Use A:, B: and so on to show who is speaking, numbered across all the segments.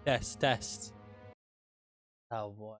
A: Test. Oh boy.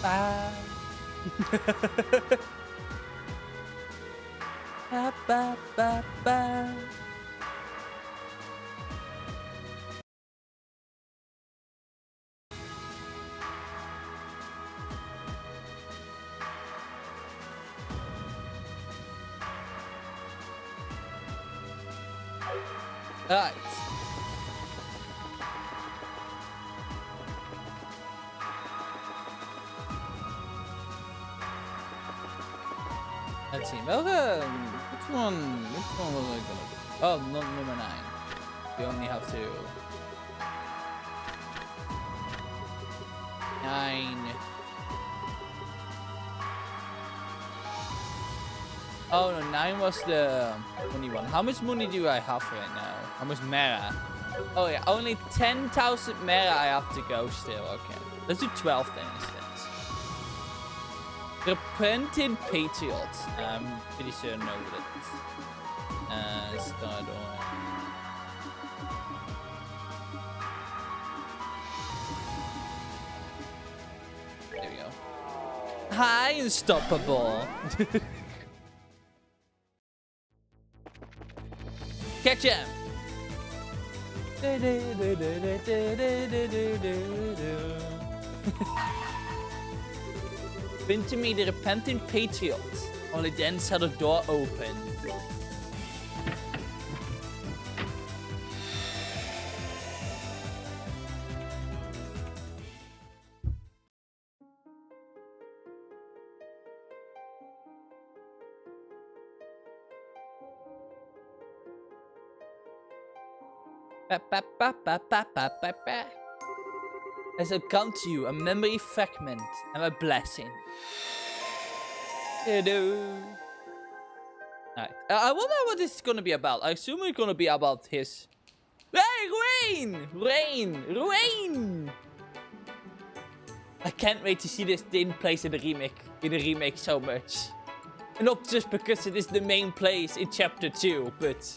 A: Bye. Ba, ba, ba, ba. Alright. Let's see. Which one was I gonna do? Oh, no, number 9. We only have to 9. Oh no, 9 was the money one. How much money do I have right now? How much Mera? Oh yeah, only 10,000 Mera I have to go still. Okay, let's do 12 then instead. Repentant Patriot. I'm pretty sure I know that. Start on. There we go. Hi, unstoppable. Catch him. Been to me the repentant patriot. Only then saw the door open. As I come to you, a memory fragment and a blessing. Hello. Alright. I wonder what this is gonna be about. I assume it's gonna be about his. Hey, rain! Rain! Rain! I can't wait to see this thing place in the remake so much. And not just because it is the main place in chapter 2, but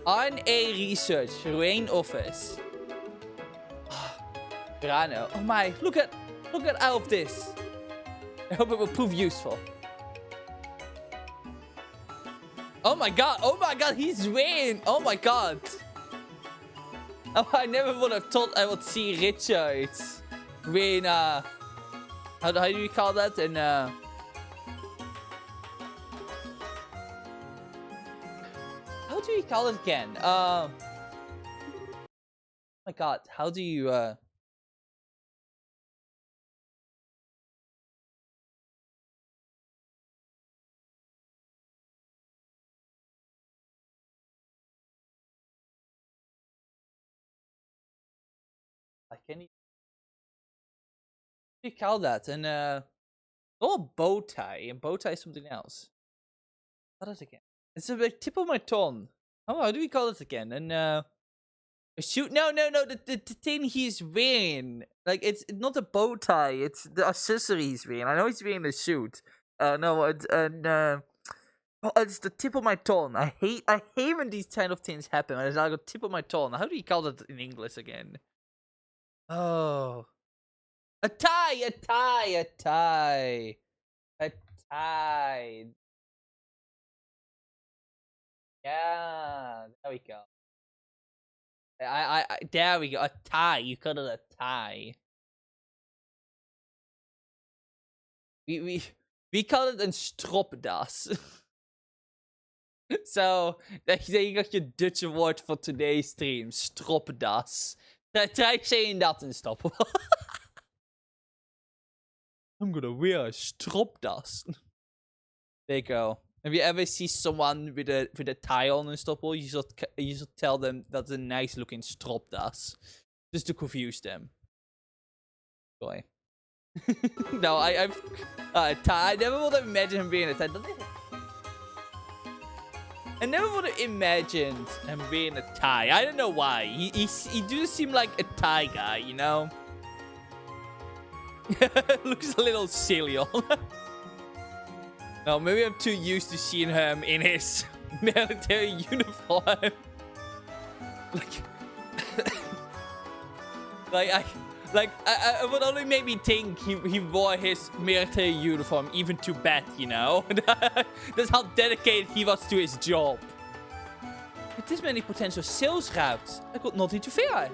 A: RNA research, rain office. Grano. Oh my, look at all of this. I hope it will prove useful. Oh my god, he's Wayne. Oh my god. Oh, I never would have thought I would see Richard. Wayne, how do you call that? And how do you call it again? Oh my god, how do you I can't even you call that? And oh, bow tie. And bow tie is something else. What is it again? It's a big tip of my tongue. Oh, how do we call it again? And A suit? No. The thing he's wearing. Like, it's not a bow tie. It's the accessory he's wearing. I know he's wearing a suit. No, it's the tip of my tongue. I hate when these kind of things happen. It's like a tip of my tongue. How do you call that in English again? Oh. A tie. Yeah, there we go. There we go. A tie. You call it a tie. We call it een stropdas. So, there you got your Dutch word for today's stream. Stropdas. Try saying that and stop. I'm gonna wear a stropdas. There you go. If you ever see someone with a tie on and stuff, you should tell them that's a nice looking stropdas, just to confuse them. Boy. No, I never would have imagined him being a tie. I never would have imagined him being a tie. I don't know why. He does seem like a tie guy, you know. Looks a little silly. No, maybe I'm too used to seeing him in his military uniform. I would only make me think he wore his military uniform even to bed, you know? That's how dedicated he was to his job. With this many potential sales routes, I got nothing to fear.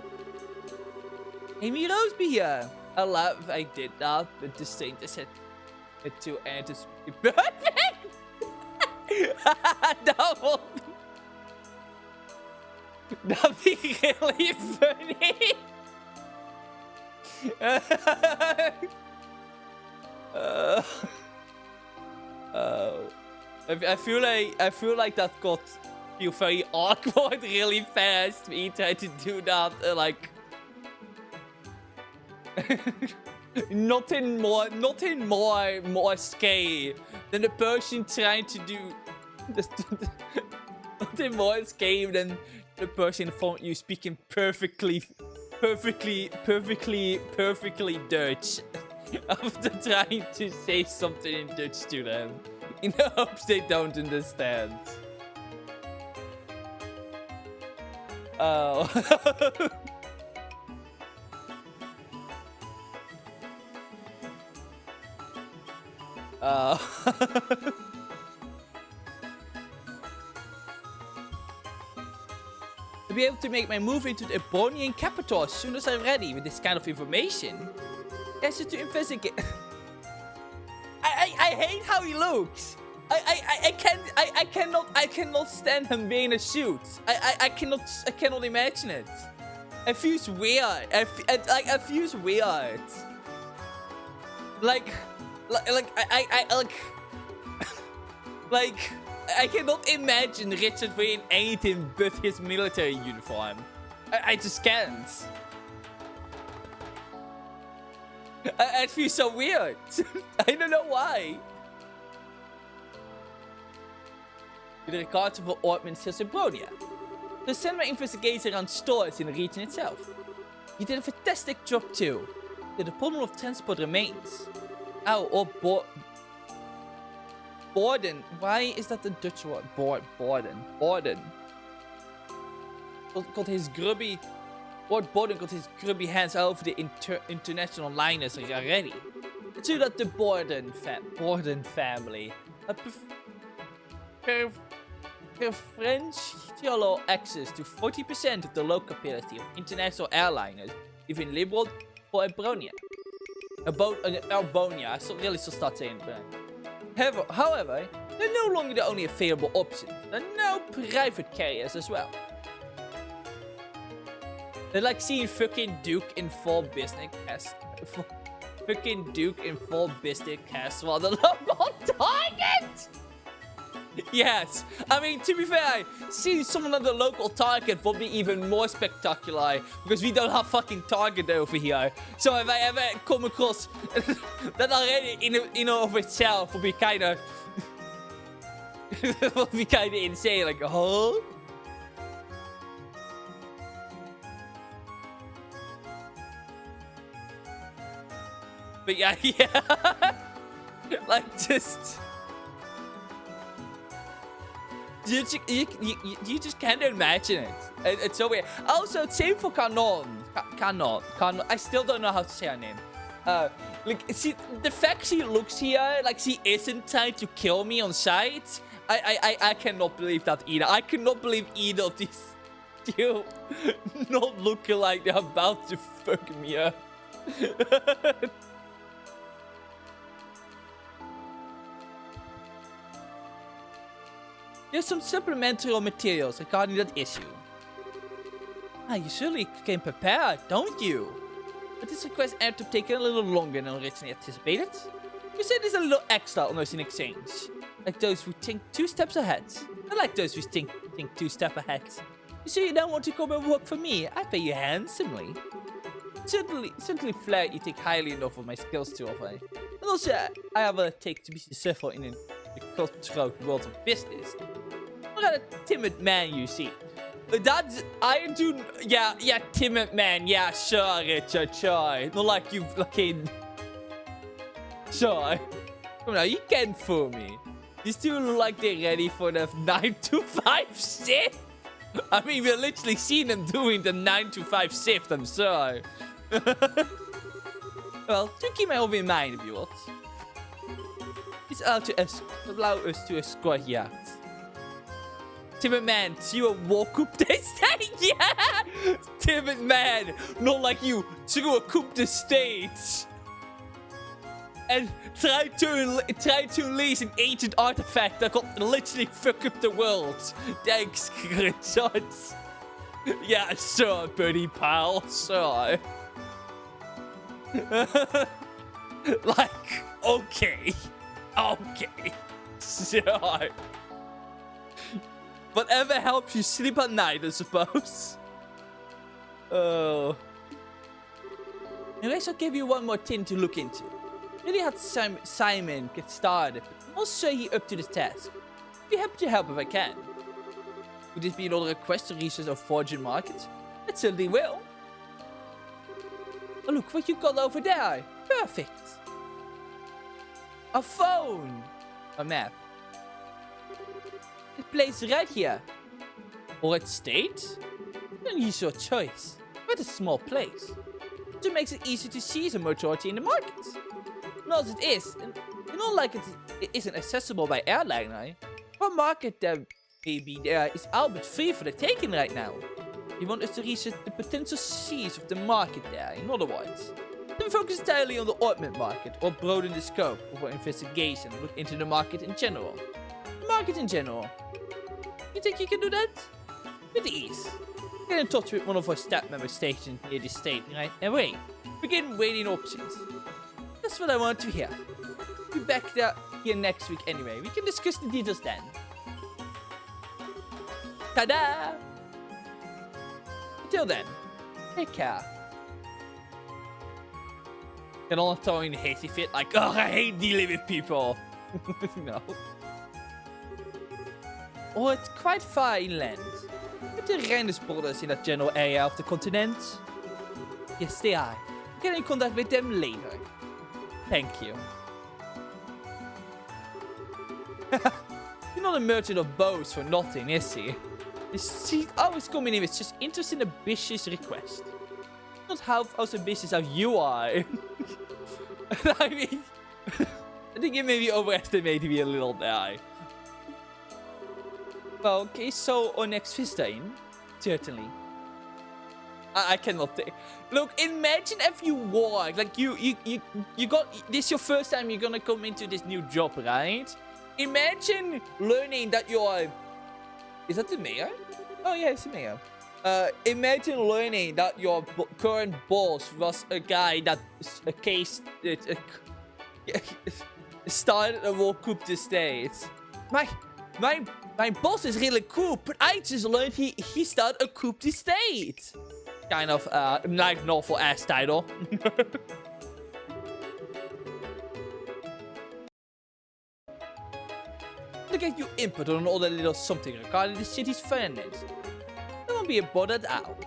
A: Amy Roseby here. I did that, but the stranger said it to end is perfect. No. Nothing really funny. I feel like that got very awkward really fast. We tried to do that like nothing more scary than the person trying to do nothing more scary than the person in front of you speaking perfectly Dutch after trying to say something in Dutch to them in the hopes they don't understand. Oh. To be able to make my move into the Ebonian capital as soon as I'm ready with this kind of information. Yes, to investigate. I hate how he looks. I cannot stand him wearing a suit. I cannot imagine it. It feels weird. It feels weird. Like I cannot imagine Richard wearing anything but his military uniform. I just can't. It feels so weird. I don't know why. With regard to the ordnance in Sabronia, to send my investigator around stores in the region itself. You did a fantastic job too. The department of transport remains. Oh, or Borden. Why is that the Dutch word? Borden. Got his grubby... Lord Borden got his grubby hands over the international liners already. So that the Borden family preferential access to 40% of the local capacity of international airliners, even liberal for Ebronia. Albonia. I really should start saying that. However, they're no longer the only available option. There are no private carriers as well. They're like seeing fucking Duke in full business class. Fucking Duke in full business class while the local target! Yes, I mean, to be fair, seeing someone at the local Target would be even more spectacular because we don't have fucking Target over here. So if I ever come across that already in and of itself would be kind of insane. Like, huh? But yeah, yeah. Like, just... You just can't imagine it. It's so weird. Also, same for Canon. Canon. I still don't know how to say her name. Like, see, the fact she looks here like she isn't trying to kill me on sight, I cannot believe that either. I cannot believe either of these two not looking like they're about to fuck me up. There's some supplementary materials regarding that issue. You certainly came prepared, don't you? But this request ended up taking a little longer than originally anticipated. You said there's a little extra on those in exchange. Like those who think 2 steps ahead. I like those who think 2 steps ahead. You say you don't want to come and work for me? I pay you handsomely. Certainly flattered you think highly enough of my skills to offer. And also, I have a take to be successful in the cutthroat world of business. I'm not a timid man, you see. Yeah, timid man. Yeah, sure, Richard, sure. Not like you fucking... Sure. Come on, you can't fool me. These two look like they're ready for the 9 to 5 shift. I mean, we're literally seeing them doing the 9 to 5 shift, I'm sorry. Well, do keep my hobby in mind, if you will. It's out to allow us to escort you out. Timid man, you a walk up this stage? Yeah! Timid man, not like you threw a coup the stage. And try to release an ancient artifact that could literally fuck up the world. Thanks, Richard. Yeah, sure, buddy pal, sure. Like, okay. Okay. Sure. Whatever helps you sleep at night, I suppose. Oh. Anyways, I'll give you one more thing to look into. Really had Simon get started. I'll show you up to the task. Be happy to help if I can. Would this be another request to research our fortune market? It certainly will. Oh, look what you got over there. Perfect. A phone. A map. It plays right here. Or it states. Then use your choice. But a small place. So it makes it easy to see the majority in the market. Not as it is. And not like it isn't accessible by airliner. Our market that may be there is all but free for the taking right now. You want us to research the potential seas of the market there, in other words. Then focus entirely on the ointment market, or broaden the scope of our investigation and look into the market in general. The market in general. You think you can do that? With ease. Get in touch with one of our staff members stationed near the state, right? And wait. Begin weighing options. That's what I want to hear. Be back here next week anyway. We can discuss the details then. Ta-da! Until then, take care. And all throwing the hasty fit like, oh, I hate dealing with people. No. Oh, it's quite far inland. But the Rhinus brothers in that general area of the continent. Yes, they are. Get in contact with them later. Thank you. You're not a merchant of bows for nothing, is he? He's always coming in with just interesting, ambitious requests. Not half as ambitious as you are. I mean, I think you maybe overestimated me a little there. Well, okay, so our next visitor, certainly. I cannot think. Look, imagine if you walk, like you got this your first time you're gonna come into this new job, right? Imagine learning that you're. Is that the mayor? Oh yeah, it's the mayor. Imagine learning that your current boss was a guy that started a war coup de state. My boss is really cool, but I just learned he started a coup de state. Kind of like novel ass title. To get you input on all the little something regarding the city's finances. Don't be a bother at all.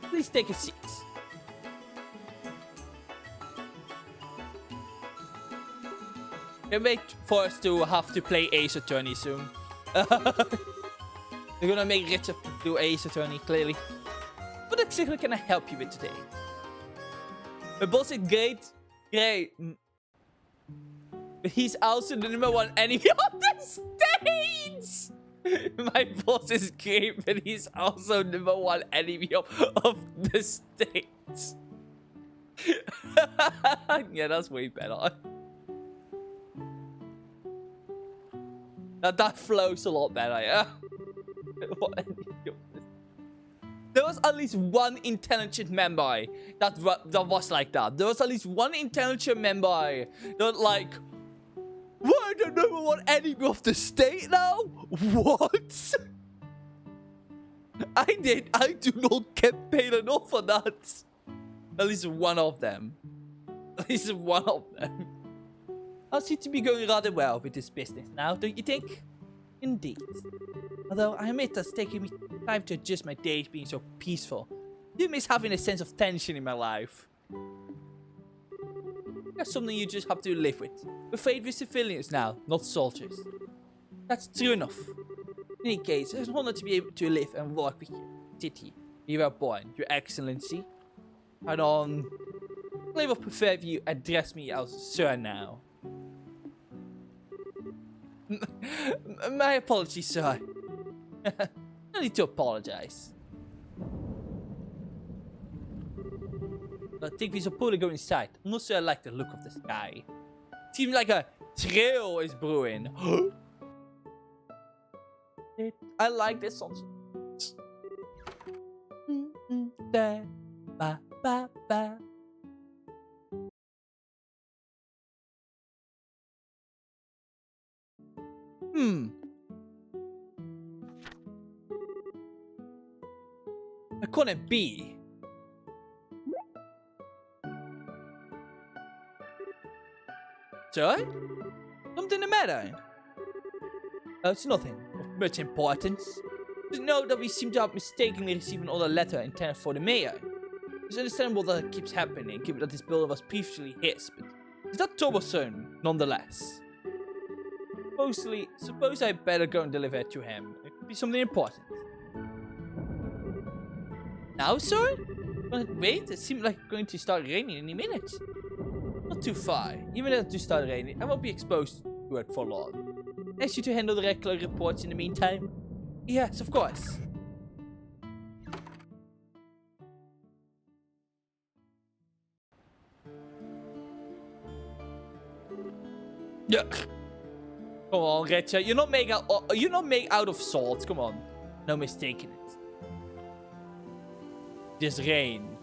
A: Please take a seat. Can't wait for us to have to play Ace Attorney soon. They're gonna make Richard do Ace Attorney, clearly. What exactly can I help you with today? My boss is great. Great. But he's also the #1 enemy of the States! My boss is great, but he's also #1 enemy of the States. Yeah, that's way better. That flows a lot better, yeah? There was at least one intelligent member that was like that. There was at least one intelligent member that like, we're the #1 enemy of the state now? What? I do not get paid enough for that. At least one of them. At least one of them. I seem to be going rather well with this business now, don't you think? Indeed. Although I admit that's taking me time to adjust my days being so peaceful. I do miss having a sense of tension in my life. That's something you just have to live with. We're afraid we're civilians now, not soldiers. That's true enough. In any case, it's an honor to be able to live and work with you. City, you were born, Your Excellency. And I would prefer if you address me as Sir now. My apologies, sir. No need to apologize. I think we should probably go inside. I'm not sure I like the look of the sky. Seems like a trail is brewing. I like this song. I couldn't be. Sir? Something the matter? It's nothing of much importance. Just know that we seem to have mistakenly received another letter intended for the mayor. It's understandable that it keeps happening, given that this building was previously his, but it's not troublesome, nonetheless. Suppose I better go and deliver it to him. It could be something important. Now, sir? Wait, it seems like it's going to start raining any minute. Not too far. Even if it does start raining, I won't be exposed to it for long. Ask you to handle the regular reports in the meantime? Yes, of course. Yeah. Come on, Richard. You're not made out of salt. Come on. No mistaking it. This rain.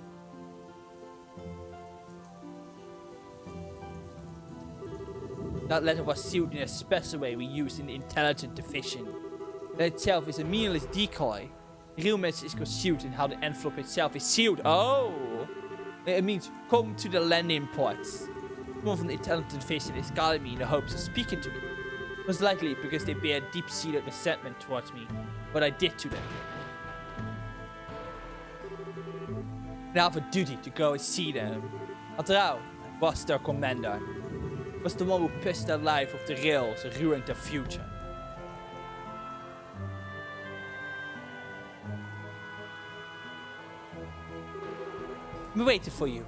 A: That letter was sealed in a special way we use in the intelligent division. That itself is a meaningless decoy. The real message is concealed in how the envelope itself is sealed. Oh! It means come to the landing ports. Someone from the intelligent division is guarding me in the hopes of speaking to me. Most likely because they bear deep-seated resentment towards me, what I did to them. And I have a duty to go and see them. After all, I was their commander. I was the one who pushed their life off the rails and ruined their future. I'm waiting for you.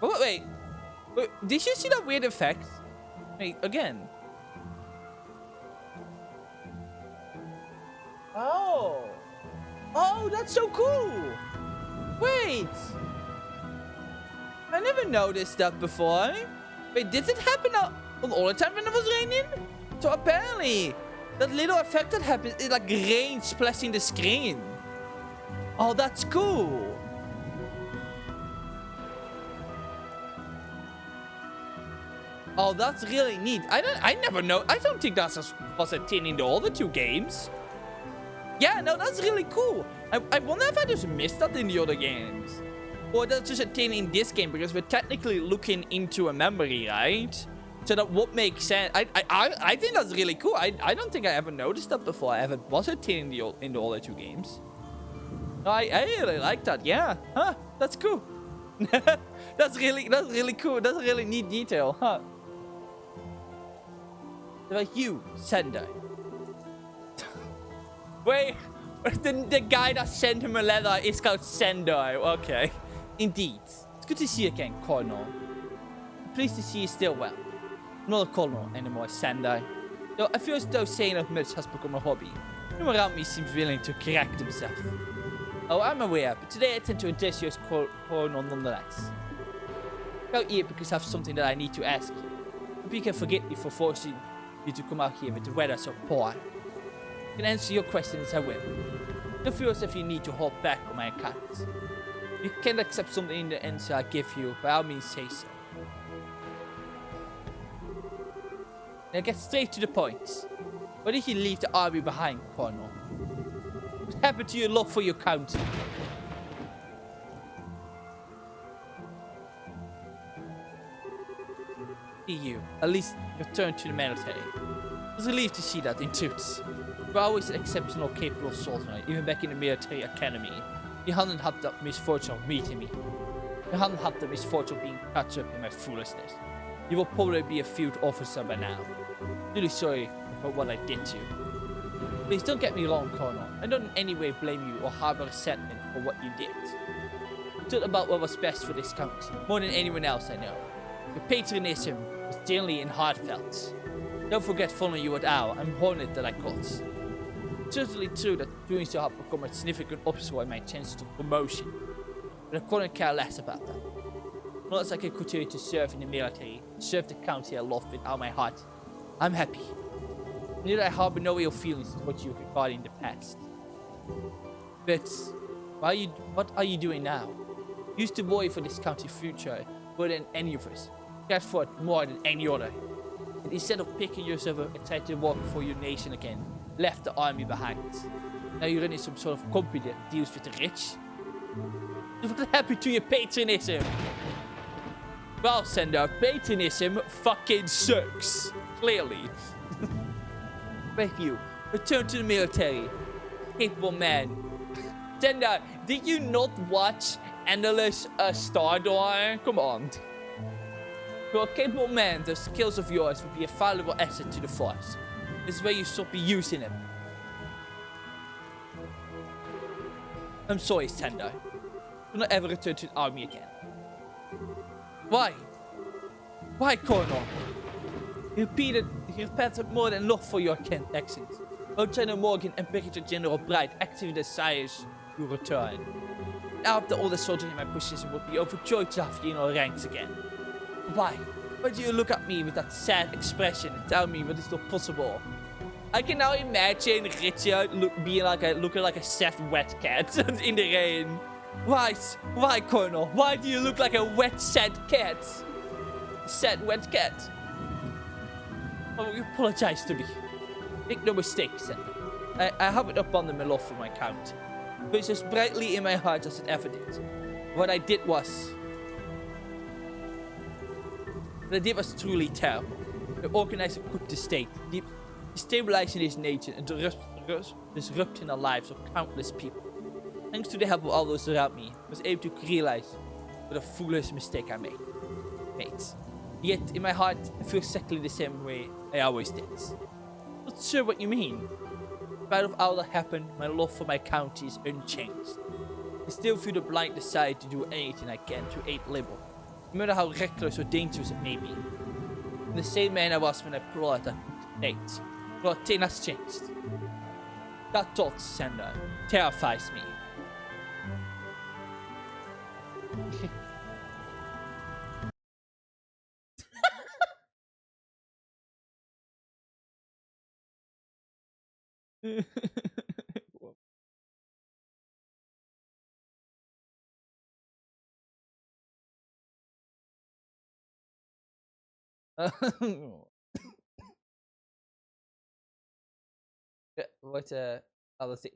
A: Oh, wait. Did you see that weird effect? Wait, again. Oh. Oh, that's so cool. Wait. I never noticed that before. Wait, did it happen all the time when it was raining? So apparently, that little effect that happens is like rain splashing the screen. Oh, that's cool. Oh, that's really neat. I never know. I don't think that was a thing in the other two games. Yeah, no, that's really cool. I wonder if I just missed that in the other games. Or that's just a thing in this game, because we're technically looking into a memory, right? So that would make sense. I think that's really cool. I don't think I ever noticed that before. If it was a thing in the other two games. No, I really like that. Yeah. Huh, that's cool. That's really cool. That's a really neat detail, huh? Like you, Sender. Wait, the guy that sent him a letter is called Sender. Okay. Indeed. It's good to see you again, Colonel. Pleased to see you still well. Not a colonel anymore, Sender. Though I feel as though saying as much has become a hobby. No one around me seems willing to correct himself. Oh, I'm aware, but today I tend to address you as colonel nonetheless. Out here because I have something that I need to ask you. Hope you can forgive me for forcing you to come out here with the weather so poor. I can answer your questions as I will. Don't feel as if you need to hold back on my account. If you can't accept something in the answer I give you, by all means say so. Now get straight to the point. Why did you leave the army behind, Colonel? What happened to your love for your country? You, at least return to the military. I was relieved to see that in truth. You were always an exceptional, capable soldier, even back in the military academy. You hadn't had the misfortune of meeting me. You hadn't had the misfortune of being caught up in my foolishness. You will probably be a field officer by now. Really sorry about what I did to you. Please don't get me wrong, Colonel. I don't in any way blame you or harbor resentment for what you did. You thought about what was best for this country, more than anyone else I know. Your patriotism was genuinely and heartfelt. Don't forget following you at Owl. I'm honored that I could. It's certainly true that doing so have become a significant obstacle in my chances of promotion, but I couldn't care less about that. Not as I can continue to serve in the military, serve the country I love with all my heart. I'm happy. Neither I harbor no ill feelings towards you regarding the past. But what are you doing now? You used to worry for this country's future more than any of us. Cared for it more than any other. And instead of picking yourself up and trying to work for your nation again, left the army behind. Now you're running some sort of company that deals with the rich. What happened to your patriotism? Well, Sender, patriotism fucking sucks. Clearly. Thank you. Return to the military. Capable man. Sender, did you not watch Endless Stardor? Come on. For a capable man, the skills of yours would be a valuable asset to the force. This is where you stop using them. I'm sorry, Sender. Do not ever return to the army again. Why? Why, Colonel? He repented more than enough for your actions. Both General Morgan and Brigadier General Bright actively desires your return. Now, the older soldiers in my position would be overjoyed to have you in our ranks again. Why? Why do you look at me with that sad expression and tell me what is not possible? I can now imagine Richard looking like a sad wet cat in the rain. Why, Colonel? Why do you look like a wet, sad cat? Sad, wet cat. Oh, you apologize to me. Make no mistake, Sender. I have it upon my love for my count. But it's as brightly in my heart as it ever did. What I did was truly terrible. I organized a coup to state, destabilizing this nation and disrupting the lives of countless people. Thanks to the help of all those around me, I was able to realize what a foolish mistake I made. Yet, in my heart, I feel exactly the same way I always did. Not sure what you mean. In spite of all that happened, my love for my county is unchanged. I still feel the blind desire to do anything I can to aid liberal, no matter how reckless or dangerous it may be. I'm the same man I was when I plotted that date. But nothing has changed. That thought, Sender, terrifies me. What other thing?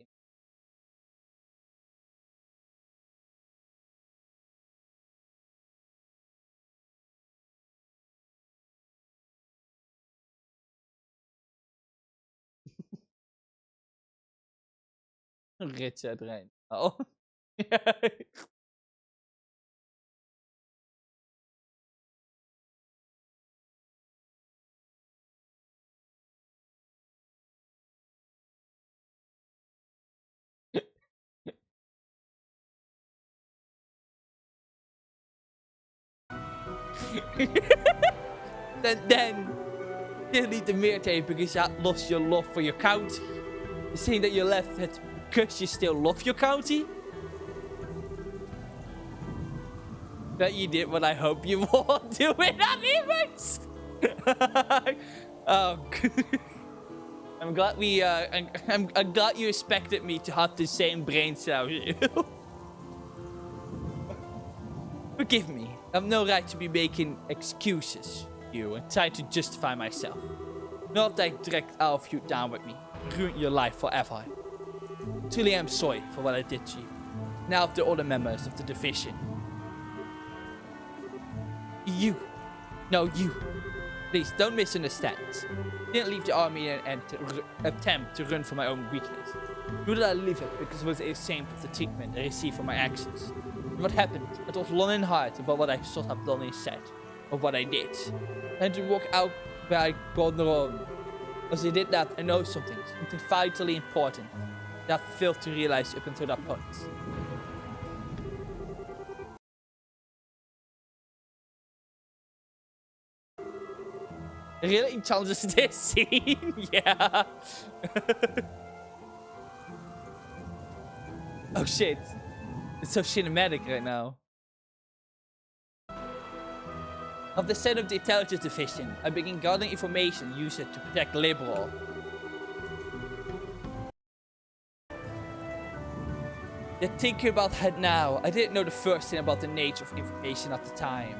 A: Richard rein. Oh. then you leave the military because you lost your love for your county. You're saying that you left it because you still love your county? That you did what I hope you won't do in animals. Oh, I'm glad we. I'm glad you expected me to have the same brain cell as you. Forgive me. I have no right to be making excuses for you and trying to justify myself. Not that I dragged all of you down with me, ruined your life forever. Truly, I'm sorry for what I did to you. Now, of the other members of the division. You. No, you. Please, don't misunderstand. I didn't leave the army and attempt to run from my own weakness. Nor did I leave it because I was ashamed of the treatment I received for my actions. And what happened? It was long and hard about what I should have done instead of what I did. And to walk out where I gone wrong. As I did that, I know something vitally important that I failed to realize up until that point. Really challenges this scene? Yeah. Oh shit. It's so cinematic right now. Of the set of the intelligence division, I begin gathering information used to protect Liberal. Yet thinking about that now, I didn't know the first thing about the nature of information at the time.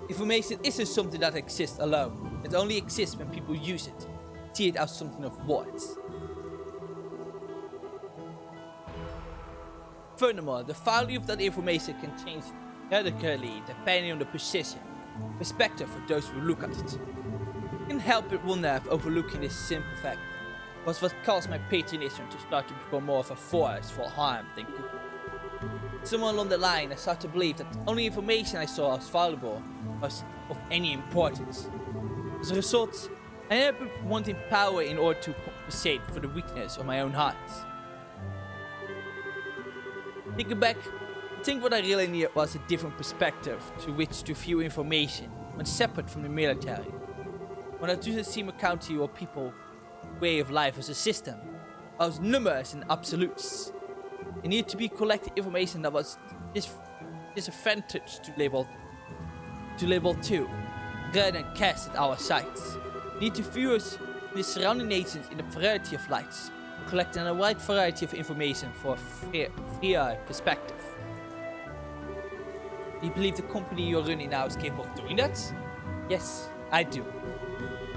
A: Information isn't something that exists alone. It only exists when people use it. See it as something of worth. Furthermore, the value of that information can change radically depending on the position, perspective of those who look at it. I can't help but wonder if overlooking this simple fact was what caused my patriotism to start to become more of a force for harm than good. Somewhere along the line, I started to believe that the only information I saw as valuable was of any importance. As a result, I ended up wanting power in order to compensate for the weakness of my own heart. Thinking back, I think what I really needed was a different perspective to which to view information when separate from the military. When I didn't see my county or people way of life as a system, I was numbers and absolutes. It needed to be collected information that was disadvantaged to label 2, rather than cast at our sights. We need to view us the surrounding nations in a variety of lights, collecting a wide variety of information for a freer perspective. Do you believe the company you're running now is capable of doing that? Yes, I do.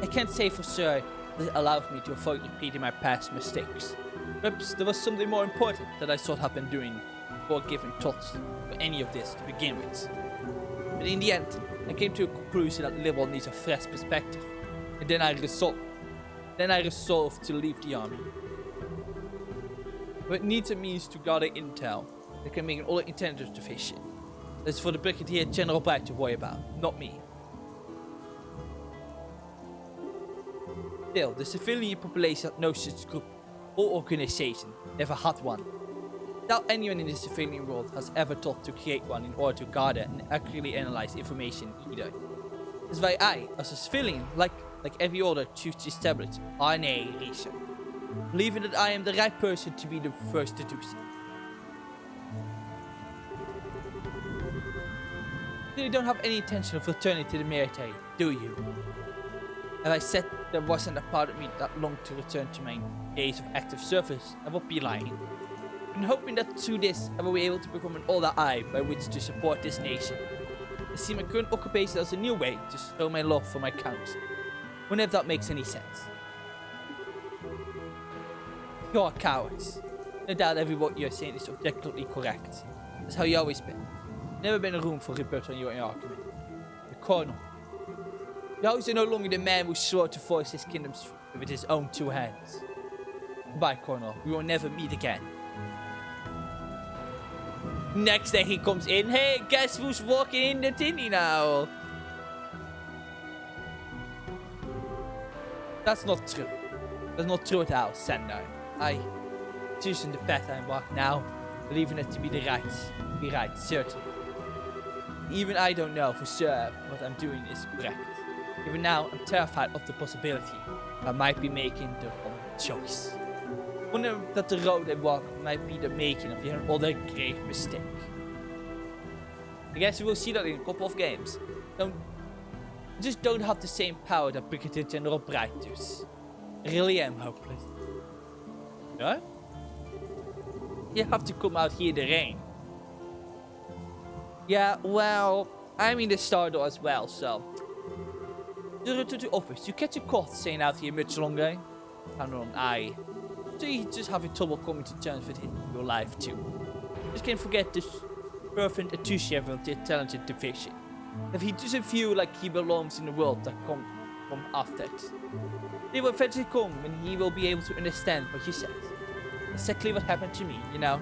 A: I can't say for sure that it allows me to avoid repeating my past mistakes. Perhaps there was something more important that I should have been doing before giving thoughts to any of this to begin with. But in the end, I came to a conclusion that Liberal needs a fresh perspective, and then I resolved to leave the army. But it needs a means to gather intel that can make an all intelligence division. That's for the Brigadier General Bright to worry about, not me. Still, the civilian population had no such group or organization, never had one. Without anyone in the civilian world has ever thought to create one in order to gather and accurately analyze information either. That's why I, as a civilian, like every other, choose to establish RNA research, believing that I am the right person to be the first to do so. You don't have any intention of returning to the military, do you? As I said, there wasn't a part of me that longed to return to my days of active service. I would be lying. I'm hoping that through this, I will be able to become an older eye by which to support this nation. I see my current occupation as a new way to show my love for my country, whenever that makes any sense. You're cowards. No doubt every word you're saying is objectively correct. That's how you always been. Never been a room for rebuttal on your argument. The Colonel. Now is no longer the man who swore to force his kingdoms with his own 2 hands. Goodbye, Colonel. We will never meet again. Next day he comes in. Hey, guess who's walking in the tinny now? That's not true. That's not true at all, Sandar. I choosing the path I walk now, believing it to be the right, certainly. Even I don't know for sure what I'm doing is correct. Even now, I'm terrified of the possibility I might be making the wrong choice. Wonder that the road I walk might be the making of yet another grave mistake. I guess we will see that in a couple of games. Just don't have the same power that Brigadier General Bright does. I really am hopeless. Yeah? You have to come out here in the rain. Yeah, well, I'm in the Stardor as well, so. To the office. You catch a cold staying out here much longer? I. So you just having trouble coming to terms with your life too. Just can't forget this fervent enthusiasm of the talented division. If he doesn't feel like he belongs in the world that come after it. They will eventually come when he will be able to understand what you said. Exactly what happened to me, you know?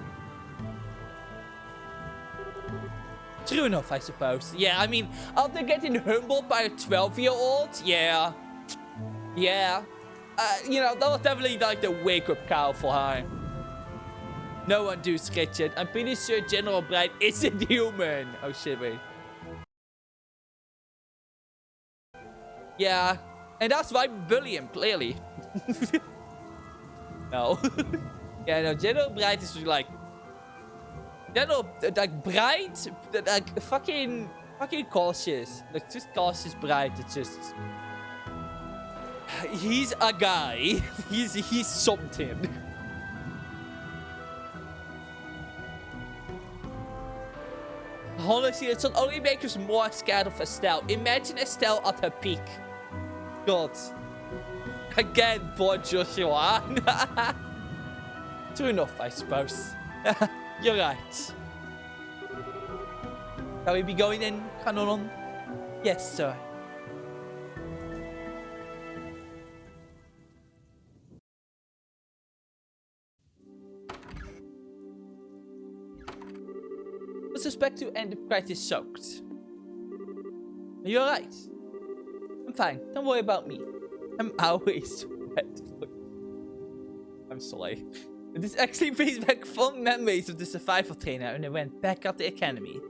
A: True enough, I suppose. Yeah, I mean, after getting humbled by a 12-year-old, yeah. Yeah. You know, that was definitely like the wake-up call for her. No one does, Richard. I'm pretty sure General Bright isn't human. Oh shit, wait. Yeah, and that's why we bully him, clearly. No. Yeah, no, General Bright is like... General, like, Bright, like, fucking cautious. Like, just cautious Bright, it's just... He's a guy. He's something. Honestly, it's not only make us more scared of Estelle. Imagine Estelle at her peak. God. Again, poor Joshua. True enough, I suppose. You're right. Shall we be going in, Canon? Yes, sir. I suspect you and the price is soaked. Are you alright? I'm fine. Don't worry about me. I'm always wet. I'm sorry. This actually brings back fond memories of the survival trainer when I went back at the academy.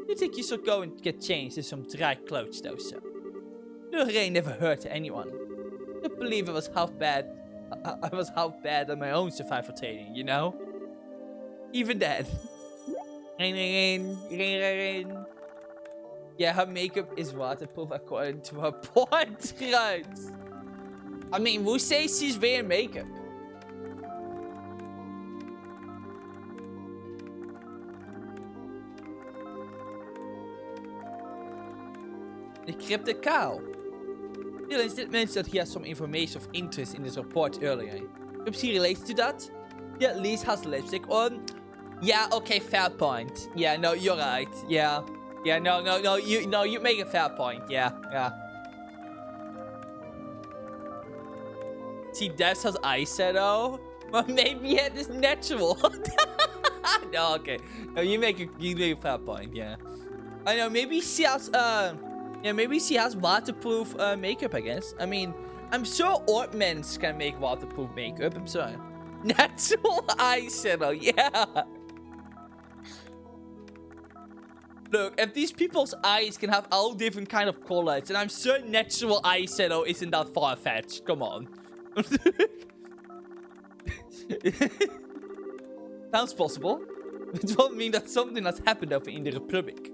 A: You think you should go and get changed in some dry clothes though, so. The rain never hurt anyone. I can't believe I was half bad. I was half bad at my own survival training, you know? Even then. Rain. Yeah, her makeup is waterproof according to her portrait. I mean, who says she's wearing makeup? The cryptic cow. Dylan did mention that he has some information of interest in this report earlier. Perhaps he relates to that? He at least has lipstick on. Yeah, okay, fair point. Yeah, no, you're right. Yeah. Yeah, no, you make a fair point. Yeah. She does has eyeshadow. Well, maybe it is natural. No, okay. No, you make a fair point. Yeah. I know. Maybe she has maybe she has waterproof makeup. I guess. I mean, I'm sure ornaments can make waterproof makeup. I'm sorry. Natural eyeshadow. Yeah. Look, if these people's eyes can have all different kind of colors, and I'm sure natural eyeshadow isn't that far-fetched. Come on. Sounds possible. It won't mean that's something that's happened over in the Republic.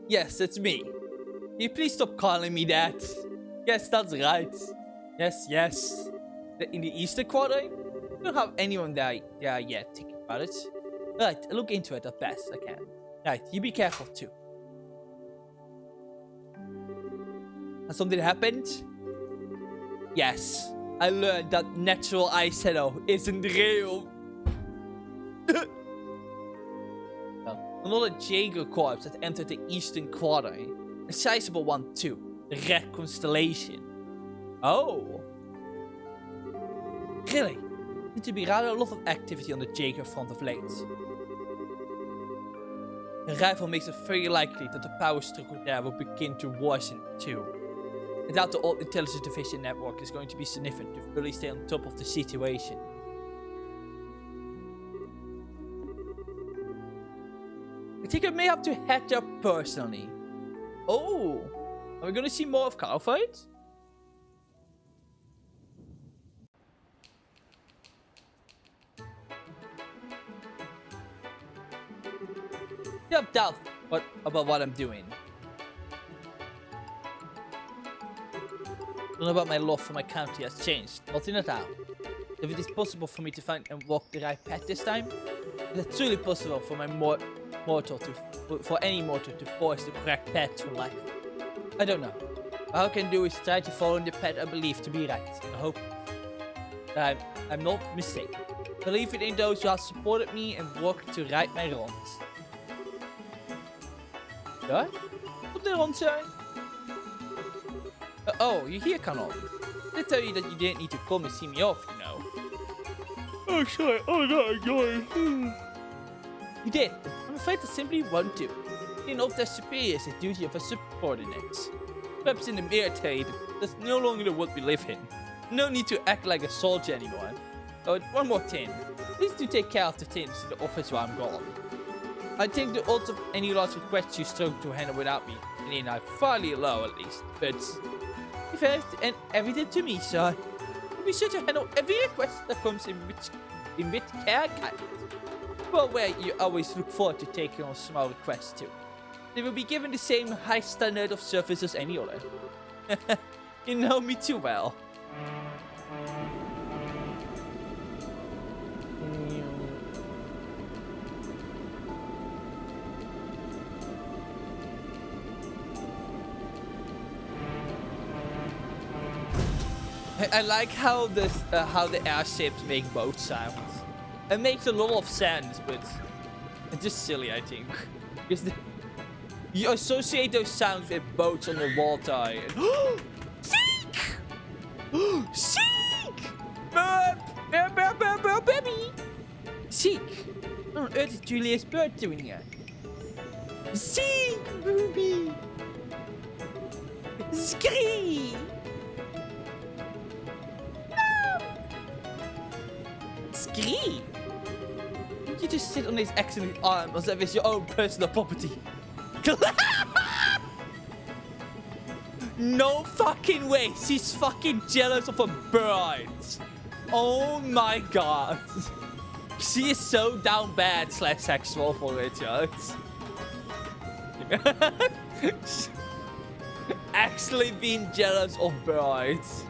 A: Yes, it's me. Can you please stop calling me that? Yes, that's right. Yes. In the Eastern Quadrant? I don't have anyone there yet thinking about it. Right, I'll look into it as best I can. Right, you be careful too. Has something happened? Yes. I learned that natural ice shadow isn't real. Another Jaeger corpse that entered the eastern quarter. A sizable one too. The Red Constellation. Oh. Really? Seems to be rather a lot of activity on the Jaeger front of late. The arrival makes it very likely that the power struggle there will begin to worsen too. I doubt the old intelligence division network is going to be sufficient to fully stay on top of the situation. I think I may have to head there personally. Oh, are we going to see more of cow fights? I have doubt about what I'm doing. I don't know about my love for my country has changed. Not in a doubt. If it is possible for me to find and walk the right path this time, it is truly possible for my for any mortal to force the correct path through life. I don't know. All I can do is try to follow the path I believe to be right. I hope that I'm not mistaken. Believe it in those who have supported me and worked to right my wrongs. Ja? Moet er rond zijn? Oh, you're here, Canon. They tell you that you didn't need to come and see me off, you know. Oh, sorry. Oh, no, you did. I'm afraid I simply won't do. Being of their superior is the duty of a subordinate. Perhaps in the military, that's no longer the world we live in. No need to act like a soldier anymore. Oh, one more thing. Please do take care of the things in the office while I'm gone. I think the odds of any last requests you struggle to handle without me are fairly low at least, but if you have everything to me, sir, be sure to handle every request that comes in with care and kindness. Well, where you always look forward to taking on small requests too. They will be given the same high standard of service as any other. You know me too well. I like how the airships make boat sounds. It makes a lot of sense, but it's just silly, I think. Because you associate those sounds with boats on the water. Seek! Seek! Baby! Seek! What on earth is Julius Bird doing here? Seek, Ruby! Scream! Scream! You just sit on his excellent arm as if it's your own personal property. No fucking way. She's fucking jealous of a bird. Oh my god. She is so down bad / sexual for it, yo. Actually being jealous of birds.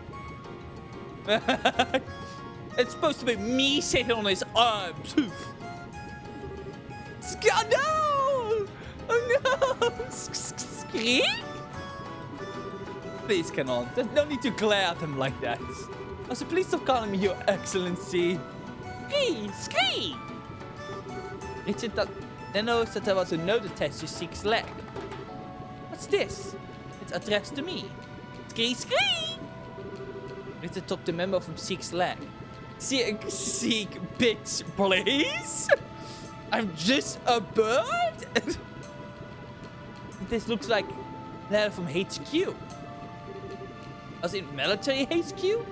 A: It's supposed to be me sitting on his arms. No! Oh no! Scream? Please, Canon. There's no need to glare at him like that. Also, please stop calling me your excellency. Scream! Richard then knows that there was another test to Seek's leg. What's this? It's addressed to me. Scream! Richard took the member from Seek's leg. Seek, bitch, please? I'm just a bird? This looks like letter from HQ. As in military HQ?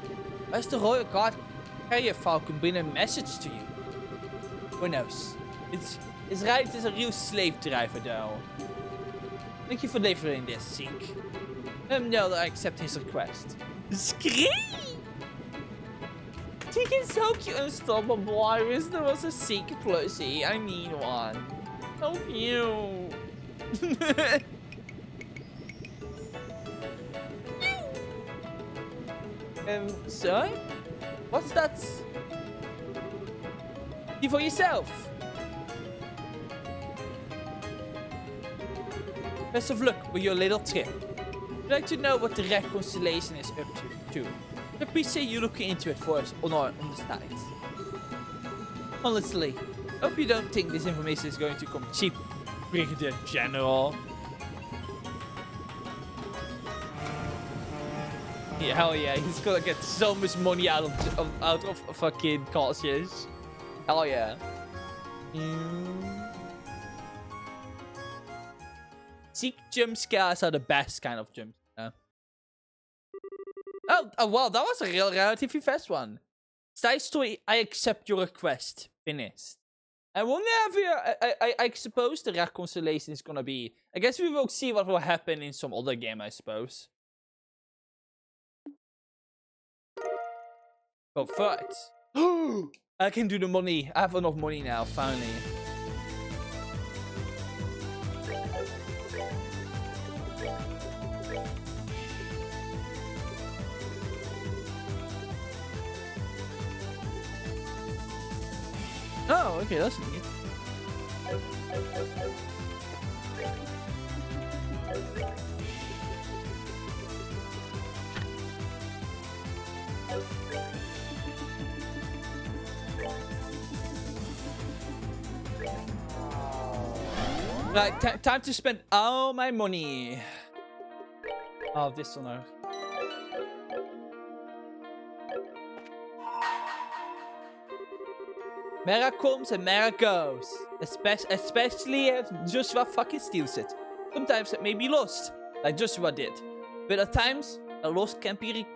A: Where's the Royal Guard carrier falcon bring a message to you? Who knows? It's right as a real slave driver though. Thank you for delivering this, Seek. No, I accept his request. Scream! Seek is so cute and unstoppable. I wish there was a Seek plushie. I need one. So cute. Sir? What's that? See for yourself. Best of luck with your little trip. I'd like to know what the reconciliation is up to, too. I appreciate you looking into it for us on the sides. Honestly, hope you don't think this information is going to come cheap, Brigadier General. Yeah, hell yeah, he's gonna get so much money out of fucking Cautious. Hell yeah. Seek jump scares are the best kind of jump scare. Oh wow, that was a relatively fast one. Side story, I accept your request. Finished. I wonder if I suppose the reconciliation is gonna be. I guess we will see what will happen in some other game, I suppose. But first, I can do the money. I have enough money now, finally. Oh, okay, that's neat. Right, time to spend all my money. Oh, this one. Mara comes and Mara goes. Especially if Joshua fucking steals it. Sometimes it may be lost, like Joshua did. But at times, a loss can be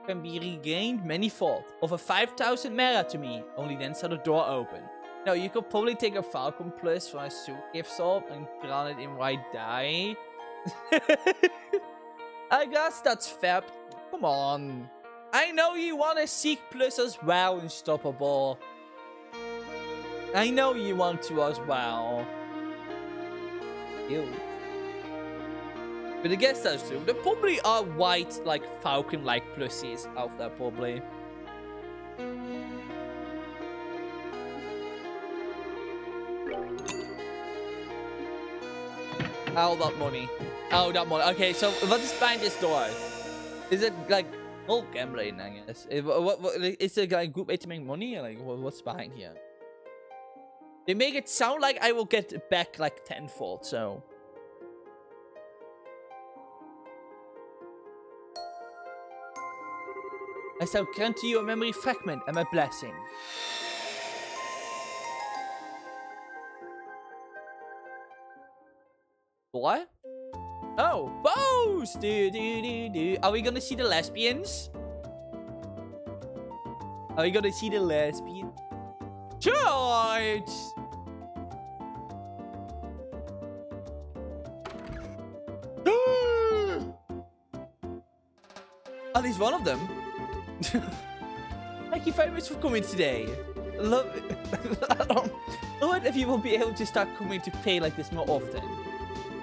A: regained manifold. Over 5,000 Mara to me. Only then shall the door open. Now, you could probably take a Falcon Plus from a suit gift shop and drown it in white dye. I guess that's fair. Come on. I know you want to seek Plus as well, Unstoppable. I know you want to as well. Ew. But I guess that's true. There probably are white, like, Falcon-like pluses out there, probably. All that money. All that money. Okay, so what is behind this door? Is it, like, all gambling, I guess? Is it, like, a good way to make money? Like, what's behind here? They make it sound like I will get back like tenfold, so. I shall grant you a memory fragment and my blessing. What? Oh, bows! Are we gonna see the lesbians? Are we gonna see the lesbians? George! At least one of them. Thank you very much for coming today. Love it. I don't know if you will be able to start coming to pay like this more often.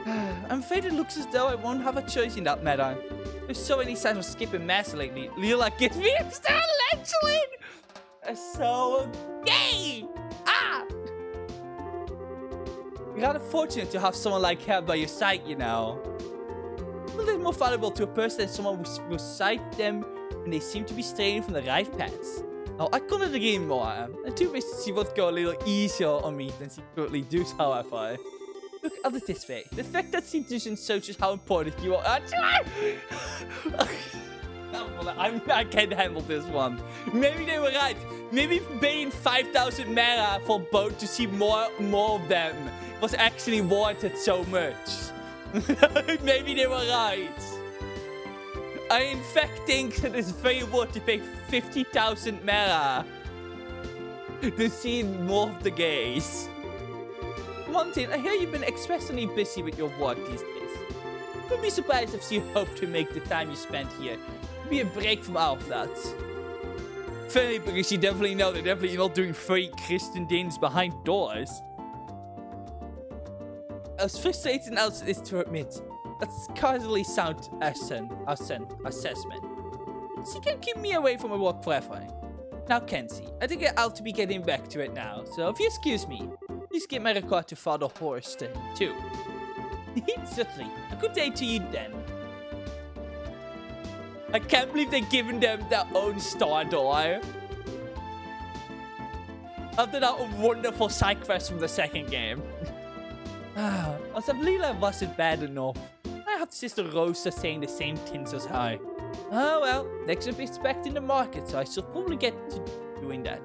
A: I'm afraid it looks as though I won't have a choice in that matter. There's so many signs of skipping mass lately. Leela gives me a star lecturing! So gay! Ah! You're rather fortunate to have someone like her by your side, you know. A little more valuable to a person than someone who will cite them when they seem to be straying from the right paths. Oh, I couldn't agree more. I do wish she would go a little easier on me than she currently does, however. Look at it this way. The fact that she doesn't show just how important you are. I can't handle this one. Maybe they were right. Maybe paying 5,000 Mara for both to see more of them was actually warranted so much. Maybe they were right. I in fact think that it's very worth to pay 50,000 Mara to see more of the gays. One thing, I hear you've been exceptionally busy with your work these days. Don't be surprised if you hope to make the time you spent here be a break from all of that. Funny, because you definitely know they're definitely not doing fake Christian things behind doors. As frustrating as it is to admit, that's scarcely sound assessment. She can keep me away from my work forever. Now, Kenzie, I think I ought to be getting back to it now, so if you excuse me, please give my regard to Father Horston, too. Certainly. A good day to you, then. I can't believe they're giving them their own star door. After that wonderful side quest from the second game. As if Leela wasn't bad enough, I have Sister Rosa saying the same things as her. Oh well, next up is expecting the market, so I should probably get to doing that.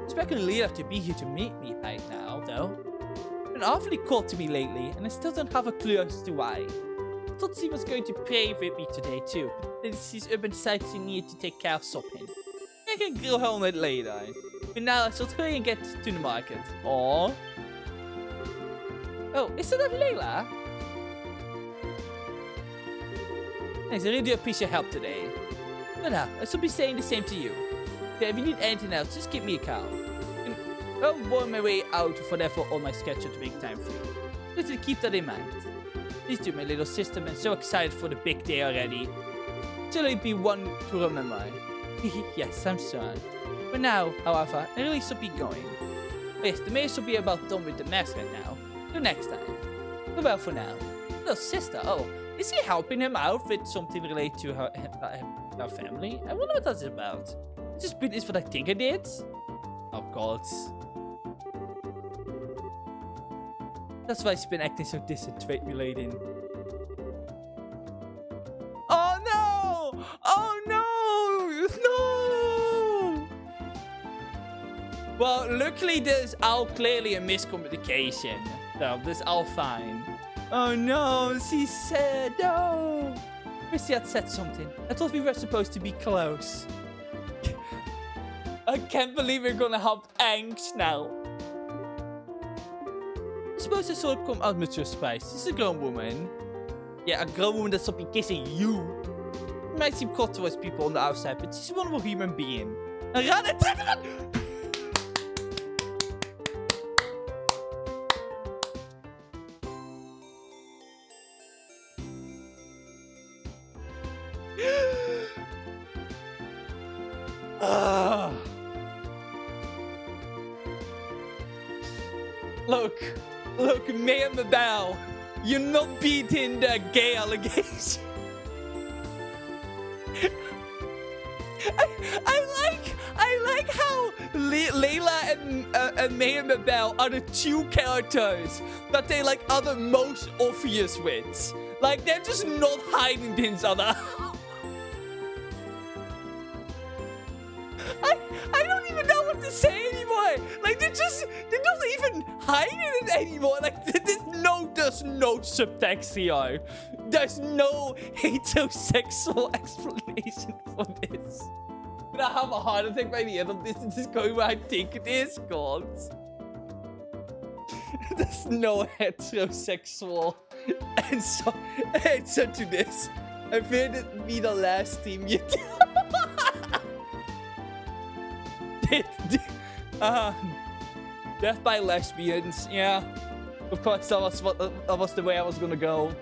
A: Expecting Leela to be here to meet me right now, though. Been awfully cold to me lately, and I still don't have a clue as to why. I thought she was going to pray with me today too, but then she's up and decided she needed to take care of something. I can grill her on it later. But now I should hurry and get to the market. Aww. Oh, is that Layla? Thanks, I really do appreciate your help today. But now, I should be saying the same to you. Okay, if you need anything else, just give me a call. And I'll work my way out for therefore on my schedule to make time for you. Just keep that in mind. Please do, my little sister. I'm so excited for the big day already. Shall it be one to remember? Yes, I'm sorry. But now, however, I really should be going. Yes, the mayor should be about done with the mess right now. Till next time. Goodbye for now. Little sister, oh, is he helping him out with something related to her family? I wonder what that's about. Just bit is what I think I did. Oh god. That's why she's been acting so distant, trait relating. Oh no! Oh no! No! Well, luckily there's all clearly a miscommunication. So this all fine. Oh no, she said no. Chrissy had said something. I thought we were supposed to be close. I can't believe we're gonna have angst now. I suppose this will come out much your surprise. She's a grown woman. Yeah, a grown woman that's be kissing you. It might seem cold towards people on the outside, but she's a wonderful human being. Run it! Look, Mayor Mabel, you're not beating the gay allegation. I like how Layla and Mayor Mabel are the two characters that they like are the most obvious with. Like they're just not hiding things other. I don't even know what to say anymore. Like they're not even hiding it anymore. Like there's no subtext here. There's no heterosexual explanation for this. I'm gonna have a heart attack by the end of this. This is going where I think it is, God. There's no heterosexual answer to this. I feared it'd be the last team you do. Death by lesbians, yeah. Of course, that was the way I was gonna go.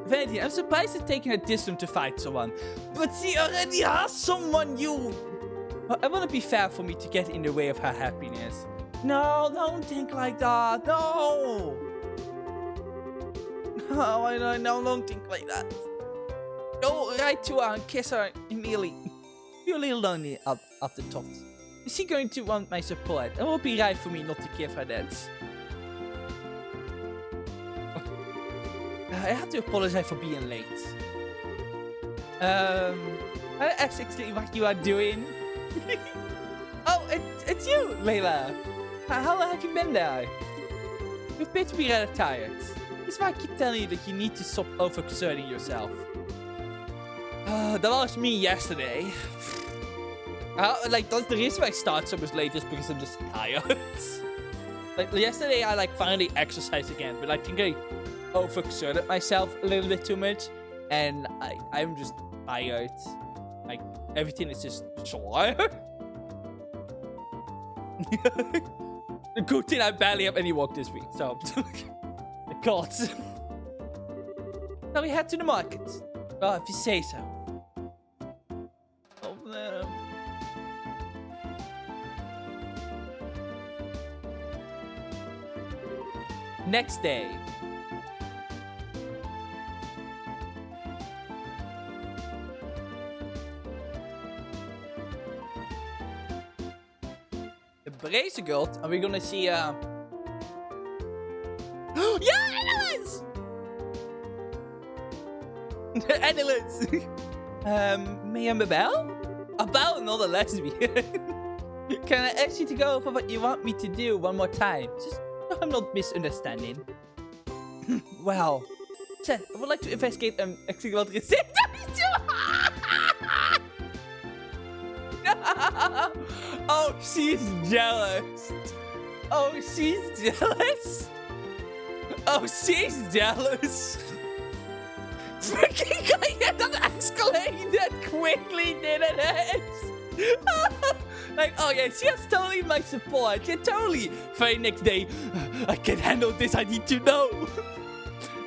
A: If anything, I'm surprised it's taking her this long to fight someone. But she already has someone new. I want to be fair for me to get in the way of her happiness. No, don't think like that. No. No, don't think like that. Go right to her and kiss her immediately. You're a little lonely at the top. Is she going to want my support? It won't be right for me not to give her that. I have to apologize for being late. I asked exactly what you are doing. Oh, it's you, Layla. How have you been there? You appear to be rather tired. That's why I keep telling you that you need to stop overexerting yourself. That was me yesterday. Like, that's the reason why I start so much late is because I'm just tired. Like, yesterday I, finally exercised again, but I think I overexerted myself a little bit too much, and I'm just tired. Like, everything is just sore. The good thing I barely have any work this week, so... God. Now we head to the market. Well, if you say so. Oh, no. Next day. Bracer Guild, and we're gonna see, yeah, Annelies! Annelies! May I Mabel? About another lesbian. Can I ask you to go over what you want me to do one more time? Just so I'm not misunderstanding. Well, Chet, I would like to investigate actually what is it? Oh, she's jealous. Oh, she's jealous. Oh, she's jealous. Freaking I had that escalated quickly, didn't it? Like, oh yeah, she has totally my support. Yeah, totally. Very next day, I can't handle this. I need to know.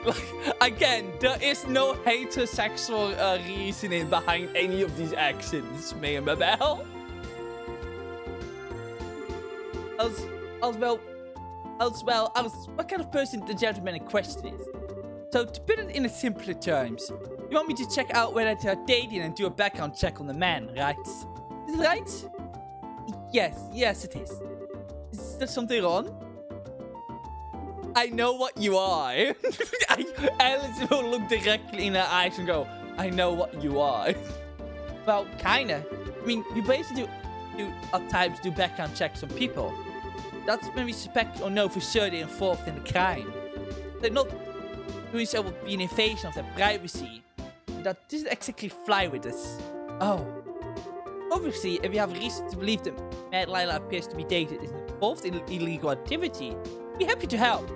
A: Like, again, there is no heterosexual reasoning behind any of these actions, May and Mabel. What kind of person the gentleman in question is? So, to put it in simpler terms, you want me to check out whether they're dating and do a background check on the man, right? Is it right? Yes, it is. Is there something wrong? I know what you are. Alice will look directly in her eyes and go, I know what you are. Well, kinda. I mean, we basically at times do background checks on people. That's when we suspect or know for sure they're involved in the crime. They're not doing so would be an invasion of their privacy. That doesn't exactly fly with us. Oh. Obviously, if you have reason to believe that Mad Lila appears to be dated is involved in illegal activity, we're happy to help.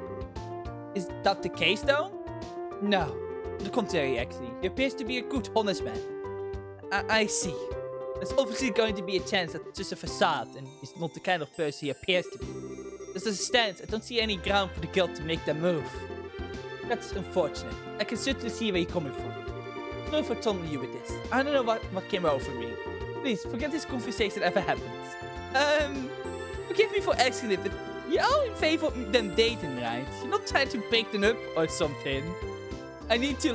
A: Is that the case, though? No. To the contrary, actually. He appears to be a good, honest man. I see. There's obviously going to be a chance that it's just a facade and he's not the kind of person he appears to be. As it stands, I don't see any ground for the guild to make that move. That's unfortunate. I can certainly see where you're coming from. Sorry for troubling you with this. I don't know what came over me. Please, forget this conversation ever happened. Forgive me for asking it, but you're all in favor of them dating, right? You're not trying to break them up or something. I need the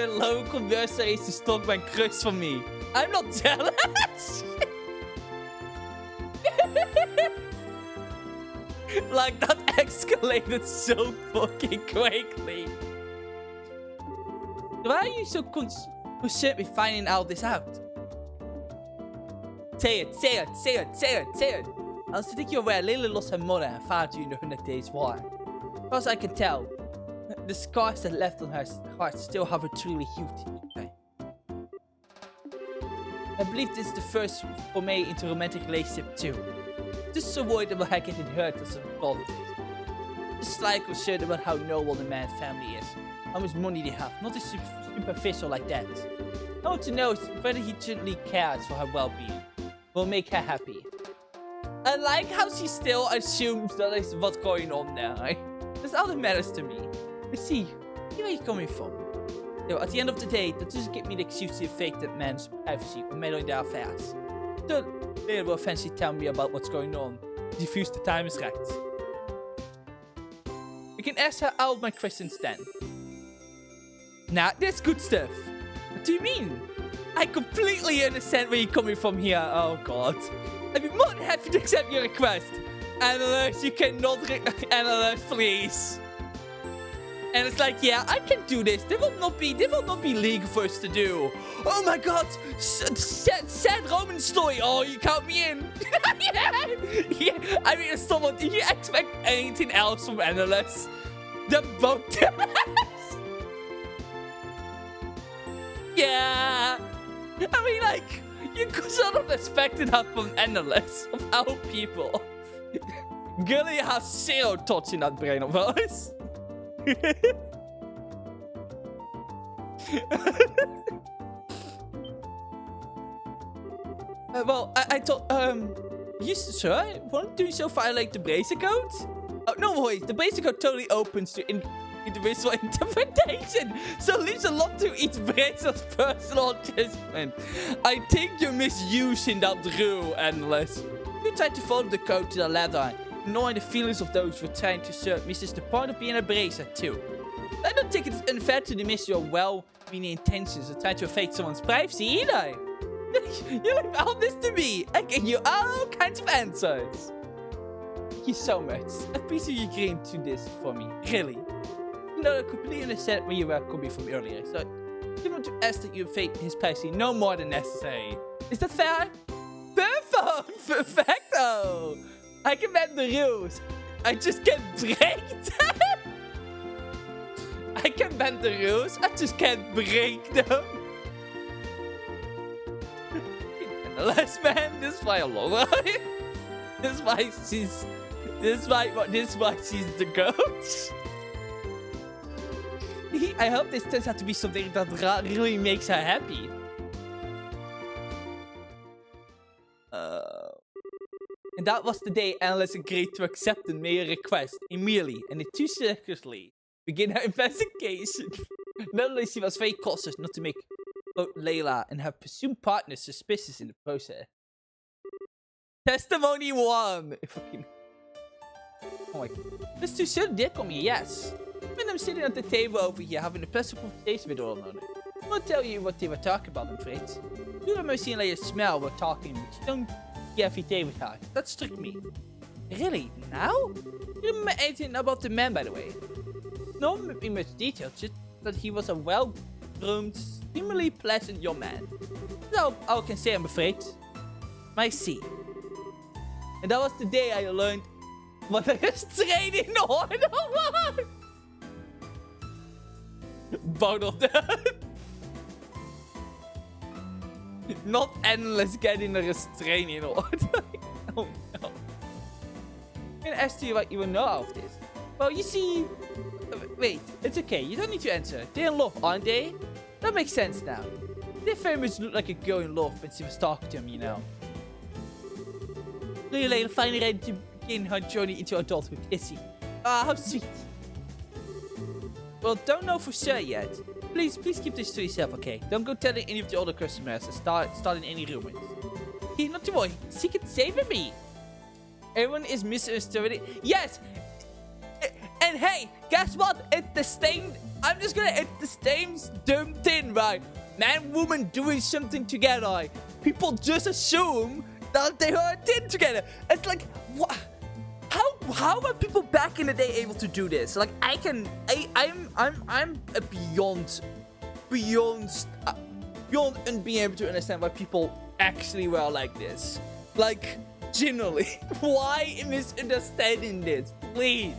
A: local nurseries to stop my crush for me. I'm not jealous. Like, that escalated so fucking quickly. Why are you so concerned with finding all this out? Say it. I also think you're aware Lily lost her mother and father during the 100 Days War. As far as I can tell, the scars that left on her heart still have a truly huge impact. I believe this is the first for me into a romantic relationship too. Just so worried about her getting hurt as a result of it. Just slightly concerned about how noble the man's family is, how much money they have, not as superficial like that. I want to know whether he truly cares for her well-being, will make her happy. I like how she still assumes that is what's going on there. Right? That's all that matters to me. I see where you're coming from. So at the end of the day, that doesn't give me the excuse to affect that man's privacy or meddle in their affairs. So they will eventually tell me about what's going on. If feels the time is right. You can ask her all my questions then. Nah, that's good stuff. What do you mean? I completely understand where you're coming from here. Oh god. I'd be more than happy to accept your request. Analyst, you cannot analyst, please. And it's like, yeah, I can do this. They will not be legal for us to do. Oh my god, sad Roman story. Oh, you count me in. Yeah, I mean, as someone, did you expect anything else from analysts? The boat. Yeah. I mean, like, you could sort of expect that from analysts of our people. Gully has zero thoughts in that brain of ours. Well, I thought, you sure? Won't doing so violate the Bracer Code? Oh, no worries. The Bracer Code totally opens to individual interpretation, so leaves a lot to each Bracer's personal judgment. I think you're misusing that rule, Endless. You tried to follow the code to the letter, ignoring the feelings of those who are trying to serve misses the point of being a Bracer, too. I don't think it's unfair to dismiss your well-meaning intentions of trying to affect someone's privacy either. You leave all this to me. I give you all kinds of answers. Thank you so much. I appreciate you agreeing to this for me. Really. You know, I completely understand where you were coming from earlier. So, I didn't want to ask that you fake his passion no more than necessary. Is that fair? Perfecto! I can bend the rules. I just can't break them. I can bend the rules. I just can't break them. Last man, this is why I love her. This is why she's the coach. I hope this turns out to be something that really makes her happy. And that was the day Alice agreed to accept the mayor's request immediately, and the two secretly began her investigation. Not only she was very cautious not to make both Layla and her presumed partner suspicious in the process. Testimony 1! Oh my god. This too soon did come here, yes. When I'm sitting at the table over here having a pleasant conversation with all of them. I won't tell you what they were talking about, I'm afraid. You know, Mercy and Leia smell were talking, but you don't get every day with her. That struck me. Really? Now? You don't remember anything about the man, by the way? Not in much detail, just that he was a well-groomed, seemingly pleasant young man. That's all I can say, I'm afraid. I see. And that was the day I learned what a restraining order was. Both of them. Not endless getting a restraining order. Oh no. I'm gonna ask you what you will know of this. Well, you see... Wait, it's okay. You don't need to answer. They're in love, aren't they? That makes sense now. They very much look like a girl in love when she was talking to him, you know. Layla finally ready to begin her journey into adulthood, is she? Ah, how sweet. Well, don't know for sure yet. Please keep this to yourself, okay? Don't go telling any of the other customers and starting any rumors. Hey, not to worry. She can save me. Everyone is misunderstood. Yes! And hey, guess what? It's the same... it's the same dumb thing, right? Man, woman doing something together. People just assume that they are a thing together. It's like, what? How are people back in the day able to do this? Like, I'm beyond and being able to understand why people actually were like this. Like, generally, why misunderstanding this? Please.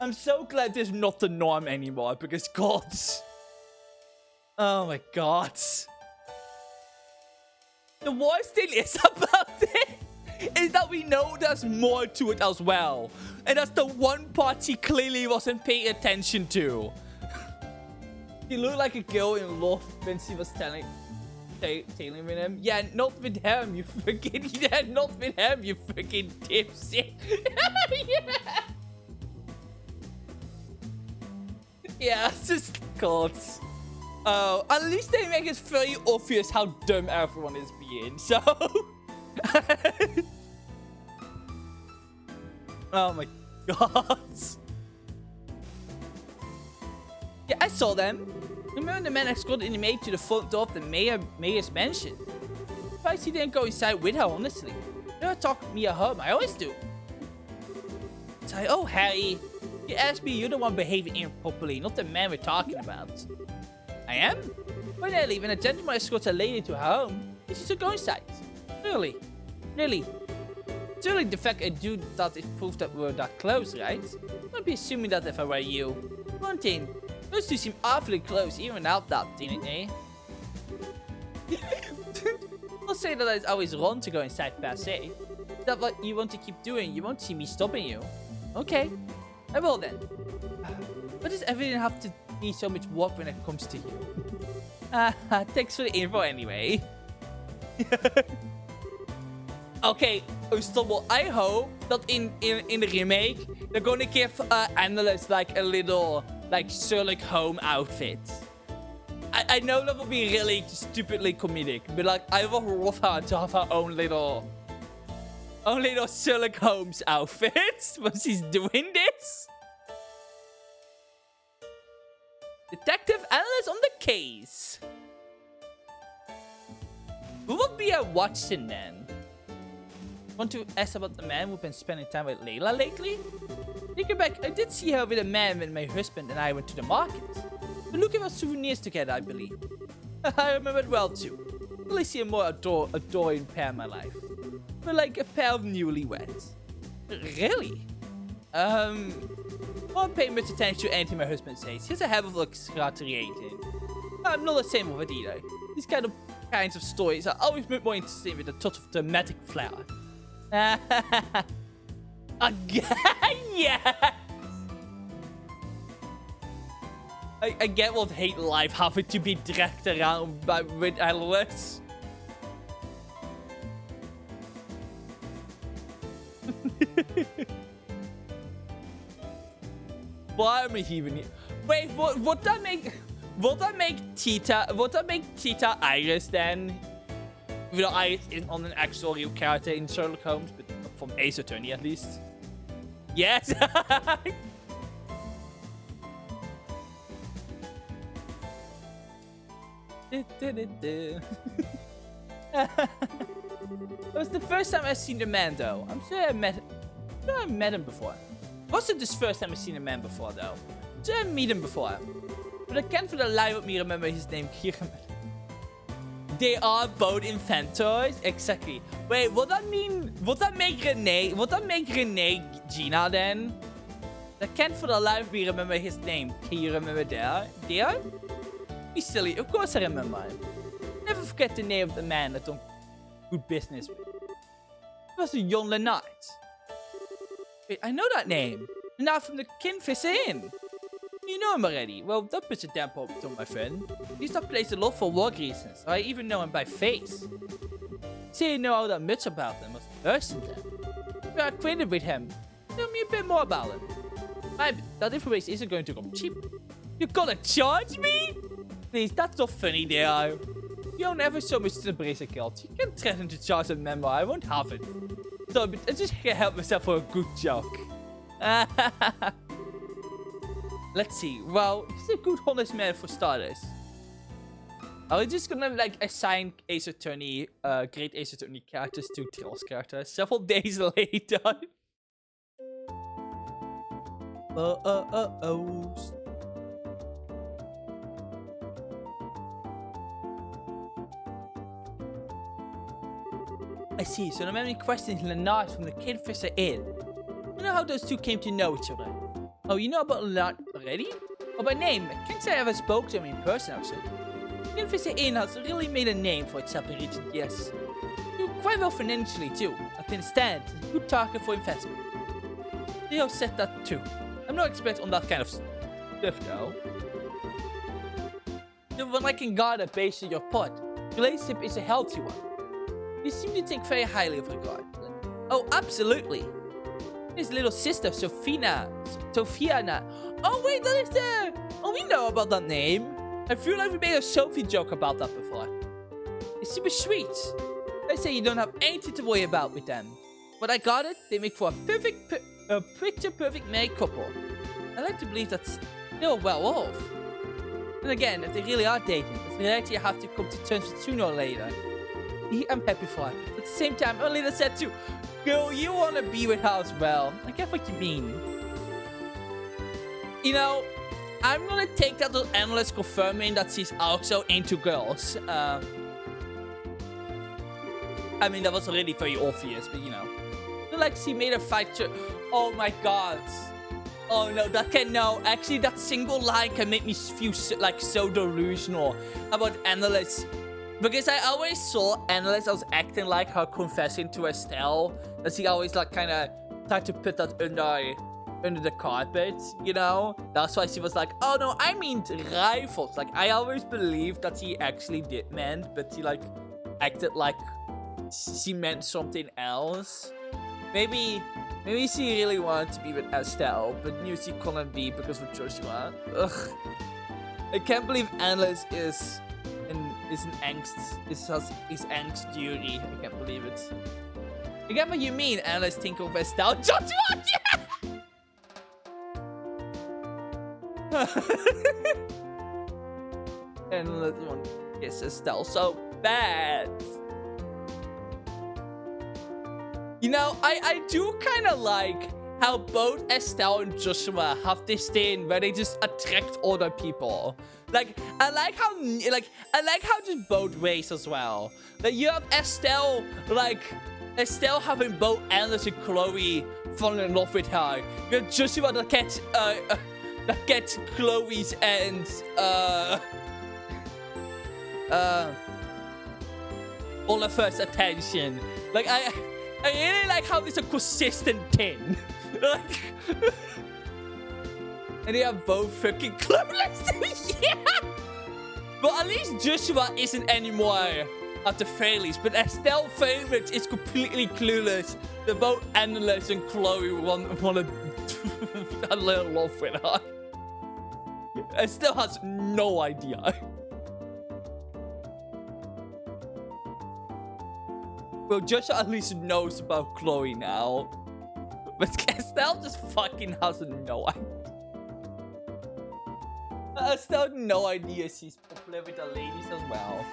A: I'm so glad this is not the norm anymore, because God. Oh my God. The worst thing is about it is that we know there's more to it as well. And that's the one part she clearly wasn't paying attention to. She looked like a girl in love when she was telling with him. Yeah, not with him, you freaking... Yeah, not with him, you freaking dipshit. Yeah. Yeah, it's just God. Oh, at least they make it very obvious how dumb everyone is being, so... Oh my God. Yeah, I saw them. Remember the man escorted in the maid to the front door of the mayor's mansion? Surprised he didn't go inside with her, honestly. Never talk me at home, I always do. So, oh, Harry. You asked me, you're the one behaving improperly, not the man we're talking about. I am? When I leave and a gentleman escorts a lady to her home, you should go inside. Really? Really? Surely the fact I do that is proof that we're that close, right? I'd be assuming that if I were you. One thing, those two seem awfully close even without that, didn't they? I'll say that it's always wrong to go inside per se. Is that what you want to keep doing? You won't see me stopping you. Okay. I will then. But does everything have to be so much work when it comes to you? Thanks for the info anyway. Okay, Ustable, I hope that in the remake, they're gonna give Annalise like a little, like, Sherlock Holmes outfit. I know that would be really stupidly comedic, but like, I would love her to have her own little Sherlock Holmes outfit when she's doing this. Detective Alice on the case. Who would be a Watson then? Want to ask about the man who's been spending time with Layla lately? Thinking back, I did see her with a man when my husband and I went to the market. We're looking for souvenirs together, I believe. I remember it well too. Really see a more adoring pair in my life. We're like a pair of newlyweds. Really? Won't pay much attention to anything my husband says. He's a habit of exaggerating. I'm not the same with it either. These kinds of stories are always more interesting with a touch of dramatic flair. Again, yes! I get what hate life having to be dragged around with Elvis. Why am I even here? Wait, would that make Tita Iris then? Even though Iris isn't on an actual real character in Sherlock Holmes, but from Ace Attorney at least. Yes. It was the first time I've seen the man, though. I'm sure I met him before. Wasn't this first time I've seen a man before, though? I'm sure I met him before. But I can't for the life of me remember his name. They are both inventors? Exactly. Wait, would that make Renee Gina then? I can't for the life of me remember his name. Can you remember that? There? Be silly. Of course I remember him. Never forget the name of the man that done good business with. It was John Lennart. Wait, I know that name. Now from the Kingfisher Inn. You know him already. Well, that puts a damper on my friend. He's not placed a lot for work reasons. I even know him by face. Say you know all that much about him as a person then. We are acquainted with him. Tell me a bit more about him. That information isn't going to come cheap. You're gonna charge me? Please, that's not funny, dear. You don't ever so much to embrace a guilt. You can threaten to charge a member. I won't have it. So, but I just can't help myself for a good joke. Let's see. Well, he's a good, honest man for starters. Are we just gonna, like, assign Ace Attorney, great Ace Attorney characters to Trill's characters several days later? I see. So the man in question is Lennart from the Kingfisher Inn. You know how those two came to know each other? Oh, you know about Lennart already? Oh, by name, I can't say I ever spoke to him in person, actually. Kingfisher Inn has really made a name for itself in recent years. Do quite well financially, too. I can stand. It's a good target for investment. They have said that, too. I'm no expert on that kind of stuff, though. The one I can garner based on your pot. The relationship is a healthy one. You seem to think very highly of regard. Oh, absolutely. His little sister, Sofiana. Oh, wait, that is the... Oh, we know about that name. I feel like we made a Sophie joke about that before. It's super sweet. They say you don't have anything to worry about with them. But I got it. They make for a picture-perfect married couple. I like to believe that they're well off. And again, if they really are dating, it's reality I have to come to terms with sooner or later. I'm happy for her. At the same time, Olena said too, girl, you want to be with her as well. I get what you mean. You know, I'm going to take that as analyst confirming that she's also into girls. I mean, that was already very obvious, but you know. Like, she made a fight. Oh my god. Oh no, actually, that single line can make me feel so delusional about analysts. Because I always saw Annalise as acting like her confessing to Estelle. That she always like kind of tried to put that under the carpet, you know? That's why she was like, oh no, I mean rivals. Like, I always believed that she actually did meant, but she like acted like she meant something else. Maybe she really wanted to be with Estelle, but knew she couldn't be because of Joshua. Ugh. I can't believe Annalise is angst duty. I can't believe it. I get what you mean, Annalise think of Estelle. Joshua! Yeah! And let's one kiss Estelle so bad. You know, I do kind of like how both Estelle and Joshua have this thing where they just attract other people. Like, I like how just both ways as well. Like, you have Estelle having both Endless and Chloe falling in love with her. You have Joshua that gets Chloe's and Oliver's attention. Like, I really like how it's a consistent thing. Like, and they are both fucking clueless. Yeah. But at least Joshua isn't anymore at the very least. But Estelle favorite is completely clueless. They're both Endless and Chloe want to a little love with her. Estelle has no idea. Well, Joshua at least knows about Chloe now. But Estelle just fucking has no idea. Estelle had no idea she's popular with the ladies as well.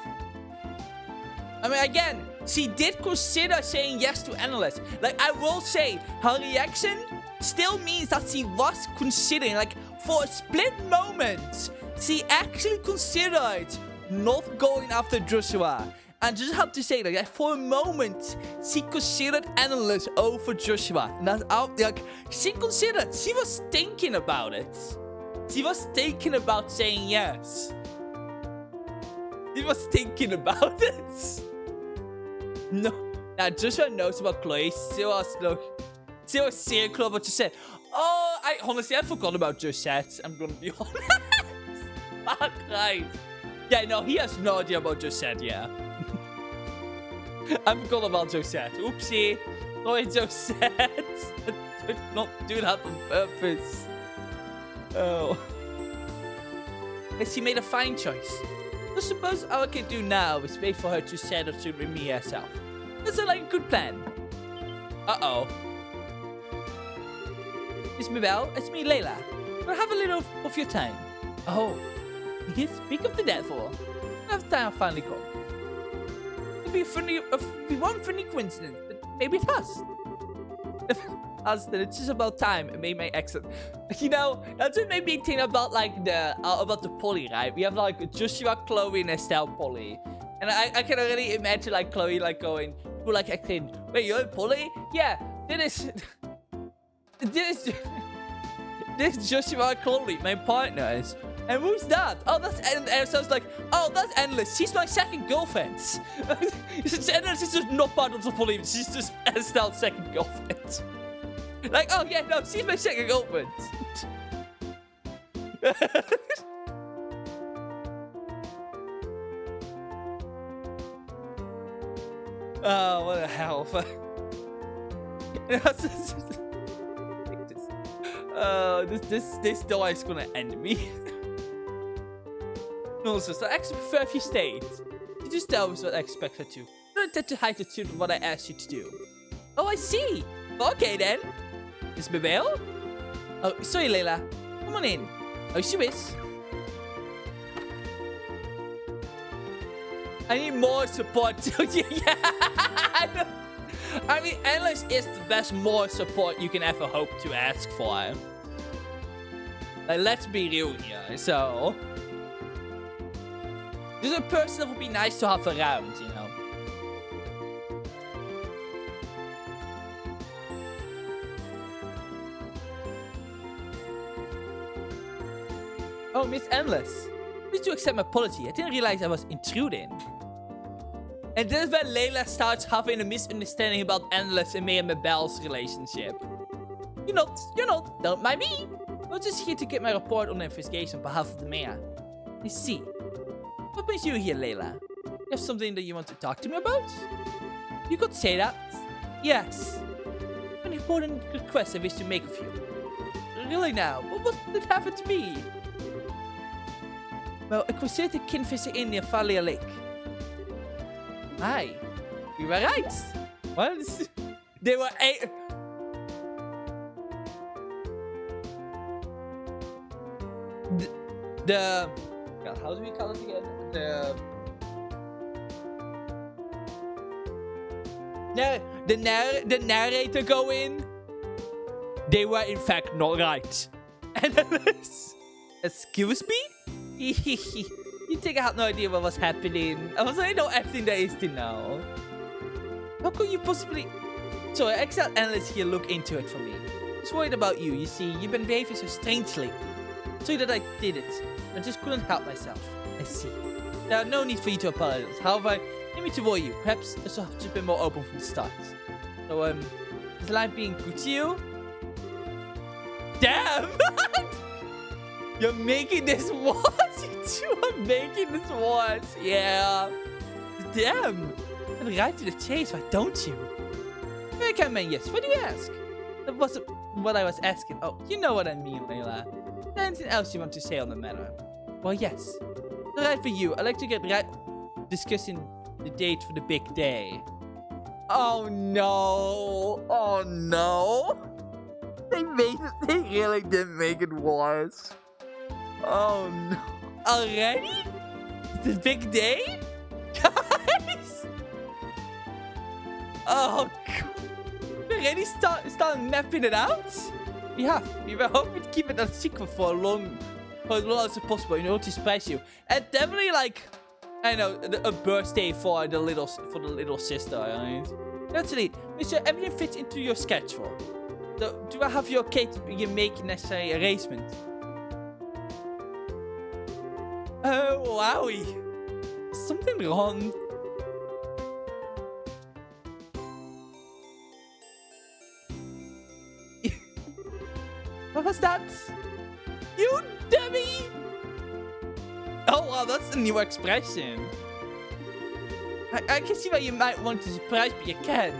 A: I mean, again, she did consider saying yes to Endless. Like, I will say, her reaction still means that she was considering, like, for a split moment, she actually considered not going after Joshua. And just have to say, like, for a moment, she considered Endless over Joshua. And that's out, like, she was thinking about it. She was thinking about saying yes. She was thinking about it. No. Now, Joshua knows about Chloe. She was seeing Chloe, but she said, oh, honestly, I forgot about Josette. I'm gonna be honest. Fuck, right. Yeah, no, he has no idea about Josette, yeah. I forgot about Josette. Oopsie. Sorry, Josette. I did not do that on purpose. Oh. She made a fine choice. I suppose all I can do now is wait for her to settle to me herself. That sounds like a good plan. Uh-oh. Miss Mabel, it's me, Layla. We'll have a little of your time. Oh. Yes, speak of the devil. Have time finally come. It'd be one funny coincidence, but maybe it has. Then it's just about time it made my exit. You know, that's what made me think about like the poly, right? We have like Joshua, Chloe, and Estelle poly. And I can already imagine like Chloe like going, people like acting, wait, you're in poly? Yeah, this Joshua and Chloe, my partners. And who's that? Oh, that's and so it's like, oh, that's Endless. She's my second girlfriend. Endless is just not part of the poly. She's just Estelle's second girlfriend. Like, oh yeah, no, she's my second girlfriend. Oh, what the hell? This door is gonna end me. Also, so I actually prefer if you stayed. You just tell us what I expected to. Don't intend to hide the truth of what I asked you to do. Oh, I see. Okay then. Miss Bebel? Oh, sorry, Layla. Come on in. Oh, she is. I need more support. Yeah. I mean, Endless is the best more support you can ever hope to ask for. Like, let's be real here. So, this is a person that would be nice to have around, you know. Oh, Miss Endless. Please do accept my apology. I didn't realize I was intruding. And this is where Layla starts having a misunderstanding about Endless and me and Mabel's relationship. You're not. Don't mind me. I was just here to get my report on the investigation on behalf of the mayor. I see. What brings you here, Layla? You have something that you want to talk to me about? You could say that. Yes. An important request I wish to make of you. Really now? What did happen to me? Well, I considered the Kingfisher Inn near Valia Lake. Hi. You were right. What? They were God, how do we call it again? the narrator go in. They were in fact not right. And excuse me? You think I had no idea what was happening? I was like, I know everything there is to know. How could you possibly... So, Excel analyst here look into it for me. I was worried about you. You see, you've been behaving so strangely. So that I did it. I just couldn't help myself. I see. There are no need for you to apologize. However, let me to warn you. Perhaps I should have just been more open from the start. So, is life being good to you? Damn! You're making this worse. You two are making this worse. Yeah. Damn. And right to the chase, why don't you? I can man, yes. What do you ask? That wasn't what I was asking. Oh, you know what I mean, Layla. Anything else you want to say on the matter? Well, yes. Right for you. I'd like to get right discussing the date for the big day. Oh no. Oh no. They really did make it worse. Oh no. Already? The big day? Guys? Oh god. We already start mapping it out? Yeah, we were hoping to keep it a secret for as long as possible in order to surprise you. And definitely like, I know, a birthday for the little sister, right? Naturally, make sure everything fits into your schedule. So, do I have your okay to begin making necessary arrangements? Oh, wowie. Something wrong. What was that? You dummy! Oh, wow, that's a new expression. I can see why you might want to surprise, but you can.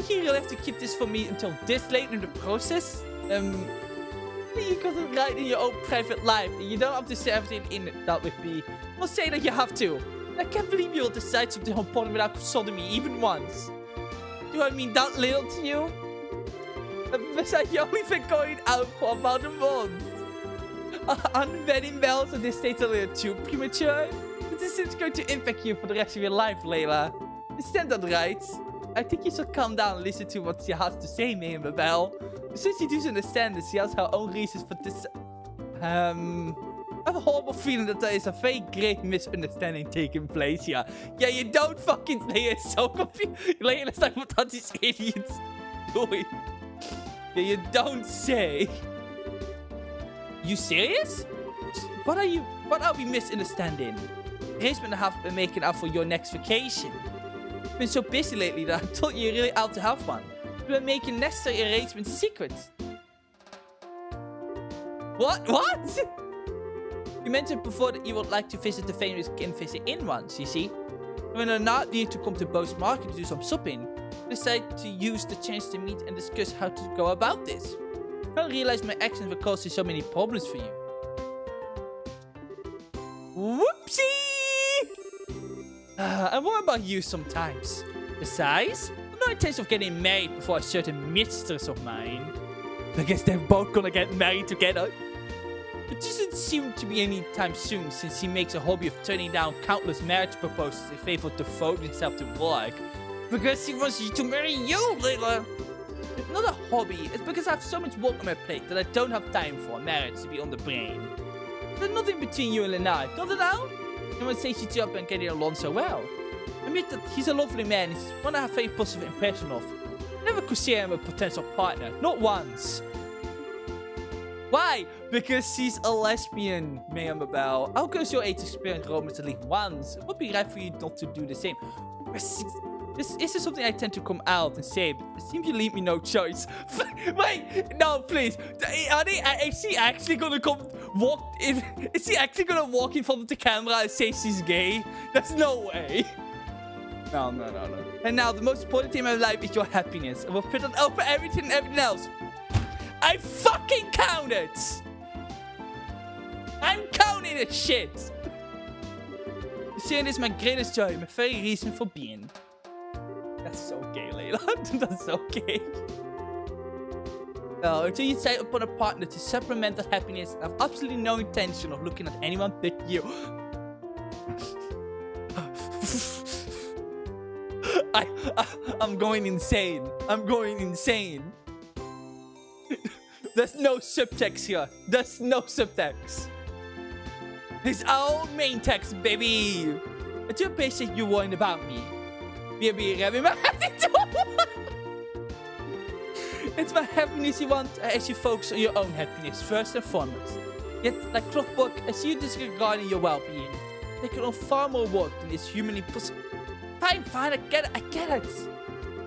A: You really have to keep this for me until this late in the process? You got it right in your own private life, and you don't have to say everything in that with me. I'll say that you have to. I can't believe you'll decide something important without consulting me even once. Do I mean that little to you? Besides, you've only been going out for about a month. Aren't wedding bells at this stage a little too premature? This is going to impact you for the rest of your life, Layla. Isn't that right? I think you should calm down and listen to what she has to say, Mabel. Since she doesn't understand this, she has her own reasons for this. I have a horrible feeling that there is a very great misunderstanding taking place here. Yeah, you don't fucking say it so confused. Layla's like, what are these idiots doing? Yeah, you don't say. You serious? What are we misunderstanding? Arrangement I have been making out for your next vacation. I've been so busy lately that I thought you really out to have one. We're making necessary arrangements secret. What? You mentioned before that you would like to visit the famous Kin visit in once, you see. When I not need to come to Bo's Market to do some shopping, I decided to use the chance to meet and discuss how to go about this. I realized my actions were causing so many problems for you. Whoopsie! I worry about you sometimes. Besides, I'm no intention of getting married before a certain mistress of mine. I guess they're both gonna get married together. It doesn't seem to be any time soon, since he makes a hobby of turning down countless marriage proposals in favor of devoting himself to work. Because he wants you to marry you, Layla. It's not a hobby, it's because I have so much work on my plate that I don't have time for marriage to be on the brain. There's nothing between you and Lenard, not at all? No one says you two up and getting along so well. I admit that he's a lovely man, he's one I have a very positive impression of. I never consider him a potential partner, not once. Why? Because she's a lesbian, Mabel. How could your age experience romance at least once? It would be right for you not to do the same. This is something I tend to come out and say, but it seems you leave me no choice. Wait, no, please. Is she actually gonna come walk in? Is she actually gonna walk in front of the camera and say she's gay? There's no way. No. And now, the most important thing in my life is your happiness. I will put it over everything and everything else. I fucking count it! I'm counting this shit! Sharing is my greatest joy, my very reason for being. That's so gay, Layla. That's so gay. Well, until you decide upon a partner to supplement that happiness, I have absolutely no intention of looking at anyone but you. I'm going insane. I'm going insane. There's no subtext here. There's no subtext. It's our main text, baby. I do appreciate you worrying about me. Baby, it's my happiness you want as you focus on your own happiness first and foremost. Yet, like clockwork, as you disregarding your well-being, taking on far more work than is humanly possible. Fine, I get it.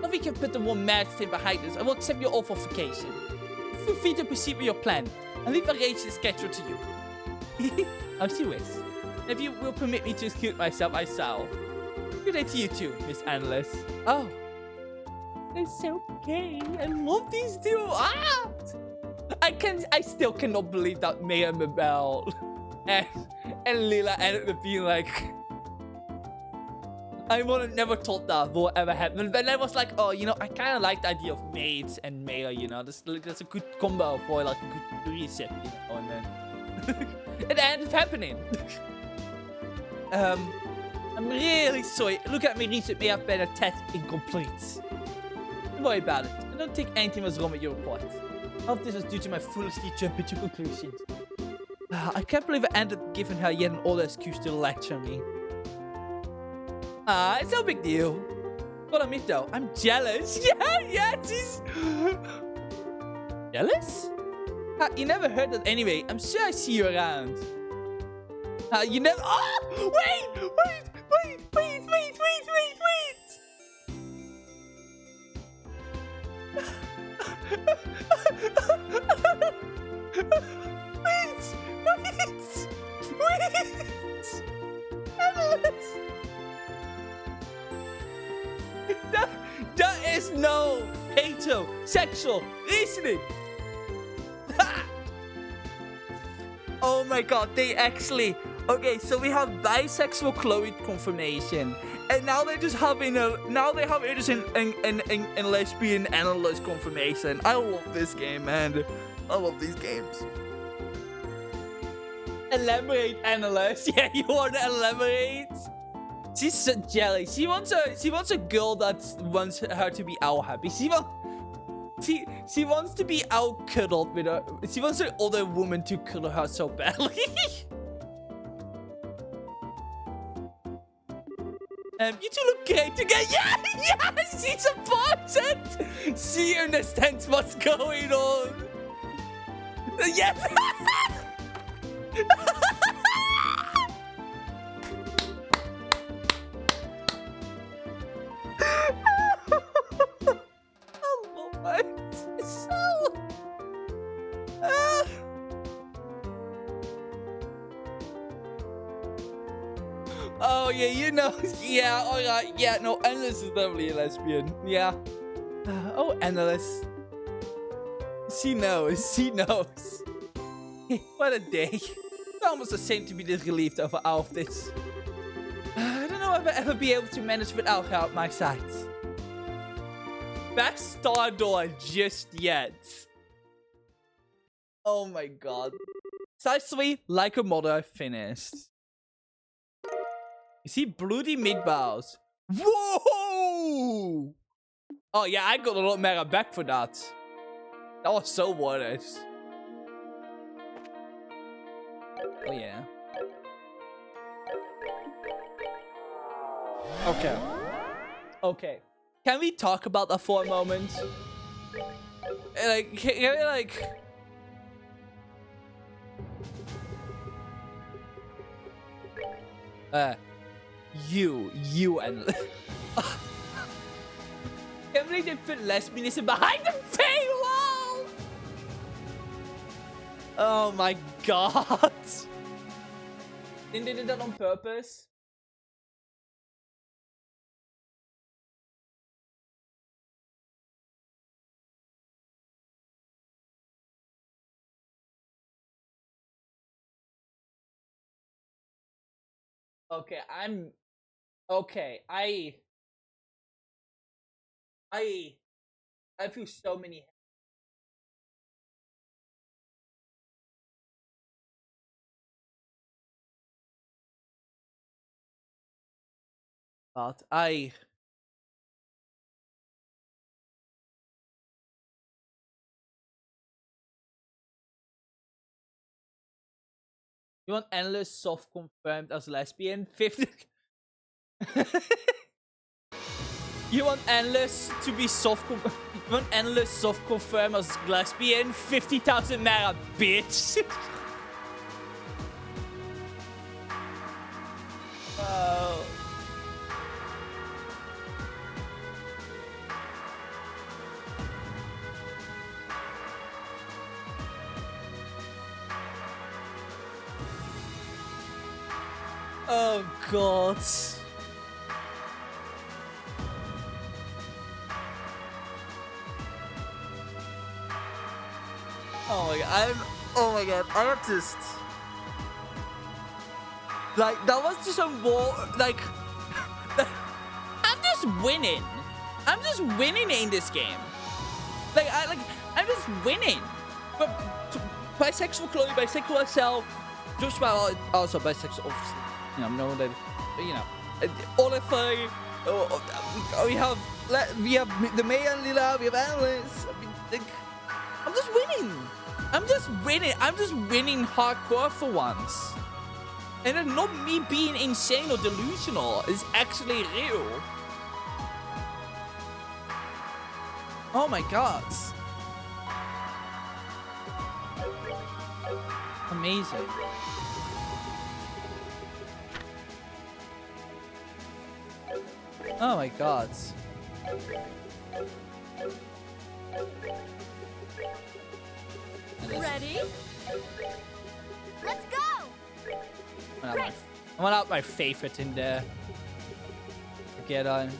A: If we can put the one mad thing behind us, I will accept your offer of vacation. Feel free to proceed with your plan, and leave arrange the schedule to you. As you wish. If you will permit me to excuse myself, I shall. Good day to you too, Miss Analyst. Oh. It's okay. I love these two. Ah! I still cannot believe that Maya Mabel and Lila ended up being like, I would have never thought that would ever happen. But I was like, oh, you know, I kind of like the idea of maids and Maya, you know. That's a good combo for like a good reset, you know. And then it ended up happening. I'm really sorry. Look at me recently, I've been a tad incomplete. Don't worry about it. I don't think anything was wrong with your report. I hope this was due to my foolishly jumping to conclusions. I can't believe I ended up giving her yet another excuse to lecture me. It's no big deal. Gotta admit though, I'm jealous. Yeah, she's... Jealous? You never heard that anyway. I'm sure I see you around. You never... Oh! Wait! There is no heterosexual reasoning. Oh my god, they actually... Okay, so we have bisexual Chloe confirmation. And now they're just having a... Now they have interest in lesbian analyst confirmation. I love this game, man. I love these games. Elaborate, analyst. Yeah, you want to elaborate? She's so jealous. She wants a girl that wants her to be out happy. She wants to be out cuddled with her. She wants an older woman to cuddle her so badly. You two look great together. Yeah, she supports it. She understands what's going on. Yes. Oh, yeah, you know. Yeah, alright. Yeah, no, Endless is definitely a lesbian. Yeah. Oh, Endless. She knows. She knows. What a day. It's almost the same to be this relieved over all of this. I don't know if I'll ever be able to manage without her at my side. Back star door just yet. Oh my god. Precisely like a mother finished. You see bloody meatballs. Whoa! Oh yeah, I got a lot more back for that. That was so worth it. Oh yeah. Okay. Okay. Can we talk about that for a moment? Like, can we like... You and... Can't believe they put lesbianism behind the paywall! Oh my god! They did that on purpose? Okay, I feel so many... But I You want endless soft confirmed as lesbian? 50. You want endless to be soft. You want endless soft confirmed as lesbian? 50,000 naira, bitch. Wow. Oh god. Oh my god, I am just like, that was just a war, like I'm just winning. I'm just winning in this game. I'm just winning. But bisexual Chloe, bisexual Excel, just well, also bisexual, obviously. You know, no that, you know, Oliver. We have the May and Lila. We have Alice. I mean, like, I'm just winning. I'm just winning. I'm just winning hardcore for once. And it's not me being insane or delusional. It's actually real. Oh my god. Amazing. Oh my god.
B: Ready? Let's go!
A: I want out my favorite in there. Get on.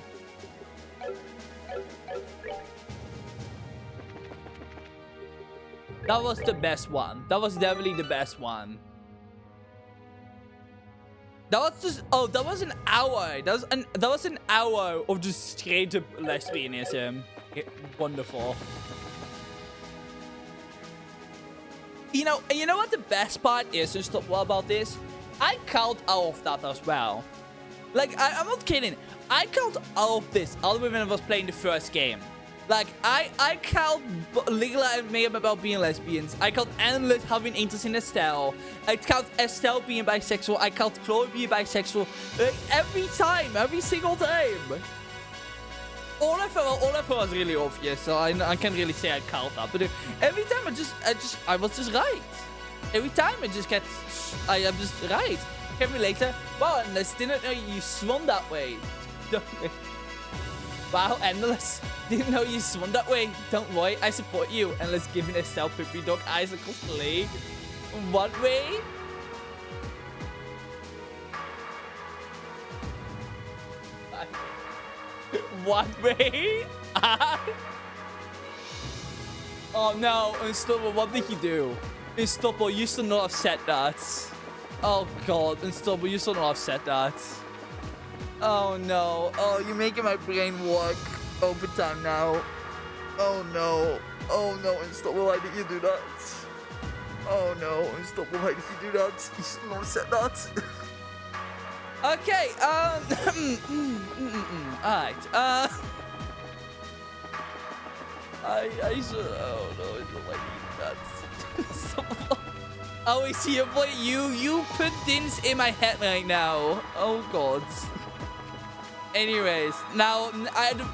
A: That was the best one. That was definitely the best one. That was just, oh, that was an hour. That was an hour of just straight up lesbianism. Wonderful. You know what the best part is about this? I count all of that as well. Like, I'm not kidding. I count all of this all the way when I was playing the first game. Like, I count Lila and Maya about being lesbians. I count Annalise having interest in Estelle. I count Estelle being bisexual. I count Chloe being bisexual. Like, every time, every single time. All of it was really obvious, so I can't really say I count that. But every time I was just right. Every time I am just right. Can we later? Wow, Annalise, didn't know you swam that way. Wow, Endless. Didn't know you swam that way. Don't worry, I support you. Endless giving Estelle puppy dog eyes across the lake. What way? What way? Oh no, Unstoppable, what did he do? Unstoppable, you should not have said that. Oh god, Unstoppable, you should not have said that. Oh no. Oh, you're making my brain work overtime now. Oh no. Oh no, Unstoppable, why did you do that? Oh no, Unstoppable, why did you do that? You should not have said that. Okay, alright, I should, oh no, it's not like that. Oh, I see your boy, you put things in my head right now. Oh god. Anyways, now,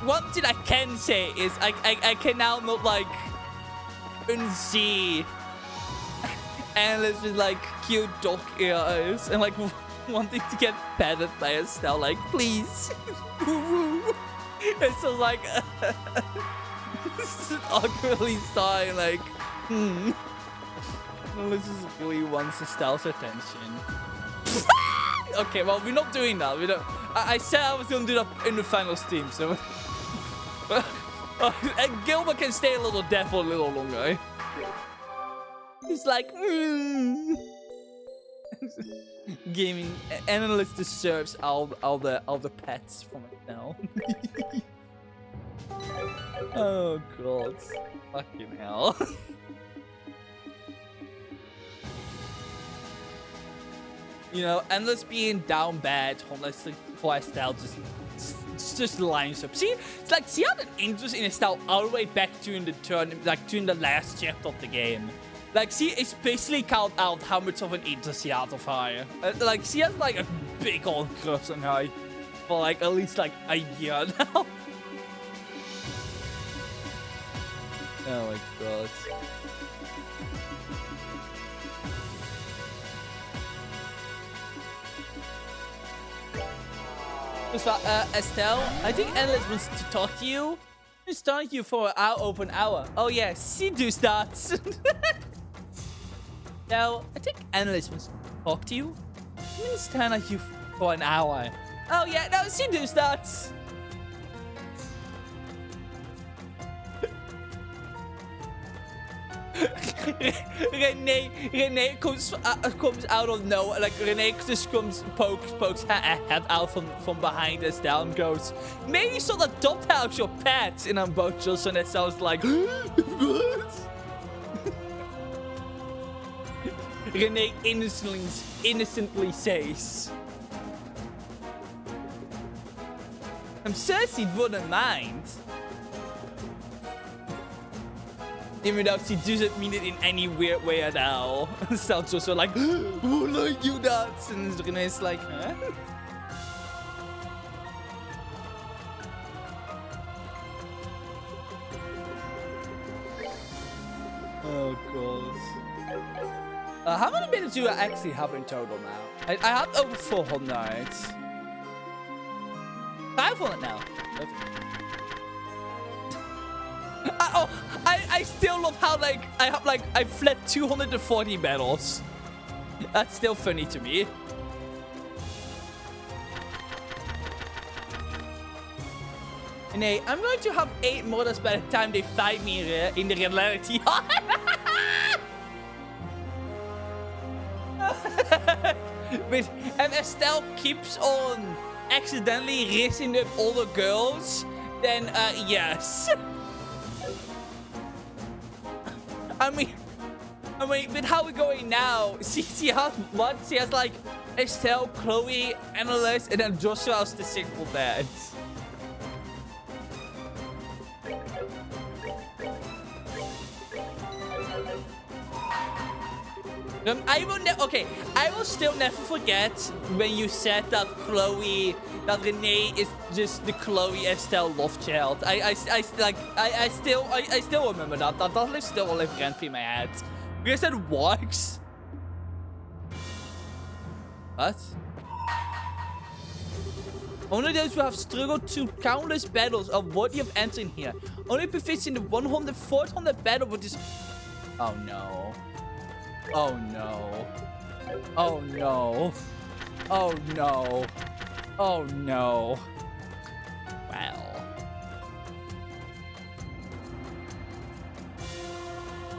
A: one thing I can say is I can now not, like, unsee Annalise with, like, cute dog ears and, like, wanting to get petted by Estelle, like, please. It's so, like, just awkwardly sighing, like, Annalise just really wants Estelle's attention. Okay, well, we're not doing that. We don't. I said I was gonna do that in the final stream, so. And Gilbert can stay a little deaf for a little longer. Eh? He's like, gaming Analyst deserves all the pets from it now. Oh god, fucking hell. You know, Endless being down bad, honestly, for Estelle just lines up. See, it's like, she had an interest in Estelle all the way back during the turn, like during the last chapter of the game. Like, she especially count out how much of an interest she had of her. Like, she has, like, a big old crush on her. For, like, at least, like, a year now. Oh, my God. Estelle, I think Endless wants to talk to you. Just talk to you for over an hour. Oh, yeah, she do starts. Now, I think Endless wants to talk to you. She didn't stand at you for an hour. Oh, yeah, no, she do starts. Renee comes out of nowhere. Like, Renee just pokes her head out from behind Estelle and goes, maybe you saw the dot out your pets. And I'm both just and Estelle's like, what? Renee innocently says, I'm certain she wouldn't mind. Even though she doesn't mean it in any weird way at all. Sounds just like, who like you that? And Renee's like, huh? Oh, God. How many minutes do I actually have in total now? I have over 400. 500 now. I still love how, like, I've fled 240 battles. That's still funny to me. And hey, I'm going to have 8 models by the time they find me in the reality. But Estelle keeps on accidentally raising up all the girls, then yes. I mean, with how we're going now, she has what? She has like Estelle, Chloe, Annalise, and then Joshua has the single beds. I will still never forget when you said that Renee is just the Chloe Estelle love child. I still remember that. That lives still live rent free in my head. Because it works. What? Only those who have struggled through countless battles are worthy of entering here. Only befits in the 400 battle, which is. Oh no. Oh no. Oh no. Oh no. Oh no. Well.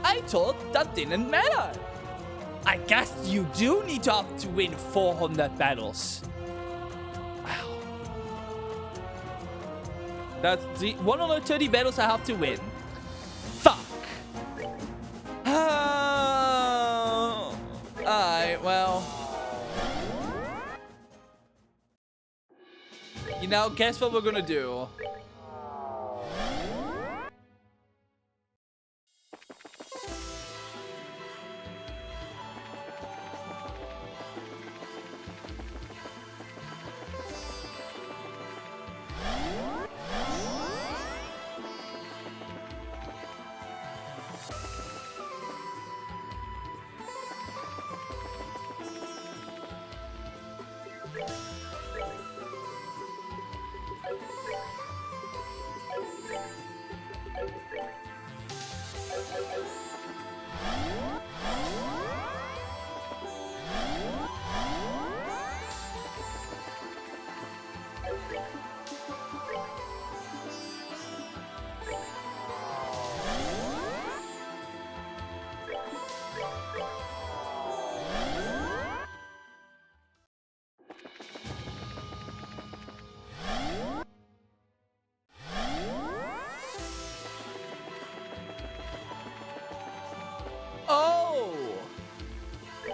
A: I thought that didn't matter. I guess you do need to have to win 400 battles. Wow. That's the 130 battles I have to win. Fuck. Alright, well. You know, guess what we're gonna do?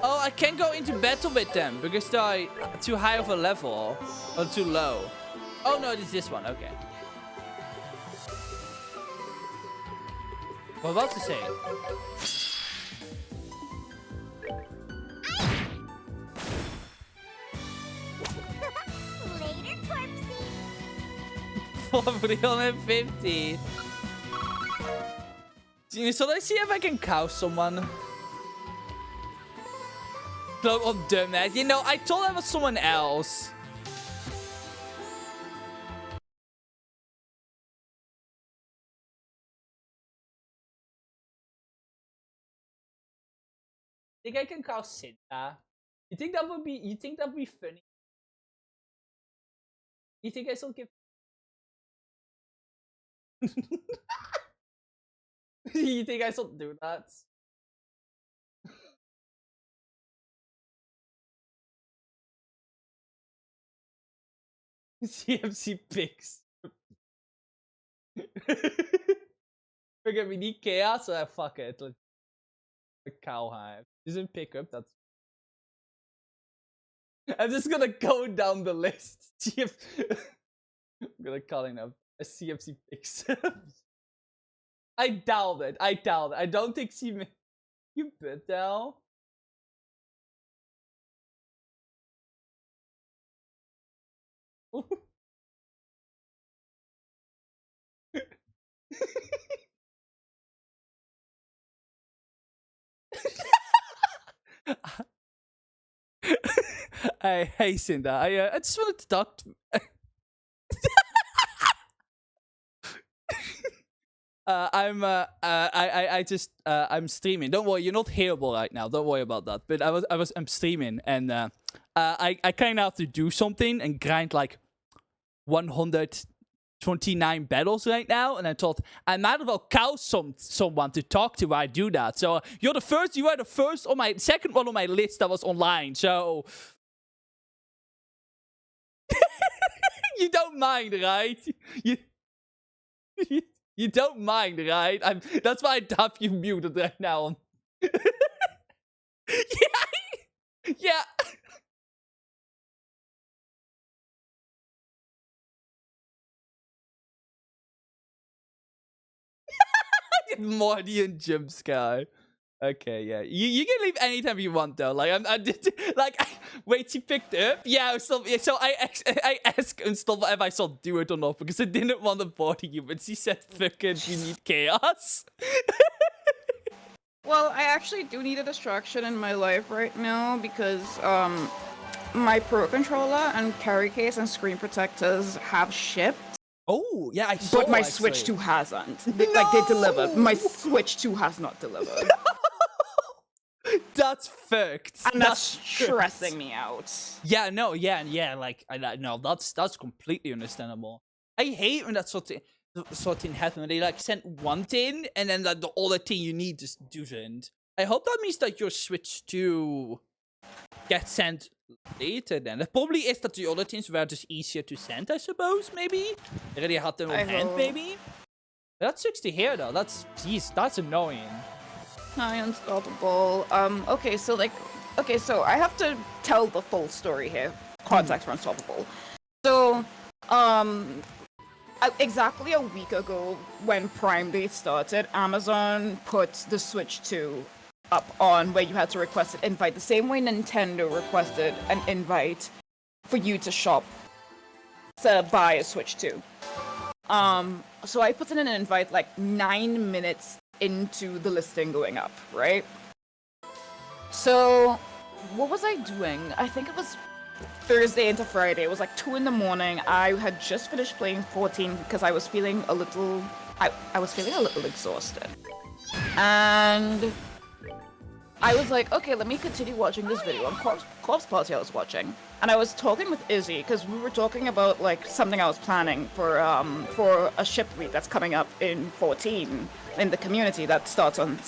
A: Oh, I can't go into battle with them because they're too high of a level or too low. Oh no, it's this one. Okay. What was I about to say? for 350. So let's see if I can cow someone. Cloak of dumbass. You know, I thought I was someone else. I think I can cow Cinta. You think that would be funny? You think I still give You think I still do that? CMC picks. Forget we need chaos, so fuck it. Like the cow hive. Doesn't pick up, that's I'm just gonna go down the list. I'm gonna call it up a CFC picks. I doubt it. I don't think you bet now. I hasten that. I just wanted to talk to I'm streaming. Don't worry, you're not hearable right now. Don't worry about that. But I'm streaming, and I kind of have to do something and grind like 129 battles right now, and I thought I might as well cow someone to talk to while I do that. So you are the first on my second one on my list that was online. So you don't mind, right? You don't mind, right? That's why I have you muted right now. Yeah. Morty and Jim Sky. Okay, yeah. You can leave anytime you want though. Like wait, she picked up. Yeah, so I asked and stuff if I should do it or not because I didn't want to bother you, but she said fucking you need chaos.
B: Well, I actually do need a distraction in my life right now because my Pro Controller and carry case and screen protectors have shipped.
A: Oh, yeah, I saw.
B: But my
A: actually.
B: Switch 2 hasn't.
A: No!
B: Like, they delivered. My Switch 2 has not delivered.
A: That's fucked.
B: And that's stressing me out.
A: Yeah, no, yeah. Like, no, that's completely understandable. I hate when that sort of thing happens. When they like send one thing and then the other thing you need just doesn't. I hope that means that your Switch 2 gets sent later then. It probably is that the other things were just easier to send, I suppose, maybe? They already had them on hand, maybe? That sucks to hear, though. Jeez, that's annoying.
B: Hi, Unstoppable. Okay, so I have to tell the full story here. Context for Unstoppable. So, exactly a week ago, when Prime Day started, Amazon put the Switch 2 up on where you had to request an invite, the same way Nintendo requested an invite for you to shop to buy a Switch 2. So I put in an invite like 9 minutes into the listing going up, right? So what was I doing? I think it was Thursday into Friday. It was like 2 in the morning. I had just finished playing 14 because I was feeling a little exhausted. And I was like, okay, let me continue watching this video on Corpse Party I was watching. And I was talking with Izzy, because we were talking about, like, something I was planning for a ship week that's coming up in 14 in the community that starts on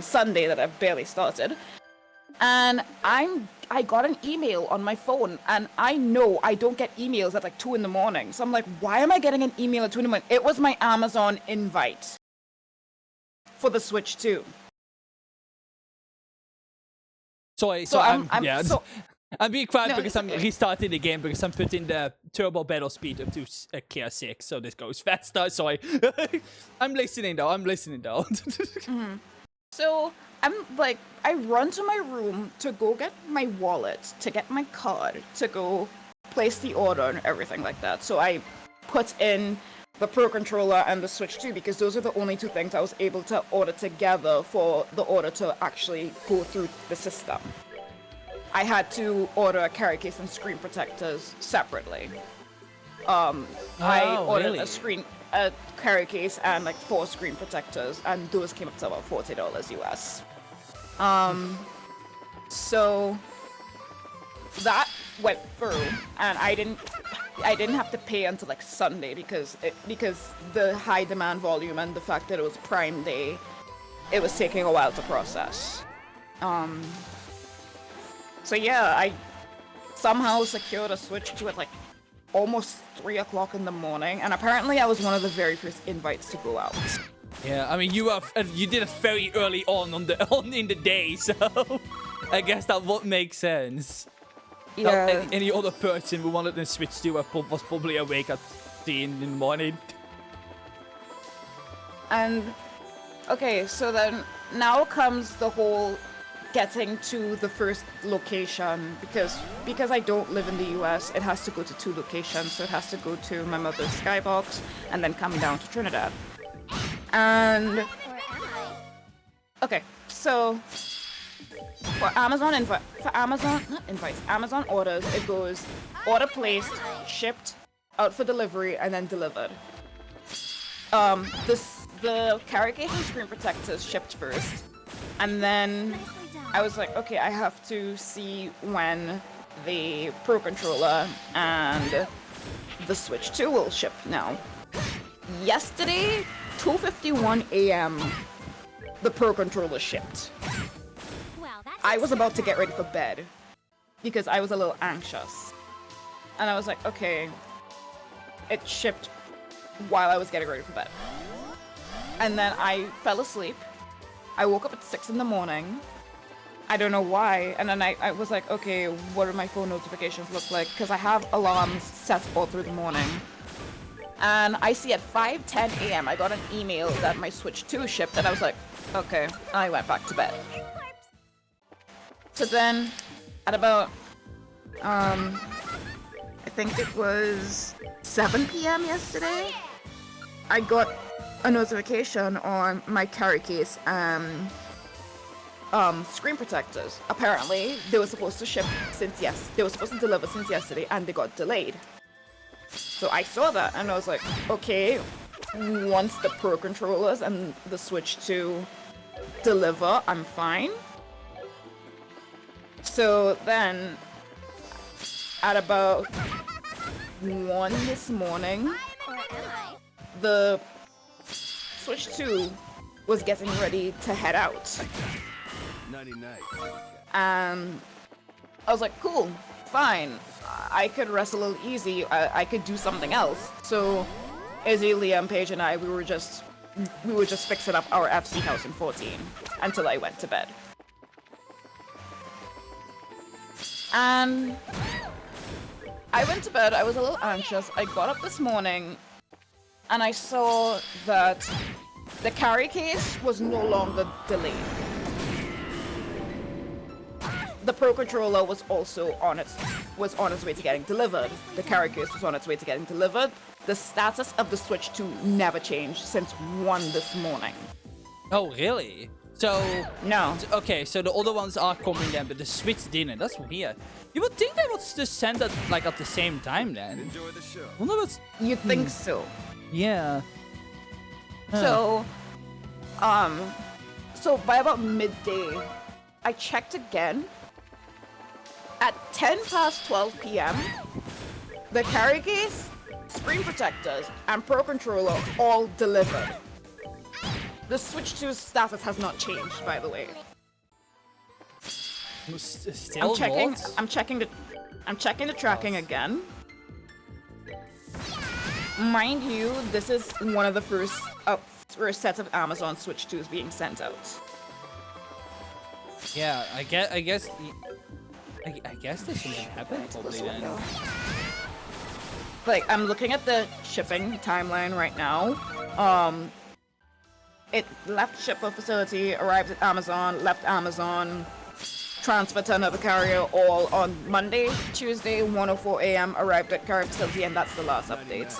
B: Sunday that I've barely started. And I got an email on my phone, and I know I don't get emails at, like, 2 in the morning. So I'm like, why am I getting an email at 2 in the morning? It was my Amazon invite for the Switch 2.
A: I'm being quiet because I'm restarting the game because I'm putting the turbo battle speed up to Gear 6, so this goes faster. So I'm listening though.
B: Mm-hmm. So I'm like, I run to my room to go get my wallet, to get my card, to go place the order and everything like that. So I put in the Pro Controller and the Switch 2 because those are the only two things I was able to order together for the order to actually go through the system. I had to order a carry case and screen protectors separately. I ordered
A: really?
B: a carry case and like 4 screen protectors, and those came up to about $40 US. So that went through, and I didn't have to pay until like Sunday because the high demand volume and the fact that it was Prime Day, it was taking a while to process. So yeah, I somehow secured a Switch 2 at like almost 3 o'clock in the morning, and apparently I was one of the very first invites to go out.
A: Yeah, I mean, you did it very early on in the day, so I guess that would make sense.
B: Yeah.
A: Any other person who wanted to switch to was probably awake at 3 in the morning.
B: And okay, so then now comes the whole getting to the first location because I don't live in the US, it has to go to 2 locations. So it has to go to my mother's skybox and then come down to Trinidad. And okay, so for Amazon Amazon orders, it goes order placed, shipped, out for delivery, and then delivered. The carry case and screen protectors shipped first, and then I was like, okay, I have to see when the Pro Controller and the Switch 2 will ship now. Yesterday, 2:51 a.m., the Pro Controller shipped. I was about to get ready for bed because I was a little anxious. And I was like, okay, it shipped while I was getting ready for bed. And then I fell asleep. I woke up at 6 in the morning. I don't know why. And then I was like, okay, what do my phone notifications look like? Because I have alarms set all through the morning. And I see at 5:10 a.m. I got an email that my Switch 2 shipped, and I was like, okay. I went back to bed. So then, at about, I think it was 7 p.m. yesterday, I got a notification on my carry case and screen protectors. Apparently, they were supposed to they were supposed to deliver since yesterday, and they got delayed. So I saw that, and I was like, okay, once the Pro Controllers and the Switch 2 deliver, I'm fine. So then, at about 1 this morning, the Switch 2 was getting ready to head out. And I was like, cool, fine. I could rest a little easy. I could do something else. So Izzy, Liam, Paige, and I, we were just fixing up our FC house in 14 until I went to bed. And I went to bed. I was a little anxious. I got up this morning and I saw that the carry case was no longer delayed. The Pro Controller was also on its way to getting delivered. The carry case was on its way to getting delivered. The status of the Switch 2 never changed since 1 this morning.
A: Oh, really? So...
B: No.
A: Okay, so the other ones are coming then, but the Switch didn't. That's weird. You would think they would just send it like at the same time then.
C: Enjoy the show.
A: Wonder what's...
B: You'd think so.
A: Yeah.
B: So by about midday, I checked again. At 10 past 12 p.m., the carry case, screen protectors, and Pro Controller all delivered. The Switch 2's status has not changed, by the way.
A: Still
B: I'm checking the tracking again. Mind you, this is one of the first sets of Amazon Switch 2s being sent out.
A: Yeah, I guess there's something happened probably then.
B: Like, I'm looking at the shipping timeline right now. It left shipper facility, arrived at Amazon, left Amazon, transferred to another carrier, all on Monday, Tuesday, 1:04 a.m., arrived at carrier facility, and that's the last update.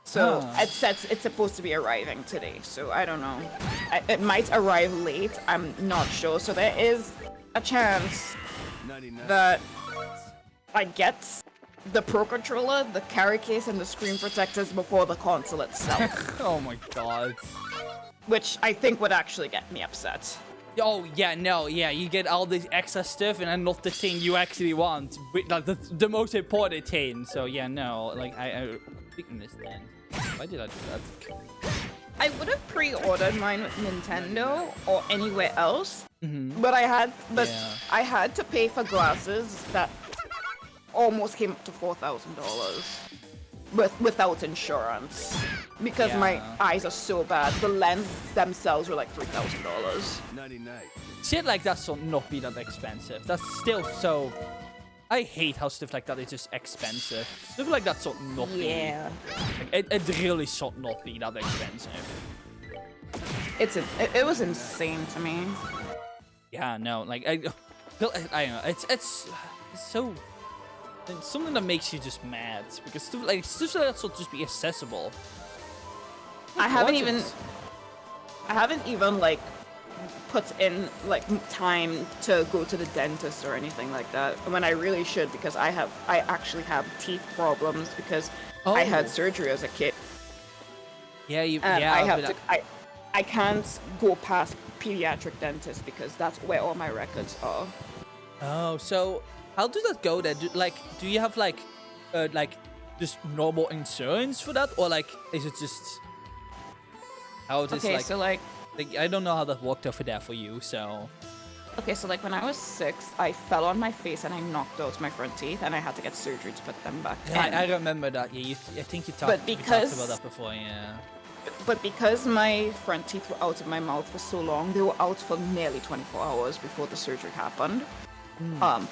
B: So
A: Huh.
B: it says it's supposed to be arriving today. So I don't know. It might arrive late. I'm not sure. So there is a chance that I get the Pro Controller, the carry case, and the screen protectors before the console itself.
A: Oh my god.
B: Which I think would actually get me upset.
A: Oh, yeah, no, yeah, you get all this extra stuff and then not the thing you actually want. Like, the most important thing. So, yeah, no, like, I completely understand. Why did I do that?
B: I would have pre-ordered mine with Nintendo or anywhere else, but I had to pay for glasses that almost came up to $4,000 without insurance because my eyes are so bad. The lenses themselves were like $3,000.
A: Shit like that should not be that expensive. That's still so... I hate how stuff like that is just expensive. Stuff like that should not be...
B: Yeah.
A: Like, it really should not be that expensive.
B: It was insane to me.
A: Yeah, no, like, I don't know, it's so... It's something that makes you just mad, because stuff like that should just be accessible.
B: I haven't even like put in like time to go to the dentist or anything like that when I really should, because I actually have teeth problems because I had surgery as a kid.
A: Yeah,
B: I can't go past pediatric dentist because that's where all my records are.
A: Oh, so how does that go then? Do you have like just normal insurance for that, or like is it just how it is
B: Okay,
A: like?
B: so like
A: I don't know how that worked over there for you, so.
B: Okay, so like when I was 6, I fell on my face and I knocked out my front teeth, and I had to get surgery to put them back in.
A: I remember that. Yeah, I think you talked about that before. Yeah.
B: But because my front teeth were out of my mouth for so long, they were out for nearly 24 hours before the surgery happened.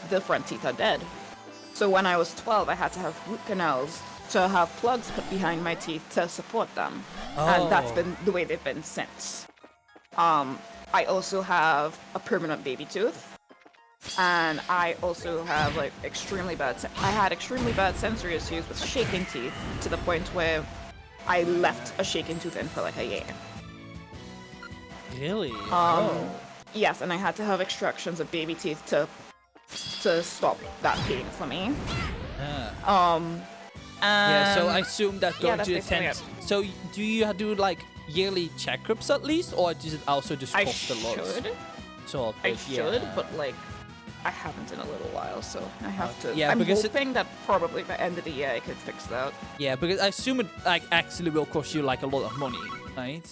B: The front teeth are dead. So when I was 12, I had to have root canals to have plugs put behind my teeth to support them. And that's been the way they've been since. I also have a permanent baby tooth. And I also have like extremely bad sensory issues with shaking teeth, to the point where I left a shaking tooth in for like a year.
A: Really?
B: Yes, and I had to have extractions of baby teeth to stop that pain for me.
A: Yeah, so I assume that going
B: that's
A: to the
B: basically
A: tent. So do you do like yearly checkups at least, or does it also just cost a lot?
B: I should, but like I haven't in a little while, so I have to.
A: Yeah,
B: I'm
A: because
B: hoping that probably by the end of the year I could fix that.
A: Yeah, because I assume it like actually will cost you like a lot of money, right?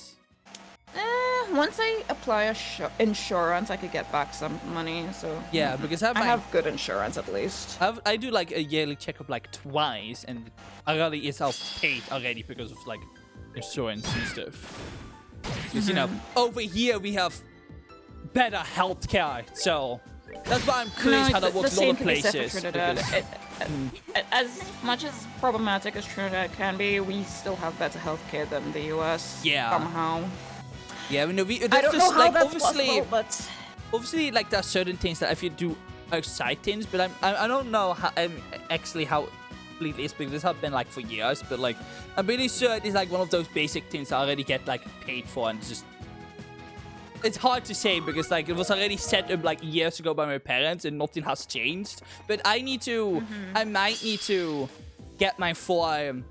B: Once I apply insurance, I could get back some money. So
A: yeah, because
B: I have good insurance at least.
A: I do like a yearly checkup like twice, and I really is all paid already because of like insurance and stuff. Because you know, over here we have better healthcare, so that's why I'm curious how that works in other places.
B: As much as problematic as Trinidad can be, we still have better healthcare than the US.
A: Yeah.
B: Somehow.
A: Yeah, I
B: don't know how that's possible, but
A: obviously, like there are certain things that if you do outside things, but I don't know how actually how it is, because this has been like for years, but like I'm pretty sure it is like one of those basic things that I already get like paid for, and it's hard to say because like it was already set up like years ago by my parents and nothing has changed. But I might need to get my 4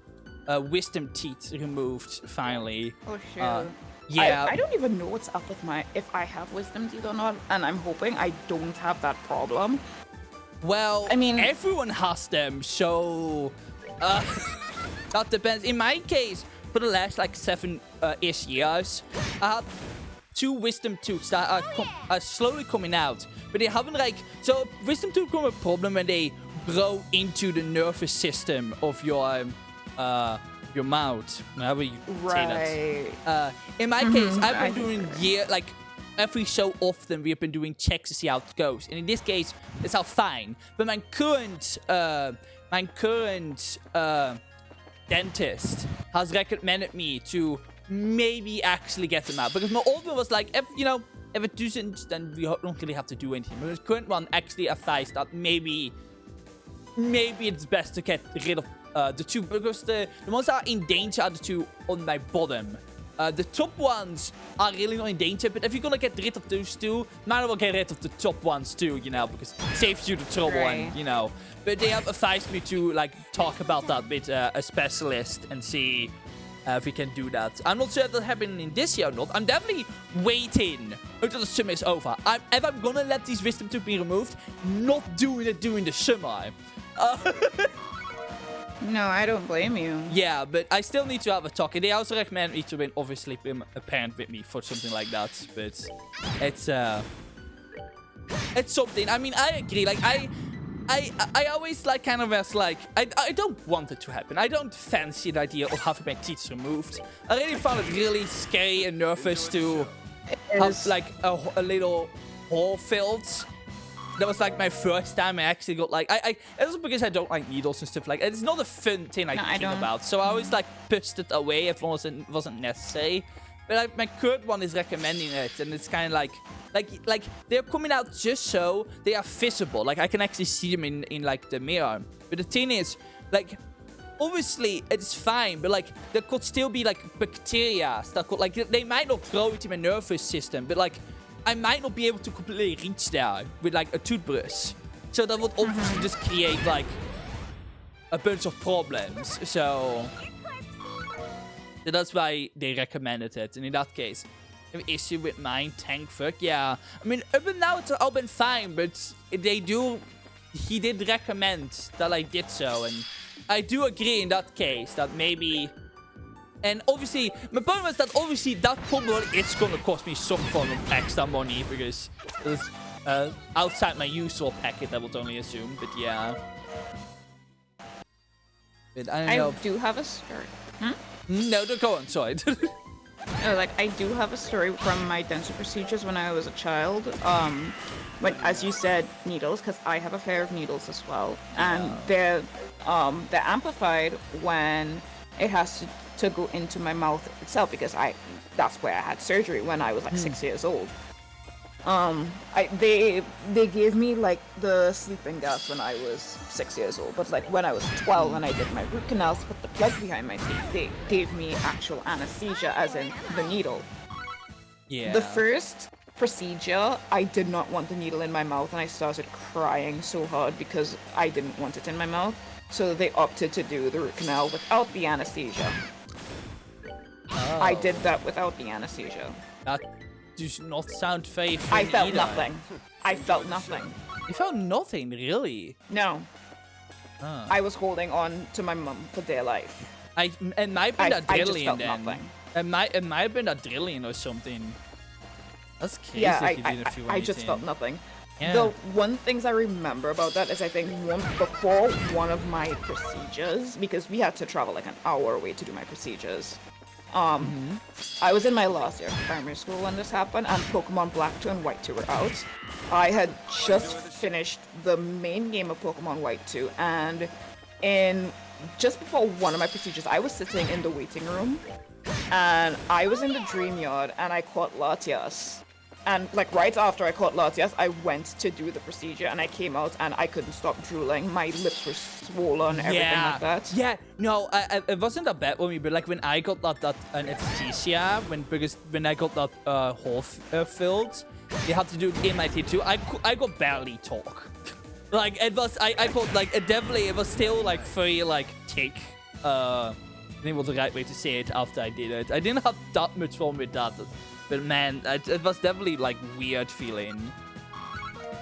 A: wisdom teeth removed finally.
B: Oh shoot.
A: Yeah.
B: I don't even know what's up with if I have wisdom teeth or not, and I'm hoping I don't have that problem.
A: Well,
B: I mean,
A: everyone has them, so that depends. In my case, for the last like 7-ish years, I had 2 wisdom tooths that are slowly coming out, but they haven't like. So wisdom tooth become a problem when they grow into the nervous system of your mouth, however you say that. In my case, I've been doing like every so often we have been doing checks to see how it goes, and in this case, it's all fine. But my current dentist has recommended me to maybe actually get them out, because my old one was like, if it doesn't, then we don't really have to do anything. But the current one actually advised that maybe it's best to get rid of the two, because the ones that are in danger are the two on my bottom. The top ones are really not in danger, but if you're gonna get rid of those two, might as well get rid of the top ones too, you know, because it saves you the trouble and, you know. But they have advised me to, like, talk about that with a specialist and see if we can do that. I'm not sure if that'll happen in this year or not. I'm definitely waiting until the summer is over. If I'm gonna let these wisdom tooth be removed, not doing it during the summer.
B: No, I don't blame you.
A: Yeah, but I still need to have a talk. And they also recommend me to bring, obviously, a parent with me for something like that. But it's something. I mean, I agree. Like, I always, like, kind of was like, I don't want it to happen. I don't fancy the idea of having my teeth removed. I really found it really scary and nervous to have, like, a little hole filled. That was, like, my first time I actually got, like, it was because I don't like needles and stuff like that. It's not a fun thing I think about. So I always, like, pushed it away if it wasn't necessary. But, like, my current one is recommending it. And it's kind of like, they're coming out just so they are visible. Like, I can actually see them in like, the mirror. But the thing is, like, obviously, it's fine. But, like, there could still be, like, bacteria that could, like, they might not grow into my nervous system. But, like, I might not be able to completely reach there with, like, a toothbrush. So that would obviously just create, like, a bunch of problems. So that's why they recommended it. And in that case, an issue with mine, tank fuck. Yeah. I mean, up and now it's all been fine. But he did recommend that I did so. And I do agree in that case that maybe... And obviously, my point was that obviously that probably is going to cost me some form of extra money because it's outside my usual packet, I would only assume. But yeah. But I don't know.
B: I do have a story.
A: No, don't go on. Sorry.
B: No, like, I do have a story from my dental procedures when I was a child. When, as you said, needles, because I have a pair of needles as well. And they're amplified when it has to go into my mouth itself because that's where I had surgery when I was like 6 years old. They gave me like the sleeping gas when I was 6 years old, but like when I was 12 and I did my root canals to put the plugs behind my teeth, they gave me actual anesthesia, as in the needle.
A: Yeah.
B: The first procedure, I did not want the needle in my mouth, and I started crying so hard because I didn't want it in my mouth. So they opted to do the root canal without the anesthesia.
A: Oh.
B: I did that without the anesthesia.
A: That does not sound very fun
B: I felt
A: either.
B: nothing. I felt nothing.
A: You felt nothing, really?
B: No. I was holding on to my mum for dear life.
A: It might be that
B: I just
A: drilling
B: felt
A: then.
B: nothing.
A: It might have been that drilling or something. That's crazy.
B: Yeah,
A: if you didn't feel
B: I just
A: anything.
B: felt nothing.
A: Yeah.
B: The one things I remember about that is I think before one of my procedures, because we had to travel like an hour away to do my procedures. I was in my last year of primary school when this happened, and Pokemon Black 2 and White 2 were out. I had just finished the main game of Pokemon White 2, and just before one of my procedures, I was sitting in the waiting room, and I was in the dream yard, and I caught Latias. And like right after I caught Latias, I went to do the procedure, and I came out, and I couldn't stop drooling. My lips were swollen, everything like that.
A: Yeah, no, it wasn't that bad for me, but like when I got that anesthesia, because when I got that hole filled, they had to do it in my teeth too. I could barely talk. Like it was, I thought like it was still like very like thick. I think was the right way to say it after I did it. I didn't have that much fun with that. But man, it was definitely like weird feeling.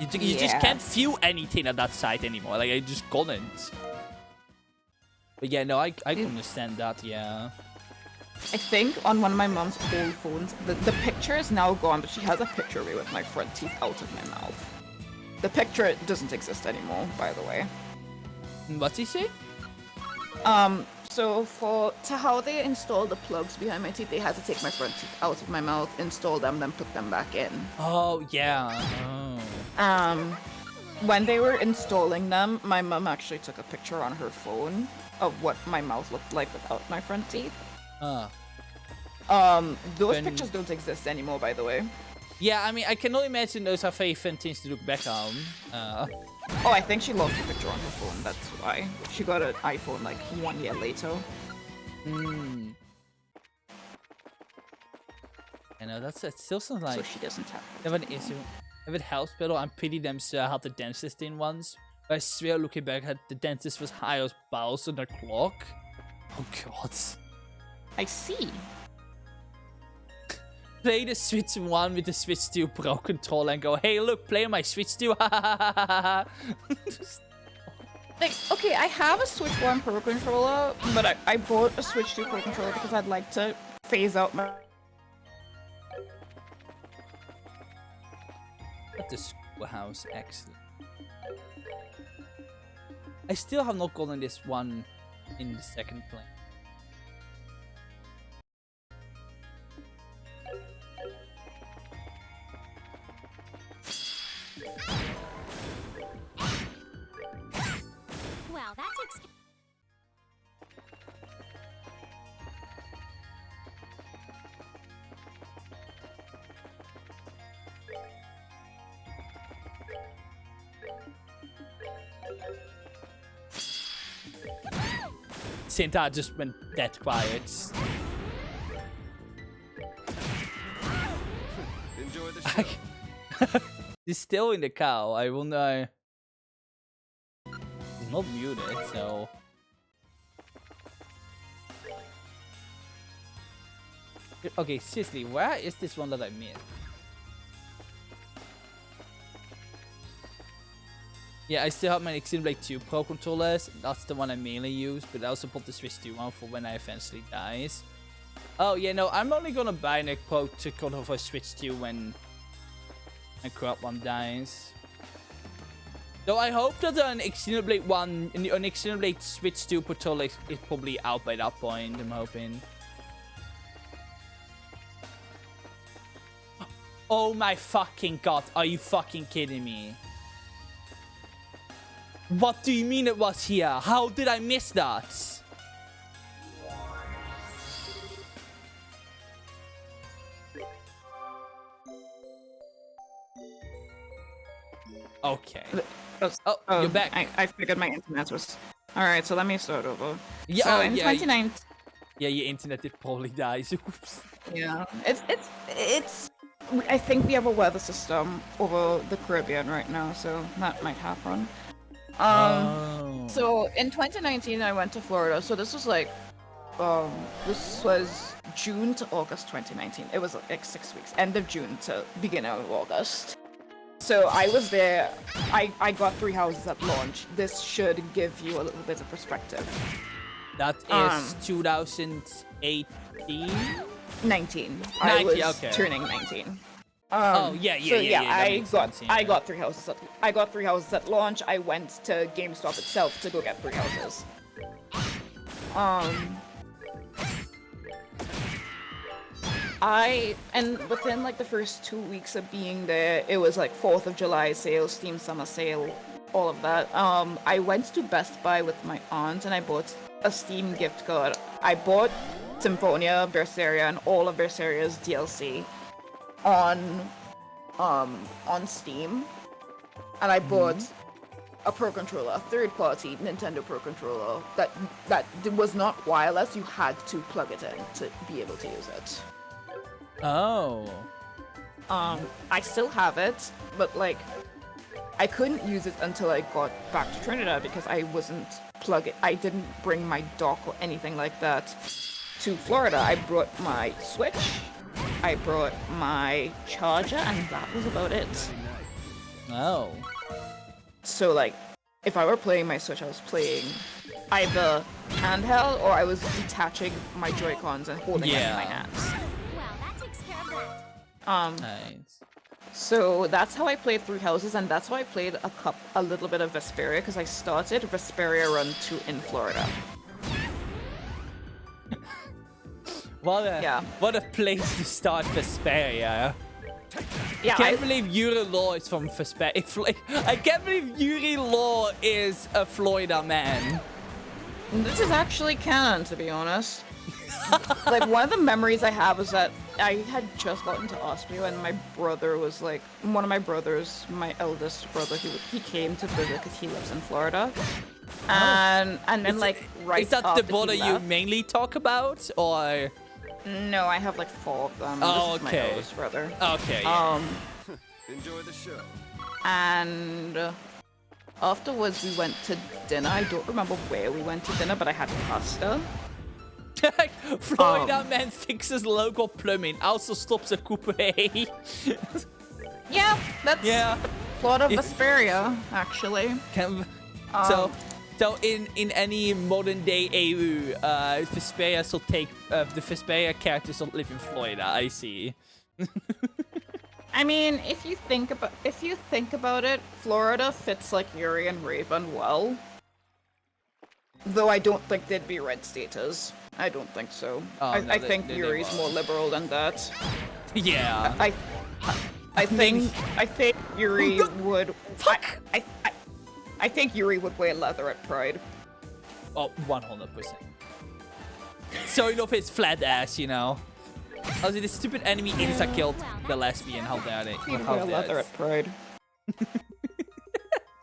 A: You just can't feel anything at that side anymore. Like I just couldn't. But yeah, no, I understand that. Yeah.
B: I think on one of my mom's old phones, the picture is now gone, but she has a picture of me with my front teeth out of my mouth. The picture doesn't exist anymore, by the way.
A: What's he say?
B: So to how they installed the plugs behind my teeth, they had to take my front teeth out of my mouth, install them, then put them back in.
A: Oh, yeah. Oh.
B: When they were installing them, my mom actually took a picture on her phone of what my mouth looked like without my front teeth. Those pictures don't exist anymore, by the way.
A: Yeah, I mean, I can only imagine those are very fun things to look back on.
B: Oh, I think she lost the picture on her phone. That's why she got an iPhone like 1 year later.
A: Hmm. I know that still sounds like.
B: So she doesn't have.
A: If an issue, if it helps, but I'm pretty damn sure I had the dentist in once. But I swear, looking back, the dentist was high as balls on the clock. Oh god.
B: I see.
A: Play the Switch 1 with the Switch 2 Pro controller and go, hey, look, play on my Switch 2.
B: Like, okay, I have a Switch 1 Pro controller, but I bought a Switch 2 Pro controller because I'd like to phase out my...
A: At the schoolhouse, excellent. I still have not gotten this one in the second plane.
C: Well, that takes.
A: Sinta just went dead quiet.
D: Enjoy the show.
A: He's still in the cow. I will know. He's not muted, so. Okay, seriously, where is this one that I missed? Yeah, I still have my Xenoblade 2 Pro controllers. That's the one I mainly use, but I also bought the Switch 2 one for when I eventually dies. Oh, yeah, no, I'm only gonna buy a Pro controller for Switch 2 when my crop one dies. So I hope that an Xenoblade 1, an Xenoblade Switch 2 controller is probably out by that point, I'm hoping. Oh my fucking god, are you fucking kidding me? What do you mean it was here? How did I miss that? Okay. Oh, you're back.
B: I figured my internet was... Alright, so let me start over.
A: Yeah,
B: so in
A: yeah,
B: 2019...
A: Yeah, your internet did probably dies. Oops.
B: Yeah, it's... I think we have a weather system over the Caribbean right now, so that might happen. So in 2019 I went to Florida, so this was like, this was June to August 2019. It was like 6 weeks, end of June to beginning of August. So I was there, I got 3 houses at launch. This should give you a little bit of perspective.
A: That is 2018?
B: 19. I was
A: okay.
B: turning 19.
A: Oh yeah.
B: I got 3 houses. I got 3 houses at launch. I went to GameStop itself to go get 3 houses. And within like the first 2 weeks of being there, it was like 4th of July sale, Steam Summer Sale, all of that. I went to Best Buy with my aunt and I bought a Steam gift card. I bought Symphonia, Berseria, and all of Berseria's DLC on Steam, and I bought a Pro Controller, a third-party Nintendo Pro Controller that was not wireless. You had to plug it in to be able to use it.
A: Oh.
B: I still have it, but like I couldn't use it until I got back to Trinidad because I wasn't I didn't bring my dock or anything like that to Florida. I brought my Switch, I brought my charger, and that was about it.
A: Oh.
B: So like, if I were playing my Switch, I was playing either handheld or I was detaching my Joy-Cons and holding them in my hands.
C: Well, that takes care of that.
A: Nice.
B: So that's how I played 3 houses, and that's how I played a little bit of Vesperia, because I started Vesperia Run 2 in Florida.
A: What a place to start Vesperia.
B: Yeah,
A: I can't believe Yuri Law is from Vesperia. I can't believe Yuri Law is a Florida man.
B: This is actually canon, to be honest. Like, one of the memories I have is that I had just gotten to Austria, and my brother was like, one of my brothers, my eldest brother, he came to visit because he lives in Florida. And then like right
A: is that
B: after
A: the border
B: he
A: you
B: left,
A: mainly talk about, or?
B: No, I have like 4 of them.
A: Oh,
B: This is my
A: okay.
B: eldest brother.
A: Okay. Yeah.
D: Enjoy the show.
B: And afterwards we went to dinner. I don't remember where we went to dinner, but I had pasta.
A: Florida man fixes local plumbing, also stops a coupe.
B: Yeah, that's Florida
A: It-
B: Vesperia, actually.
A: So in any modern day EU, Vesperia will take the Vesperia characters will live in Florida. I see.
B: I mean, if you think about it, Florida fits like Yuri and Raven well. Though I don't think they'd be red status. I don't think so.
A: Oh, no,
B: I think
A: they
B: Yuri's
A: won't.
B: more liberal than that.
A: Yeah.
B: I think Yuri would. I think Yuri would wear leather at Pride.
A: Oh, 100%. So enough his flat ass, you know. Also, the stupid enemy Insa killed the lesbian. How dare they?
B: He'd
A: How
B: wear
A: dare
B: leather
A: they?
B: at Pride.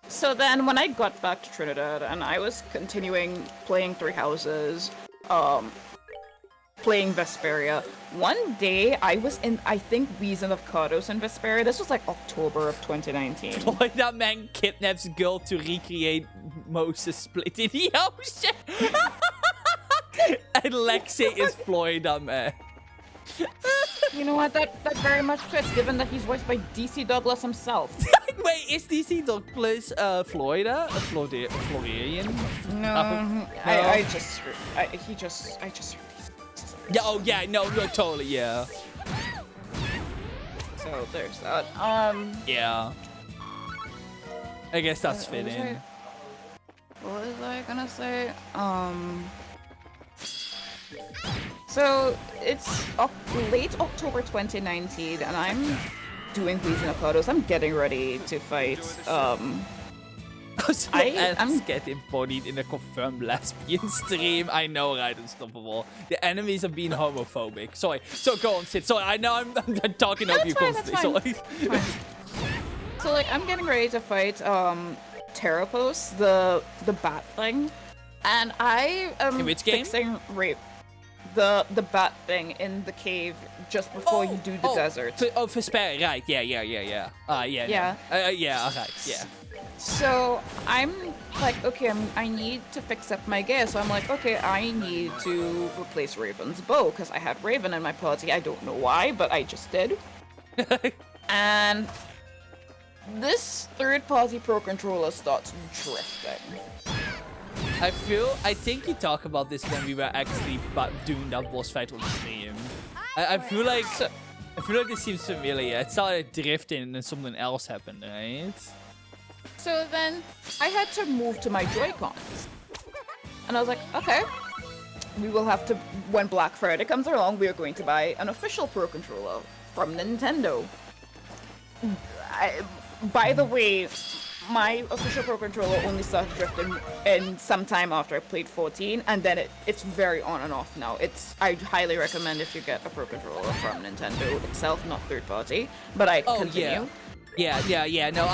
B: So then, when I got back to Trinidad and I was continuing playing Three Houses, playing Vesperia, one day I was in, I think, Reason of Cardos in Vesperia. This was like October of 2019.
A: Boy, that man kidnaps girl to recreate Moses split in the ocean. And Lexi is Florida man.
B: You know what? That very much fits, given that he's voiced by DC Douglas himself.
A: Wait, is DC Douglas Florida? Floridian?
B: No, I just heard these.
A: Yeah, oh yeah, no, totally, yeah.
B: So there's that.
A: Yeah. I guess that's fitting.
B: What was I gonna say? So it's late October 2019, and I'm doing Reason of Cardos. I'm getting ready to fight.
A: I'm getting bodied in a confirmed lesbian stream. I know, right? Unstoppable. The enemies are being homophobic. Sorry. So go on, Sid. Sorry, I know I'm talking over you constantly. Sorry.
B: So like, I'm getting ready to fight Terrapos, the bat thing, and I am
A: In which game?
B: fixing rape. The bat thing in the cave just before you do the desert.
A: For spare, right? Yeah. Yeah.
B: Yeah.
A: Alright, yeah.
B: So I'm like, okay, I need to fix up my gear. So I'm like, okay, I need to replace Raven's bow because I had Raven in my party. I don't know why, but I just did. And this third-party Pro Controller starts drifting.
A: I think you talked about this when we were actually doing that boss fight on the stream. I feel like this seems familiar. It started drifting and then something else happened, right?
B: So then I had to move to my Joy-Cons. And I was like, okay, we will have to, when Black Friday comes along, we are going to buy an official Pro Controller from Nintendo. By the way, my official Pro Controller only started drifting in sometime after I played 14, and then it's very on and off now. I highly recommend if you get a Pro Controller from Nintendo itself, not third party, but I continue.
A: Yeah. No,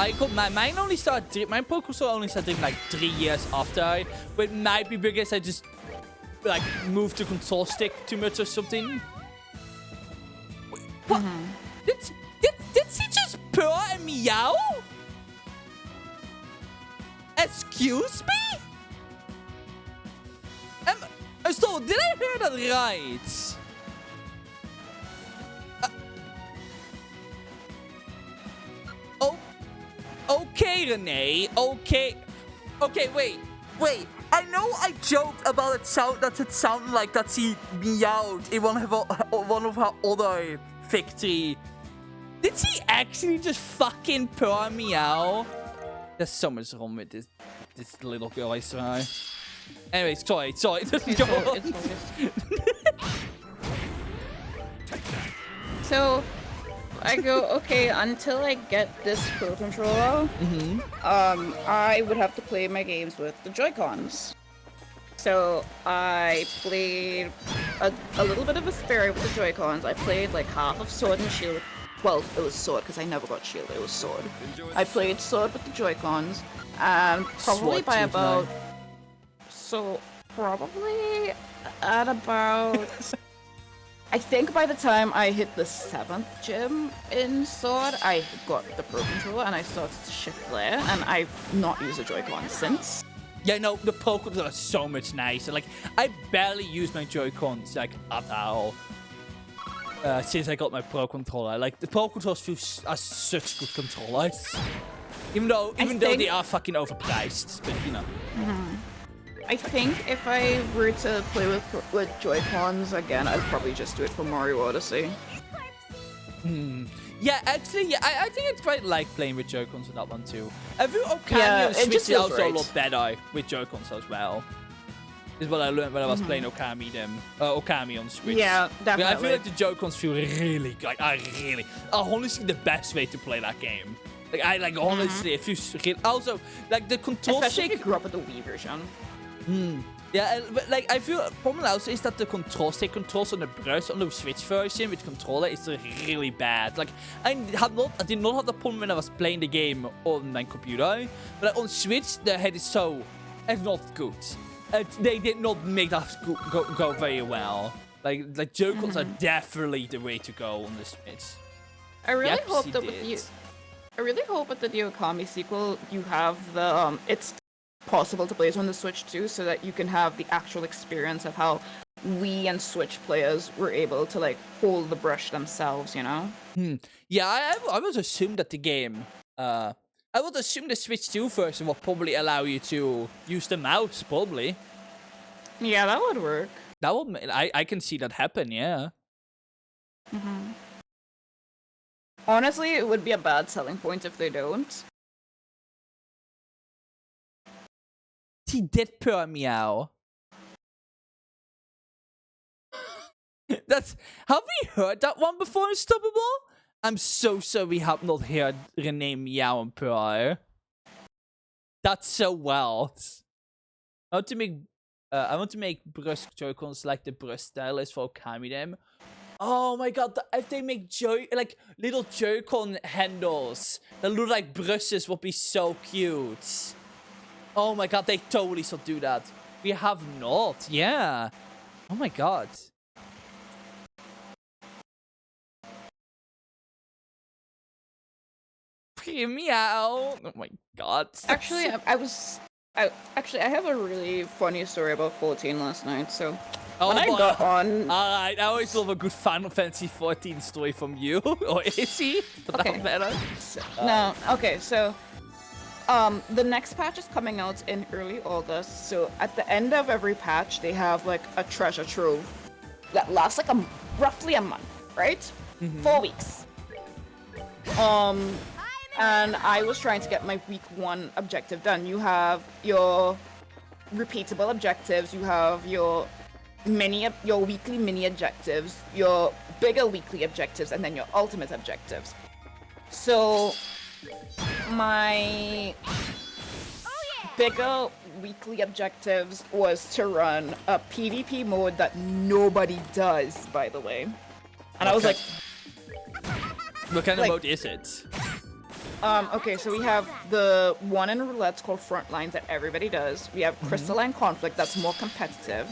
A: mine only started. My Pro Controller only started like 3 years after. But it might be because I just like moved the control stick too much or something. Wait, what? Did she just purr and meow? Excuse me? So did I hear that right? Okay, Renee. Okay, wait. I know I joked about it sounded like that she meowed in one of her other victory. Did she actually just fucking purr meow? There's so much wrong with this little girl, I swear. Anyways, sorry. Go on.
B: So I go, okay, until I get this Pro Controller, I would have to play my games with the Joy-Cons. So I played a little bit of Vesperia with the Joy-Cons. I played like half of Sword and Shield. Well, it was Sword because I never got Shield. It was Sword. I played Sword with the Joy-Cons, and probably
A: Sword
B: by
A: too,
B: about
A: no.
B: so probably at about. I think by the time I hit the 7th gym in Sword, I got the Pro Controller and I started to shift there, and I've not used a Joy-Con since.
A: Yeah, no, the Pro Controller are so much nicer. Like, I barely use my Joy-Cons, like, at all. Since I got my Pro Controller. Like, the Pro Controllers feel are such good controllers. Even though they are fucking overpriced, but, you know.
B: I think if I were to play with Joy-Cons again, I'd probably just do it for Mario Odyssey.
A: Yeah, actually, yeah, I think it's quite like playing with Joy-Cons on that one too. I feel Okami
B: Yeah,
A: on
B: it
A: Switch
B: just
A: is
B: feels
A: also
B: right.
A: a lot better with Joy-Cons as well. Is what I learned when I was playing Okami on Switch.
B: Yeah,
A: But
B: definitely.
A: I feel like the Joy-Cons feel really good. Like, honestly the best way to play that game. Like, honestly, it feels real. Also, like, the controls.
B: Especially if you grew up with the Wii version.
A: Yeah, but like I feel the problem also is that the controls on the brush on the Switch version with controller is really bad. Like I did not have the problem when I was playing the game on my computer, but like, on Switch the head is not good. They did not make that go very well. Like Joy-Cons are definitely the way to go on the Switch.
B: I really
A: Yep,
B: hope
A: she
B: that
A: did.
B: I really hope with the Okami sequel you have the it's possible to play it on the Switch too, so that you can have the actual experience of how Wii and Switch players were able to like hold the brush themselves, you know?
A: Yeah, I would assume that the game, I would assume the Switch 2 version will probably allow you to use the mouse, probably.
B: Yeah, that would work.
A: That would, I can see that happen, yeah.
B: Honestly, it would be a bad selling point if they don't.
A: He did purr meow. Have we heard that one before, Unstoppable? I'm so sorry we have not heard Renee meow and purr. That's so wild. I want to make brush Joy-Cons like the brush stylus for Okami. Oh my god, if they make little Joy-Con handles that look like brushes would be so cute. Oh my god, they totally should do that. We have not, yeah. Oh my god. Meow. Oh my god.
B: Actually, I have a really funny story about 14 last night. So when I got on,
A: Alright, I always love a good Final Fantasy 14 story from you. Or is he? But
B: Okay.
A: that matter.
B: no, okay, so the next patch is coming out in early August. So at the end of every patch, they have like a treasure trove that lasts like roughly a month, right? 4 weeks. And I was trying to get my week 1 objective done. You have your repeatable objectives, you have your weekly mini objectives, your bigger weekly objectives, and then your ultimate objectives. So my bigger weekly objectives was to run a PvP mode that nobody does, by the way. And I was like,
A: What kind of
B: like-
A: mode is it?
B: okay, so we have the one in roulette called Frontlines that everybody does. We have Crystalline Conflict that's more competitive.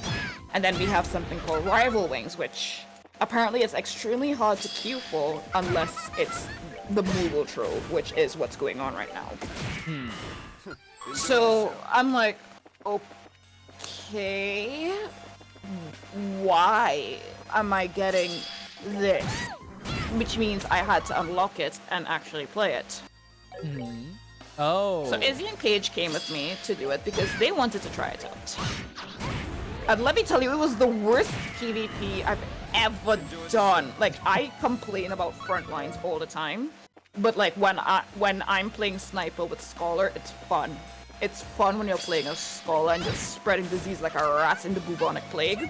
B: And then we have something called Rival Wings, which apparently is extremely hard to queue for unless it's the Moogle Trove, which is what's going on right now. So I'm like, okay, why am I getting this? Which means I had to unlock it and actually play it.
A: Oh.
B: So Izzy and Paige came with me to do it because they wanted to try it out. And let me tell you, it was the worst PvP I've ever done. Like, I complain about Frontlines all the time, but like when I'm playing Sniper with Scholar, it's fun. It's fun when you're playing a Scholar and just spreading disease like a rat in the bubonic plague.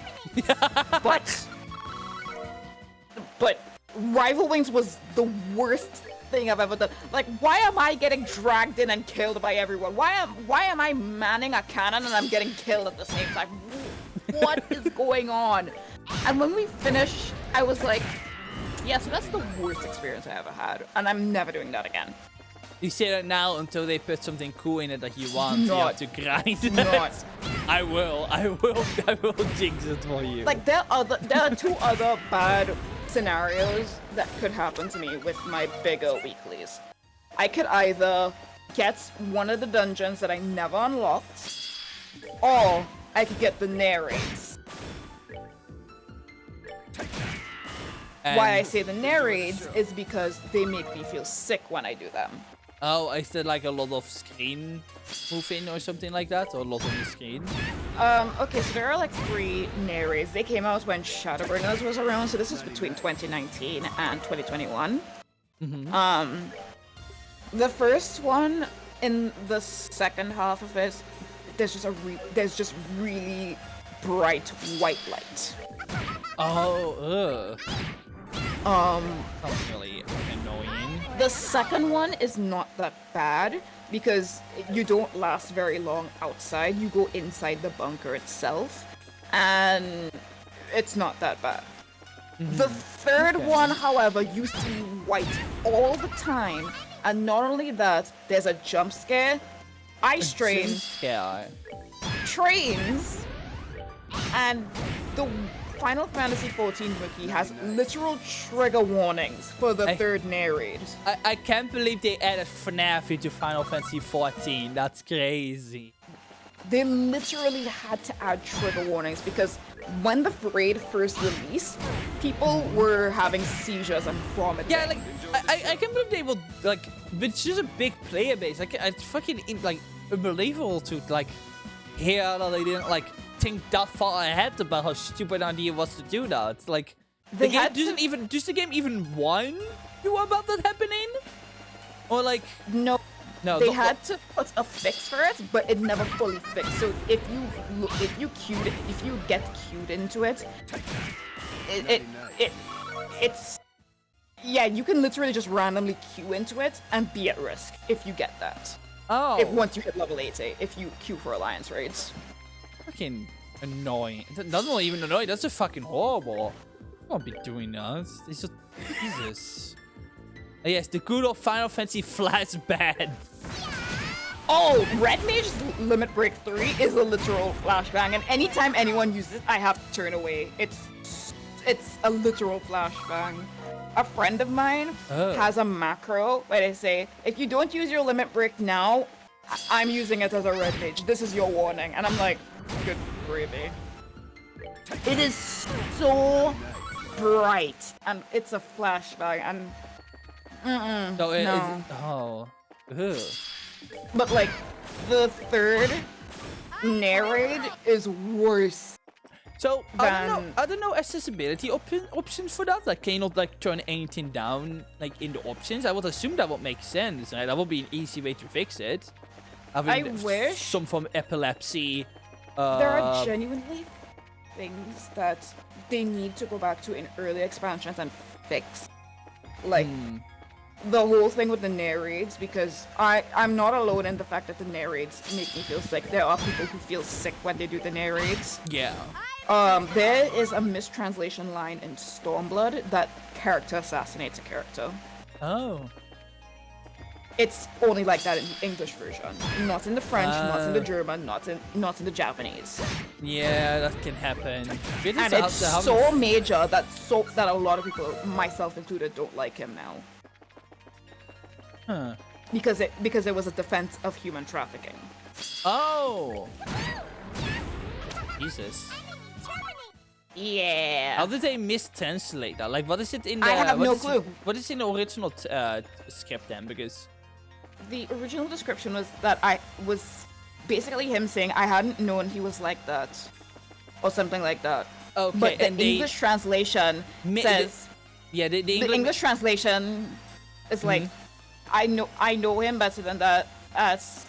B: But Rival Wings was the worst thing I've ever done. Like, why am I getting dragged in and killed by everyone? Why am I manning a cannon and I'm getting killed at the same time? What is going on? And when we finished, I was like, yeah, so that's the worst experience I ever had, and I'm never doing that again.
A: You say that now until they put something cool in it that you want. You have to grind it.
B: Not.
A: I will jinx it for you.
B: Like, there are 2 other bad scenarios that could happen to me with my bigger weeklies. I could either get one of the dungeons that I never unlocked, or I could get the narrates. Why I say the narrates is because they make me feel sick when I do them.
A: Oh, is there like a lot of screen moving or something like that? Or a lot on the screen?
B: Okay, so there are like 3 narrates. They came out when Shadowbringers was around, so this is between 2019 and 2021. The first one, in the second half of it, there's just really bright white light.
A: Oh, Sounds really annoying.
B: The second one is not that bad because you don't last very long outside. You go inside the bunker itself, and it's not that bad. The third one, however, you see white all the time, and not only that, there's a jump scare, eye strain, trains, and the Final Fantasy XIV wiki has literal trigger warnings for the third narrate.
A: I can't believe they added FNAF into Final Fantasy XIV. That's crazy.
B: They literally had to add trigger warnings because when the raid first released, people were having seizures and vomiting.
A: Yeah, like I can't believe they will like. It's just a big player base. Like it's fucking like unbelievable to like hear that they didn't like think that far ahead about how stupid idea was to do that. It's like the game does the game even warn you about that happening? Or like
B: no, they had to put a fix for it, but it never fully fixed. So if you get queued into it, it's yeah, you can literally just randomly queue into it and be at risk if you get that.
A: Oh,
B: once you hit level 80, if you queue for alliance raids.
A: Fucking annoying. That's not even annoying. That's just fucking horrible. I won't be doing that. It's just Jesus. Yes, the good old Final Fantasy flashbang.
B: Oh, Red Mage's Limit Break 3 is a literal flashbang, and anytime anyone uses it, I have to turn away. It's a literal flashbang. A friend of mine has a macro where they say, if you don't use your Limit Break now, I'm using it as a Red Mage. This is your warning. And I'm like, good gravy. It is so bright, and it's a flashbang, and
A: no.
B: But like, the third narrate is worse.
A: So I don't know accessibility options for that. Like, can you not like turn anything down like in the options? I would assume that would make sense, right? That would be an easy way to fix it.
B: I wish
A: some form of epilepsy.
B: There are genuinely things that they need to go back to in early expansions and fix. Like the whole thing with the narrates, because I'm not alone in the fact that the narrates make me feel sick. There are people who feel sick when they do the narrates.
A: Yeah.
B: There is a mistranslation line in Stormblood that character assassinates a character.
A: Oh.
B: It's only like that in the English version, not in the French, not in the German, not in the Japanese.
A: Yeah, that can happen.
B: And it's so major that a lot of people, myself included, don't like him now.
A: Huh.
B: Because it was a defense of human trafficking.
A: Oh. Jesus.
B: Yeah.
A: How did they mistranslate that? Like, what is it in the?
B: I have no clue.
A: What is in the original script then? Because
B: the original description was that I was basically him saying I hadn't known he was like that, or something like that.
A: Okay.
B: But the English translation says.
A: The
B: English translation is like, I know him better than that.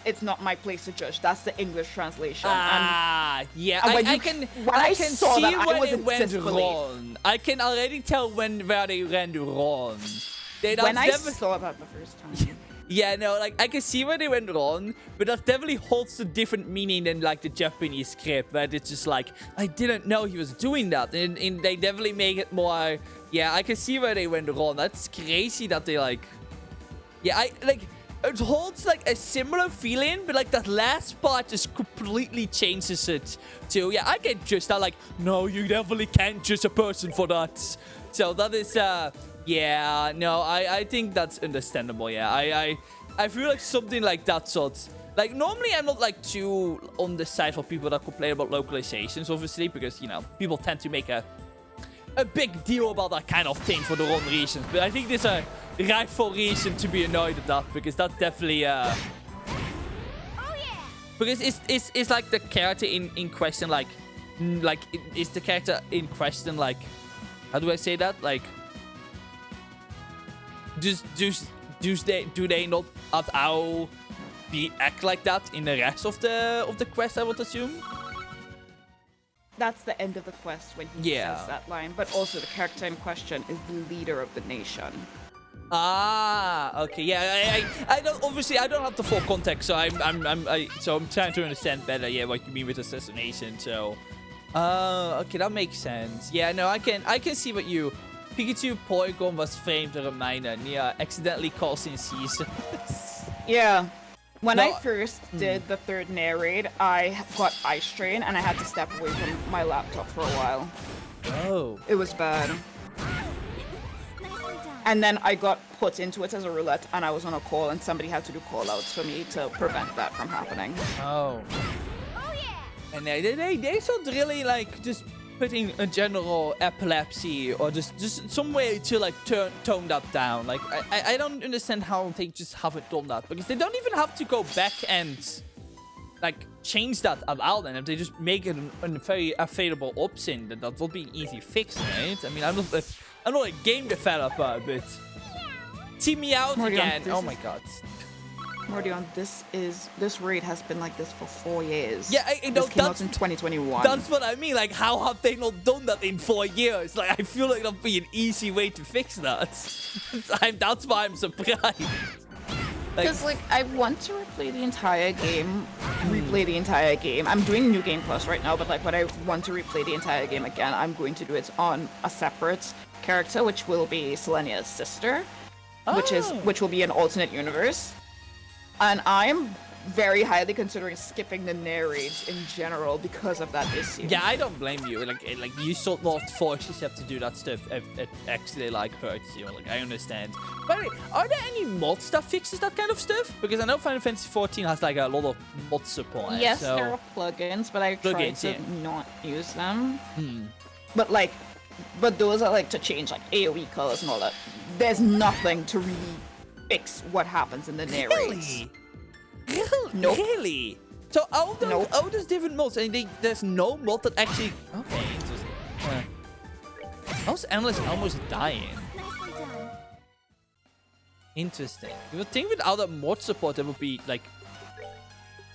B: It's not my place to judge. That's the English translation.
A: Yeah.
B: And
A: I can see when it went wrong. I can already tell where they went wrong.
B: When I saw that the first time.
A: Yeah, no, like, I can see where they went wrong, but that definitely holds a different meaning than, like, the Japanese script, where it's just like, I didn't know he was doing that, and they definitely make it more, yeah, I can see where they went wrong. That's crazy that they, like, yeah, it holds, like, a similar feeling, but, like, that last part just completely changes it to, yeah, I get just that, like, no, you definitely can't judge a person for that. So that is, yeah, no, I think that's understandable, yeah. I feel like something like that sort. Like, normally I'm not, like, too on the side for people that complain about localizations, obviously, because, you know, people tend to make a big deal about that kind of thing for the wrong reasons. But I think there's a rightful reason to be annoyed at that, because that definitely,
C: Oh yeah.
A: because it's like the character in question, like, is the character in question, like, how do I say that? Like, do they not at all act like that in the rest of the quest, I would assume?
B: That's the end of the quest when he
A: Yeah.
B: says that line. But also the character in question is the leader of the nation.
A: Ah, okay, yeah. I don't, obviously I don't have the full context, so I'm trying to understand better, yeah, what you mean with assassination. So, okay, that makes sense. Yeah, no, I can see what you. Pikachu Porygon was framed a reminder near accidentally causing seasons.
B: Yeah. When
A: No,
B: I first did the third narrate, I got eye strain and I had to step away from my laptop for a while.
A: Oh.
B: It was bad.
C: Nicely done.
B: And then I got put into it as a roulette and I was on a call and somebody had to do call outs for me to prevent that from happening.
A: Oh.
C: Oh yeah.
A: And they should really, like, just putting a general epilepsy or just some way to, like, tone that down. Like, I don't understand how they just haven't done that, because they don't even have to go back and, like, change that at all. Then if they just make it a very available option, then that will be an easy fix, right? I mean, I'm not a game developer, but see me out
B: Morty,
A: again.
B: this
A: Oh
B: is-
A: my god.
B: Mordion, this raid has been like this for 4 years.
A: Yeah,
B: this came out in 2021.
A: That's what I mean. Like, how have they not done that in 4 years? Like, I feel like that'd be an easy way to fix that. That's why I'm surprised.
B: Because, like, I want to replay the entire game. I'm doing New Game Plus right now, but, like, when I want to replay the entire game again, I'm going to do it on a separate character, which will be Selenia's sister, which will be an alternate universe. And I'm very highly considering skipping the narrates in general because of that issue.
A: Yeah, I don't blame you. Like you should not force yourself to do that stuff if it actually, like, hurts you. Like, I understand. By the way, are there any mods that fixes that kind of stuff? Because I know Final Fantasy 14 has, like, a lot of mod support.
B: Yes,
A: so...
B: there are plugins, but I try
A: Plugins,
B: to
A: yeah.
B: not use them. But those are, like, to change, like, AoE colors and all that. There's nothing to really fix what happens in the narrates.
A: Really?
B: Nope.
A: Really? So all those different mods, and there's no mod that actually. Okay, interesting. Those analysts almost dying.
C: Nicely done.
A: Interesting. You would think without that mod support, there would be, like,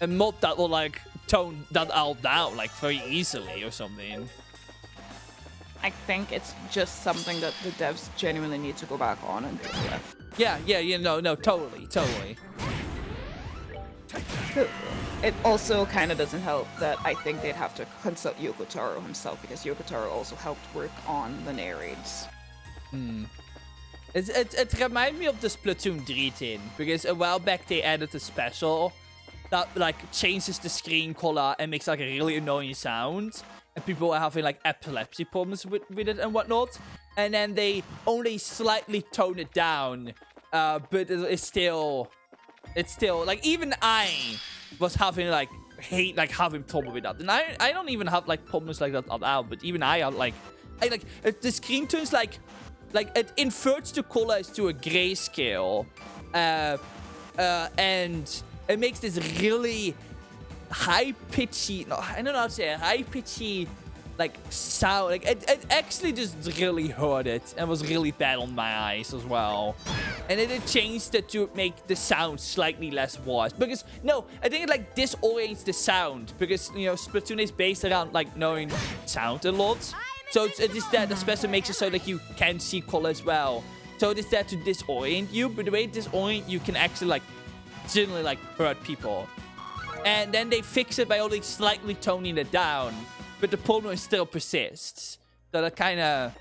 A: a mod that will, like, tone that all down, like, very easily or something.
B: I think it's just something that the devs genuinely need to go back on and deal with.
A: Yeah, no, totally.
B: It also kind of doesn't help that I think they'd have to consult Yoko Taro himself, because Yoko Taro also helped work on the narrates.
A: It reminds me of the Splatoon 3 thing, because a while back they added a special that, like, changes the screen color and makes, like, a really annoying sound, and people are having, like, epilepsy problems with it and whatnot, and then they only slightly tone it down, but it's still, like, even I was having, like, having trouble with that, and I don't even have, like, problems like that at all, but even I have, like, the screen turns, like, it inverts the colors to a grayscale, and it makes this really high-pitchy, no, I don't know how to say it, high-pitchy, like, sound. Like, it actually just really hurt it and was really bad on my eyes as well. And then it changed it to make the sound slightly less worse. Because, no, I think it, like, disorients the sound. Because, you know, Splatoon is based around, like, knowing sound a lot. So it is that especially makes it so that you can see color as well. So it is there to disorient you, but the way it disorient you can actually like generally like hurt people. And then they fix it by only slightly toning it down, but the problem still persists. So that kind of...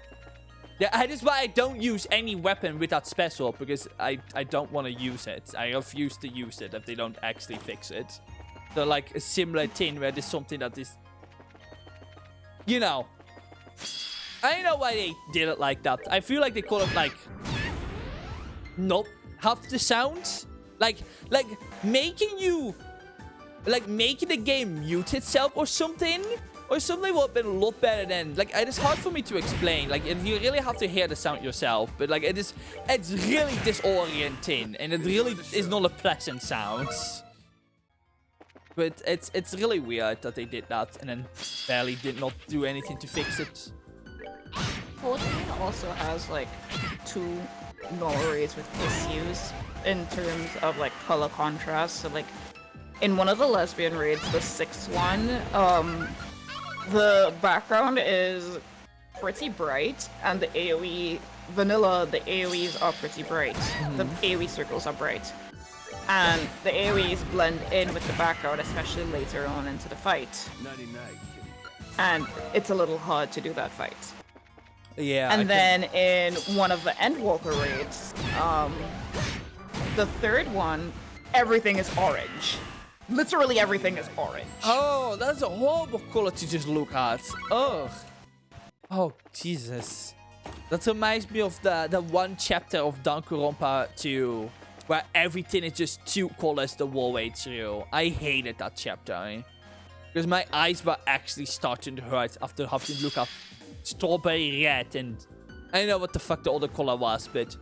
A: Yeah, that is why I don't use any weapon with that special, because I don't want to use it. I refuse to use it if they don't actually fix it. So like a similar thing where there's something that is... You know. I don't know why they did it like that. I feel like they could have like... Not have the sound. Like making you... Like making the game mute itself or something. Or something would have been a lot better than... Like, it's hard for me to explain. Like, you really have to hear the sound yourself. But, like, it's really disorienting. And it really is not a pleasant sound. But it's really weird that they did that. And then barely did not do anything to fix it.
B: 14 also has, like, 2 normal raids with issues in terms of, like, color contrast. So, like, in one of the lesbian raids, the 6th one, the background is pretty bright, and the AoE vanilla, the AoEs are pretty bright. The AoE circles are bright. And the AoEs blend in with the background, especially later on into the fight. And it's a little hard to do that fight.
A: Yeah.
B: And then in one of the Endwalker raids, the 3rd one, everything is orange. Literally everything is orange.
A: Oh, that's a horrible color to just look at. Ugh. Oh, Jesus. That reminds me of the one chapter of Danganronpa 2, where everything is just 2 colors the whole way through. I hated that chapter. Because my eyes were actually starting to hurt after having to look at strawberry red, and I don't know what the fuck the other color was, but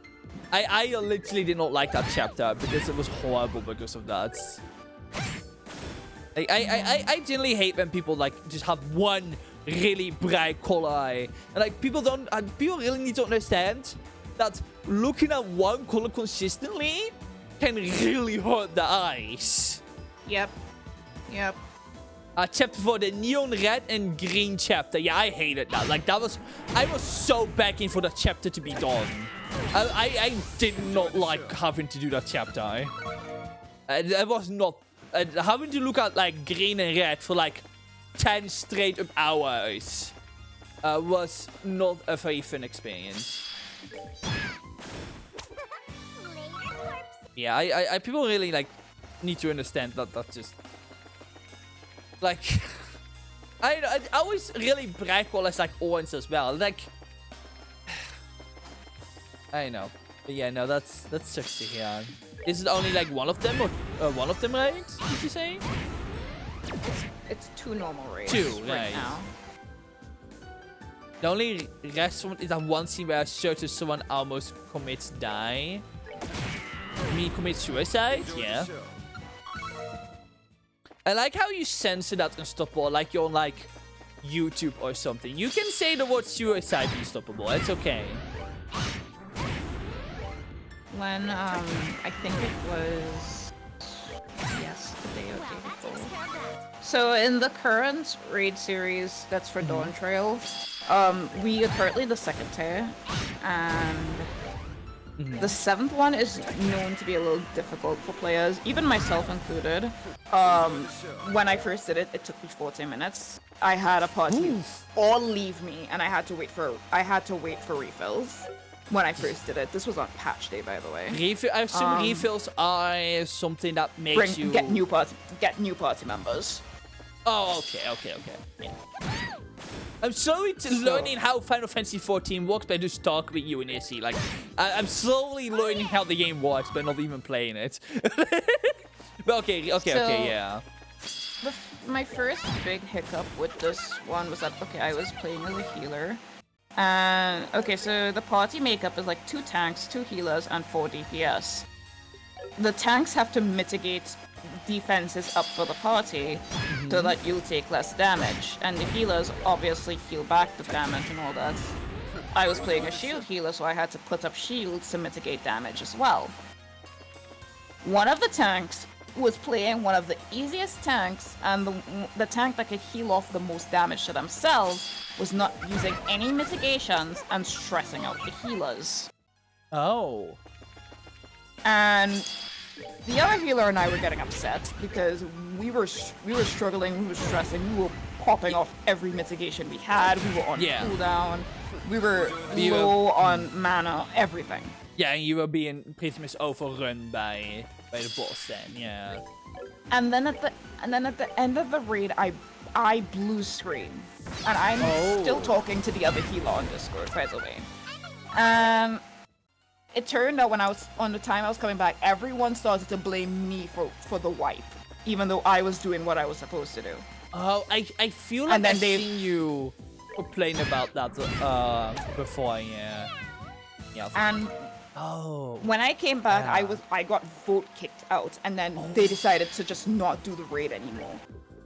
A: I literally did not like that chapter because it was horrible because of that. I generally hate when people like just have one really bright color, and like people really need to understand that looking at one color consistently can really hurt the eyes.
B: Yep.
A: Chapter 4, the neon red and green chapter. Yeah, I hated that. Like I was so begging for that chapter to be done. I did not like having to do that chapter. I was not. Having to look at like green and red for like 10 straight up hours was not a very fun experience. Yeah, I people really like need to understand that that's just like I always really bright colors like orange as well. Like I know, but yeah, no, that's sucks to hear. Is it only like one of them, or one of them raids, did you say?
B: It's 2 normal raids
A: 2,
B: right
A: right.
B: now.
A: The only rest one is that one scene where I search someone almost commits die. You mean commit suicide? Yeah. I like how you censor that Unstoppable, like you're on like YouTube or something. You can say the word suicide Unstoppable, it's okay.
B: When, I think it was yesterday or day before. So in the current raid series that's for Dawn Trail, we are currently the 2nd tier, and the 7th one is known to be a little difficult for players, even myself included. When I first did it, it took me 40 minutes. I had a party all leave me, and I had to wait for refills. When I first did it. This was on patch day, by the way.
A: I assume refills are something that makes you...
B: Get new party members.
A: Oh, okay. Yeah. I'm slowly learning how Final Fantasy 14 works by just talking with you and Izzy. Like, I'm slowly learning how the game works by not even playing it. But okay, yeah.
B: My first big hiccup with this one was that, okay, I was playing as a healer. And, okay, so the party makeup is like 2 tanks, 2 healers, and 4 DPS. The tanks have to mitigate defenses up for the party so that you'll take less damage. And the healers obviously heal back the damage and all that. I was playing a shield healer, so I had to put up shields to mitigate damage as well. One of the tanks was playing one of the easiest tanks, and the tank that could heal off the most damage to themselves was not using any mitigations and stressing out the healers.
A: Oh.
B: And the other healer and I were getting upset because we were struggling, we were stressing, we were popping off every mitigation we had, we were on cooldown, we were low on mana, everything.
A: Yeah, and you were being pretty much overrun by the boss then, yeah.
B: And then at the end of the raid, I blue screen, and I'm still talking to the other healer on Discord, by the way. It turned out when I was on the time I was coming back, everyone started to blame me for the wipe, even though I was doing what I was supposed to do.
A: Oh, I feel like I've seen you complain about that before, yeah. Yeah.
B: And when I came back, I got vote kicked out, and then they decided to just not do the raid anymore.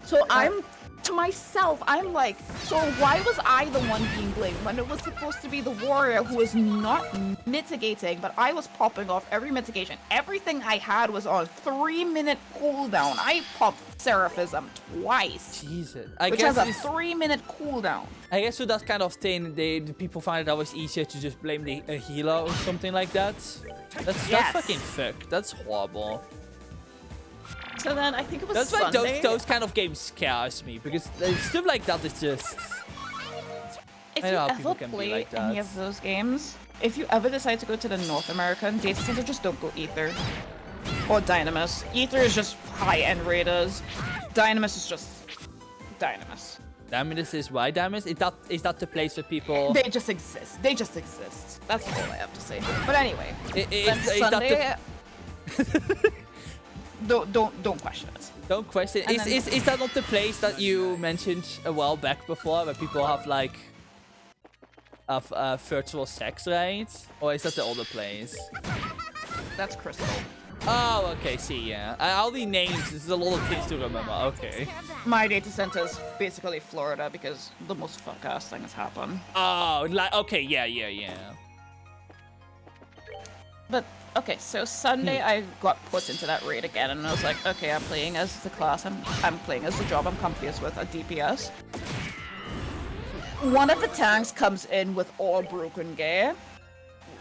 B: So I'm to myself, I'm like, so why was I the one being blamed when it was supposed to be the warrior who was not mitigating, but I was popping off every mitigation. Everything I had was on 3-minute cooldown. I popped Seraphism twice.
A: Jesus.
B: Which has a 3-minute cooldown.
A: I guess with that kind of thing, the people find it always easier to just blame a healer or something like that. That's fucking fucked. That's horrible.
B: So then I think it was
A: That's
B: Sunday.
A: why those kind of games scares me, because stuff like that is just...
B: If you ever play any of those games, if you ever decide to go to the North American data center, just don't go Ether. Or Dynamis. Ether is just high-end raiders. Dynamis is just Dynamis.
A: Dynamis is why Dynamis? Is that the place where people...
B: They just exist. They just exist. That's all I have to say. But anyway,
A: is
B: Sunday... Don't question it.
A: Don't question it. Is that not the place that you mentioned a while back before, where people have like virtual sex, right? Or is that the other place?
B: That's Crystal.
A: Oh, okay. See, yeah. All the names. There's a lot of things to remember. Okay.
B: My data center is basically Florida because the most fuck-ass things happen.
A: Oh, like okay, yeah.
B: But okay, so Sunday I got put into that raid again, and I was like, okay, I'm playing as the class, I'm playing as the job I'm comfiest with at DPS. One of the tanks comes in with all broken gear,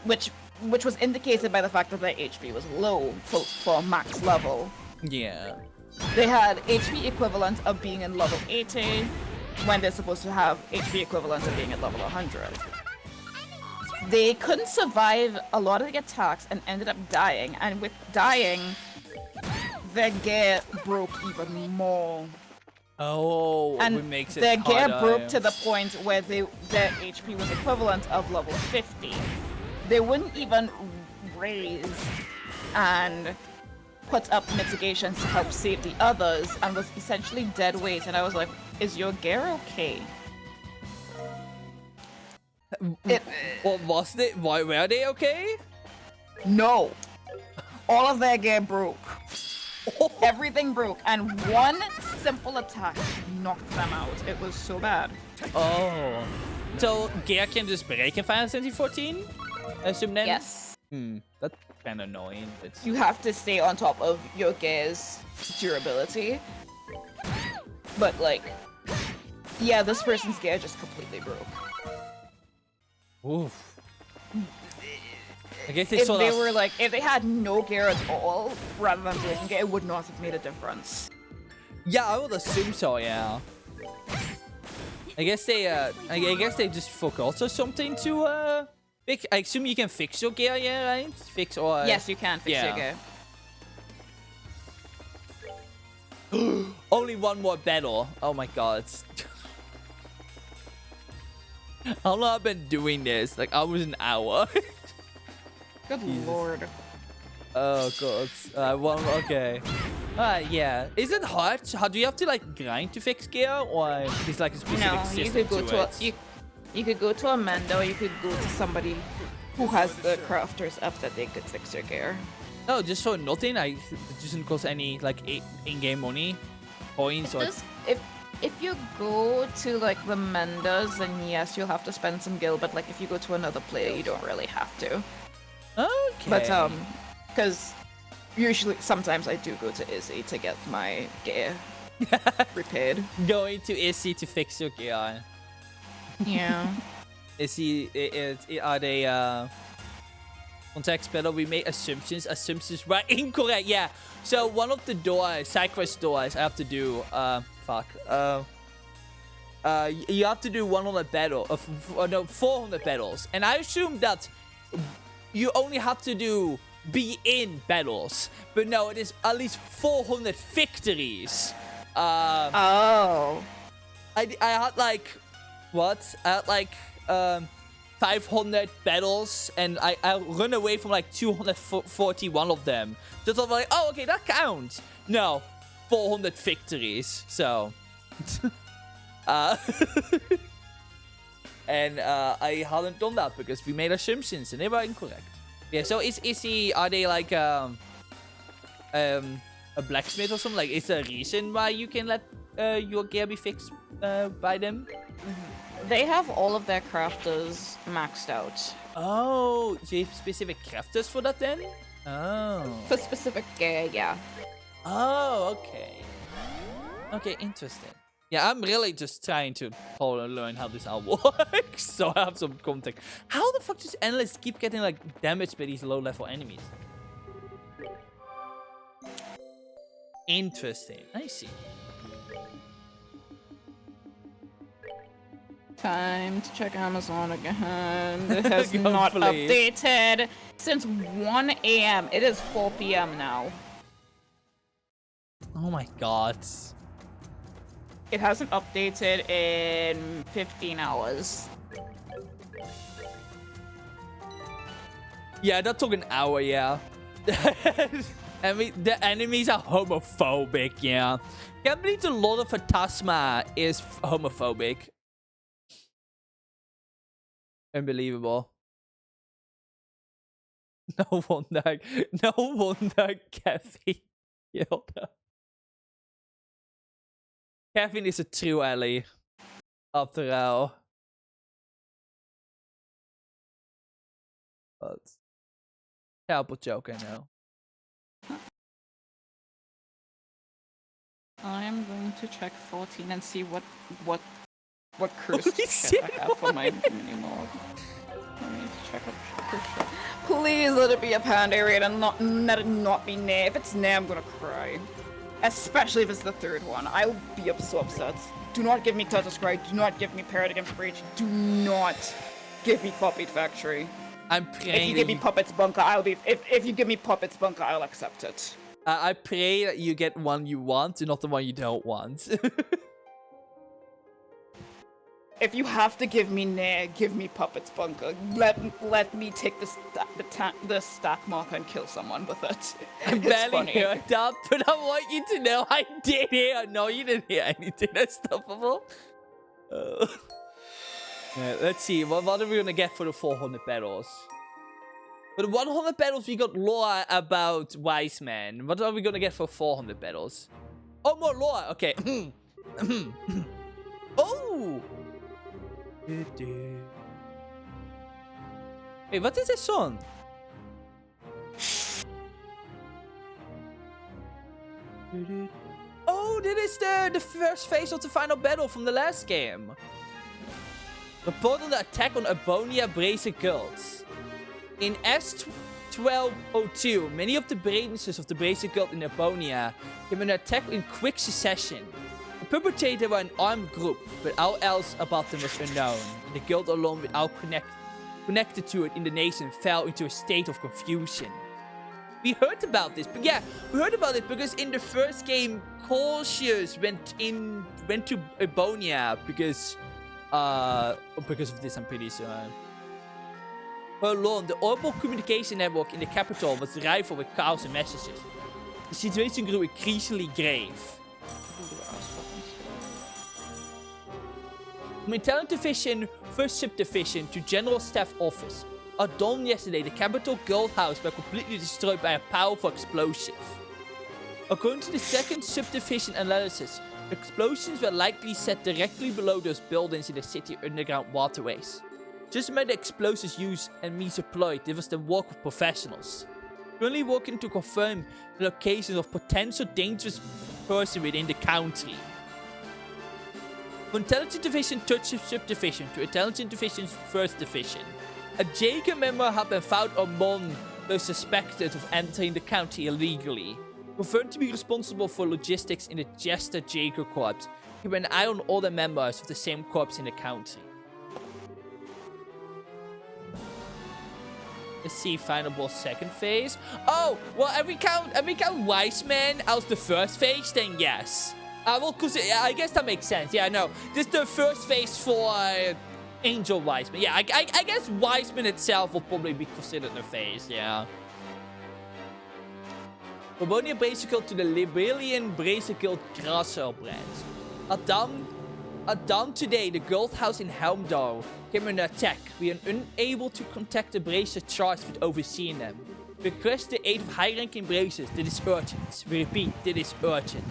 B: which was indicated by the fact that their HP was low for max level.
A: Yeah.
B: They had HP equivalent of being in level 80, when they're supposed to have HP equivalent of being at level 100. They couldn't survive a lot of the attacks and ended up dying, and with dying, their gear broke even more.
A: Oh,
B: and
A: it makes it
B: their gear
A: harder.
B: broke to the point where their HP was equivalent of level 50. They wouldn't even raise and put up mitigations to help save the others, and was essentially dead weight. And I was like, is your gear okay?
A: What was it? Why were they okay?
B: No. All of their gear broke. Everything broke, and one simple attack knocked them out. It was so bad.
A: Oh. So gear can just break in Final Fantasy 14? I assume then?
B: Yes.
A: That's kind of annoying. But...
B: You have to stay on top of your gear's durability. But like, yeah, this person's gear just completely broke.
A: Oof. I guess
B: If they were like, if they had no gear at all, rather than breaking gear, it would not have made a difference.
A: Yeah, I would assume so. Yeah. I guess they just forgot or something to fix. I assume you can fix your gear, yeah, right? Fix or
B: yes, you can fix your gear.
A: Only one more battle. Oh my god. How long have I been doing this? Like almost an hour.
B: Good lord.
A: Oh god. Okay. Yeah. Is it hard? How do you have to like grind to fix gear, or is like a specific system
B: you could go to
A: it?
B: you could go to a Mendo, or you could go to somebody who has the crafters up that they could fix your gear.
A: No, just for nothing. It doesn't cost any like in-game money, points or.
B: If you go to like the Mendas, then yes, you'll have to spend some gil. But like if you go to another player, you don't really have to.
A: Okay.
B: But because usually sometimes I do go to Izzy to get my gear repaired.
A: Going to Izzy to fix your gear.
B: Yeah.
A: Are they Context better. We made assumptions. Assumptions were incorrect. Yeah. So one of the doors, side quest doors, I have to do. You have to do 100 battle. No, 400 battles. And I assume that you only have to do be in battles. But no, it is at least 400 victories.
B: Oh.
A: I had like, what? I had like 500 battles, and I run away from like 241 of them. Just I'm like, oh, okay, that counts. No, 400 victories. So, and I hadn't done that because we made assumptions and they were incorrect. Yeah. So are they like a blacksmith or something? Like, is there a reason why you can let your gear be fixed by them?
B: They have all of their crafters maxed out.
A: Oh, so you have specific crafters for that then? Oh.
B: For specific gear, yeah.
A: Oh, okay. Okay, interesting. Yeah, I'm really just trying to learn how this all works, so I have some context. How the fuck does Endless keep getting like damaged by these low-level enemies? Interesting. I see.
B: Time to check Amazon again. It has
A: Go,
B: not
A: please.
B: updated since 1 a.m. It is 4 p.m. now.
A: Oh my god.
B: It hasn't updated in 15 hours.
A: Yeah, that took an hour, yeah. I mean, the enemies are homophobic, yeah. Can't believe the Lord of Phantasma is homophobic. Unbelievable. No wonder Kevin killed her. Kevin is a true ally. After all. But terrible joke, I know.
B: I am going to check 14 and see what cruise
A: Holy
B: shit I have for my mini mod. Let me check up cruise ship. Please let it be a panda raid and let it not be Nay. If it's Nay, I'm gonna cry. Especially if it's the third one. I will be so upset. Do not give me Tetris Cry. Do not give me Parrot Against Breach. Do not give me Puppet Factory.
A: I'm praying.
B: If you give me Puppets Bunker, I'll be. If you give me Puppets Bunker, I'll accept it.
A: I pray that you get one you want and not the one you don't want.
B: If you have to give me Nair, give me Puppets Bunker. Let me take the stack marker and kill someone with it.
A: I
B: It's
A: barely
B: funny.
A: heard that, but I want you to know I did hear. No, you didn't hear anything unstoppable. Yeah, let's see. What are we gonna get for the 400 battles? For the 100 battles, we got lore about wise men. What are we gonna get for 400 battles? Oh, more lore. Okay. Oh. Hey, what is this song? Oh, this is the first phase of the final battle from the last game. Report on the attack on Abonia Bracer Guilds. In S1202, many of the brazeners of the Bracer Guild in Abonia came an attack in quick succession. The perpetrators were an armed group, but all else about them was unknown. And the guild alone, without connected to it in the nation, fell into a state of confusion. We heard about this, but yeah, we heard about it because in the first game, Cautious went to Abonia because of this, I'm pretty sure. For long, the orbital communication network in the capital was rife with chaos and messages. The situation grew increasingly grave. From Intelligent Division, 1st Subdivision to General Staff Office. At dawn yesterday, the capital guild house was completely destroyed by a powerful explosion. According to the 2nd Subdivision analysis, explosions were likely set directly below those buildings in the city underground waterways. Just by the explosives used and means deployed, this was the work of professionals. Currently working to confirm the locations of potential dangerous persons within the country. From Intelligent Division 3rd Subdivision to Intelligent Division's 1st Division. A Jaeger member had been found among those suspected of entering the county illegally. Confirmed to be responsible for logistics in the Jester Jaeger Corps. Keep an eye on all the members of the same corps in the county. Let's see, final boss second phase. Oh, well, if we count Wise Man as the first phase, then yes. Well, cause I guess that makes sense. Yeah, no, this is the first phase for Angel Wiseman. Yeah, I guess Wiseman itself will probably be considered a phase. Yeah. Bobonia Bracer Guild to the Liberian Bracer Guild Grasser branch. At dawn today, the guild house in Helmdal came under attack. We are unable to contact the bracer charged with overseeing them. We request the aid of high-ranking bracers. That is urgent. We repeat, that is urgent.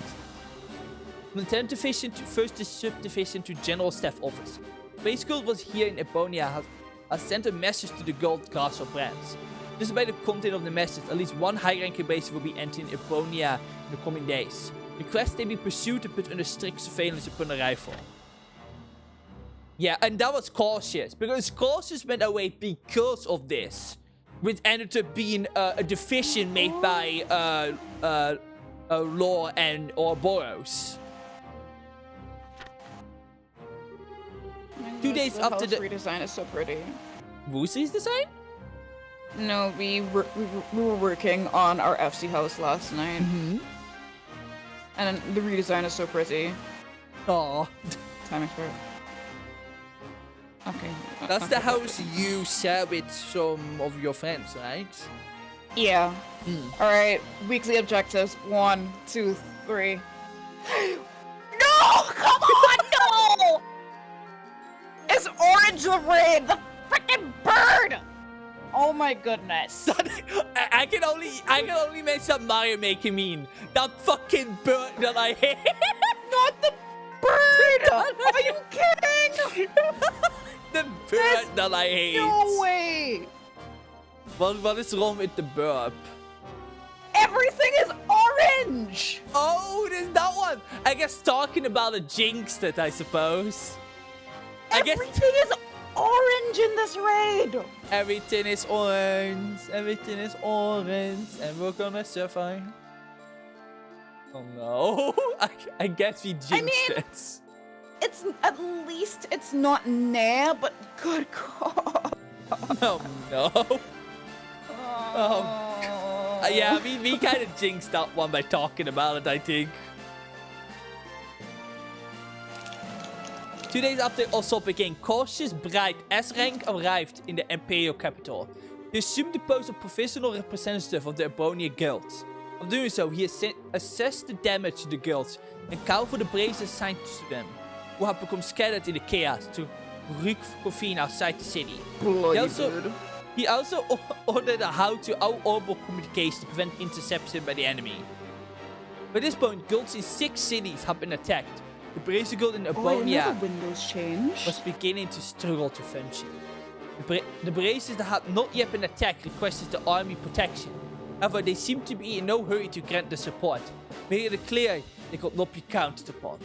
A: Lieutenant Division to 1st Subdivision to General Staff Office. Bracer Guild was here in Ebonia has sent a message to the guild Grasser branch. Despite the content of the message, at least one high-ranking bracer will be entering Ebonia in the coming days. Request they be pursued and put under strict surveillance upon arrival. Yeah, and that was cautious, because cautious went away because of this, which ended up being a division made by Law and Ouroboros. 2 days after the
B: redesign is so pretty.
A: Woozy's design?
B: No, we were working on our FC house last night. And the redesign is so pretty.
A: Aww.
B: Time expert. Okay.
A: That's the house you share with some of your friends, right?
B: Yeah. Alright, weekly objectives. 1, 2, 3. No! Come on, no! It's Orange Lorraine, the freaking bird! Oh my goodness.
A: I can only mention Mario making mean. That fucking bird that I hate.
B: Not the bird! Are you kidding?
A: The bird that I hate.
B: No way!
A: What is wrong with the burp?
B: Everything is orange!
A: Oh, there's that one. I guess talking about a jinx that I suppose.
B: Everything is orange in this raid!
A: Everything is orange. Everything is orange. And we're gonna survive. Oh no. I guess we jinxed it.
B: It's at least it's not Nair, but good God.
A: Oh no. Yeah, we kind of jinxed that one by talking about it, I think. 2 days after Usopp became cautious, Bright S-rank arrived in the Imperial capital. He assumed the post of professional representative of the Ebonia Guild. Of doing so, he assessed the damage to the guilds and called for the bracers assigned to them, who have become scattered in the chaos, to reconvene outside the city. He also ordered how to out-orbit communication to prevent interception by the enemy. By this point, guilds in 6 cities have been attacked. The Bracer Guild in Ebonia was beginning to struggle to function. The Bracers that had not yet been attacked requested the army protection. However, they seemed to be in no hurry to grant the support, making it clear they could not be counted upon.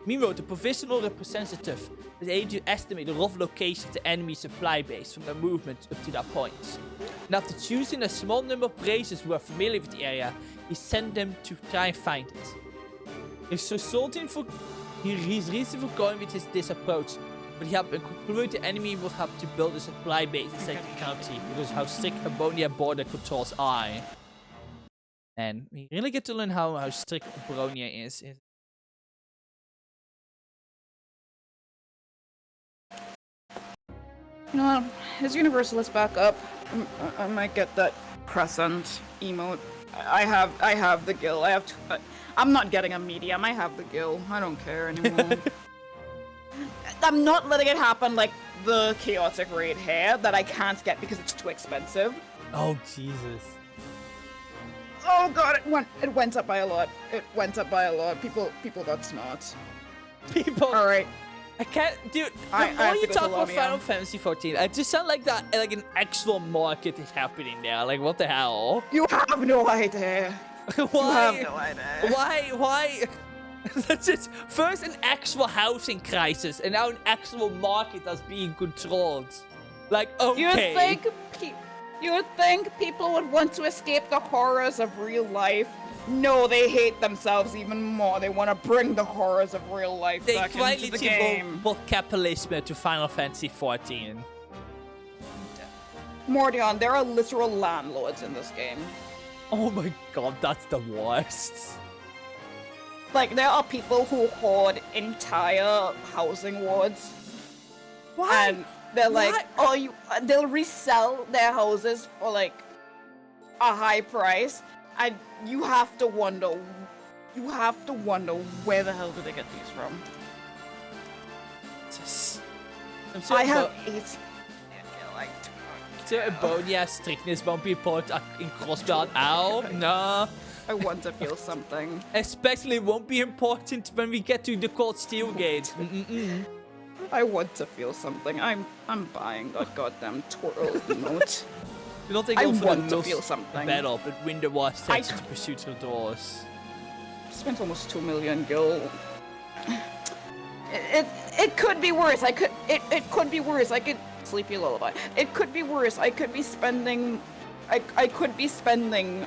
A: Meanwhile, the provisional representative was able to estimate the rough location of the enemy supply base from their movement up to that point. And after choosing a small number of Bracers who were familiar with the area, he sent them to try and find it. His reason for going with this approach, but he had concluded the enemy would have to build a supply base inside the county because of how strict Ebonia border controls are. And we really get to learn how strict Ebonia is.
B: You know what? His Universalist back up. I might get that crescent emote. I have the gill. I'm not getting a medium. I have the gill. I don't care anymore. I'm not letting it happen like the chaotic raid hair that I can't get because it's too expensive.
A: Oh Jesus.
B: Oh god, it went up by a lot. It went up by a lot. People got smart. All right.
A: I can't, dude. The more you talk about Final Fantasy 14, it just sounds like that, like an actual market is happening there. Like, what the hell?
B: You have no idea.
A: Why?
B: You have no idea.
A: Why? That's just first an actual housing crisis, and now an actual market that's being controlled. Like, okay.
B: You would think people would want to escape the horrors of real life. No, they hate themselves even more. They want to bring the horrors of real life
A: They
B: back
A: quietly
B: into the game.
A: both capitalism to Final Fantasy 14.
B: Mordion, there are literal landlords in this game.
A: Oh my god, that's the worst.
B: Like, there are people who hoard entire housing wards.
A: Why?
B: And they're like,
A: Why?
B: they'll resell their houses for like a high price, and you have to wonder where the hell do they get these from?
A: I'm so
B: I have 8. Like,
A: so Ebonia strictness won't be put in crossguard. Ow, no.
B: I want to feel something.
A: Especially won't be important when we get to the Cold Steel Gate.
B: I want to feel something. I'm buying that goddamn twirl emote.
A: You don't think
B: I
A: go for
B: want
A: the
B: to feel something.
A: battle, but win the war takes to pursue to doors.
B: Spent almost 2 million gil. It could be worse. It could be worse. I could sleepy lullaby. It could be worse. I could be spending I could be spending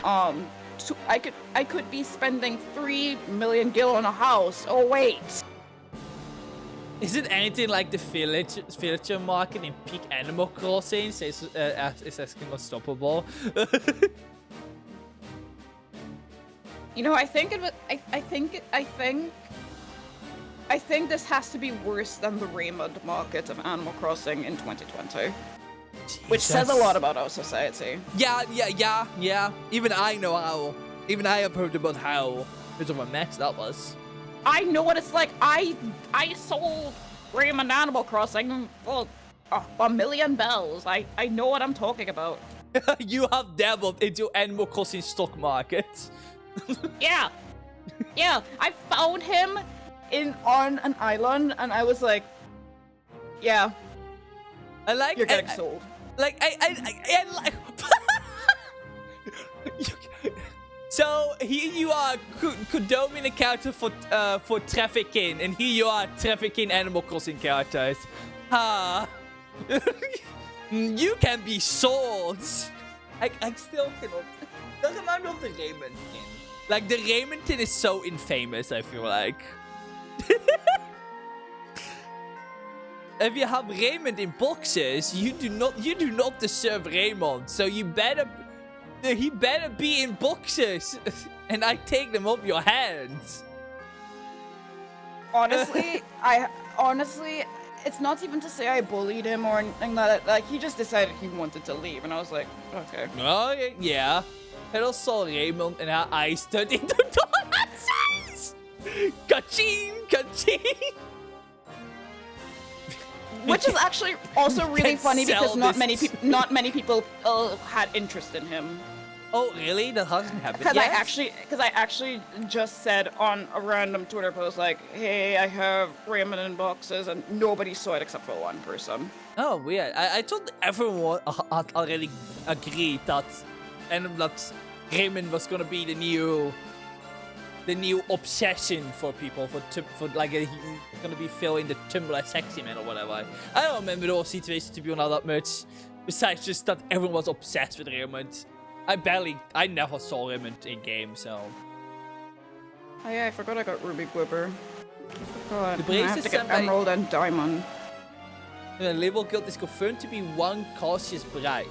B: I could be spending 3 million gil on a house. Oh wait.
A: Is it anything like the villager market in peak Animal Crossing? Says is asking unstoppable.
B: You know, I think it was. I think this has to be worse than the Raymond market of Animal Crossing in 2020, which says a lot about our society.
A: Yeah. Even I know how. Even I have heard about how bit of a mess that was.
B: I know what it's like. I sold Raymond Animal Crossing for a million bells. I know what I'm talking about.
A: You have dabbled into Animal Crossing stock market.
B: Yeah. I found him on an island, and I was like, yeah.
A: I like.
B: You're getting sold.
A: I like. So here you are condoming a character for trafficking, and here you are trafficking Animal Crossing characters. You can be sold. I still cannot. Doesn't matter of the Raymond tin. Like the Raymond tin is so infamous. I feel like. If you have Raymond in boxes, you do not deserve Raymond. So he better be in boxes, and I take them off your hands.
B: Honestly, it's not even to say I bullied him or anything like that. Like, he just decided he wanted to leave, and I was like, okay.
A: Oh yeah. Hello, saw Raymond, and her eyes turned into donut size. Ka-ching, ka-ching.
B: Which is actually also really
A: can
B: funny because
A: sell
B: not
A: this.
B: many people had interest in him.
A: Oh really? That hasn't happened
B: Because
A: yet?
B: I actually just said on a random Twitter post like, "Hey, I have Raymond in boxes," and nobody saw it except for one person.
A: Oh weird. I thought everyone had already agreed that Raymond was gonna be the new obsession for people for like he's gonna be filling the Tumblr sexy man or whatever. I don't remember those situations to be honest that much. Besides just that everyone was obsessed with Raymond. I never saw Raymond in game, so.
B: Oh yeah, I forgot I got Ruby Gwibber. God,
A: The
B: I have to get Emerald and Diamond.
A: The label guild is confirmed to be one cautious bride.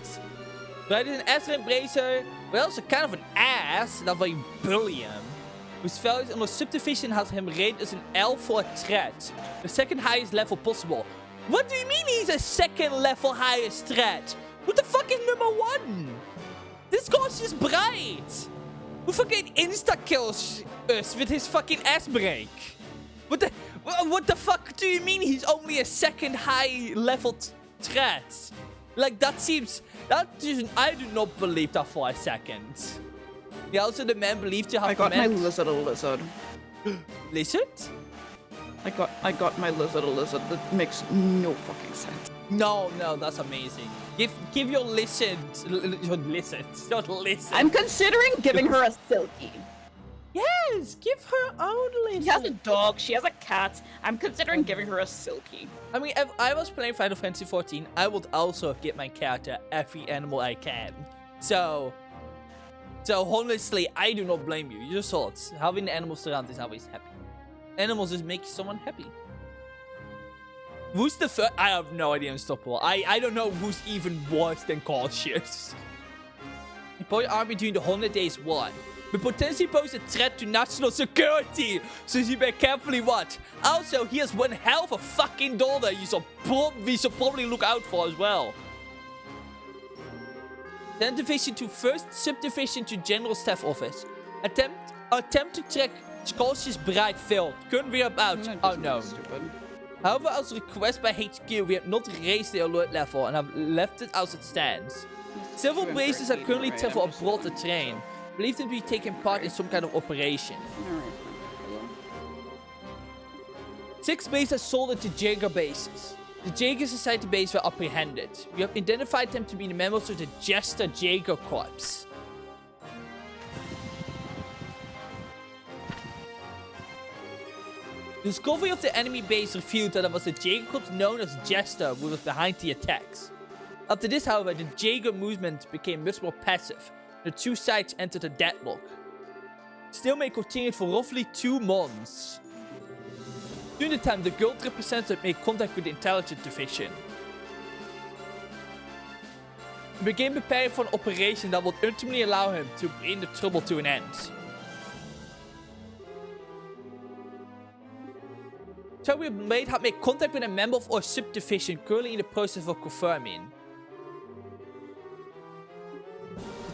A: Bride is an excellent bracer, but also kind of an ass that we bully him. Whose values on the subdivision has him rated as an L for a threat. The second highest level possible. What do you mean he's a second level highest threat? What the fuck is number 1? This cautious bride! Who fucking insta-kills us with his fucking ass break? What the fuck do you mean he's only a second high level threat? Like I do not believe that for a second. Yeah, also the man believed to have
B: I got my lizard.
A: Lizard?
B: I got my lizard. That makes no fucking sense.
A: No, that's amazing. Give your lizard. Your lizard.
B: I'm considering giving her a silky.
A: Yes, give her own
B: She has a
A: lizard.
B: dog. She has a cat. I'm considering giving her a Silky.
A: I mean, if I was playing Final Fantasy 14, I would also give my character every animal I can. So honestly, I do not blame you. Your thoughts. Having animals around is always happy. Animals just make someone happy. Who's the first? I have no idea. Unstoppable. I don't know who's even worse than cautious. Deploy army during the 100 Days War. But potentially pose a threat to national security. So you better carefully watch. Also, he has one hell of a fucking daughter we should probably look out for as well. 10th Division to 1st Subdivision to General Staff Office. Attempt to track cautious bride failed. Couldn't be about. Oh no. However, as requested by HQ, we have not raised the alert level and have left it as it stands. Several bases are currently traveling abroad to train. Believed to be taking part in some kind of operation. 6 bases are sold to Jaeger bases. The Jaeger Society base were apprehended. We have identified them to be the members of the Jester Jaeger Corps. The discovery of the enemy base revealed that it was the Jaeger Corps known as Jester who was behind the attacks. After this, however, the Jaeger movement became much more passive. The two sides entered a deadlock. Stalemate continued for roughly 2 months. During the time, the guild representative made contact with the intelligence division. He began preparing for an operation that would ultimately allow him to bring the trouble to an end. So we had made contact with a member of our subdivision currently in the process of confirming.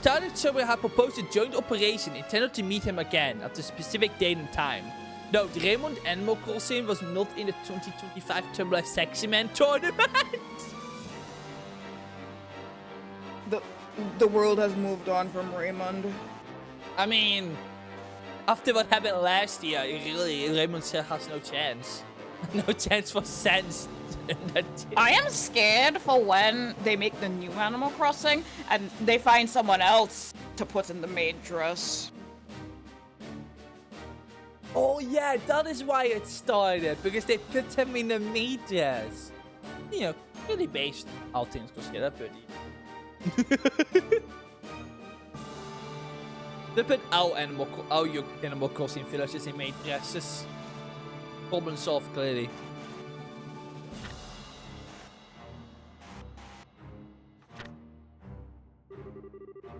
A: The target server had proposed a joint operation intended to meet him again at a specific date and time. Note, Raymond Animal Crossing was not in the 2025 Tumblr Sexy Man tournament.
B: The world has moved on from Raymond.
A: I mean, after what happened last year, Raymond still has no chance. No chance for sense.
B: I am scared for when they make the new Animal Crossing and they find someone else to put in the maid dress.
A: Oh yeah, that is why it started, because they put him in the meters. You know, really based how things consider pretty. They put our Animal Crossing villages in maid dresses. Problem solved, clearly.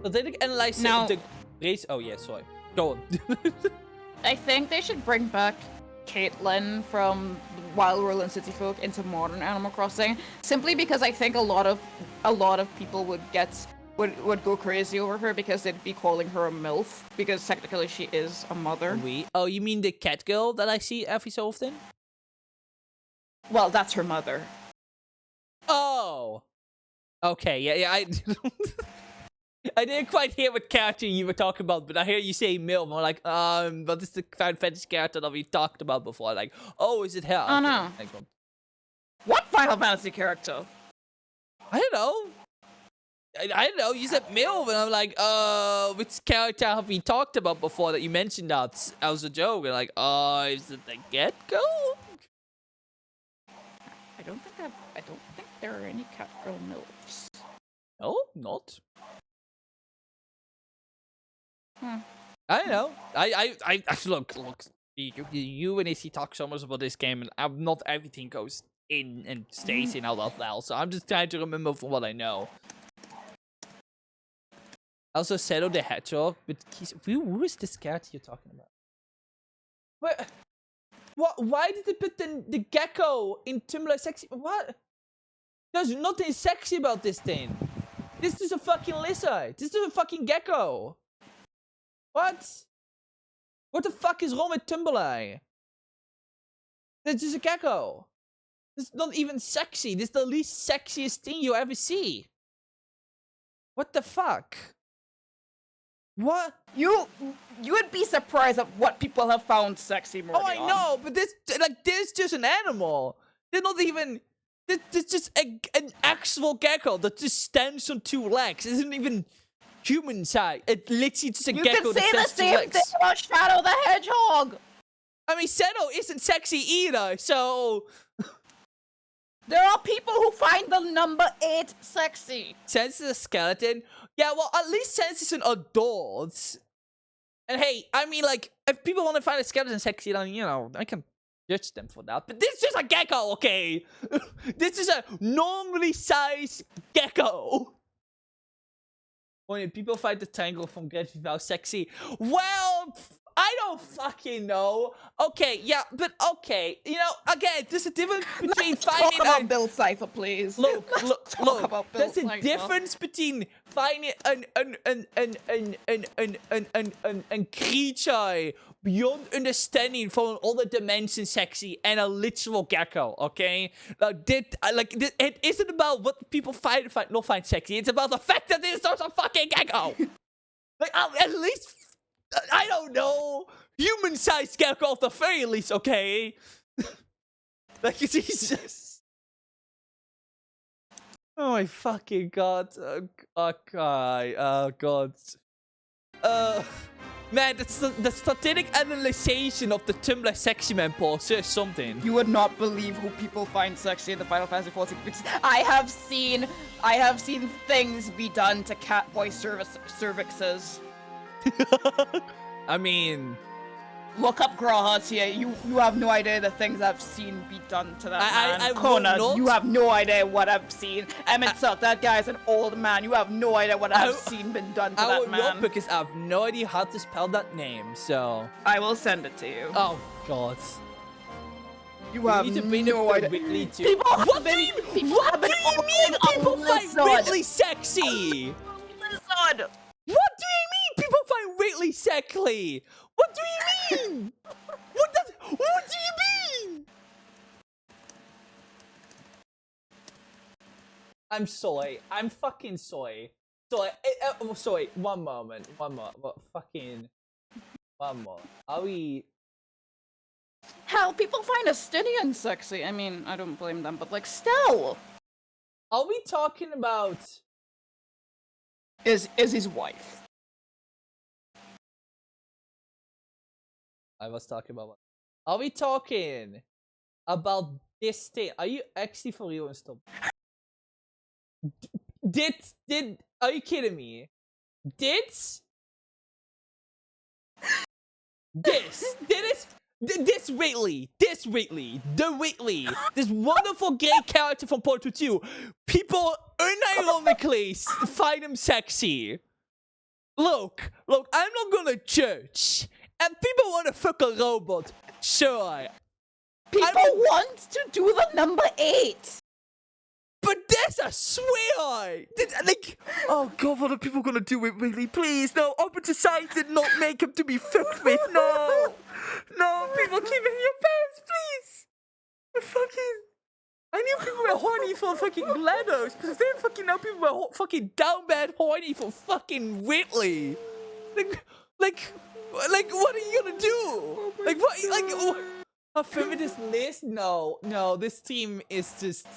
A: So they analyze the race. Oh yeah, sorry. Go on.
B: I think they should bring back Caitlyn from Wild World and City Folk into modern Animal Crossing, simply because I think a lot of people would go crazy over her because they'd be calling her a MILF, because technically she is a mother.
A: Oh, you mean the cat girl that I see every so often?
B: Well, that's her mother.
A: Oh. Okay, yeah, I didn't quite hear what character you were talking about, but I hear you say MILF. I'm like, what is the Final Fantasy character that we talked about before? Like, oh, is it her?
B: Oh no. What Final Fantasy character?
A: I don't know. I don't know. You said MILF, and I'm like, which character have we talked about before that you mentioned that as a joke? And like, is it the Get-Go?
B: I don't think there are any catgirl MILFs.
A: No, not.
B: Hmm.
A: I don't know. I look. You and AC talk so much about this game, and not everything goes in and stays in out of well. So I'm just trying to remember from what I know. Also, Shadow the Hedgehog, but who is this character you're talking about? What? Why did they put the gecko in Tumblr sexy? What? There's nothing sexy about this thing. This is a fucking lizard. This is a fucking gecko. What? What the fuck is wrong with Tumblr? This is a gecko. This is not even sexy. This is the least sexiest thing you ever see. What the fuck? What?
B: You would be surprised at what people have found sexy, Morty.
A: Oh, I know, but this is just an animal. They're not even. This just an actual gecko that just stands on 2 legs. Isn't even. human size. It literally just a
B: You
A: gecko
B: can say
A: that
B: the
A: says
B: same
A: legs.
B: thing about Shadow the Hedgehog.
A: I mean, Shadow isn't sexy either, so
B: There are people who find the number 8 sexy.
A: Sense is a skeleton. Yeah, well, at least Sense is an adult. And hey, I mean, like, if people want to find a skeleton sexy, then, you know, I can judge them for that. But this is just a gecko, okay? This is a normally sized gecko. When people find the tangle from Gravity Vow sexy, well, I don't fucking know. Okay, yeah, but okay. You know, again, there's a difference between finding
B: Talk about Build Cypher, please.
A: Look,
B: Talk about Build
A: there's a
B: Cypher.
A: difference between finding an creature beyond understanding from other dimensions sexy and a literal gecko, okay? It isn't about what people not find sexy. It's about the fact that it's just a fucking gecko. Like, at least, I don't know, human-sized gecko at the very least, okay? Like, Jesus. Oh my fucking god. Okay. Oh god. Man, the static analyzation of the Tumblr sexy man post is something.
B: You would not believe who people find sexy in the Final Fantasy XIV because I have seen things be done to catboy cervixes.
A: I mean,
B: Look up Graha's here. You have no idea the things I've seen be done to that man.
A: I will
B: Kona,
A: not.
B: you have no idea what I've seen. Emmett Suck, that guy's an old man. You have no idea what I've seen been done to
A: I
B: that
A: will not
B: man.
A: because I have no idea how to spell that name, so.
B: I will send it to you.
A: Oh god.
B: You have
A: need to bring
B: no
A: up the
B: idea.
A: Whitley too.
B: People have
A: What do
B: been-
A: you
B: people
A: what
B: have
A: do
B: been
A: you mean
B: calling
A: people
B: a
A: find
B: lizard.
A: Whitley sexy?
B: Lizard.
A: What do you mean people find Whitley sexy? What do you mean? What do you mean? I'm sorry. I'm fucking sorry. Sorry. Sorry. One moment. One more. Fucking. One more. Are we?
B: Hell, people find Astidian sexy. I mean, I don't blame them, but like, still.
A: Are we talking about?
B: Is his wife.
A: I was talking about. Are we talking about this thing? Are you actually for real and stop? Are you kidding me? This Whitley, the Whitley, this wonderful gay character from Portal 2, people unironically find him sexy. Look, I'm not gonna judge. And people want to fuck a robot, sure.
B: People want to do the number 8.
A: But that's a swear! Like, oh god, what are people gonna do with Whitley? Please, no, open society did not make him to be fucked with, no! No, people keep it in your pants, please! I knew people were horny for fucking GLaDOS, because they fucking know people were fucking down bad horny for fucking Whitley! Like, what are you gonna do? What, a feminist list? No, this team is just...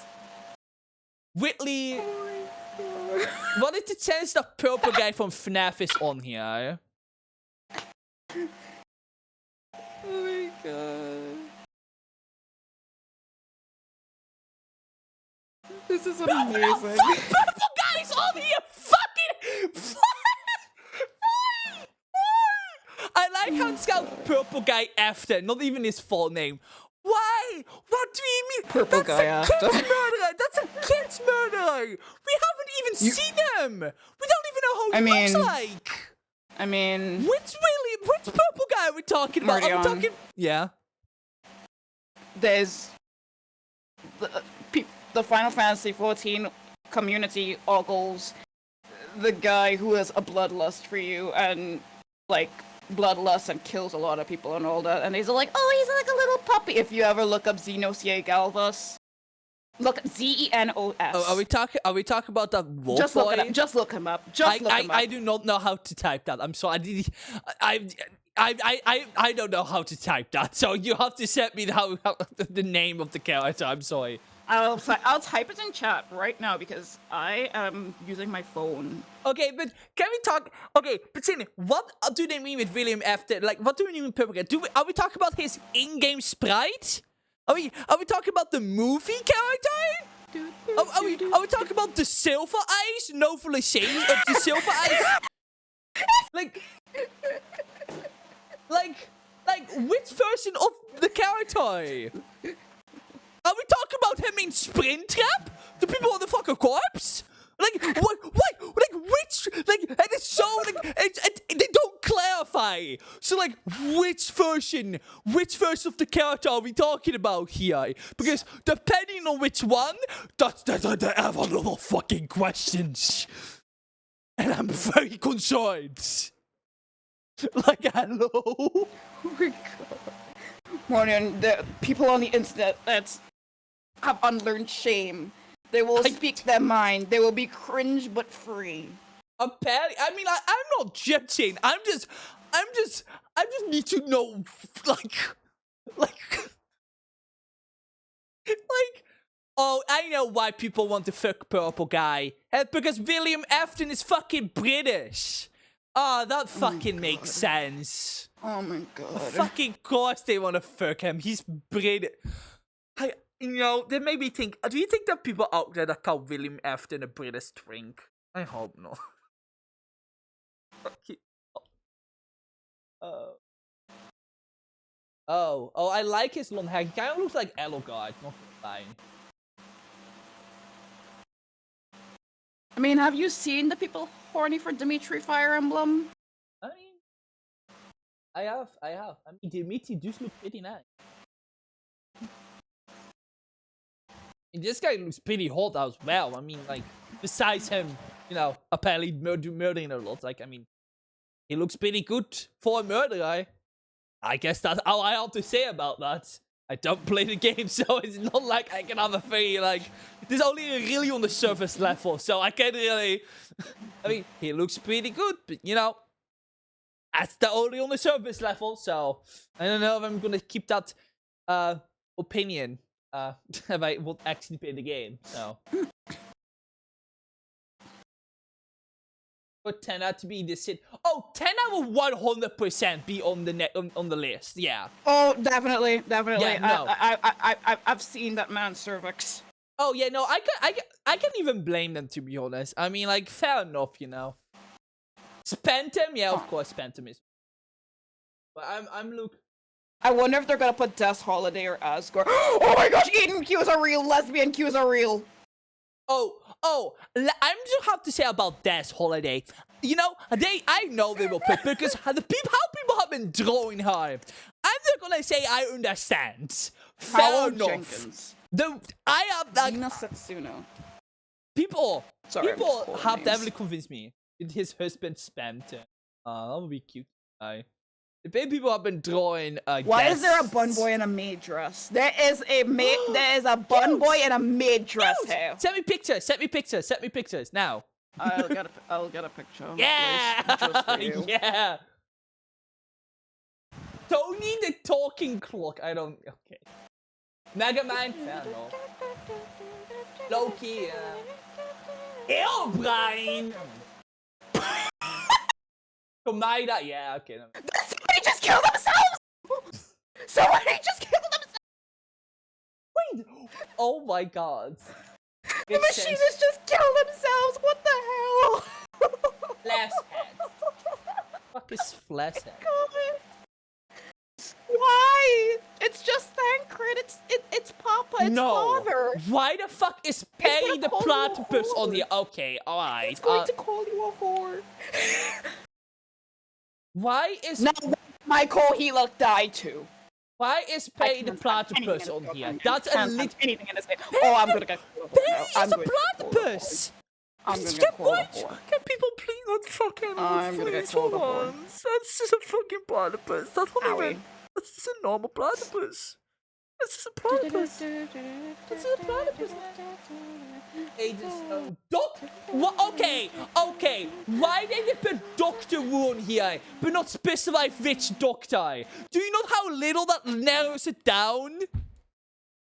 A: Whitley... What is the chance the purple guy from FNAF is on here?
B: Oh my god. This is amazing.
A: Purple guy's on here! Fucking... Why? I like how it's got purple guy after, not even his full name. Why? What do you mean?
B: Purple
A: That's
B: guy
A: a
B: after.
A: kid's murderer! That's a kid's murderer! We haven't even seen him! We don't even know how he looks like!
B: I mean...
A: Which purple guy are we talking about? Are we
B: Murdion.
A: talking... Yeah.
B: There's... The Final Fantasy XIV community ogles the guy who has a bloodlust for you and, like, bloodlust and kills a lot of people and all that, and he's like, oh, he's like a little puppy. If you ever look up Xenosia Galvas, look Zenos.
A: Oh, are we talking about that wolf
B: Just
A: boy?
B: look it up. Just look him up. Just look him up.
A: I do not know how to type that. I'm sorry. I don't know how to type that, so you have to send me how the name of the character. I'm sorry.
B: I'll type it in chat right now because I am using my phone.
A: Okay, but can we talk? Okay, but Cindy, what do they mean with William Afton? Like, what do we mean with Purple? Are we talking about his in-game sprite? Are we talking about the movie character? Are we talking about the silver eyes? No, for the silver eyes. Like, which version of the character? Are we talking about him in Sprint Trap? The people on the fucking corpse? Like, what? Like, which? Like, and it's so, like, they don't clarify. So, like, which version of the character are we talking about here? Because depending on which one, they have a lot of fucking questions. And I'm very concerned. Like, hello?
B: Oh my god. Morning, the people on the internet that have unlearned shame. They will speak their mind. They will be cringe but free.
A: Apparently, I mean, I'm not judging. I just need to know, like, oh, I know why people want to fuck Purple Guy. It's because William Afton is fucking British. Oh, that fucking makes sense.
B: Oh my god.
A: Fucking course they want to fuck him. He's British. That made me think, do you think that people out there that call William Afton a British drink? I hope not. Oh, I like his long hair. He kind of looks like Elogard, not fine.
B: I mean, have you seen the people horny for Dimitri Fire Emblem?
A: I mean, I have. I mean, Dimitri does look pretty nice. And this guy looks pretty hot as well. I mean, like, besides him, apparently murdering a lot. Like, I mean, he looks pretty good for a murderer. I guess that's all I have to say about that. I don't play the game, so it's not like I can have a very, like... This is only really on the surface level, so I can't really... I mean, he looks pretty good, but, that's the only on the surface level, so... I don't know if I'm gonna keep that opinion if I will actually play the game, so... For 10 out to be the sit. Oh, 10 out will 100% be on the list. Yeah.
B: Oh, definitely.
A: Yeah, no.
B: I've seen that man's cervix.
A: Oh yeah, no, I can't even blame them, to be honest. I mean, like, fair enough, Spentum, yeah, of course, Spentum is. But I'm Luke.
B: I wonder if they're gonna put Death Holiday or Asgore. Oh my gosh, Eden Qs are real. Lesbian Qs are real.
A: I'm just have to say about Death Holiday. I know they will pick because how people have been drawing her. I'm not gonna say I understand. Fair enough.
B: Jenkins.
A: I have like
B: Nina Setsuno.
A: people have
B: names.
A: definitely convinced me. His husband spammed him. That would be cute. The people have been drawing.
B: Why is there a bun boy in a maid dress? There is a bun boy in a maid dress here.
A: Send me pictures now.
B: I'll get a picture.
A: Yeah,
B: Just for you.
A: yeah. Tony the talking clock. I don't. Okay. Mega Man. Fair enough. Loki. Herobrine. Komida. Yeah. Okay. No.
B: Somebody just killed themselves. Somebody just killed themselves.
A: Wait. Oh my god.
B: The machinists just killed themselves. What the hell?
A: Flash head. Fuck is Flash head?
B: God. Why? It's just Thancred. It's Papa. It's Father.
A: Why the fuck is Penny the platypus on the? Okay, alright.
B: It's going to call you a whore.
A: Why is
B: now Michael Helock died too?
A: Why is Penny the platypus on here? That's a lit.
B: Anything in his name. Oh, I'm gonna get.
A: Penny is a platypus.
B: I'm gonna get called a whore.
A: Can people please not fucking?
B: I'm gonna get called a whore.
A: That's just a fucking platypus. That's not
B: Owie.
A: even. That's just a normal platypus. This is a platypus. This is a platypus. Ages What? Okay. Why did they put Doctor Wu on here, but not specify which doctor? Do you know how little that narrows it down?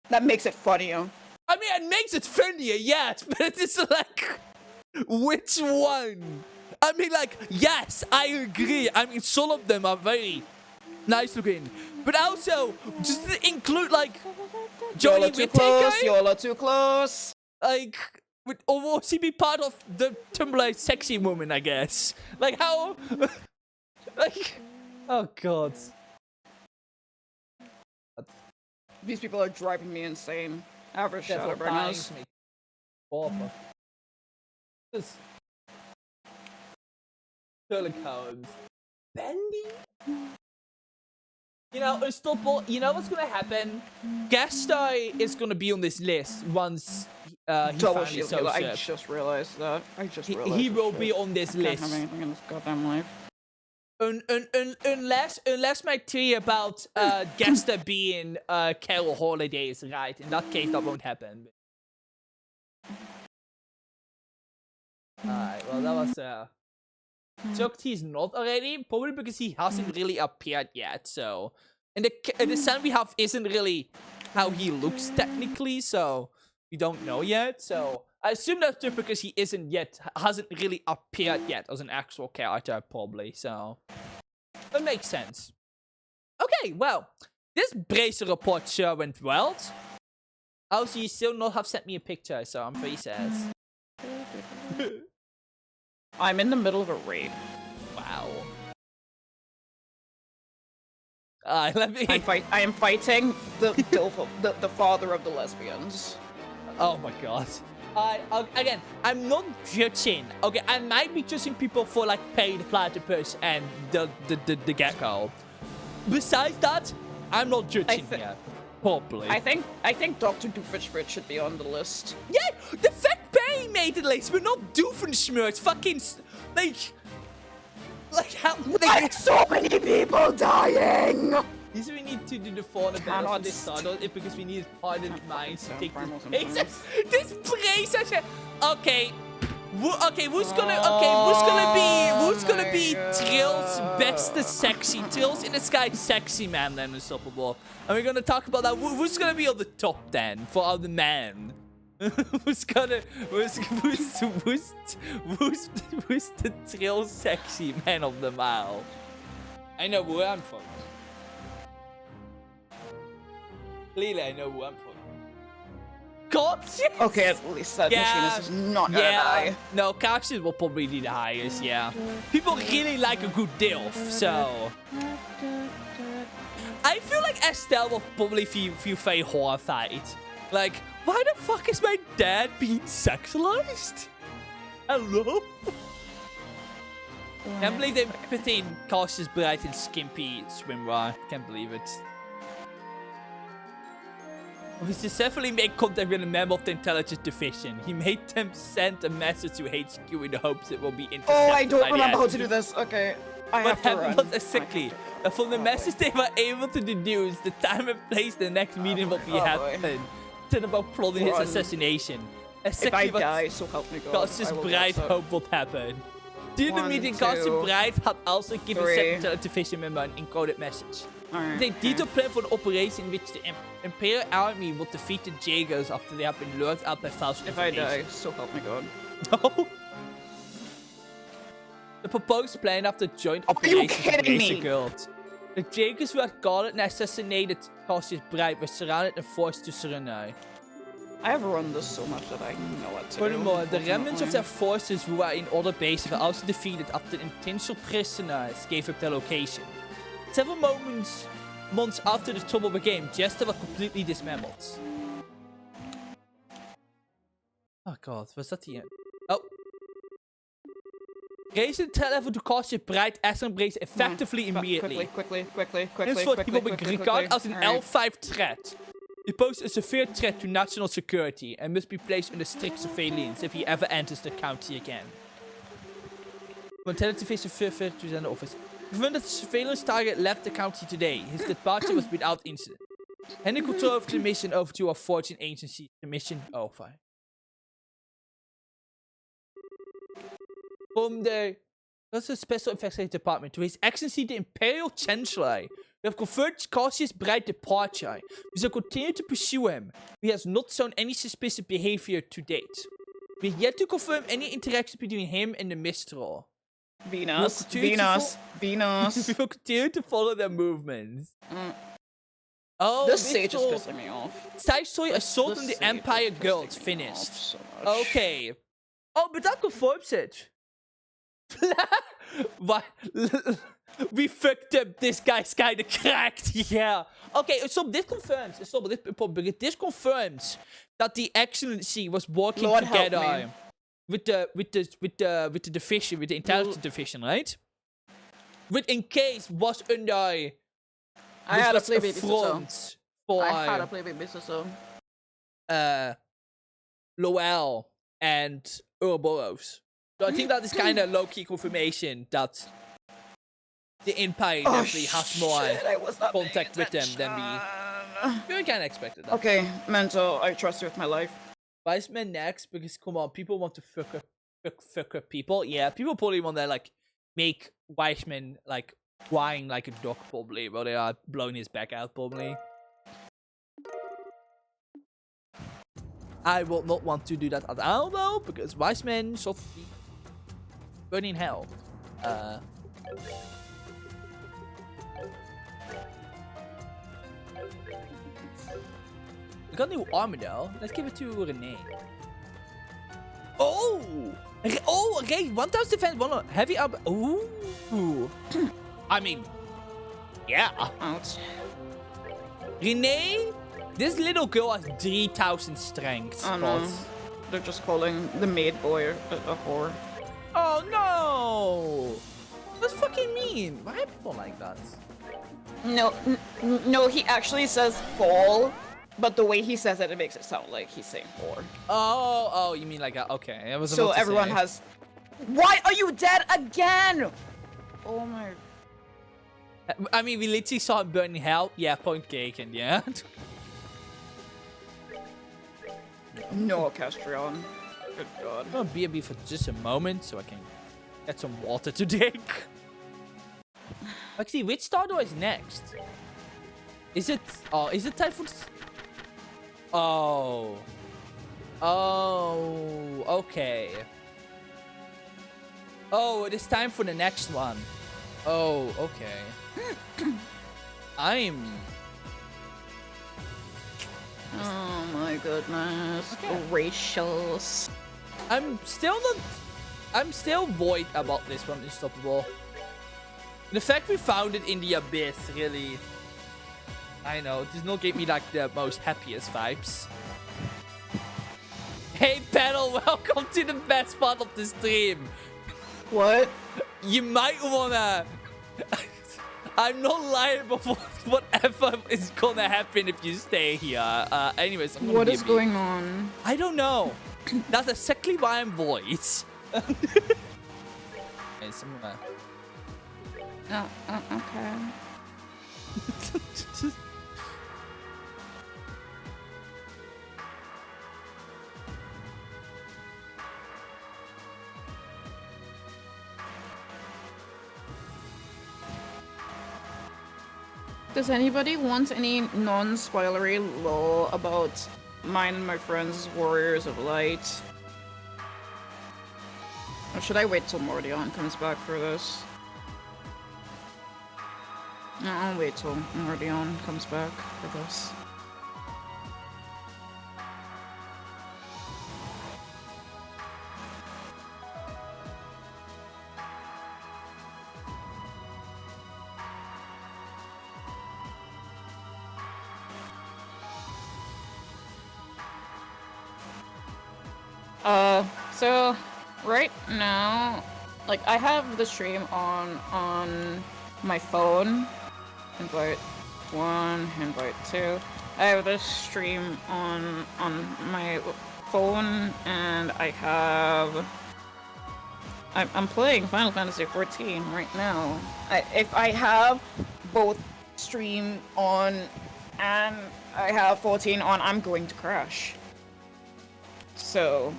B: That makes it funnier.
A: I mean, it makes it funnier, yes, but it's like, which one? I mean, like, yes, I agree. I mean, some of them are very nice looking, but also just to include like Johnny Whittaker.
B: You're too close.
A: Like, or was he be part of the Tumblr sexy woman? I guess. Like how? Like, oh god.
B: These people are driving me insane. Average Shadowbringers.
A: Awful. Just Cowards. Bendy? You know, Unstoppable, you know what's gonna happen? Gastai is gonna be on this list once he
B: Double
A: finally
B: shield.
A: shows
B: I
A: up.
B: just realized that.
A: He will be on this
B: Can't
A: list.
B: have anything in this goddamn life.
A: Unless my theory about Gasta being Carol Holiday is right. In that case, that won't happen. Alright, well that was Chucked he's not already, probably because he hasn't really appeared yet, so and the sound we have isn't really how he looks technically, so we don't know yet, so I assume that's just because he hasn't really appeared yet as an actual character, probably, so that makes sense. Okay, well, this Bracer report sure went well. Also, you still not have sent me a picture, so I'm very sad.
B: I'm in the middle of a raid.
A: Wow. Let me.
B: I am fighting the the father of the lesbians.
A: Oh my god. Again, I'm not judging. Okay, I might be judging people for like paying the platypus and the gecko. Besides that, I'm not judging here. Probably.
B: I think Dr. Doofenshmirtz should be on the list.
A: Yeah, the fact Barry made the list, but not Doofenshmirtz. Fucking like how?
B: Like so many people dying.
A: This we need to do the fauna battle for this started it because we need hardened minds to take this braces. This braces. Okay. Who's gonna be Trill's best sexy? Trill's in the sky sexy man then Unstoppable. And we're gonna talk about that. Who's gonna be on the top then for all the men? who's the Trill sexy man of them all? I know who I'm from. Clearly I know who I'm from. God, yes.
B: Okay, at least that machinist is not gonna die.
A: No, Cassius will probably be the highest, yeah. People really like a good DILF, so... I feel like Estelle will probably feel very horrified. Like, why the fuck is my dad being sexualized? Hello? Can't believe they put in Cassius bright and skimpy swimwear. Can't believe it. We should definitely make contact with a member of the intelligence division. He made them send a message to HQ in the hopes it will be intercepted.
B: Oh, I don't remember how to do this. Okay, I have to run.
A: What happened was sickly. From the message they were able to deduce, the time and place the next meeting will be happening. Instead about plotting his assassination.
B: If I die, so help me God.
A: Cassius Bright hope would happen. During the meeting, Cassius Bright had also given second division member an encoded message. They detailed plan for an operation in which the Imperial Army will defeat the Jaegers after they have been lured out by false information.
B: If I die, so help me God.
A: No. The proposed plan after joint operations with Racer Guild. The Jaegers who had guarded and assassinated Cassius Bright were surrounded and forced to surrender.
B: I have run this so much that I know what to do.
A: Furthermore, the remnants of their forces who were in other bases were also defeated after intentional prisoners gave up their location. Several months after the trouble began, Jester were completely dismembered. Oh god, was that the end? Oh. Raise the threat level to Cassius Bright as embrace effectively immediately.
B: Quickly.
A: Henceforth, he will be regarded as an L5 threat. He poses a severe threat to national security and must be placed under strict surveillance if he ever enters the county again. Lieutenant Division 5th to the office. Given that the surveillance target left the county today, his departure was without incident. Handing control of the mission over to a fortune agency. The mission. Oh, fine. From the that's a special investigation department to His Excellency the Imperial Chancellor. We have confirmed Cassius' bright departure. We shall continue to pursue him. He has not shown any suspicious behavior to date. We have yet to confirm any interaction between him and the Mistral.
B: Venus.
A: We will continue to follow their movements. Oh,
B: This sage is
A: Mistral.
B: pissing me off.
A: Side story assault
B: This
A: on the
B: sage
A: Empire
B: is pissing
A: Guilds
B: me
A: finished.
B: off so much.
A: Okay. Oh, but that confirms it. What? We fucked up. This guy's kind of cracked. Yeah. Okay, so this confirms. This confirms that the Excellency was working
B: Lord help
A: together
B: me.
A: with the division, with the intelligence division, right? With in case was under.
B: I had a
A: was
B: play baby sister.
A: front for
B: I had a play baby sister.
A: Lowell and Ouroboros. So I think that is kind of low-key confirmation that the Empire definitely has more contact with them than we kind of expected that.
B: Okay, Mental, I trust you with my life.
A: Wiseman next, because come on, people want to fuck up people. Yeah, people probably want to like make Wiseman like crying like a dog probably, while they are blowing his back out probably. I will not want to do that at all though, because Wiseman should be burning hell. We got new armor though. Let's give it to Renee. Oh! Oh, okay. 1000 defense, 1 heavy armor. Ooh. I mean, yeah.
B: Ouch.
A: Renee, this little girl has 3000 strength.
B: Oh no. They're just calling the maid boy a whore.
A: Oh no! That's fucking mean. Why are people like that?
B: No, he actually says fall, but the way he says it, it makes it sound like he's saying whore.
A: Oh, you mean like okay. I was
B: So
A: about to
B: everyone
A: say.
B: has. Why are you dead again? Oh my.
A: I mean, we literally saw him burning hell. Yeah, point taken. Yeah.
B: No, Castrion. Good God.
A: I'm gonna be for just a moment so I can get some water to drink. Actually, which Stardoor is next? Is it? Oh, is it time for? Oh. Oh. Okay. Oh, it is time for the next one. Oh, okay.
B: Oh my goodness. Gracious.
A: I'm still void about this one, Unstoppable. The fact we found it in the abyss really, I know, does not give me like the most happiest vibes. Hey Pedal, welcome to the best part of the stream.
B: What?
A: You might wanna. I'm not liable for whatever is gonna happen if you stay here. Anyways, I'm gonna
B: What
A: be
B: is
A: a bee.
B: going on?
A: I don't know. That's exactly why I'm void. Yes, I'm gonna.
B: Okay. Does anybody want any non-spoilery lore about mine and my friends' Warriors of Light? Or should I wait till Mordion comes back for this? No, I'll wait till Mordion comes back for this. So right now, like I have the stream on my phone. Invite 1, invite 2. I have this stream on my phone, and I'm playing Final Fantasy 14 right now. If I have both stream on and I have 14 on I'm going to crash. So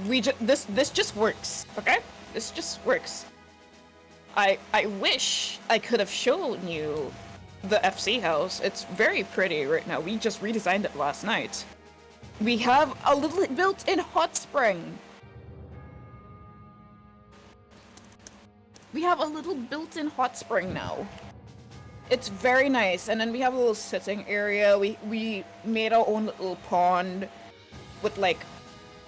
B: this just works, okay? This just works. I wish I could have shown you the FC house. It's very pretty right now. We just redesigned it last night. We have a little built-in hot spring. We have a little built-in hot spring now. It's very nice, and then we have a little sitting area. We made our own little pond with like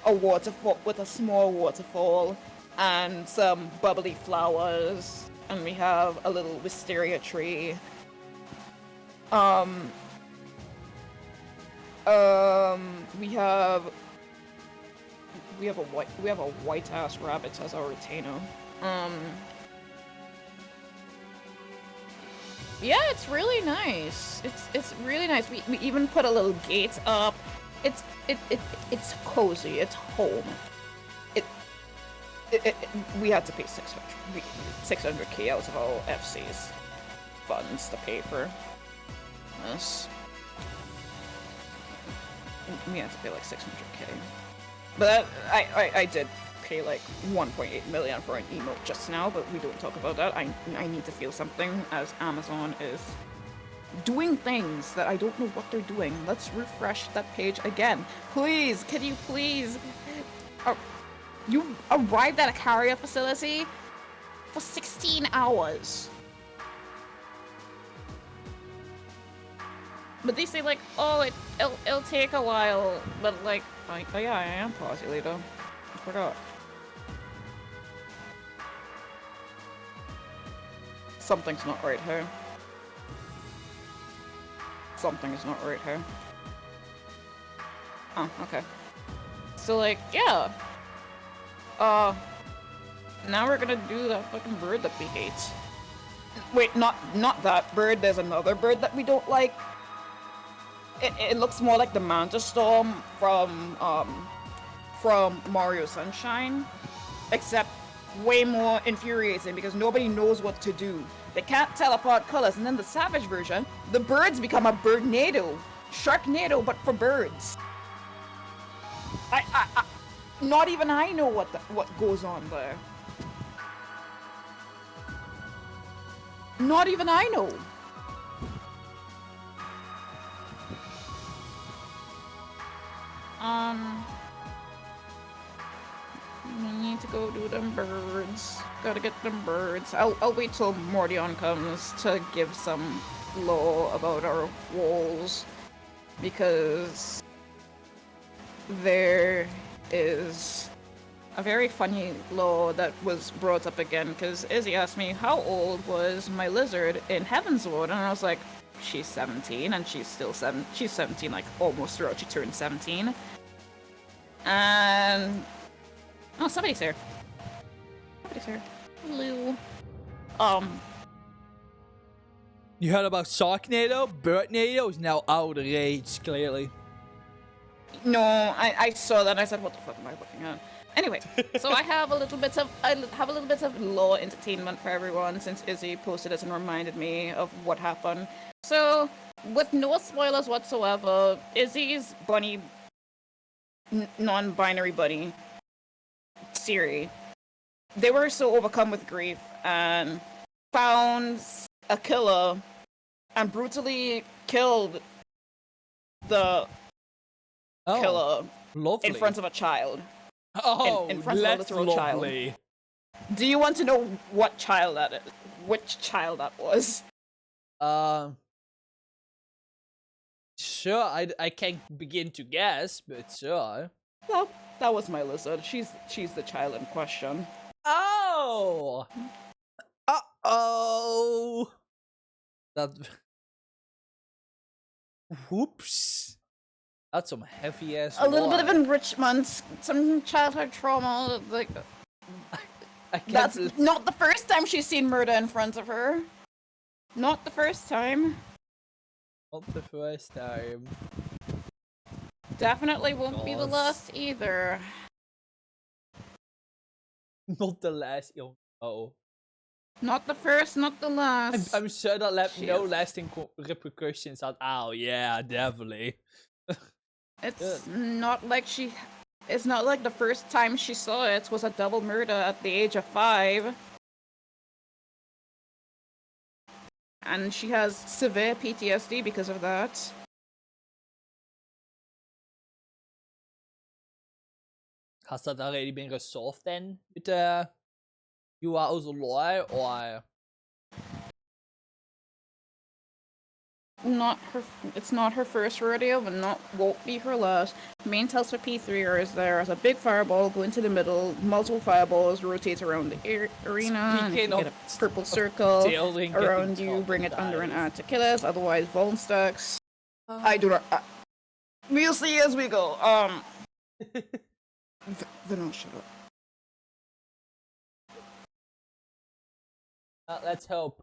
B: a waterfall, with a small waterfall and some bubbly flowers, and we have a little wisteria tree. We have a white ass rabbit as our retainer. Yeah, it's really nice. It's really nice. We even put a little gate up. It's cozy. It's home. We had to pay 600k out of our FC's funds to pay for this. We had to pay like 600k. But I did pay like 1.8 million for an emote just now, but we don't talk about that. I need to feel something as Amazon is doing things that I don't know what they're doing. Let's refresh that page again. Please, can you please? You arrived at a carrier facility for 16 hours. But they say like, oh, it'll take a while. But like, oh yeah, I am party leader. I forgot. Something's not right here. Something is not right here. Oh, okay. So like, yeah. Now we're gonna do that fucking bird that we hate. Wait, not that bird. There's another bird that we don't like. It looks more like the Manta Storm from Mario Sunshine, except way more infuriating because nobody knows what to do. They can't tell apart colors, and then the Savage version, the birds become a birdnado, Sharknado, but for birds. Not even I know what goes on there. Not even I know. We need to go do them birds. Gotta get them birds. I'll wait till Mordion comes to give some lore about our walls, because there is a very funny lore that was brought up again, because Izzy asked me how old was my lizard in Heaven's Ward, and I was like, she's 17, and she's still she's 17, like almost throughout she turned 17. And oh, somebody's here. Somebody's here. Hello.
A: You heard about Sharknado? Birdnado is now outraged, clearly.
B: No, I saw that and I said, what the fuck am I looking at? Anyway, so I have a little bit of lore entertainment for everyone, since Izzy posted it and reminded me of what happened. So, with no spoilers whatsoever, Izzy's bunny, non-binary buddy, Siri, they were so overcome with grief and found a killer and brutally killed the killer
A: lovely.
B: in front of a child.
A: Oh,
B: in front of a literal
A: lovely.
B: child. Do you want to know what child that is? Which child that was?
A: Sure, I can't begin to guess, but sure.
B: Well, that was my lizard. She's the child in question.
A: Oh! Uh-oh! That... Whoops. That's some heavy-ass
B: A little bit of
A: water.
B: enrichment, some childhood trauma, like... That's not the first time she's seen murder in front of her. Not the first time.
A: Not the first time.
B: Definitely won't be the
A: Gosh.
B: last either.
A: Not the last. Oh.
B: Not the first, not the last.
A: I'm sure that left
B: She
A: no
B: is.
A: lasting repercussions at all. Yeah, definitely.
B: It's not like she. It's not like the first time she saw it was a double murder at the age of 5. And she has severe PTSD because of that.
A: Has that already been resolved then with you are also lawyer or?
B: It's not her first rodeo, but won't be her last. Main tells for P3 is there as a big fireball, go into the middle, multiple fireballs rotate around the arena, and if you get a purple circle around you, bring it under an ad to kill us, otherwise Vuln stacks. I do not. We'll see as we go. Then shut up.
A: Let's hope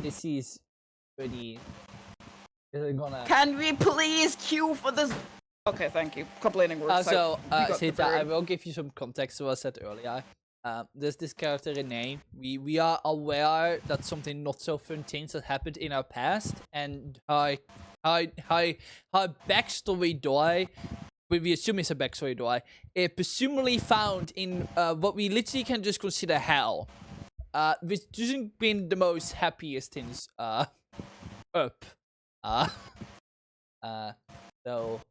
A: this is pretty. Isn't gonna.
B: Can we please queue for this? Okay, thank you. Complaining words.
A: Sita, I will give you some context to what I said earlier. There's this character Renee. We are aware that something not so fun things that happened in our past, and her backstory die. We assume it's a backstory die. It presumably found in what we literally can just consider hell. Which doesn't been the most happiest things up. So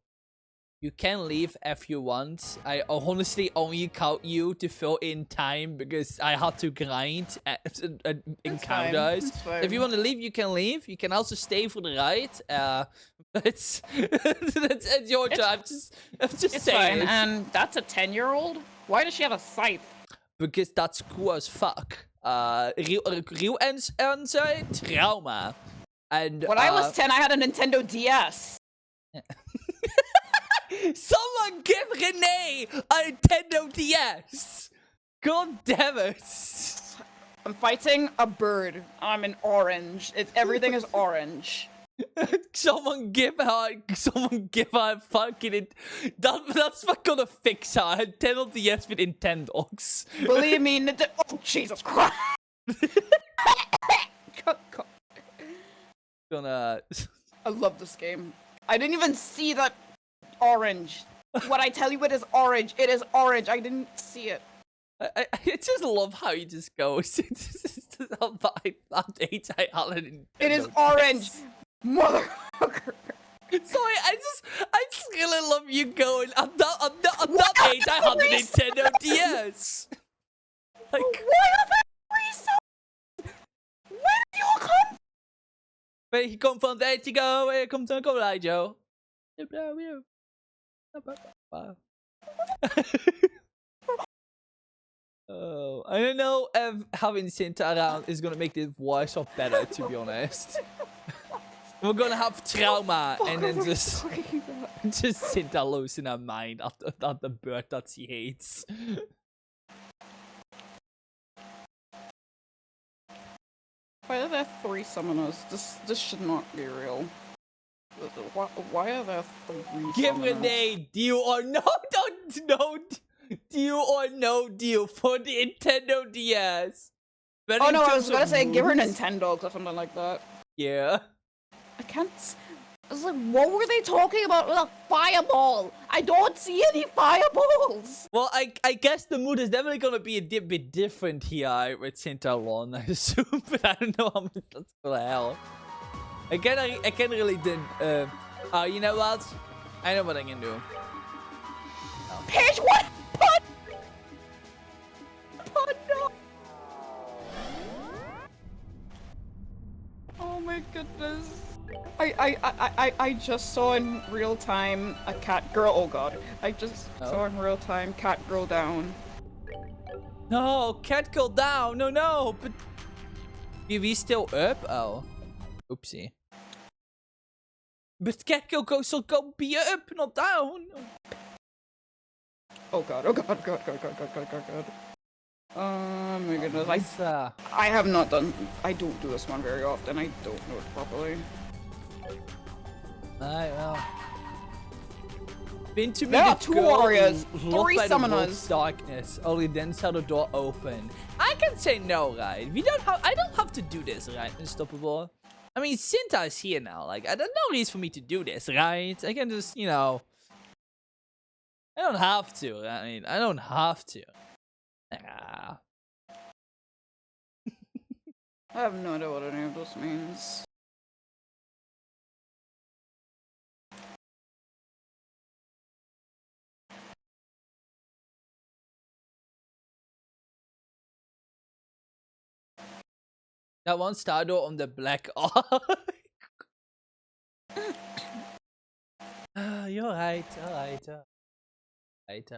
A: you can leave if you want. I honestly only count you to fill in time because I had to grind encounters. If you want to leave, you can leave. You can also stay for the ride. It's your job. I'm just
B: It's
A: saying.
B: fine. And that's a 10-year-old? Why does she have a scythe?
A: Because that's cool as fuck. Real answer, trauma. And
B: When I was 10, I had a Nintendo DS.
A: Someone give Renee a Nintendo DS! God damn it!
B: I'm fighting a bird. I'm in orange. Everything is orange.
A: Someone give her fucking that's not gonna fix her. Nintendo DS with Nintendogs.
B: Believe me, oh Jesus Christ!
A: Gonna.
B: I love this game. I didn't even see that orange. What I tell you, it is orange. It is orange. I didn't see it.
A: I just love how he just goes.
B: It is orange, motherfucker.
A: Sorry, I just really love you going. I'm that age. I had a Nintendo DS. Like,
B: Why are there 3 songs? Where did you all come?
A: where he come from? There you go. Where come from? Come on, Joe. Oh, I don't know if having Cinta around is gonna make this worse or better. To be honest, we're gonna have trauma and then just Cinta losing her mind at the bird that she hates.
B: Why are there 3 summoners? This should not be real. Why are there 3
A: Give
B: summoners?
A: Renee deal or no, deal or no deal for the Nintendo DS. But
B: Oh
A: in
B: no, I
A: terms
B: was gonna
A: of
B: say give her
A: moves,
B: Nintendo or something like that.
A: Yeah.
B: I can't. I was like, what were they talking about with a fireball? I don't see any fireballs.
A: Well, I guess the mood is definitely gonna be a bit different here with Sintalon, I assume, but I don't know how much that's gonna help. I can't really do. You know what? I know what I can do.
B: Page 1. Pun. No. Oh my goodness. I just saw in real time a cat girl. Oh god. I just saw in real time cat girl down.
A: No, cat girl down. No, but PV still up. Oh, oopsie. But cat girl goes so go be up, not down.
B: Oh god. Oh my goodness. I have not done. I don't do this one very often. I don't know it properly.
A: Alright, well. Been to me
B: There
A: the
B: are 2
A: girl
B: warriors,
A: locked
B: 3
A: by the wolf's
B: summoners.
A: darkness. Only then saw the door open. I can say no, right? I don't have to do this, right? Unstoppable. I mean, Sinta is here now. Like, there's no reason for me to do this, right? I can just, you know. I don't have to. I mean, I don't have to. Ah.
B: I have no idea what any of this means.
A: That one Stardo on the black eye. You're right. Alright. Alright.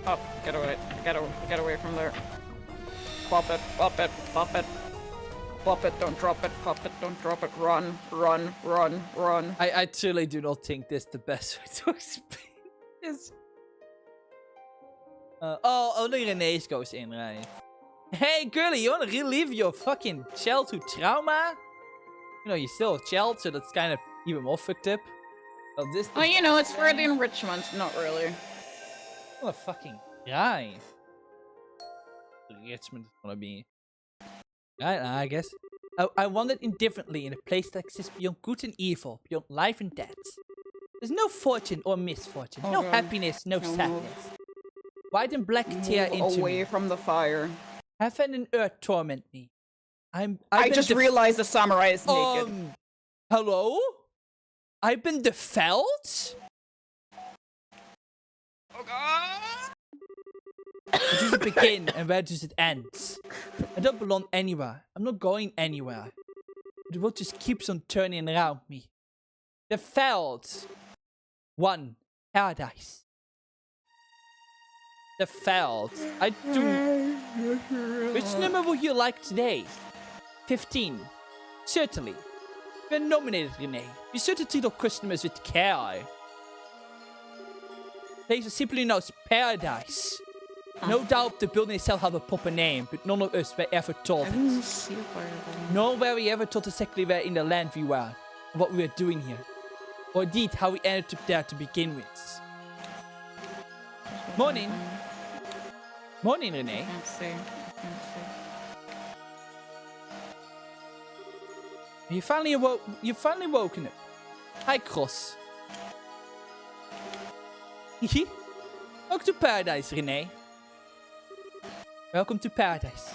B: Oh, get away. Get away from there. Pop it, pop it, pop it. Pop it, don't drop it, pop it, don't drop it. Run, run, run, run.
A: I truly do not think this is the best way to explain this. Only Renee's goes in, right? Hey, girlie, you wanna relive your fucking childhood trauma? You know, you're still a child, so that's kind of even more fucked up. Well, this.
B: Oh, you know, it's for the enrichment, not really.
A: What a fucking guy. Enrichment is gonna be. Right, I guess. I wandered indifferently in a place that exists beyond good and evil, beyond life and death. There's no fortune or misfortune, no
B: God.
A: happiness, no sadness. White and black tear
B: Move
A: into
B: away
A: me.
B: from the fire.
A: Heaven and earth torment me.
B: I just realized the samurai is naked.
A: Hello? I've been defelled?
B: Oh God!
A: Where does it begin and where does it end? I don't belong anywhere. I'm not going anywhere. The world just keeps on turning around me. Defelled. 1. Paradise. Defelled. I do. Which number would you like today? 15. Certainly. You're nominated, Renee. Be sure to treat our customers with care. Place simply known as Paradise. No doubt the building itself have a proper name, but none of us were ever told it. Nor were we ever told exactly where in the land we were, and what we were doing here. Or indeed how we ended up there to begin with. Morning. Morning, Renee.
B: Can't see.
A: You finally woken up. Hi, Cross. Welcome to paradise, Renee. Welcome to paradise.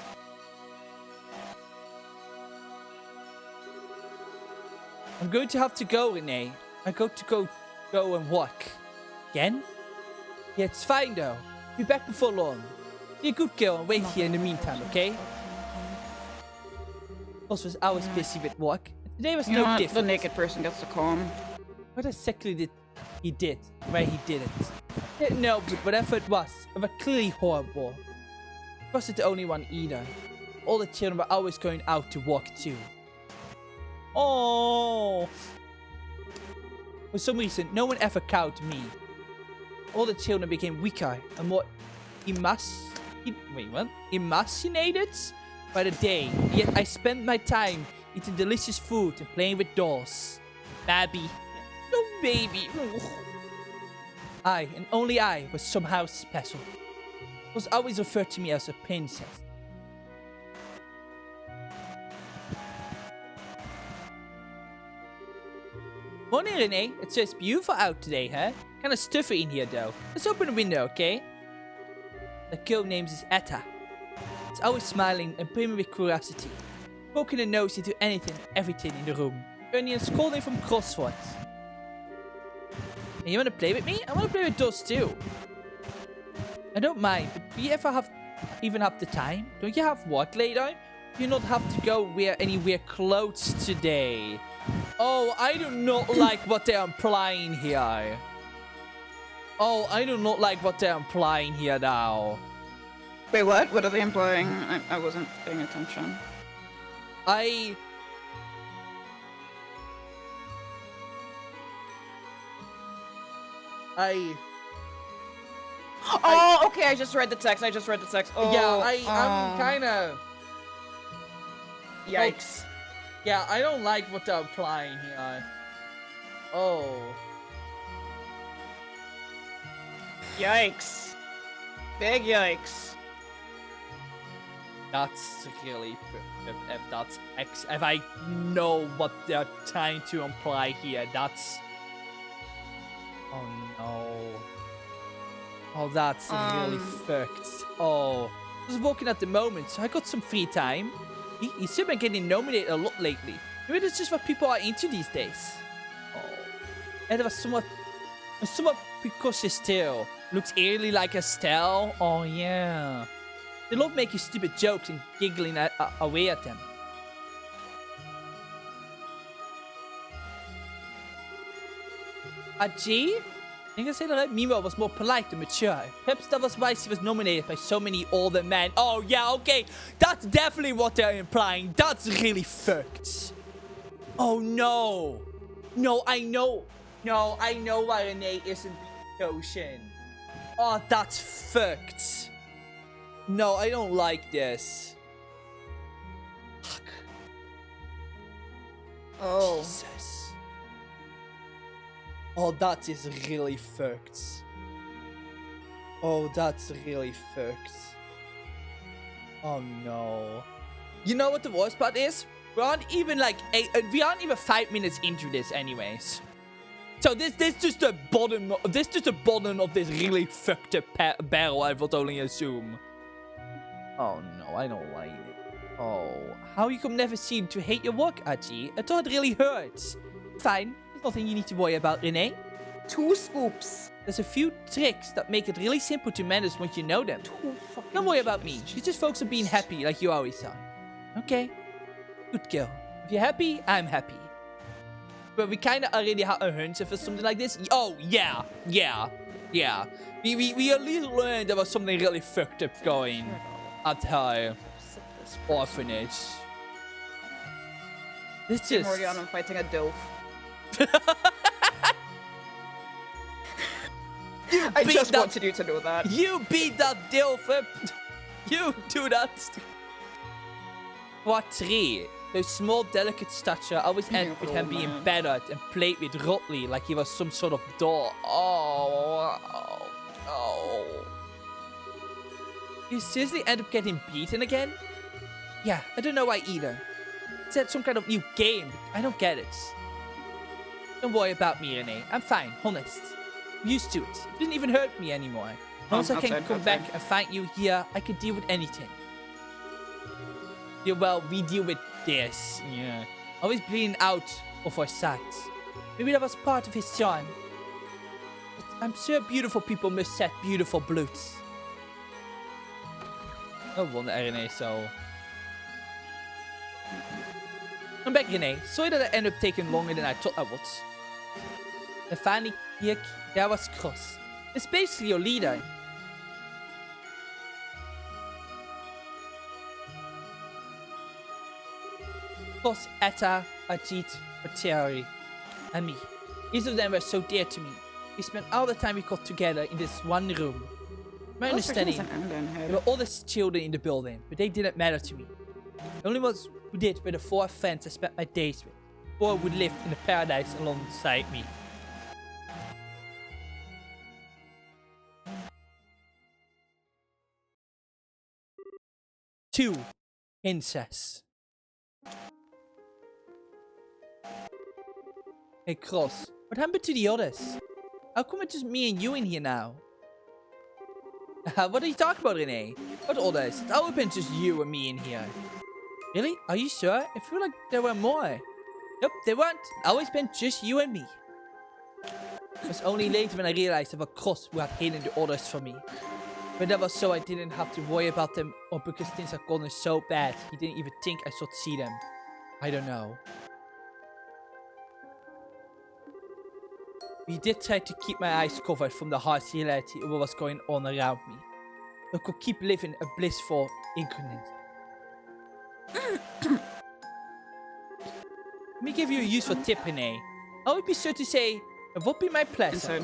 A: I'm going to have to go, Renee. I got to go and walk. Again? Yeah, it's fine though. Be back before long. Be a good girl and wait here in the meantime, okay? Also, I was busy with work. Today was no different.
B: The naked person gets to calm.
A: What exactly did he did? Where he did it? No, but whatever it was clearly horrible. I wasn't the only one either. All the children were always going out to walk too. Oh. For some reason, no one ever cowed me. All the children became weaker and more emaciated by the day. Yet I spent my time eating delicious food and playing with dolls. Baby. No baby. I, and only I, was somehow special. It was always referred to me as a princess. Morning, Renee. It's just beautiful out today, huh? Kinda stuffy in here, though. Let's open the window, okay? The girl name is Etta. It's always smiling and brimming with curiosity. Poking a nose into anything, everything in the room. Earning a scolding from Crosswords. Hey, you wanna play with me? I wanna play with dolls too. I don't mind, but do you ever even have the time? Don't you have work later? Do you not have to go wear any weird clothes today? Oh, I do not like what they're implying here. Oh, I do not like what they're implying here now.
B: Wait, what? What are they implying? I wasn't paying attention. Oh, okay, I just read the text. Oh,
A: yeah, I'm kind of...
B: Yikes.
A: Yeah, I don't like what they're implying here. Oh.
B: Yikes. Big yikes.
A: That's really if that's if I know what they're trying to imply here, that's oh no. Oh, that's really fucked. Oh, I was working at the moment, so I got some free time. He's been getting nominated a lot lately. Maybe that's just what people are into these days. Oh, and it was somewhat precocious too. Looks eerily like Estelle. Oh yeah. They love making stupid jokes and giggling away at them. G? I think I said that Mimo was more polite and mature. Perhaps that was why she was nominated by so many older men. Oh, yeah, okay. That's definitely what they're implying. That's really fucked. Oh, no. No, I know. No, I know why Renee isn't chosen. Oh, that's fucked. No, I don't like this. Fuck.
B: Oh.
A: Jesus. Oh, that is really fucked. Oh, that's really fucked. Oh no. You know what the worst part is? We aren't even like we aren't even 5 minutes into this anyways. So this just the bottom of this really fucked up barrel, I would only assume. Oh no, I don't like it. Oh, how you can never seem to hate your work, Aji. I thought it really hurts. Fine. Nothing you need to worry about, Renee.
B: 2 scoops.
A: There's a few tricks that make it really simple to manage once you know them. Don't worry about me. You just focus on being happy like you always are. Okay? Good girl. If you're happy, I'm happy. But we kind of already have a hunch if it's something like this. Oh, yeah. Yeah. Yeah. We at least learned there was something really fucked up going at her orphanage. This just...
B: Morgana fighting a dilf. I just wanted you to know that.
A: You beat that dilf up. You do that. What 3? Those small, delicate stature always end with him being battered and played with roughly like he was some sort of doll. Oh. You seriously end up getting beaten again? Yeah, I don't know why either. Is that some kind of new game? I don't get it. Don't worry about me, Renee. I'm fine, honest. I'm used to it. It didn't even hurt me anymore. Once I can come back and find you here, I can deal with anything. Yeah, well, we deal with this. Yeah. Always bleeding out of our sights. Maybe that was part of his charm. But I'm sure beautiful people must set beautiful bloods. No wonder, Renee, so... I'm back, Renee. Sorry that I ended up taking longer than I thought I would. And finally, here, there was Cross. It's basically your leader. Cross, Etta, Ajit, Pateri, and me. Each of them were so dear to me. We spent all the time we got together in this one room. My understanding, there were all the children in the building, but they didn't matter to me. The only ones who did were the 4 friends I spent my days with. 4 would live in the paradise alongside me. Two, incest. Hey, Cross, what happened to the others? How come it's just me and you in here now? What are you talking about, Renee? What others? It's always been just you and me in here. Really? Are you sure? I feel like there were more. Nope, they weren't. Always been just you and me. It was only later when I realized there were Cross who had hidden the others from me. But that was so I didn't have to worry about them, or because things had gone so bad, he didn't even think I should see them. I don't know. We did try to keep my eyes covered from the harsh reality of what was going on around me. I could keep living a blissful ignorance. Let me give you a useful tip, Renee. I would be sure to say, it would be my pleasure.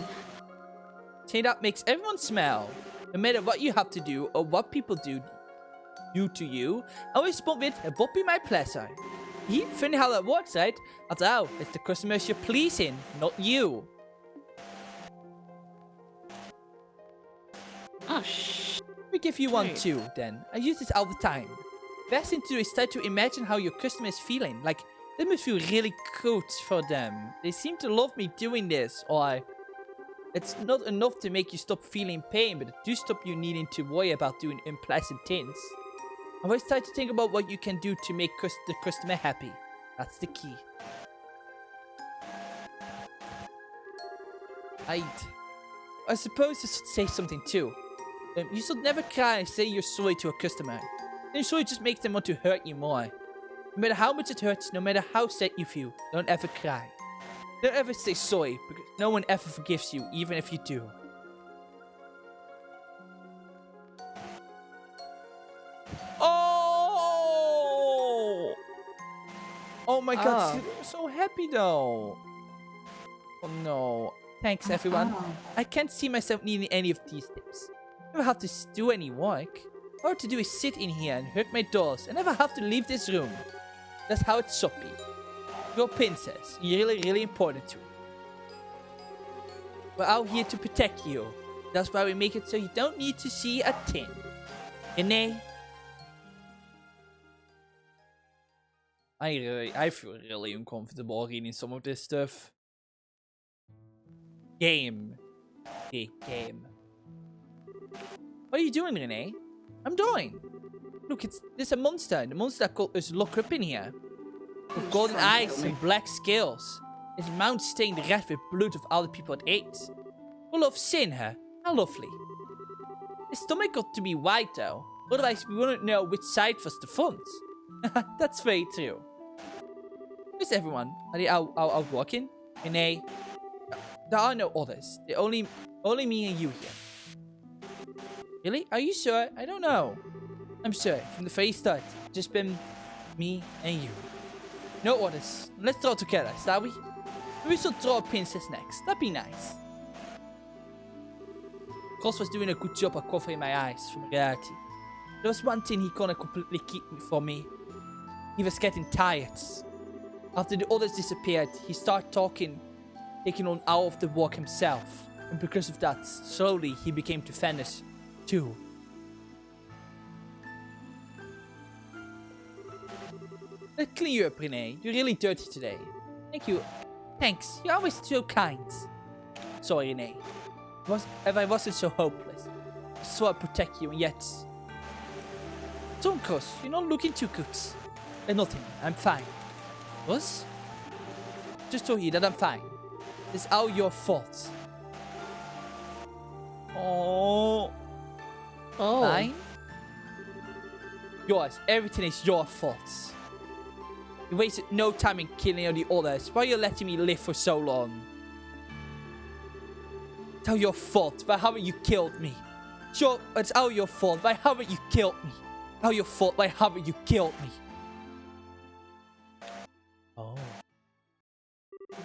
A: Say that makes everyone smile. No matter what you have to do or what people do to you, I always respond with, it would be my pleasure. Funny how that works, right? After all, it's the customers you're pleasing, not you.
B: Oh, shh.
A: Let me give you one
B: Right.
A: too, then. I use this all the time. Best thing to do is try to imagine how your customer is feeling. Like, that must feel really good for them. They seem to love me doing this, or it's not enough to make you stop feeling pain, but it do stop you needing to worry about doing unpleasant things. Always try to think about what you can do to make the customer happy. That's the key. I suppose I should say something too. You should never cry and say you're sorry to a customer. Then sorry just makes them want to hurt you more. No matter how much it hurts, no matter how sad you feel, don't ever cry. Don't ever say sorry, because no one ever forgives you, even if you do. Oh! Oh my god,
B: Oh.
A: I'm so happy though. Oh no. Thanks everyone.
B: Oh.
A: I can't see myself needing any of these tips. Never have to do any work. All to do is sit in here and hurt my dolls and never have to leave this room. That's how it should be. You're a princess. You're really, really important to me. We're out here to protect you. That's why we make it so you don't need to see a thing. Renee? I feel really uncomfortable reading some of this stuff. Game. Okay, game. What are you doing, Renee? I'm doing. Look, there's a monster. The monster is locked up in here. With golden eyes and black scales. Its mouth stained red with blood of all the people it ate. Full of sin, huh? How lovely. His stomach got to be white, though. Otherwise, we wouldn't know which side was the front. That's very true. Where's everyone? Are they out walking? Renee? There are no others. Only me and you here. Really? Are you sure? I don't know. I'm sure. From the very start. Just been me and you. No others. Let's draw together, shall we? We should draw a princess next. That'd be nice. Cross was doing a good job of covering my eyes from reality. There was one thing he couldn't completely keep from me. He was getting tired. After the others disappeared, he started taking on all of the work himself. And because of that, slowly he became to vanish too. Let's clean you up, Renee. You're really dirty today. Thank you. Thanks. You're always so kind. Sorry, Renee. If I wasn't so hopeless. I swore I'd protect you, and yet... Don't cross. You're not looking too good. Nothing. I'm fine. What? Just told you that I'm fine. It's all your fault. Oh.
B: Oh.
A: Fine? Yours. Everything is your fault. You wasted no time in killing all the others. Why are you letting me live for so long? It's all your fault. Why haven't you killed me? Sure, it's all your fault. Why haven't you killed me? All your fault. Why haven't you killed me? Oh.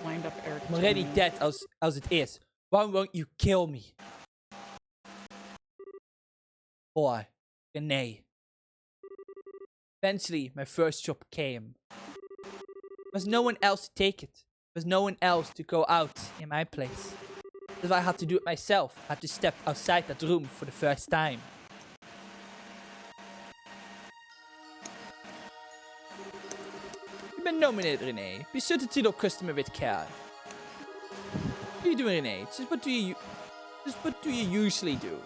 B: Wind up Eric.
A: I'm already dead as it is. Why won't you kill me? Boy, Renee. Eventually, my first job came. There was no one else to take it. There was no one else to go out in my place. That's why I had to do it myself. I had to step outside that room for the first time. You've been nominated, Renee. Be sure to treat your customer with care. What are you doing, Renee? Just what do you usually do?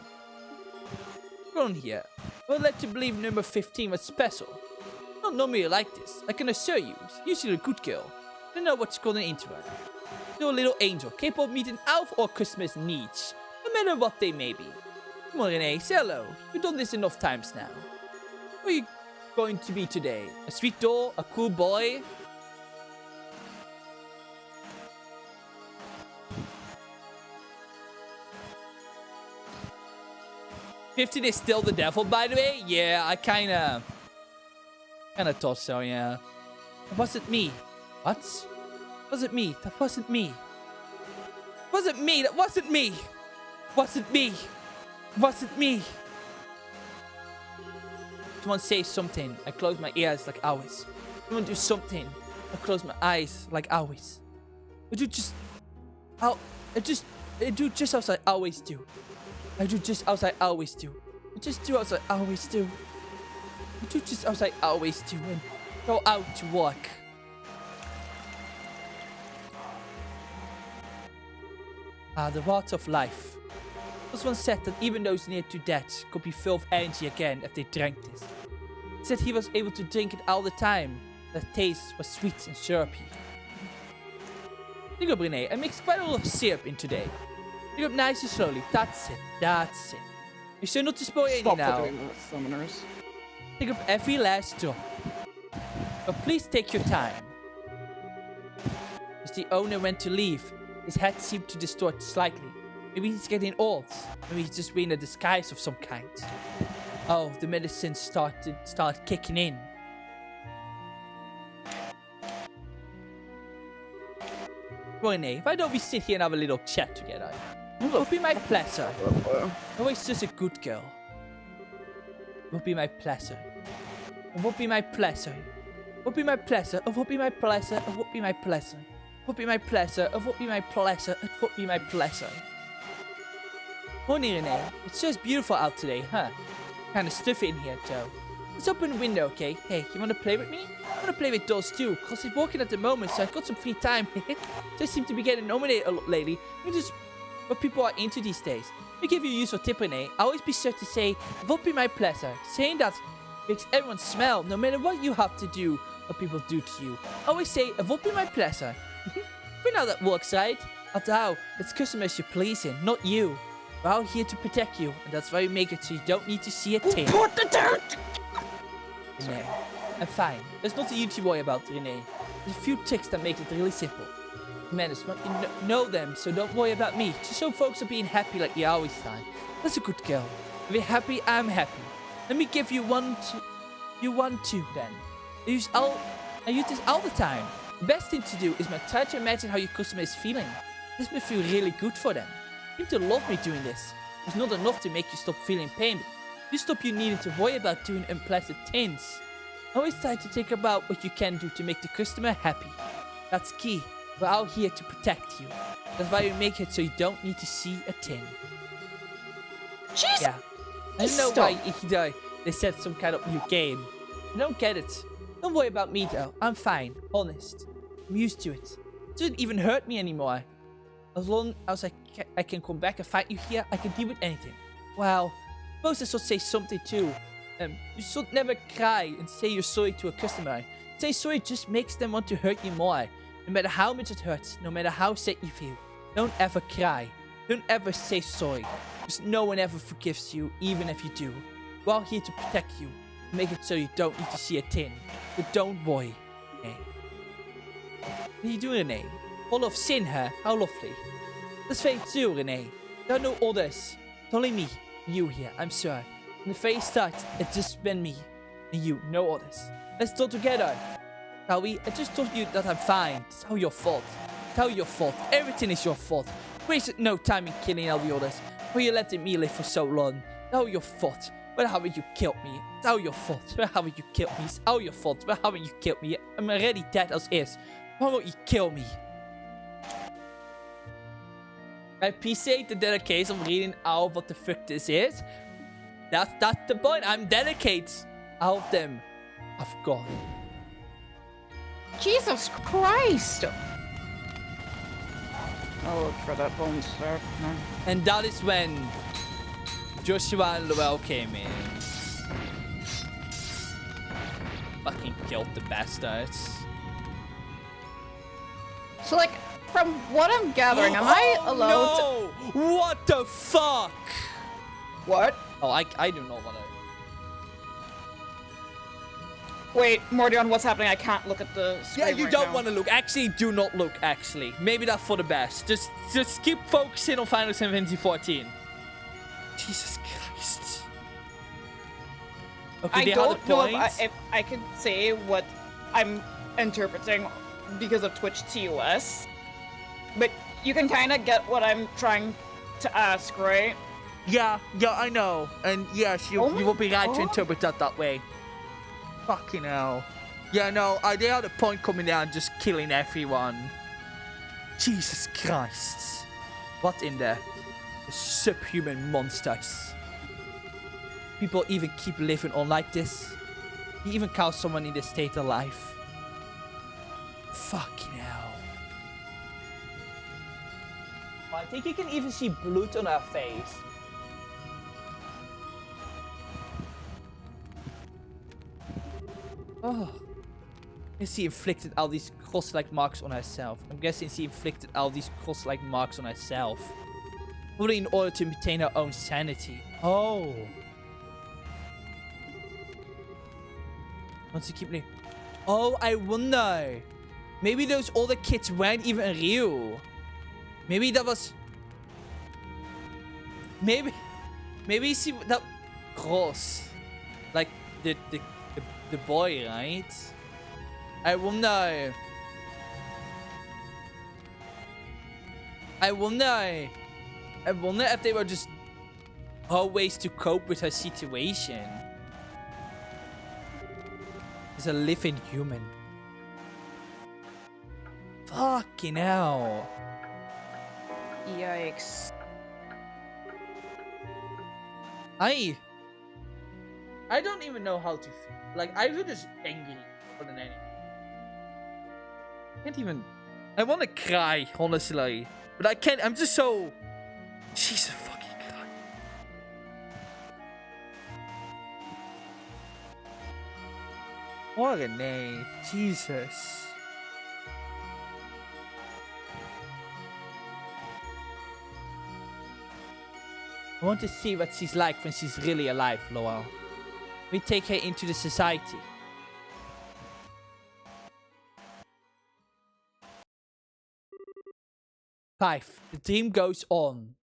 A: Go on here. I would like to believe number 15 was special. Not normally like this. I can assure you, she's usually a good girl. I don't know what's going into her. You're a little angel, capable of meeting all of our customers' needs, no matter what they may be. Come on, Renee, say hello. You've done this enough times now. Who are you going to be today? A sweet doll? A cool boy? "15 is still the devil, by the way?" Yeah, I kinda thought so, yeah. It wasn't me. What? Wasn't me. That wasn't me. Wasn't me. That wasn't me. Wasn't me. Wasn't me. Someone say something. I close my ears like always. Someone do something. I close my eyes like always. I do just... I do just as I always do. I do just as I always do. I just do as I always do. I do just as I always do and go out to work. The water of life. It was once said that even those near to death could be filled with energy again if they drank this. It said he was able to drink it all the time. The taste was sweet and syrupy. Pick up, Renee. I mixed quite a lot of syrup in today. Pick up nice and slowly. That's it. That's it. You're sure not to spoil any
B: Stop
A: now.
B: doing that, summoners.
A: Pick up every last drop. But please take your time. As the owner went to leave, his head seemed to distort slightly. Maybe he's getting old. Maybe he's just wearing a disguise of some kind. Oh, the medicine started kicking in. Renee, why don't we sit here and have a little chat together? It would be my pleasure. Always just a good girl. It would be my pleasure. It would be my pleasure. It would be my pleasure. It would be my pleasure. It would be my pleasure. It would be my pleasure. It would be my pleasure. It would be my pleasure. Morning, Renee. It's just beautiful out today, huh? Kind of stuffy in here, Joe. Let's open the window, okay? Hey, you want to play with me? I want to play with dolls too, because I'm working at the moment, so I've got some free time. Just seem to be getting nominated a lot lately. Just what people are into these days. Let me give you a useful tip, Renee. I always be sure to say, it would be my pleasure. Saying that makes everyone smile, no matter what you have to do or people do to you. Always say, it would be my pleasure. We know that works, right? After all, it's customers you're pleasing, not you. We're out here to protect you, and that's why we make it so you don't need to see a tail.
B: Put the dirt!
A: Renee, I'm fine. There's nothing to worry about, Renee. There's a few tricks that make it really simple. Menace, want you know them, so don't worry about me. Just so folks are being happy like you always are. That's a good girl. If you're happy, I'm happy. Let me give you one too, then. I use this all the time. The best thing to do is try to imagine how your customer is feeling. This may feel really good for them. You seem to love me doing this. It's not enough to make you stop feeling pain, but you stop you needing to worry about doing unpleasant things. Always try to think about what you can do to make the customer happy. That's key. We're out here to protect you. That's why we make it so you don't need to see a tin.
B: Jeez.
A: Yeah. I don't know why they said some kind of new game. I don't get it. Don't worry about me though. I'm fine. Honest. I'm used to it. It doesn't even hurt me anymore. As long as I can come back and fight you here, I can deal with anything. Well, I suppose I should say something too. You should never cry and say you're sorry to a customer. Say sorry just makes them want to hurt you more. No matter how much it hurts, no matter how sad you feel. Don't ever cry. Don't ever say sorry. Because no one ever forgives you, even if you do. We're all here to protect you. Make it so you don't need to see a tin. But don't worry, Renee. What are you doing, Renee? Full of sin, huh? How lovely. That's very true, Renee. There are no others. It's only me. You here, I'm sure. When the phase starts, it's just been me. And you, no others. Let's do it together. Shall we? I just told you that I'm fine. It's all your fault. It's all your fault. Everything is your fault. Wasted no time in killing all the others. Why you letting me live for so long? It's all your fault. Why haven't you killed me? It's all your fault. Why haven't you killed me? It's all your fault. Why haven't you killed me? I'm already dead as is. Why won't you kill me? I appreciate the dedication of reading all what the frick this is. That's the point. I'm dedicated. All of them have gone.
B: Jesus Christ! I'll look for that bone sir. No.
A: And that is when Joshua and Luel came in. Fucking killed the bastards.
B: So, like, from what I'm gathering, am I allowed
A: to... What the fuck?
B: What?
A: Oh, I do not want to...
B: Wait, Mordion, what's happening? I can't look at the screen.
A: Yeah, you
B: right
A: don't
B: now.
A: want to look. Actually, do not look, actually. Maybe that's for the best. Just keep focusing on Final Fantasy 14. Jesus Christ. Okay,
B: I
A: they
B: don't
A: had a
B: know
A: point.
B: if I could say what I'm interpreting because of Twitch TOS, but you can kind of get what I'm trying to ask, right?
A: Yeah, I know. And yes, you will be right to interpret that way. Fucking hell. Yeah, no, they had a point coming down just killing everyone. Jesus Christ. What in there? Subhuman monsters. People even keep living on like this. You even call someone in this state alive. Fucking hell. I think you can even see blood on her face. Oh. I guess she inflicted all these cross-like marks on herself. I'm guessing she inflicted all these cross-like marks on herself. Probably in order to maintain her own sanity. Oh. Wants to keep living. Oh, I wonder. Maybe those older kids weren't even real. Maybe that was... Maybe she... That... Cross. Like, the boy, right? I wonder if they were just her ways to cope with her situation. As a living human. Fucking hell.
B: Yikes.
A: I don't even know how to feel. Like, I feel just angry more than anything. I can't even... I want to cry, honestly. But I can't. I'm just so... Jesus fucking Christ. What a name. Jesus. I want to see what she's like when she's really alive, Lowell. We take her into the society. Five. The dream goes on.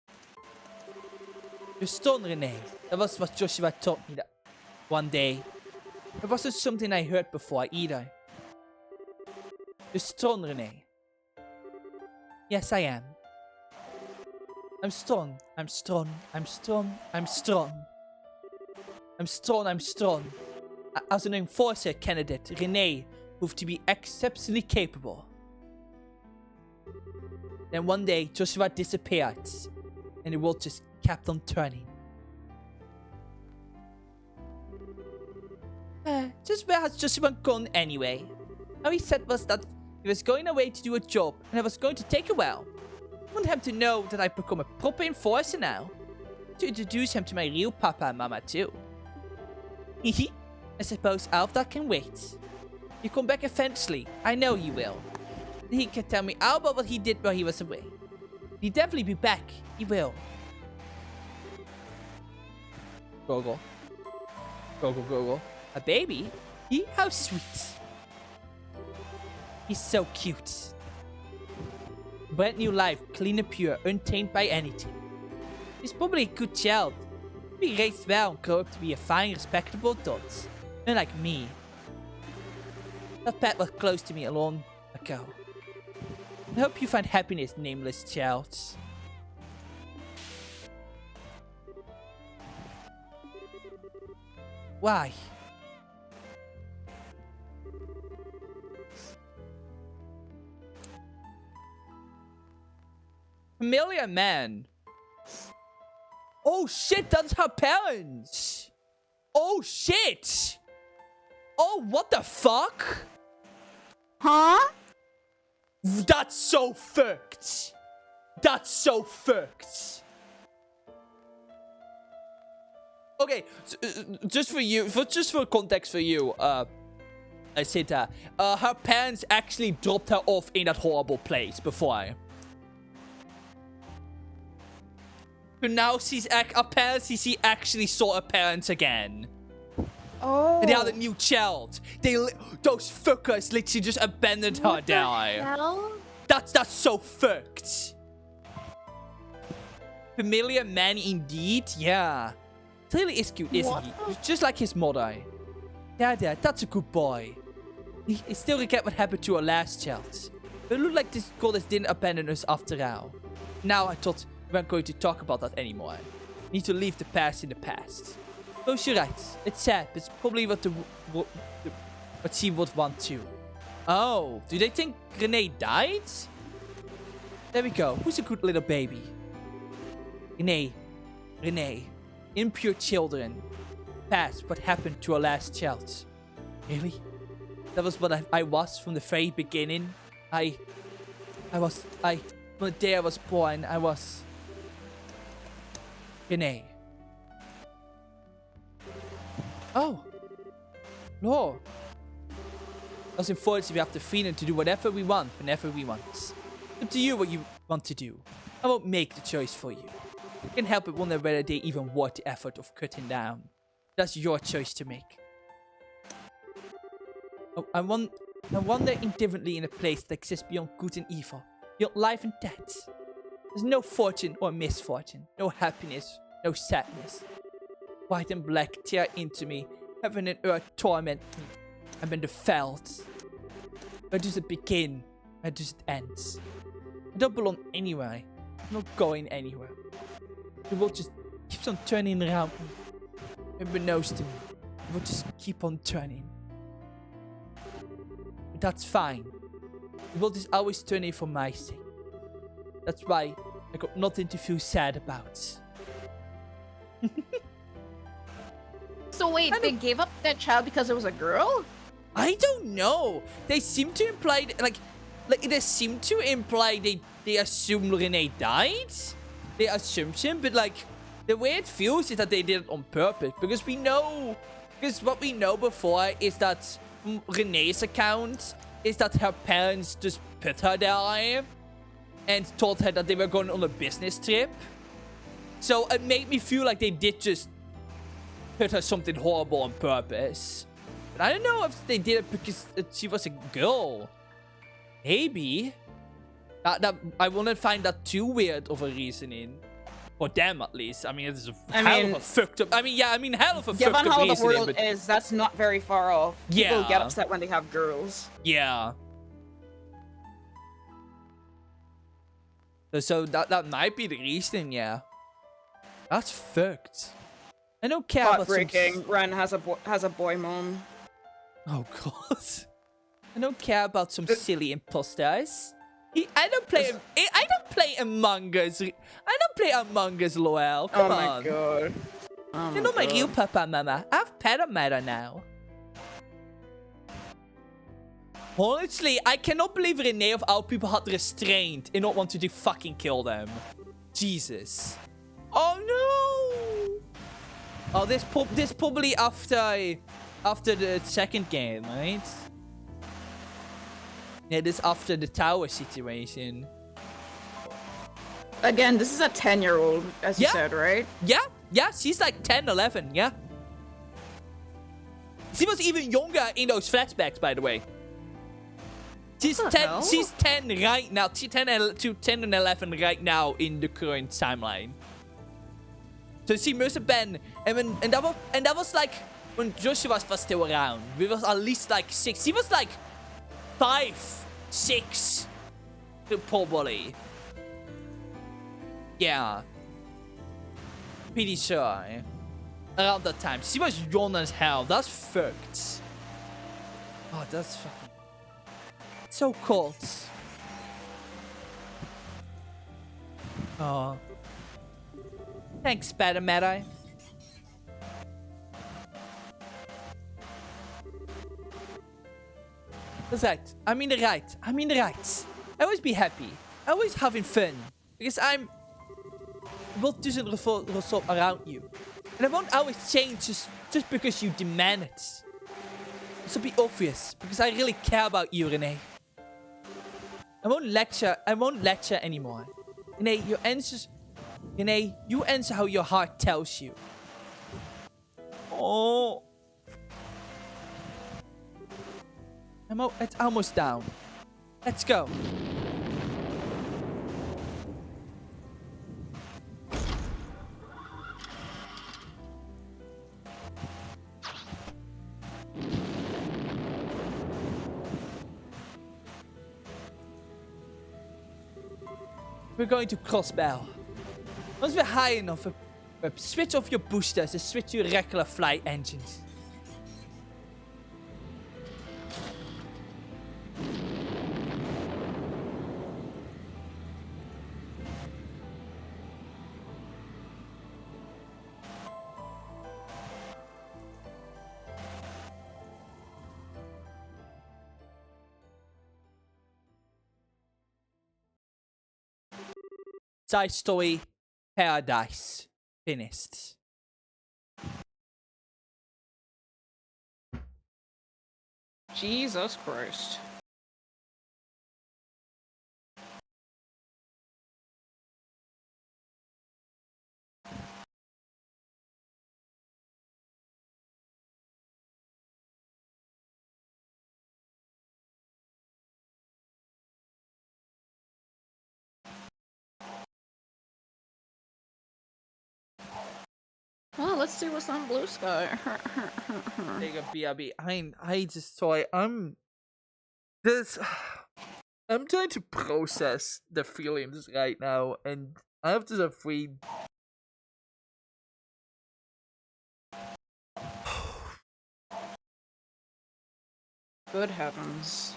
A: You're stunned, Renee. That was what Joshua taught me that one day. It wasn't something I heard before either. You're stunned, Renee. Yes, I am. I'm strong. I'm strong. I'm strong. I'm strong. I'm strong. I'm strong. As an enforcer candidate, Renee proved to be exceptionally capable. Then one day, Joshua disappeared, and the world just kept on turning. Just where has Joshua gone anyway? All he said was that he was going away to do a job, and I was going to take a while. I want him to know that I've become a proper enforcer now. To introduce him to my real papa and mama too. Hehe, I suppose all of that can wait. You come back eventually, I know you will. He can tell me all about what he did while he was away. He'll definitely be back, he will. Gogo. Gogo, Gogo. A baby? How sweet. He's so cute. Brand new life, clean and pure, untainted by anything. He's probably a good child. He'll be raised well and grow up to be a fine, respectable adult. Unlike me. That pet was close to me a long ago. I hope you find happiness, nameless child. Why? Familiar man. Oh shit, that's her parents. Oh shit. Oh, what the fuck?
B: Huh?
A: That's so fucked. That's so fucked. Okay, just for you, just for context for you, I said that her parents actually dropped her off in that horrible place before. But now apparently she actually saw her parents again.
B: Oh.
A: And they had a new child. Those fuckers literally just abandoned her there.
C: Hell?
A: That's so fucked. Familiar man indeed, yeah. Really is cute, isn't he? Just like his mother. Yeah, that's a good boy. He still regret what happened to our last child. But it looked like this goddess didn't abandon us after all. Now I thought we weren't going to talk about that anymore. We need to leave the past in the past. Oh, you're right. It's sad, but it's probably what she would want to. Oh, do they think Renee died? There we go. Who's a good little baby? Renee, impure children. Past what happened to our last child. Really? That was what I was from the very beginning. From the day I was born, I was... Renee. Oh. No. As unfortunately, we have the freedom to do whatever we want, whenever we want. It's up to you what you want to do. I won't make the choice for you. You can help but wonder whether they even worth the effort of cutting down. That's your choice to make. Oh, I wander indifferently in a place that exists beyond good and evil, beyond life and death. There's no fortune or misfortune, no happiness, no sadness. White and black tear into me, heaven and earth torment me. I'm in the felt. Where does it begin? Where does it end? I don't belong anywhere. I'm not going anywhere. The world just keeps on turning around me. Unbeknownst to me, it will just keep on turning. But that's fine. The world is always turning for my sake. That's why I got nothing to feel sad about.
B: So wait, they gave up that child because it was a girl?
A: I don't know. They seem to imply like they seem to imply they assume Renee died. The assumption, but like the way it feels is that they did it on purpose because what we know before is that Renee's account is that her parents just put her there and told her that they were going on a business trip. So it made me feel like they did just put her something horrible on purpose. But I don't know if they did it because she was a girl. Maybe. That I wouldn't find that too weird of a reasoning. For them, at least. I mean, it's a hell of a fucked up... hell of a fucked up
B: Given how the
A: reasoning,
B: world is, that's not very far off. People
A: Yeah.
B: get upset when they have girls.
A: Yeah. So that might be the reason, yeah. That's fucked. I don't care about some...
B: Heartbreaking. Ren has a boy mom.
A: Oh, God. I don't care about some silly imposters. I don't play Among Us. I don't play Among Us, Loel. Come
B: Oh
A: on.
B: my god. Oh
A: You're not my real papa, mama. I have Parameta now. Honestly, I cannot believe Renee of all people had restraint and not wanted to fucking kill them. Jesus. Oh no! Oh, this probably after the second game, right? Yeah, this after the tower situation.
B: Again, this is a 10-year-old, as you
A: Yeah.
B: said, right?
A: Yeah, she's like 10, 11, yeah. She was even younger in those flashbacks, by the way. She's
B: What the
A: 10.
B: hell?
A: She's 10 right now. She's 10 and 11 right now in the current timeline. So she must have been, and that was like when Joshua was still around. We was at least like 6. He was like 5, 6, probably. Yeah. Pretty sure. Around that time. She was young as hell. That's fucked. Oh, that's fucking... so cold. Oh. Thanks, Better Meta. That's right. I'm in the right. I'm in the right. I always be happy. I always having fun. Because I'm... the world doesn't revolve around you. And I won't always change just because you demand it. This will be obvious. Because I really care about you, Renee. I won't lecture anymore. Renee, you answer how your heart tells you. Oh. It's almost down. Let's go. We're going to Crossbell. Once we're high enough, switch off your boosters and switch to your regular flight engines. side story, paradise, finished.
B: Jesus Christ. Well, let's see what's on Blue Sky.
A: Take a BRB. I just sorry. This. I'm trying to process the feelings right now, and I have this afraid.
B: Good heavens.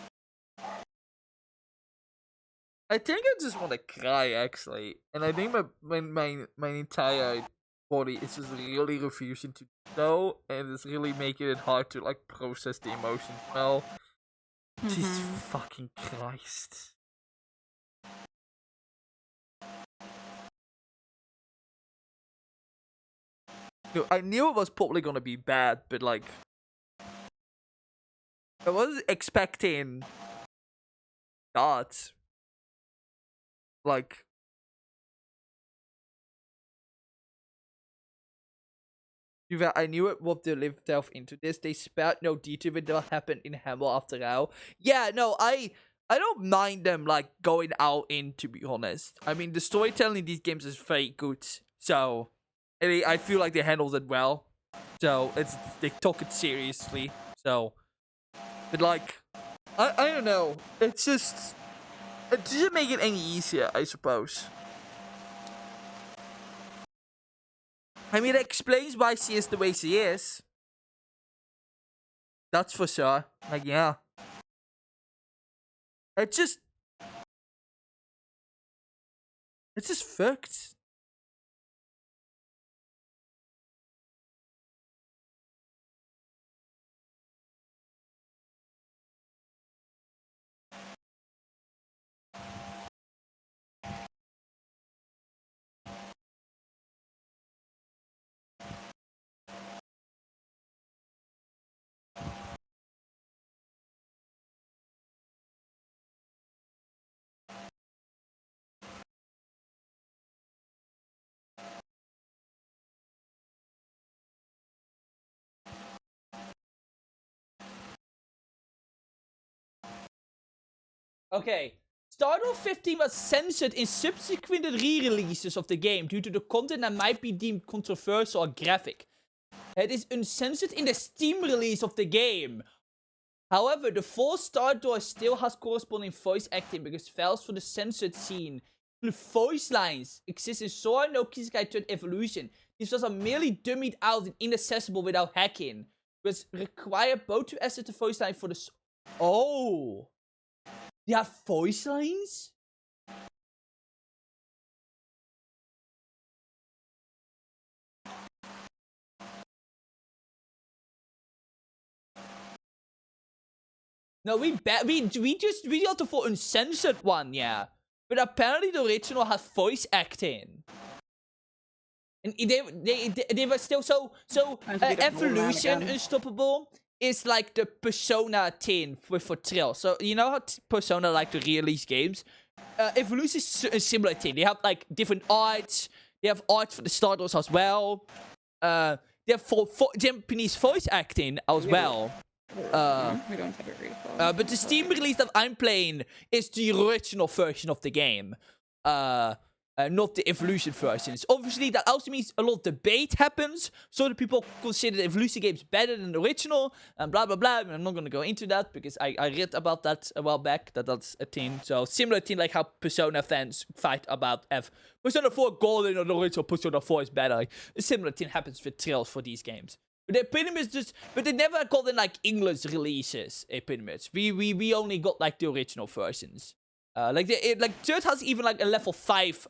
A: I think I just want to cry actually, and I think my entire body is just really refusing to know, and it's really making it hard to like process the emotions. Well, Jesus fucking Christ. No, I knew it was probably gonna be bad, but like, I wasn't expecting that. Like, I knew it would live delve into this. They spared no detail with what happened in Hammer after all. Yeah, no, I don't mind them like going out in, to be honest. I mean, the storytelling in these games is very good, so I feel like they handled it well. So they took it seriously. So, but like, I don't know. It doesn't make it any easier, I suppose. I mean, it explains why she is the way she is. That's for sure. Like, yeah. It's just fucked. Okay. Stardoll 15 was censored in subsequent re-releases of the game due to the content that might be deemed controversial or graphic. It is uncensored in the Steam release of the game. However, the full Stardoll still has corresponding voice acting because files for the censored scene include voice lines exist in Sora no Kisekai 3rd Evolution. These files are merely dummied out and inaccessible without hacking, which require both to access the voice line for the... Oh! They have voice lines? No, we got the full uncensored one, yeah. But apparently the original has voice acting. And they were still so Evolution Unstoppable is like the Persona 10 for Trill. So you know how Persona like to re-release games? Evolution is a similar thing. They have like different arts. They have art for the Stardust as well. They have for Japanese voice acting as well.
B: We don't have it read.
A: But the Steam release that I'm playing is the original version of the game. Not the Evolution versions. Obviously, that also means a lot of debate happens. So that people consider the Evolution games better than the original. And blah, blah, blah. I'm not going to go into that because I read about that a while back. That's a thing. So, similar thing like how Persona fans fight about if Persona 4 Golden or the original Persona 4 is better. A similar thing happens with Trails for these games. But they're pretty much just... But they never called them like English releases, pretty much. We only got like the original versions. Like Third has even like a level 5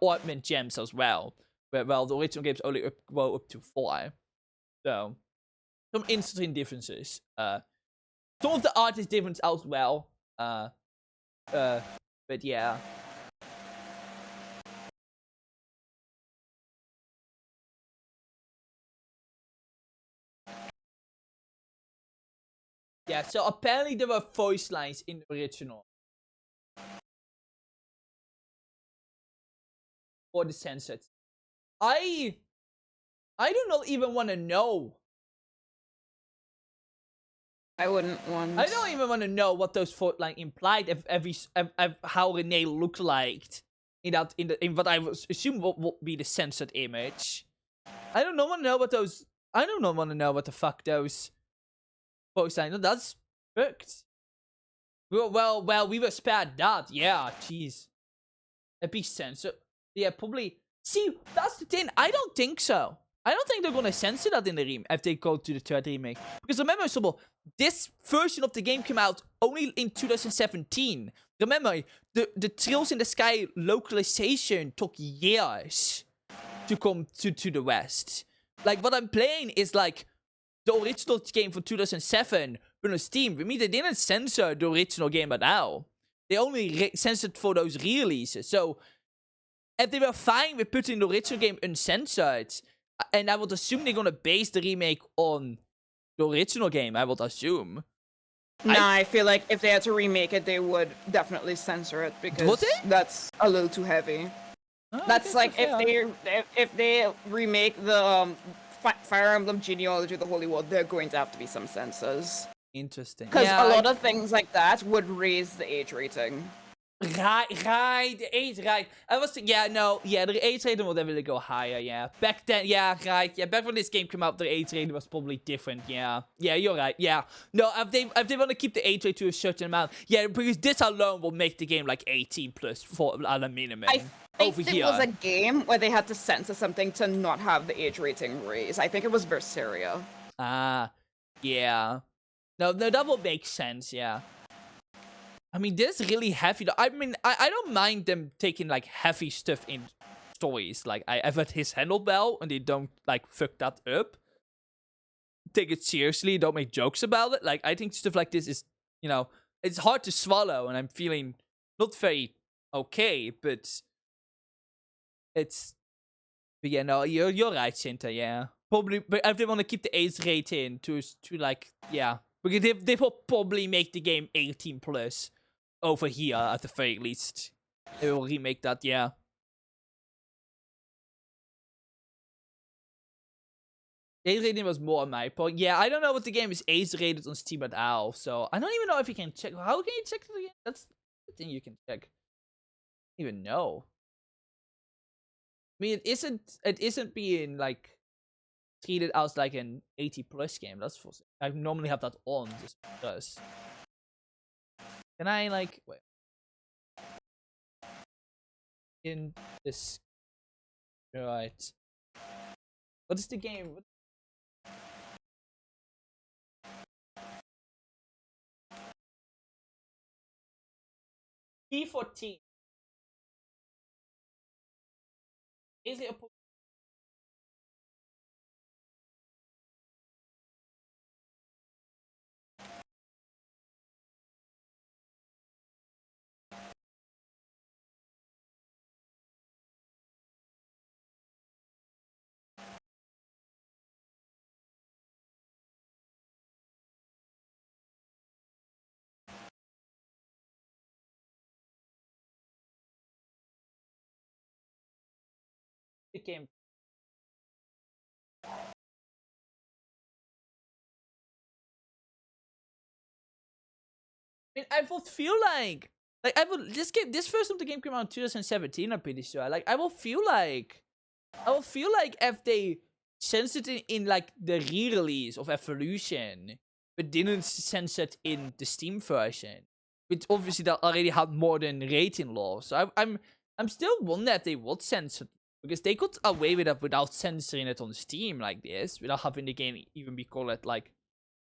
A: ornament gems as well. Well, the original game's only up to 4. So, some interesting differences. Some of the art is different as well. But yeah. Yeah, so apparently there were voice lines in the original. For the censored. I do not even want to know.
B: I wouldn't want.
A: I don't even want to know what those voice lines implied. How Renee looked like in what I was assume would be the censored image. I don't want to know what those. I don't want to know what the fuck those voice lines. That's fucked. Well, we were spared that. Yeah, jeez. A big censor. Yeah, probably. See, that's the thing. I don't think so. I don't think they're gonna censor that in the remake if they go to the third remake. Because remember, Sobel, this version of the game came out only in 2017. Remember, the Trails in the Sky localization took years to come to the West. Like, what I'm playing is like the original game from 2007 on Steam. I mean, they didn't censor the original game at all. They only censored for those re-releases. So, if they were fine with putting the original game uncensored, and I would assume they're gonna base the remake on the original game, I would assume.
B: Nah, I feel like if they had to remake it, they would definitely censor it because that's a little too heavy.
A: Oh,
B: That's like if they remake the Fire Emblem genealogy, the Holy War, there are going to have to be some censors.
A: Interesting.
B: Because
A: Yeah,
B: a lot of things like that would raise the age rating.
A: Right, the age, right. The age rating will definitely go higher, yeah. Back then, yeah, right, yeah, back when this game came out, the age rating was probably different, yeah. Yeah, you're right, yeah. No, if they want to keep the age rate to a certain amount, yeah, because this alone will make the game like 18 plus for at a minimum.
B: I think it was a game where they had to censor something to not have the age rating raise. I think it was Berseria.
A: Ah, yeah. No, that would make sense, yeah. I mean, this is really heavy. I mean, I don't mind them taking, like, heavy stuff in stories. Like, I've had his handlebell, and they don't, like, fuck that up. Take it seriously, don't make jokes about it. Like, I think stuff like this is, you know, it's hard to swallow, and I'm feeling not very okay, but it's... But yeah, no, you're right, Cinta, yeah. Probably, but if they want to keep the age rating to like, yeah. Because they will probably make the game 18 plus. Over here, at the very least. They will remake that, yeah. Age rating was more on my point. Yeah, I don't know what the game is age rated on Steam at all, so I don't even know if you can check. How can you check it again? That's the thing you can check. I don't even know. I mean, it isn't being, like, treated as, like, an 80 plus game. That's for... I normally have that on, just because. Can I, like, wait. In this... Right. What is the game? P14. Is it a... game? I mean, I would feel like I would this version of the game came out in 2017. I'm pretty sure. Like, I will feel like if they censored it in like the re-release of Evolution, but didn't censor it in the Steam version, which obviously that already had more than rating laws. So I'm still wondering if they would censor it, because they could away with it without censoring it on Steam like this, without having the game even be called like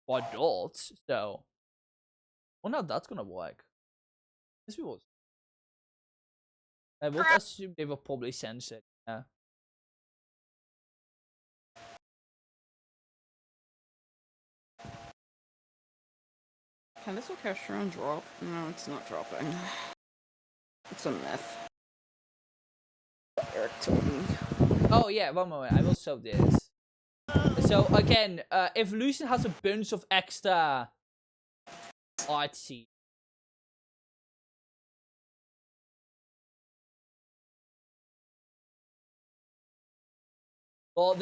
A: for adults. So. I wonder how that's gonna work. This was. I would assume they will probably censor it. Yeah.
B: Can this orchestron drop? No, it's not dropping. It's a myth. Eric told me.
A: Oh yeah, one moment. I will show this. So again, Evolution has a bunch of extra artsy. Well,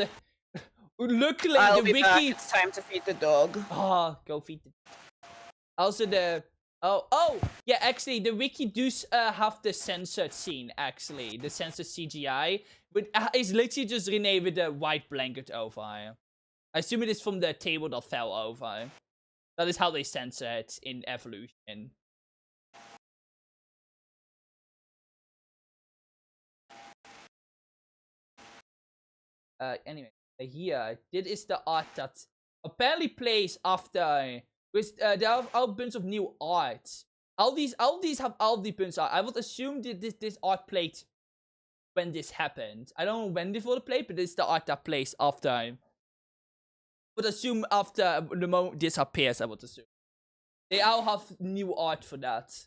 A: luckily
B: I'll
A: the
B: be back.
A: wiki.
B: It's time to feed the dog.
A: Oh, go feed the. Also yeah, actually the wiki does have the censored scene, actually the censored CGI, but it's literally just renamed with a white blanket over. I assume it is from the table that fell over. That is how they censor it in Evolution. Anyway, here, this is the art that apparently plays after. With there are a bunch of new art. All these have all the bunch art. I would assume that this art played when this happened. I don't know when this would play, but this is the art that plays after. I would assume after the moment this appears. I would assume they all have new art for that.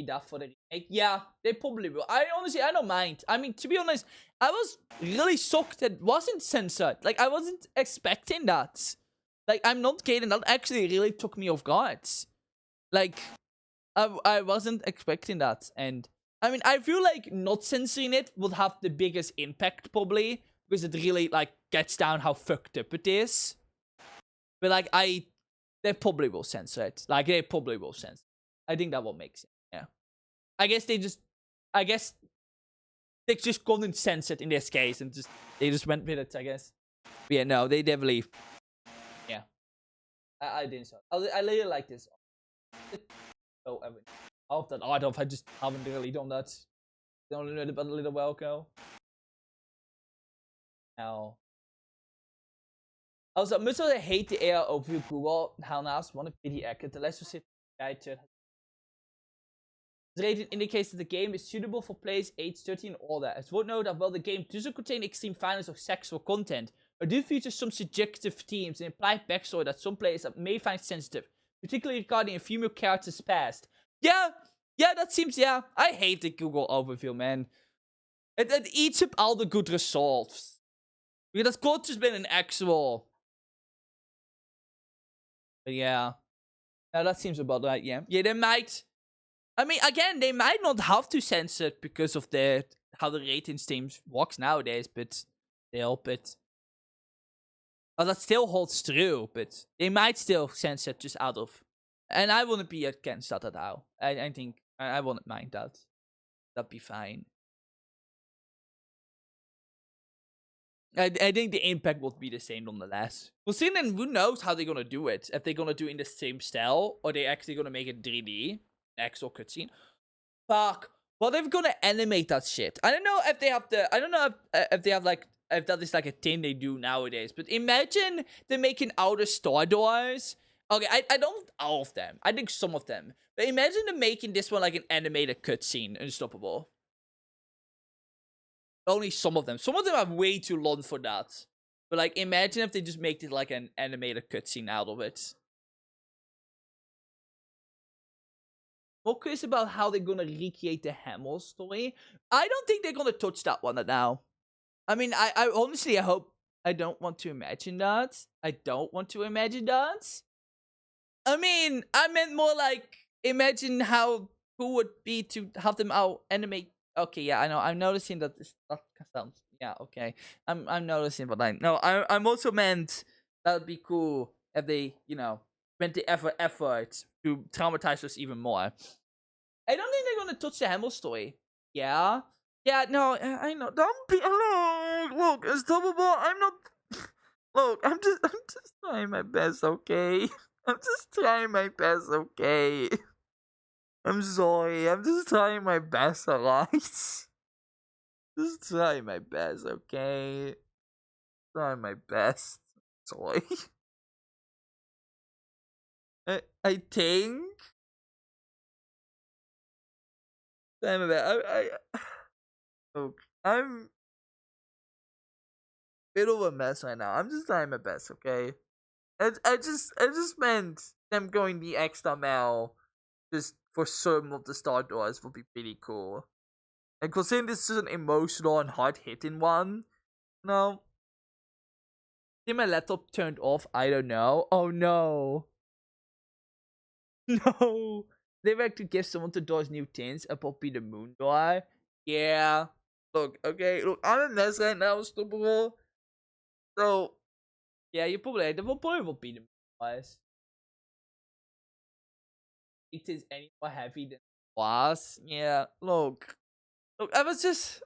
A: That for the remake. Yeah, they probably will. I don't mind. I mean, to be honest, I was really shocked that it wasn't censored. Like, I wasn't expecting that. Like, I'm not kidding. That actually really took me off guard. Like, I wasn't expecting that. And, I mean, I feel like not censoring it would have the biggest impact, probably. Because it really, like, gets down how fucked up it is. But, like, they probably will censor it. Like, they probably will censor it. I think that will make sense. Yeah. I guess they just couldn't sense it in this case and they just went with it, I guess. But yeah, no, they definitely. Yeah. I didn't so. I really like this. Oh, of that art of I just haven't really done that. Don't know about a little while ago. Now. Also, much as I hate the AI overview Google, hiernaast one PDF, de les sociëteit the rating indicates that the game is suitable for players age 13 and older. It would note that while the game doesn't contain extreme violence or sexual content, it do feature some subjective themes and implied backstory that some players may find sensitive, particularly regarding a female character's past. Yeah, that seems, yeah. I hate the Google overview, man. It eats up all the good results. Because that could just been an actual. But yeah. No, that seems about right, yeah. Yeah, they might. I mean, again, they might not have to censor it because of how the rating streams works nowadays, but they'll, well, that still holds true, but they might still censor it just out of, and I wouldn't be against that at all. I think, I wouldn't mind that. That'd be fine. I think the impact would be the same nonetheless. Well, see, then who knows how they're gonna do it? If they're gonna do it in the same style, or they actually gonna make it 3D. Actual cutscene. Fuck. Well, they're gonna animate that shit. I don't know if they have I don't know if they have like, if that is like a thing they do nowadays. But imagine they're making outer star doors. Okay, I don't all of them. I think some of them. But imagine them making this one like an animated cutscene, Unstoppable. Only some of them. Some of them are way too long for that. But like, imagine if they just make it like an animated cutscene out of it. More curious about how they're gonna recreate the Hamill story. I don't think they're gonna touch that one now. I mean, I honestly, I hope. I don't want to imagine that. I don't want to imagine that. I mean, I meant more like, imagine how cool would be to have them out animate. Okay, yeah, I know. I'm noticing that sounds. Yeah, okay. I'm noticing, but I'm also meant that would be cool if they, went the effort to traumatize us even more. I don't think they're gonna touch the Hamill story. Yeah. Yeah, no, I know. Don't be alone. Look, Unstoppable, I'm not. Look, I'm just trying my best, okay? I'm just trying my best, okay? I'm sorry. I'm just trying my best, alright? Just trying my best, okay? Trying my best. Sorry. I think. Trying my best. Look, I'm bit of a mess right now. I'm just trying my best, okay? I just meant them going the extra mile just for some of the Star Doors would be pretty cool. And considering this is an emotional and hard-hitting one, no. Did my laptop turned off? I don't know. Oh no. No. They were to give someone to those new tins a Poppy the Moon door. Yeah. Look, okay, look, I'm a mess right now, stupid. So, yeah, you probably, the probably will be the guys. It is any more heavy than it was. Yeah, look, I was just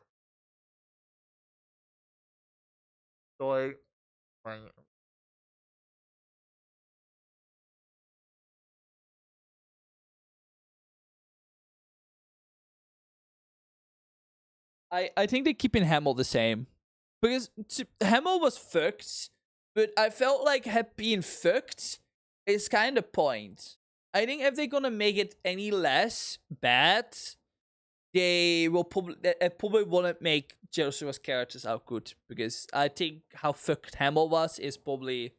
A: like, I think they keep in Hamel the same because Hamel was fucked, but I felt like being fucked is kind of point. I think if they're gonna make it any less bad, they will probably won't make Joshua's characters out good because I think how fucked Hamel was is probably.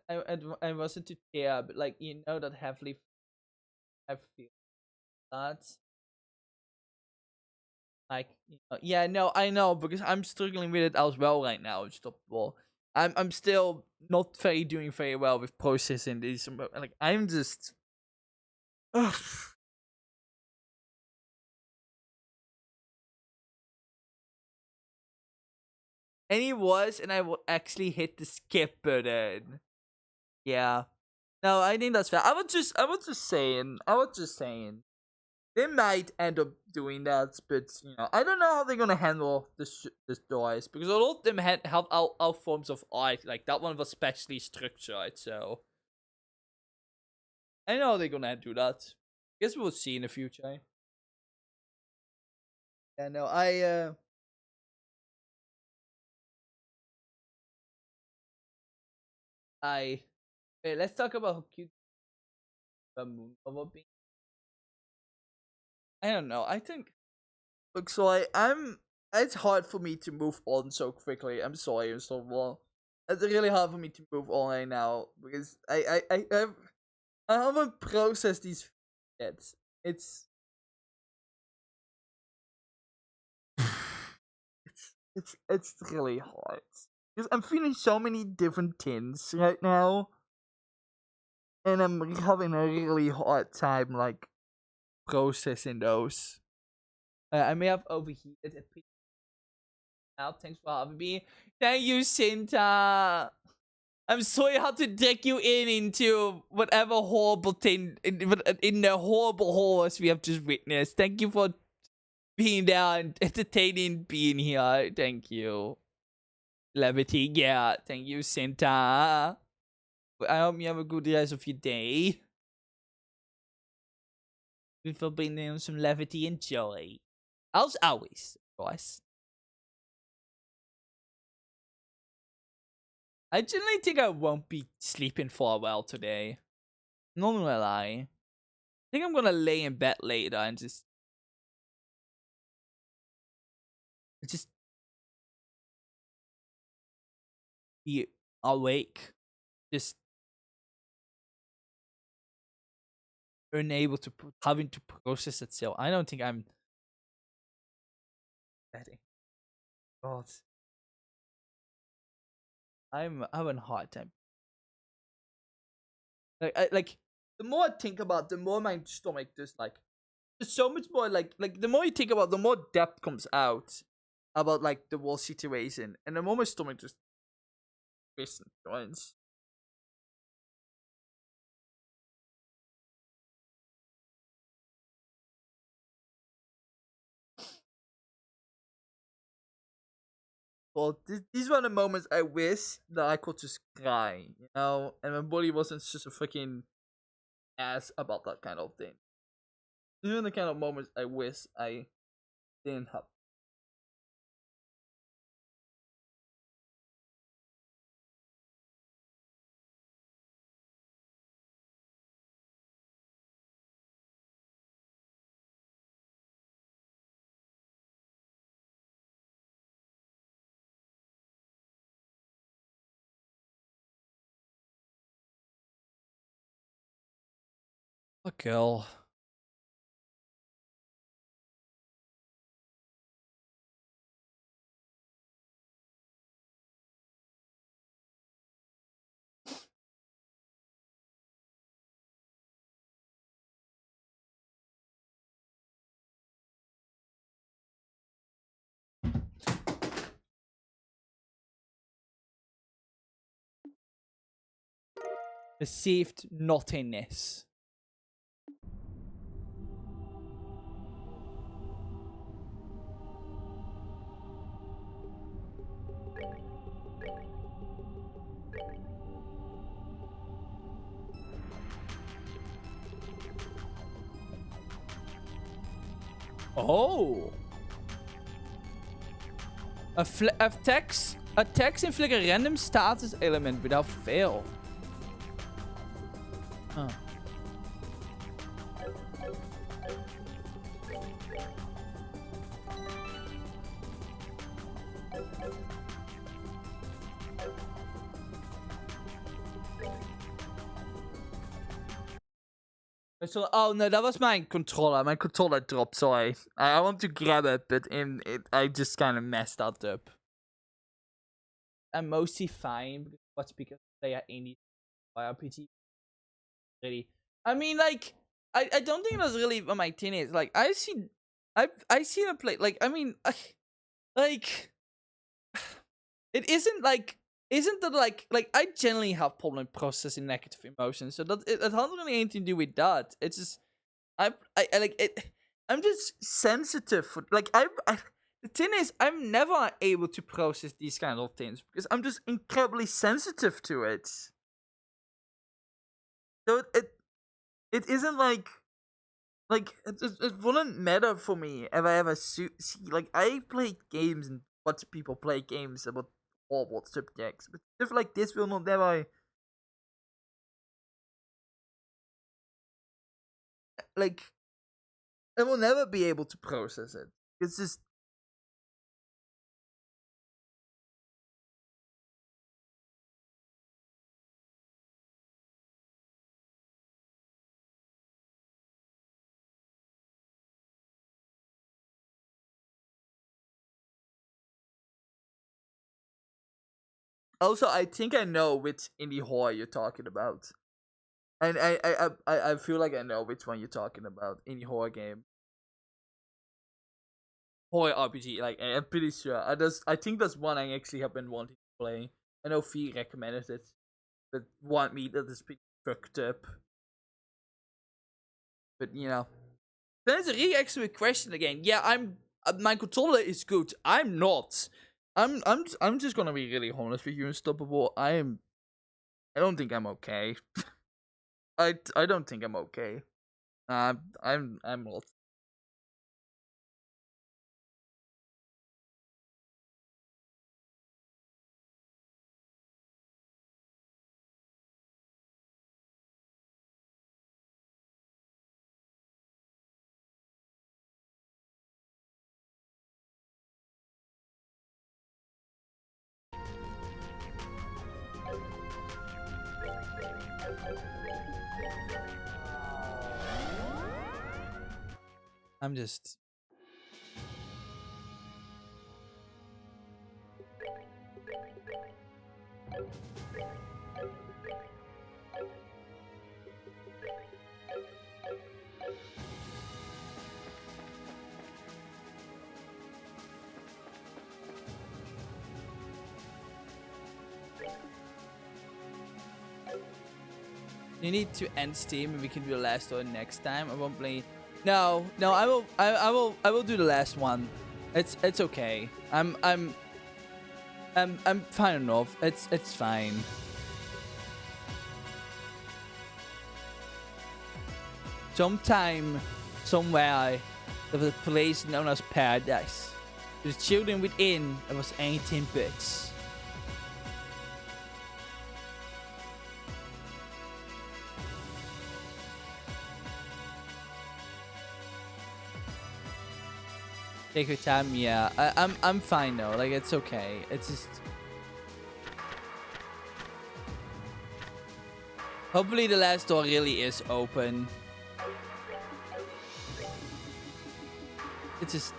A: I wasn't too care, but like you know that heavily I feel that like yeah, no, I know because I'm struggling with it as well right now. Stop well. I'm still not doing very well with processing these. Like I'm just. Ugh. Any worse, and I will actually hit the skip button. Yeah. No, I think that's fair. I was just saying. They might end up doing that, but I don't know how they're gonna handle the stories because a lot of them have all forms of art. Like that one was specially structured, so I know how they're gonna do that. Guess we'll see in the future. Yeah, no, wait, let's talk about how cute the moon will be. I don't know. I think. Look, so I'm. It's hard for me to move on so quickly. I'm sorry, I'm so well. It's really hard for me to move on right now because I haven't processed these yet. It's it's really hard because I'm feeling so many different tins right now, and I'm having a really hard time like processing those. I may have overheated a bit now. Thanks for having me. Thank you, Sinta. I'm sorry how to drag you into whatever horrible thing in the horrible horrors we have just witnessed. Thank you for being there and entertaining being here. Thank you. Levity, yeah. Thank you, Santa. I hope you have a good rest of your day. For bringing some levity and joy. As always, guys. I generally think I won't be sleeping for a while today. Not gonna lie. I think I'm gonna lay in bed later and just be awake. Just unable to having to process it still. I don't think I'm ready. God. I'm having a hard time. Like the more I think about, the more my stomach just like there's so much more like the more you think about, the more depth comes out about like the whole situation, and the more my stomach just twists and joins. Well, these were the moments I wish that I could just cry, and my body wasn't just a fucking ass about that kind of thing. These are the kind of moments I wish I didn't have. Fuck girl. perceived nothingness. Oh. Attacks inflict a random status element without fail. Huh. So, oh no, that was my controller. My controller dropped. Sorry, I want to grab it, but I just kind of messed that up. I'm mostly fine, but because they are indie RPG. Really, I mean, like, I don't think that's really what my thing is. Like, I seen a play. Like, I mean, like, it isn't that like I generally have problem processing negative emotions, so that it has really anything to do with that. It's just I like it. I'm just sensitive for like I the thing is I'm never able to process these kind of things because I'm just incredibly sensitive to it. So it isn't like it wouldn't matter for me if I ever see like I play games and watch people play games about horrible subjects, but stuff like this will not never like I will never be able to process it. It's just also I think I know which indie horror you're talking about. And I feel like I know which one you're talking about. Indie horror game. Horror RPG, like I'm pretty sure. I think that's one I actually have been wanting to play. I know Fee recommended it, but want me that is pretty fucked up. But you know, then it's a really excellent question again. Yeah, I'm. My controller is good. I'm not. I'm just gonna be really honest with you, Unstoppable. I don't think I'm okay. I don't think I'm okay. I'm not. I'm just. You need to end Steam and we can do the last one next time. I won't play. No, I will do the last one. It's okay. I'm fine enough. It's fine. Sometime, somewhere, there was a place known as Paradise. The children within, it was 18 bits. Take your time, yeah. I'm fine though. Like it's okay. It's just hopefully the last door really is open. It's just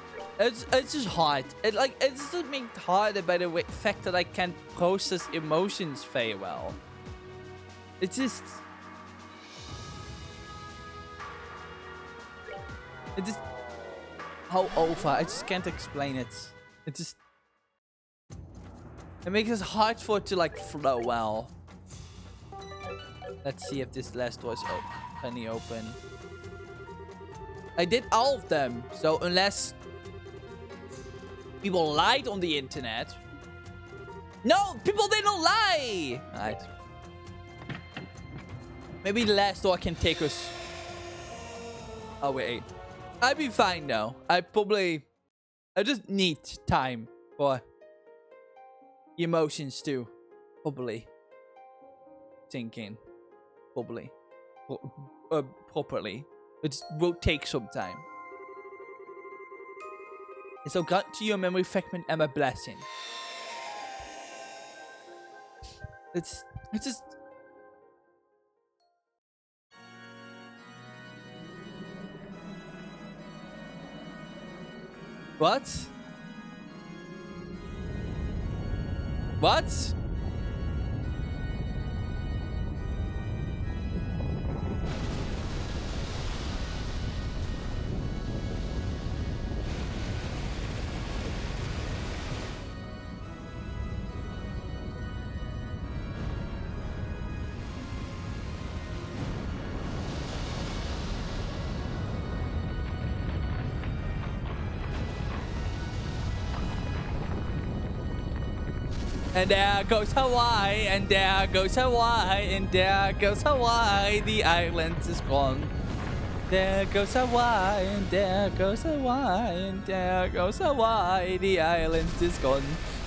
A: hard. It's just made harder by the fact that I can't process emotions very well. It's just how over. I just can't explain it. It makes it hard for it to like flow well. Let's see if this last door is any open. I did all of them. So unless people lied on the internet. No, people didn't lie. Alright. Maybe the last door can take us away. I'd be fine though. I just need time for emotions to probably sink in. Probably. Properly. It will take some time. And so grant to your memory fragment and a blessing. It's just... What? What? And there goes Hawaii, and there goes Hawaii, and there goes Hawaii, the island is gone. There goes Hawaii, and there goes Hawaii, and there goes Hawaii, the island is gone.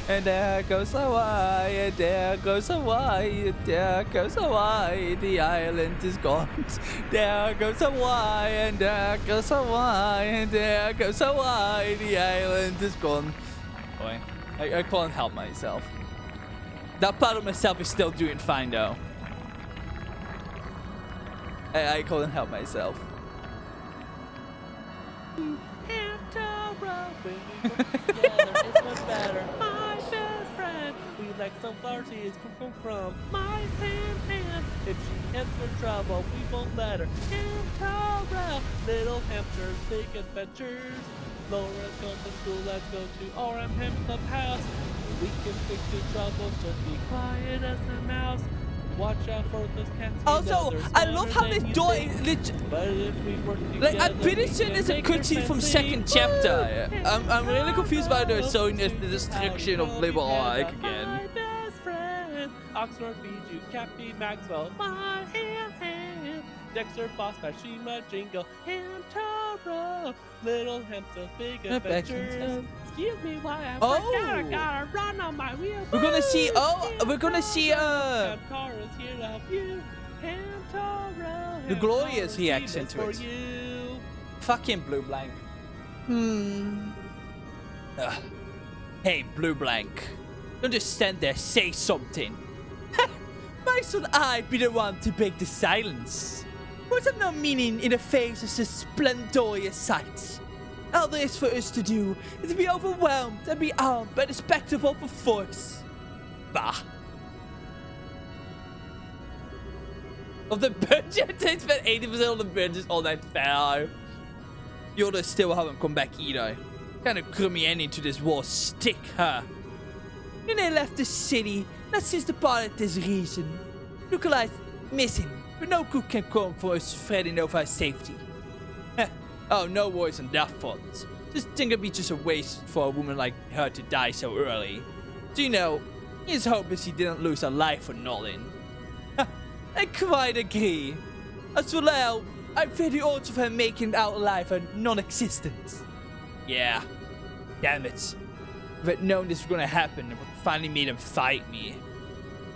A: And there goes Hawaii, and there goes Hawaii, and there goes Hawaii, the island is gone. There goes Hawaii, and there goes Hawaii, and there goes Hawaii, the island is gone. Boy, I can't help myself. That part of myself is still doing fine though. I couldn't help myself.
E: It's much better. My best friend. We like some flirties from my hand. If she heads for trouble, we won't let her. Hamtaro, little hamsters, big adventures. Laura's gone to school, let's go to RM Ham Club House. We can fix your troubles, just be quiet as a mouse. Watch out for those cats.
A: Also, I love how this door is
E: But if we work
A: like,
E: together,
A: I'm pretty sure there's a cutscene from second chapter. I'm really confused by the showing the destruction of Liberal Arc again.
E: My best friend, Oxford Bijou, Cappy Maxwell, my hand. Dexter, Boss, Mashima, Jingle, Hamtaro, Little Hamster, Big Adventures. Excuse me while I gotta run on my wheel.
A: We're gonna see. We're gonna see.
E: Hamtaro's here to help you. Hamtaro.
A: The glorious
E: Hamtaro's
A: reaction
E: Venus
A: to
E: for
A: it.
E: you.
A: Fucking Blue Blank. Hey, Blue Blank. Don't just stand there. Say something. Why should I be the one to break the silence? What's of no meaning in the face of such splendorous sights? All there is for us to do is to be overwhelmed and be armed by the spectacle of force. Bah. Of the budget, they spent 80% of the budget on that fair. The others still haven't come back either. Kind of crummy ending to this war stick, huh? Then they left the city, not since the part of this reason. Nikolai's missing, but no good can come for us fretting over our safety. Oh, no worries on that front. Just think it'd be just a waste for a woman like her to die so early. So you know, his hope is she didn't lose her life for nothing. I quite agree. As for Lyle, I fear the odds of her making it out alive are non-existent. Yeah. Damn it. If I'd known this was gonna happen, it would finally made him fight me.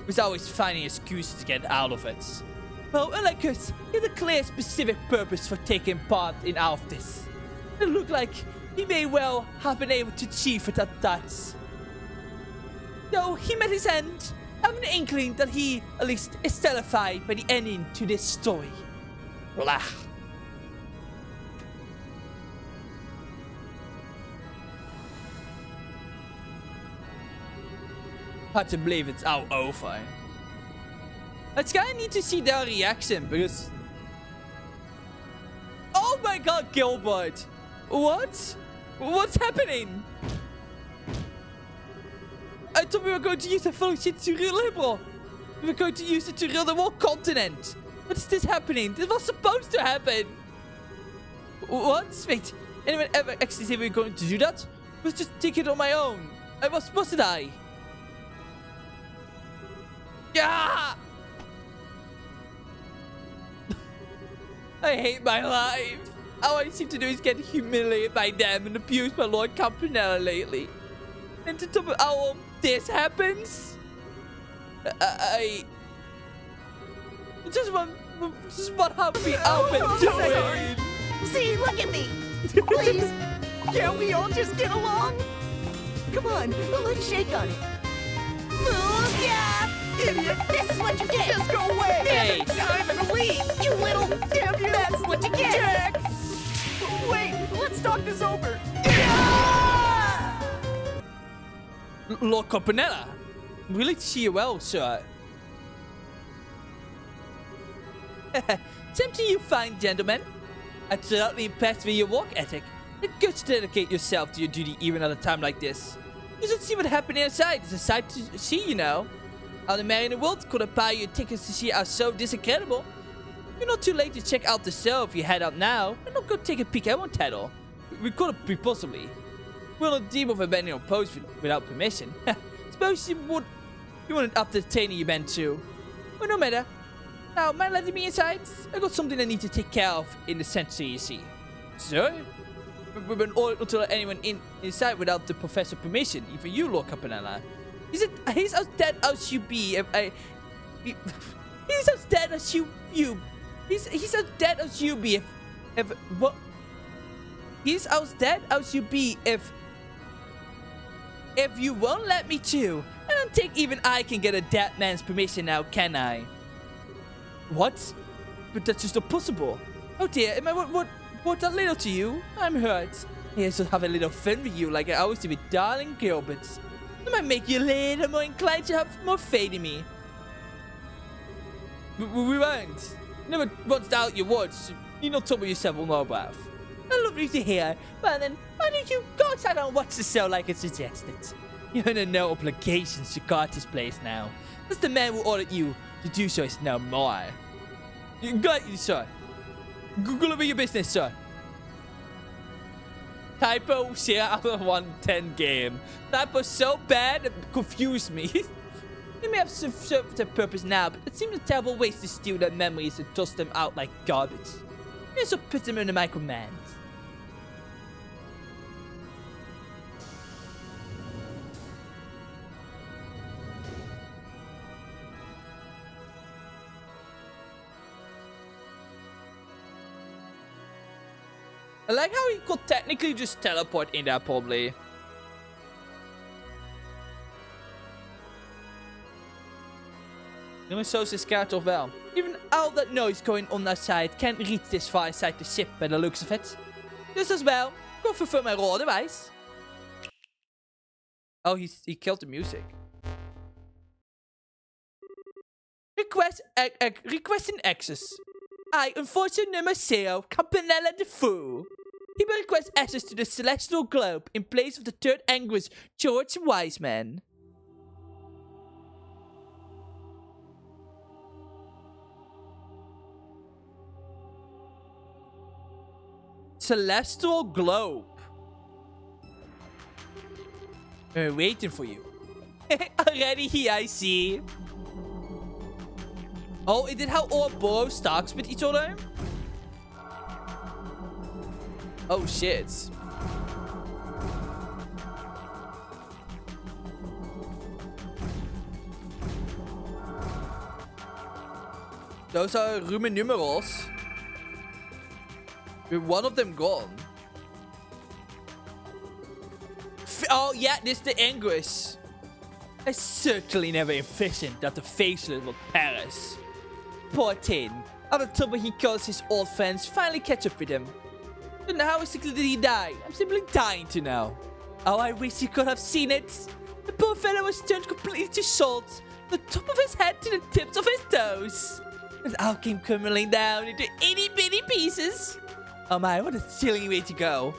A: He was always finding excuses to get out of it. Well, unlike us, he had a clear, specific purpose for taking part in all of this. It looked like he may well have been able to achieve it at that. Though he met his end, I have an inkling that he, at least, is terrified by the ending to this story. Blah. Hard to believe it's all over. I kind of need to see their reaction because... Oh my god, Gilbert! What? What's happening? I thought we were going to use the function to liberal. We were going to use it to rule the whole continent. What is this happening? This was supposed to happen. What? Wait, anyone ever actually say we were going to do that? I was just taking it on my own. Wasn't I? Yeah! I hate my life. All I seem to do is get humiliated by them and abused by Lord Campanella lately. And to top of all this happens, I just want happy I've been doing.
F: See, look at me. Please, can't we all just get along? Come on, let's shake on it. Move, yeah! Idiot! This is what you get! Just go away!
A: Hey.
F: I'm gonna leave! You little... Damn you! That's what you get! Jack! Wait, let's talk this over! Yeah!
A: Lord Campanella, really to see you well, sir. Same to you, fine gentlemen. I'm certainly impressed with your work ethic. It's good to dedicate yourself to your duty even at a time like this. You should see what happened inside. It's a sight to see, you know. How the man in the world could have buy you tickets to see our show this incredible. You're not too late to check out the show if you head out now. And not go take a peek at one title. We could have possibly. We're not deep of abandoning our post without permission. Suppose you wouldn't up the training you been to. Well, no matter. Now, mind letting me inside? I got something I need to take care of in the center, you see. Sir? We've been ordered to let anyone inside without the professor's permission, even you, Lord Campanella. He's as dead as you be he's as dead as you he's as dead as you be if what he's as dead as you be if you won't let me to. I don't think even I can get a dead man's permission now, can I? What? But that's just not possible. Oh dear, am I what that little to you? I'm hurt. I should have a little fun with you like I always do with darling Gilbert. That might make you a little more inclined to have more faith in me. We won't. Never once doubt your words. You not trouble yourself on our behalf. Lovely to hear. Well then, why don't you go outside and watch the show like I suggested? You're under no obligations to guard this place now. That's the man who ordered you to do so is no more. You got you, sir. Google over your business, sir. Typo share out of 110 game. That was so bad it confused me. It may have served their purpose now, but it seems a terrible waste to steal their memories and toss them out like garbage. May as well put them under my command. I like how he could technically just teleport in there, probably. No shows his character well. Even all that noise going on outside can't reach this far inside the ship by the looks of it. Just as well, go fulfill my role otherwise. Oh, he killed the music. Requesting access. I, unfortunate number 0, Campanella the Fool. He will request access to the celestial globe in place of the third anguish, George Wiseman. Celestial globe. We're waiting for you. Already here, I see. Oh, is it how all boroughs talks with each other? Oh, shit. Those are Roman numerals. With one of them gone. Oh, yeah, this is the anguish. I certainly never envisioned that the faceless would perish. Poor Tin. Out of trouble he calls his old friends finally catch up with him. But how exactly did he die? I'm simply dying to know. Oh, I wish you could have seen it. The poor fellow was turned completely to salt. The top of his head to the tips of his toes. And all came crumbling down into itty-bitty pieces. Oh my, what a chilling way to go.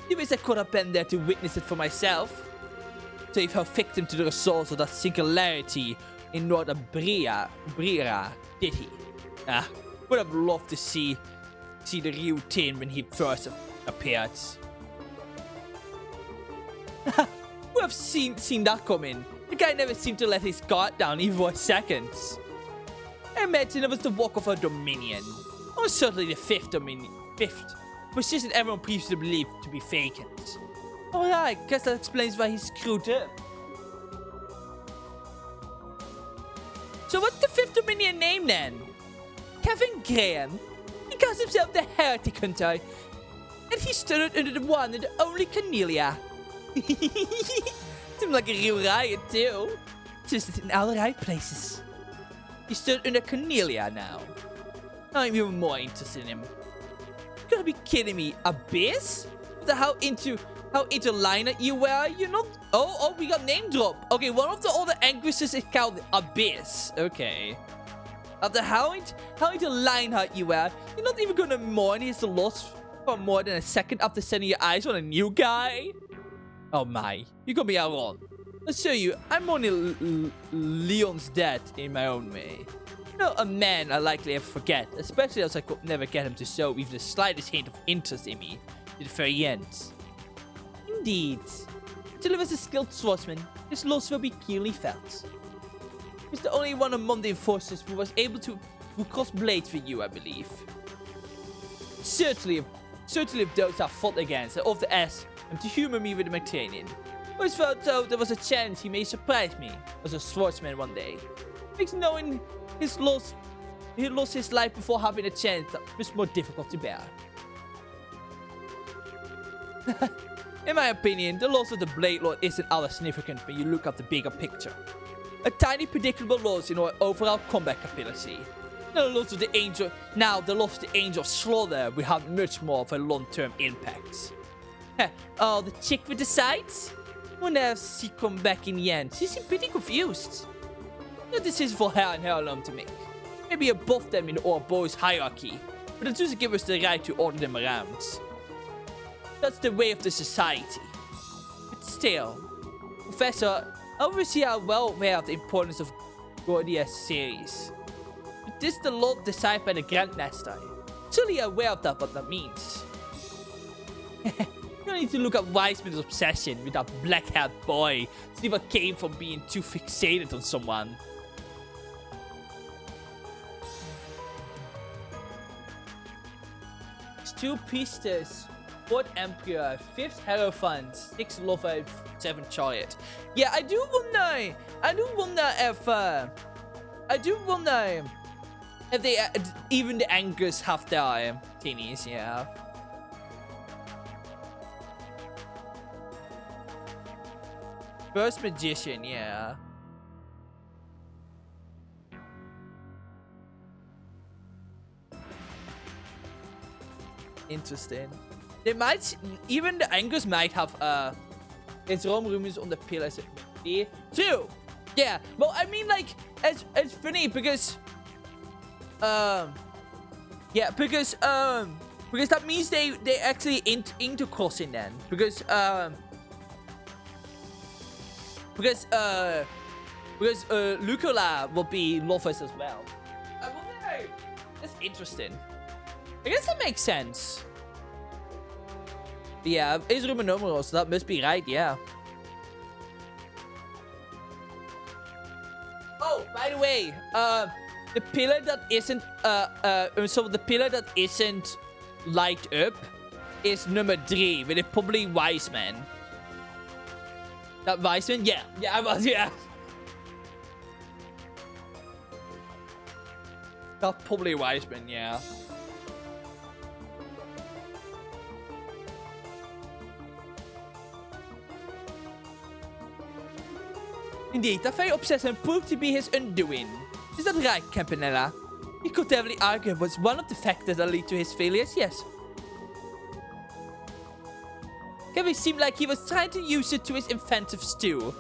A: I wish I could have been there to witness it for myself. So he fell victim to the assault of that singularity in Northern Brera, did he? Would have loved to see the real Tin when he first appeared. Would have seen that coming. The guy never seemed to let his guard down even for a second. I imagine it was the walk of a Dominion. Or certainly the fifth Dominion. Position everyone previously believed to be vacant. Alright, guess that explains why he screwed up. So what's the fifth Dominion name then? Kevin Graham. He calls himself the Heretic Hunter. And he stood under the one and the only Cornelia. Seems like a real riot too. Just in all the right places. He stood under Cornelia now. I'm even more interested in him. You gotta be kidding me. Abyss? How into liner you were? You're not... Oh, we got name drop. Okay, one of the older Angus's is called Abyss. Okay. After how into Lionheart you were, you're not even gonna mourn his loss for more than a second after setting your eyes on a new guy? Oh my, you got me out wrong. I'll show you, I'm only Leon's dad in my own way. You know, a man I likely ever forget, especially as I could never get him to show even the slightest hint of interest in me to the very end. Indeed. Till he was a skilled swordsman, his loss will be keenly felt. He's the only one among the enforcers who was able to cross blades for you, I believe. Certainly if those I fought against, I often asked him to humor me with the Mediterranean. I always felt though there was a chance he may surprise me as a swordsman one day. Makes knowing he lost his life before having a chance that was more difficult to bear. In my opinion, the loss of the Blade Lord isn't all that significant when you look at the bigger picture. A tiny predictable loss in our overall combat capability. The loss of the Angel Slaughter will have much more of a long-term impact. Oh, the chick with the sights? Wonder if she come back in the end. She seemed pretty confused. No decision for her and her alone to make. Maybe above them in our boys' hierarchy, but it doesn't give us the right to order them around. That's the way of the society. But still, Professor, obviously you are well aware of the importance of Gordia's series. But this is the law decided by the Grandmaster. Surely you're aware of what that means. You don't need to look at Wiseman's obsession with that black-haired boy. See what came from being too fixated on someone. It's 2 Priestess, 4th Emperor, 5th Hierophant, 6th Lover, 7th Chariot. Yeah, I do wonder if they, even the Angus have their thingies, yeah. First Magician, yeah. Interesting. They might, even the Angus might have, its Rome rumors on the pillars. True. Yeah, well, I mean, like, it's funny because, yeah, because that means they actually intercrossing then, because Lucola will be Lothos as well. I wonder. That's interesting. I guess that makes sense. Yeah, is Rumonomos, so that must be right, yeah. Oh, by the way, the pillar that isn't, so the pillar that isn't light up is number 3, with it probably Wiseman. That Wiseman? Yeah, I was, yeah. That's probably Wiseman, yeah. Indeed, that very obsession proved to be his undoing. Is that right, Campanella? He could definitely argue it was one of the factors that lead to his failures, yes. Kevin seemed like he was trying to use it to his offensive stew.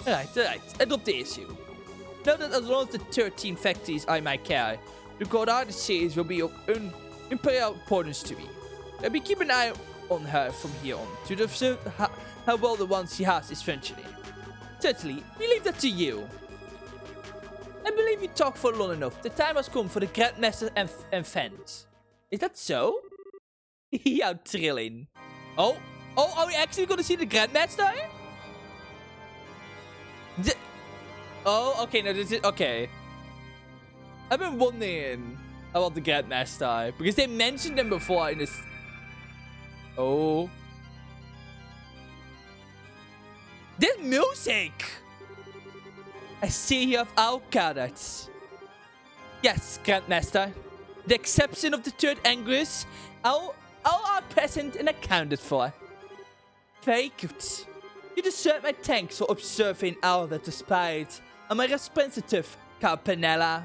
A: Alright, adopt the issue. Now that as long as the 13 factories are in my care, the Godard series will be of imperial importance to me. I'll be keeping an eye on her from here on, to observe how well the ones she has is functioning. Certainly, we leave that to you. I believe you talked for long enough. The time has come for the Grandmaster and fans. Is that so? Yeah, thrilling. Oh, are we actually gonna see the Grandmaster? Oh, okay, no, this is okay. I've been wondering about the Grandmaster because they mentioned them before in this. Oh, this music! I see you have all gathered. Yes, Grandmaster. The exception of the third Angus, all are present and accounted for. Very good. You deserve my thanks for observing all that transpired on my responsive Campanella.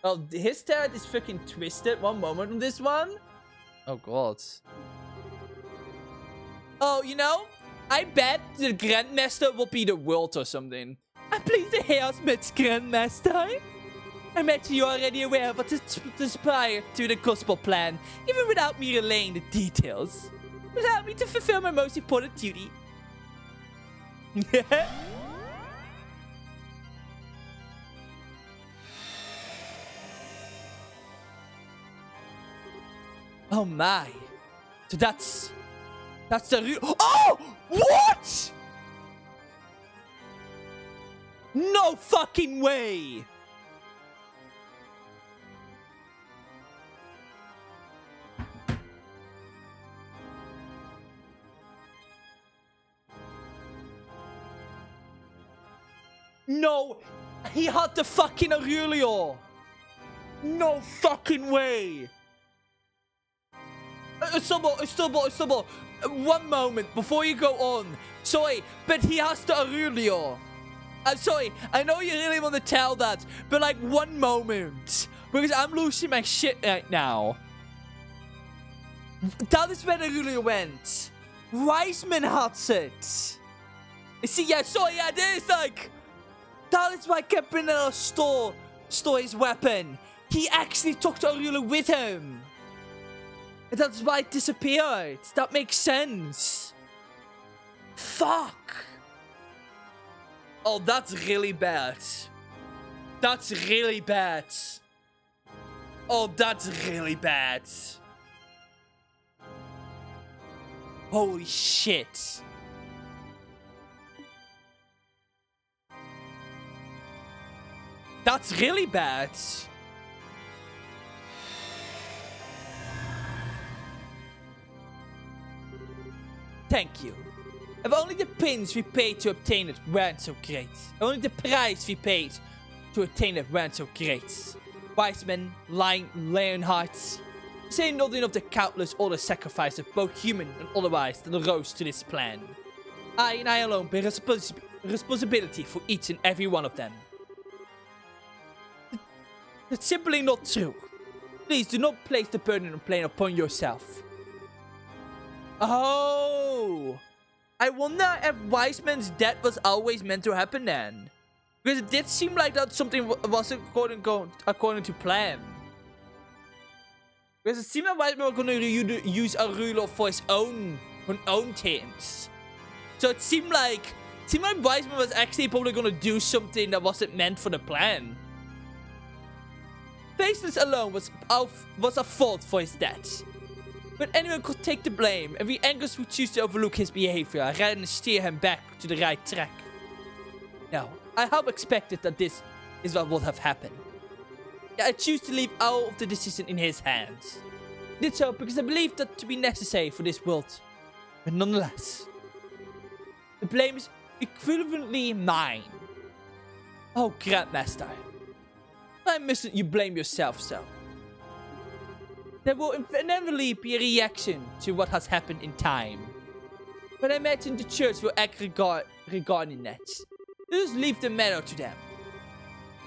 A: Oh, his turret is fucking twisted. One moment on this one. Oh, God. Oh, you know, I bet the Grandmaster will be the world or something. I'm pleased to hear us met, Grandmaster. I imagine you're already aware of what transpired to the gospel plan, even without me relaying the details. Allow me to fulfill my most important duty. Oh my. So that's the real. Oh! What? No fucking way. No, he had the fucking Aurelio. No fucking way. Stumble. One moment before you go on. Sorry, but he has the Aurelio. I'm sorry, I know you really want to tell that, but like 1 moment. Because I'm losing my shit right now. That is where the Aurelio went. Wiseman had it. See, yeah, sorry, yeah, this like... That is why Campanella stole his weapon. He actually took the Aurelio with him. And that's why it disappeared. That makes sense. Fuck. Oh, that's really bad. That's really bad. Oh, that's really bad. Holy shit. That's really bad. Thank you. If only the pins we paid to obtain it weren't so great. Only the price we paid to obtain it weren't so great. Wiseman, Lionheart, say nothing of the countless other sacrifices, both human and otherwise, that arose to this plan. I and I alone bear responsibility for each and every one of them. That's simply not true. Please do not place the burden of blame upon yourself. Oh! I wonder if Wiseman's death was always meant to happen then. Because it did seem like that something wasn't according to plan. Because it seemed like Wiseman was going to use Aurelio for his own things. So it seemed like Wiseman was actually probably going to do something that wasn't meant for the plan. Faceless alone was a fault for his death. But anyone could take the blame, and we Angus would choose to overlook his behavior rather than steer him back to the right track. Now, I have expected that this is what would have happened. I choose to leave all of the decision in his hands. I did so because I believe that to be necessary for this world. But nonetheless, the blame is equivalently mine. Oh, Grandmaster. Why mustn't you blame yourself so? There will inevitably be a reaction to what has happened in time. But I imagine the church will act regarding that. Let us leave the matter to them.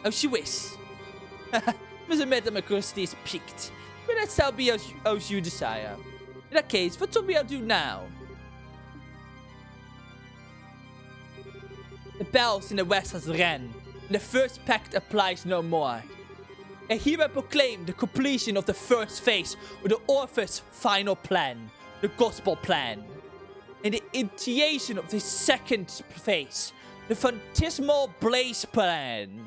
A: As you wish. Mr. Madam Curiosity is piqued. But that shall be as you desire. In that case, what shall we do now? The bells in the west has rang. And the first pact applies no more. I hereby proclaim the completion of the first phase of the author's final plan, the gospel plan, and the initiation of the second phase, The Phantasmal Blaze Plan.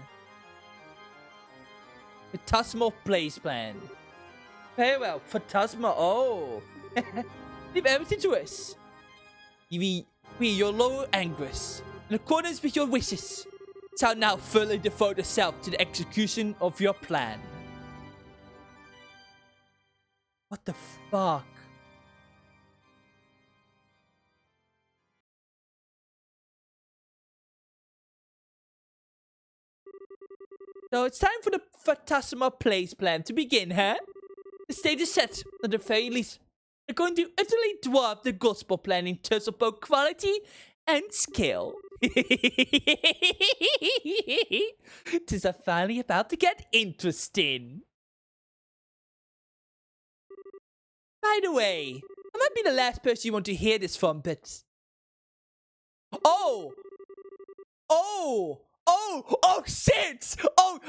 A: Phantasmal Blaze Plan. Very well. Phantasma. Oh. Leave everything to us. We, your loyal Angus, in accordance with your wishes, shall now fully devote yourself to the execution of your plan. What the fuck? So it's time for the Phantasma Blaze Plan to begin, huh? The stage is set, at the very least. We're going to utterly dwarf the gospel plan in terms of both quality and skill. Tis finally about to get interesting. By the way, I might be the last person you want to hear this from, but... Oh! Oh! Oh! Oh, shit! Oh,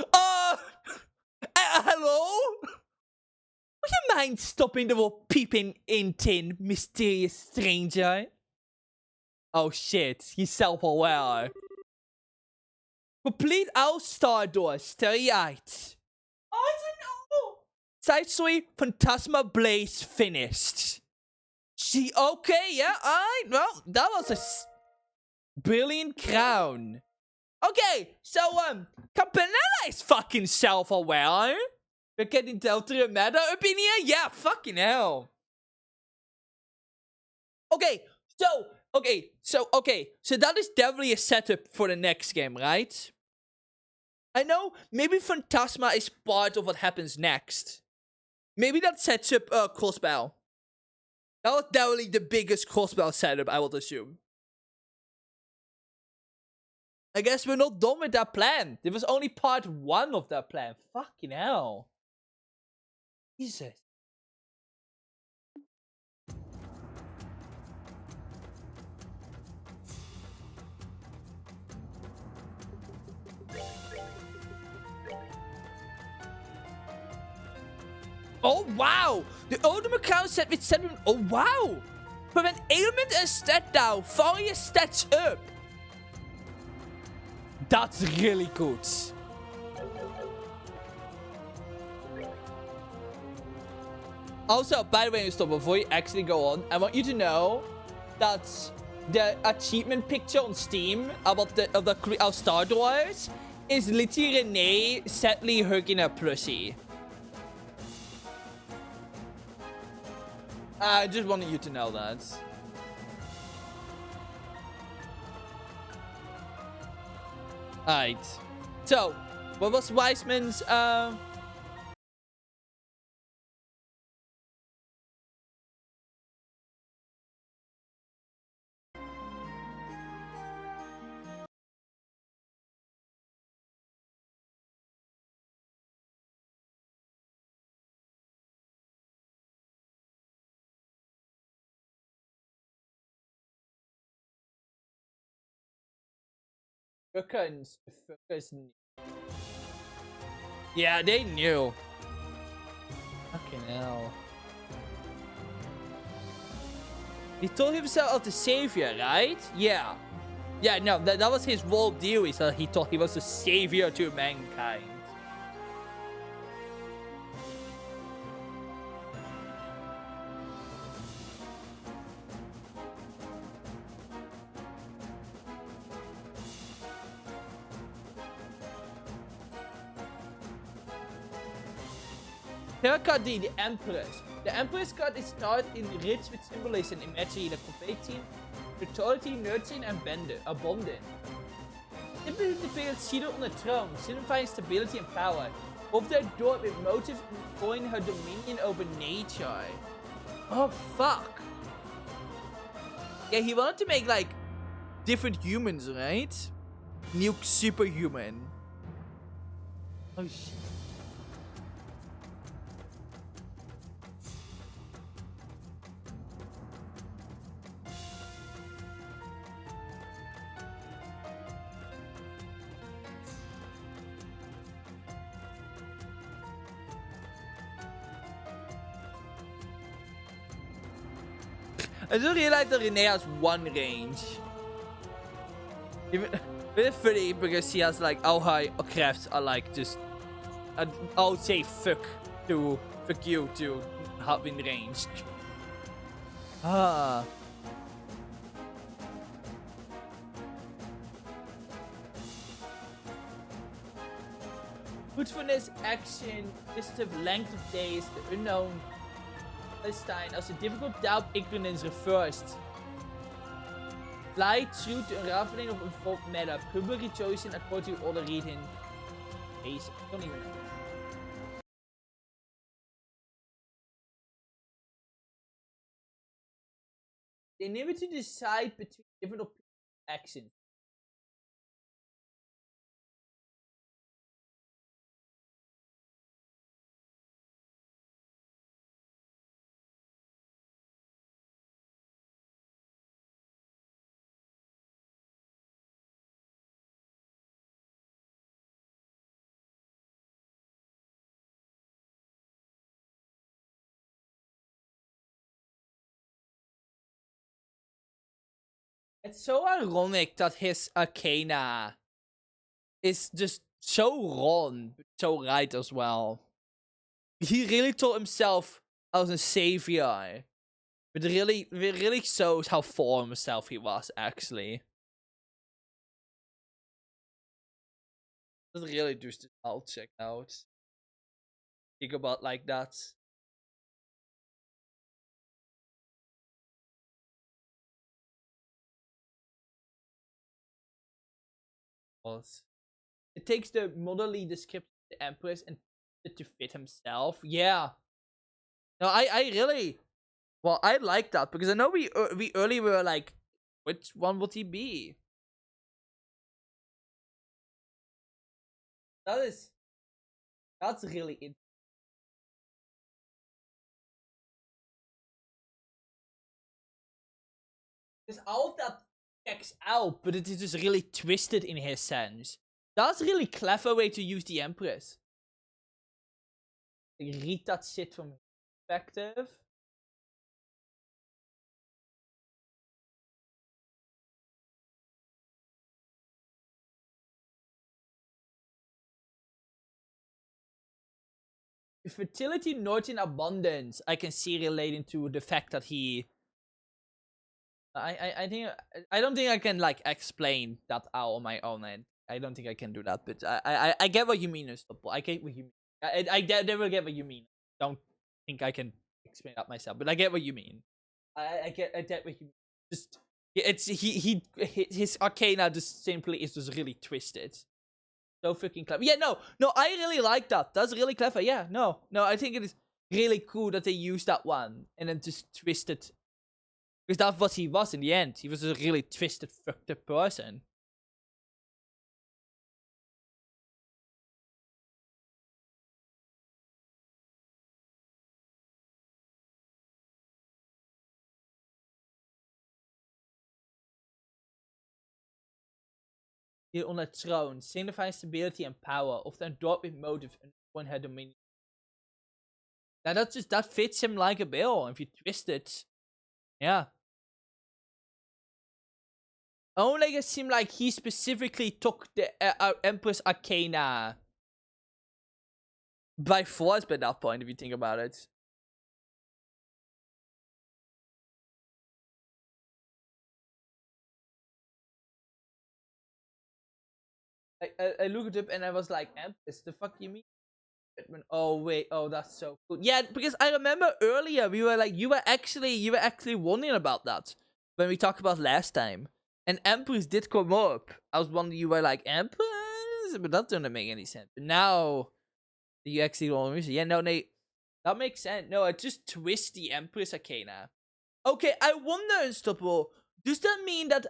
A: hello? Would you mind stopping the little peeping in tin, mysterious stranger? Oh shit, he's self-aware. Complete our star doors, 38. I don't know. Side story, Phantasma Blaze finished. Okay, yeah, alright, well, that was a brilliant crown. Okay, so, Campanella is fucking self-aware. We're getting down to the meta up in here? Yeah, fucking hell. Okay, so that is definitely a setup for the next game, right? I know, maybe Phantasma is part of what happens next. Maybe that sets up Crossbow. That was definitely the biggest Crossbow setup, I would assume. I guess we're not done with that plan. There was only part 1 of that plan. Fucking hell. Jesus. Oh, wow! The ultimate crown set with 7... Oh, wow! Prevent ailment and stat down. Follow your stats up. That's really good. Also, by the way, stop, before you actually go on, I want you to know that the achievement picture on Steam about our Star Doors is literally Renee sadly hugging a plushie. I just wanted you to know that. Alright. So, what was Wiseman's, focus. Yeah, they knew. Fucking hell. He told himself of the savior, right? Yeah. Yeah, no, that was his whole deal. He thought he was a savior to mankind. Third card D, the Empress. The Empress card is starred in rich with symbolism, imagery, the competing, brutality, nurturing, and bonding. Typically depicted seated on the throne, signifying stability and power. Over their door with motive employing her dominion over nature. Oh fuck. Yeah, he wanted to make like different humans, right? New superhuman. Oh shit. I just realized that Renee has one range. It's funny because he has like all high crafts are like just I'll say fuck you to have in range. Ah. Fruitfulness, action, of length of days, the unknown, Palestine, als de difficult doubt ignorance reversed. Fly through to unraveling of involved matter, publicly chosen according to order reading. Basic, I don't even know. They needed to decide between different actions. It's so ironic that his arcana is just so wrong, but so right as well. He really thought himself as a savior, but it really shows how full of himself he was, actually. Does really just I'll check out. Think about like that. It takes the motherly description of the Empress and it to fit himself. Yeah. No, I really, well, I like that because I know we earlier were like, which one would he be? That's really interesting. Because all of that checks out, but it is just really twisted in his sense. That's a really clever way to use the Empress. Like, read that shit from his perspective. Fertility not in abundance, I can see relating to the fact that he. I think I don't think I can like explain that out on my own end. I don't think I can do that, but I get what you mean, Stoppel. I get what you mean. I never get what you mean. Don't think I can explain that myself, but I get what you mean. I get what you mean. Just it's his arcana just simply is just really twisted. So freaking clever. Yeah, no, I really like that. That's really clever. Yeah, no, I think it is really cool that they used that one and then just twisted. Because that's what he was in the end. He was a really twisted, fucked up person. Here on a throne, signifies stability and power, often adored with motive and one had dominion. Now that fits him like a bill if you twist it. Yeah. Only it seemed like he specifically took the Empress Arcana by force by that point, if you think about it. I looked it up and I was like, Empress, the fuck you mean? Oh wait, oh that's so cool. Yeah, because I remember earlier we were like, you were actually wondering about that when we talked about last time. And Empress did come up. I was wondering, you were like, Empress? But that didn't make any sense. But now you actually want to say, yeah, no, that makes sense. No, I just twist the Empress Arcana. Okay, I wonder, Unstoppable, does that mean that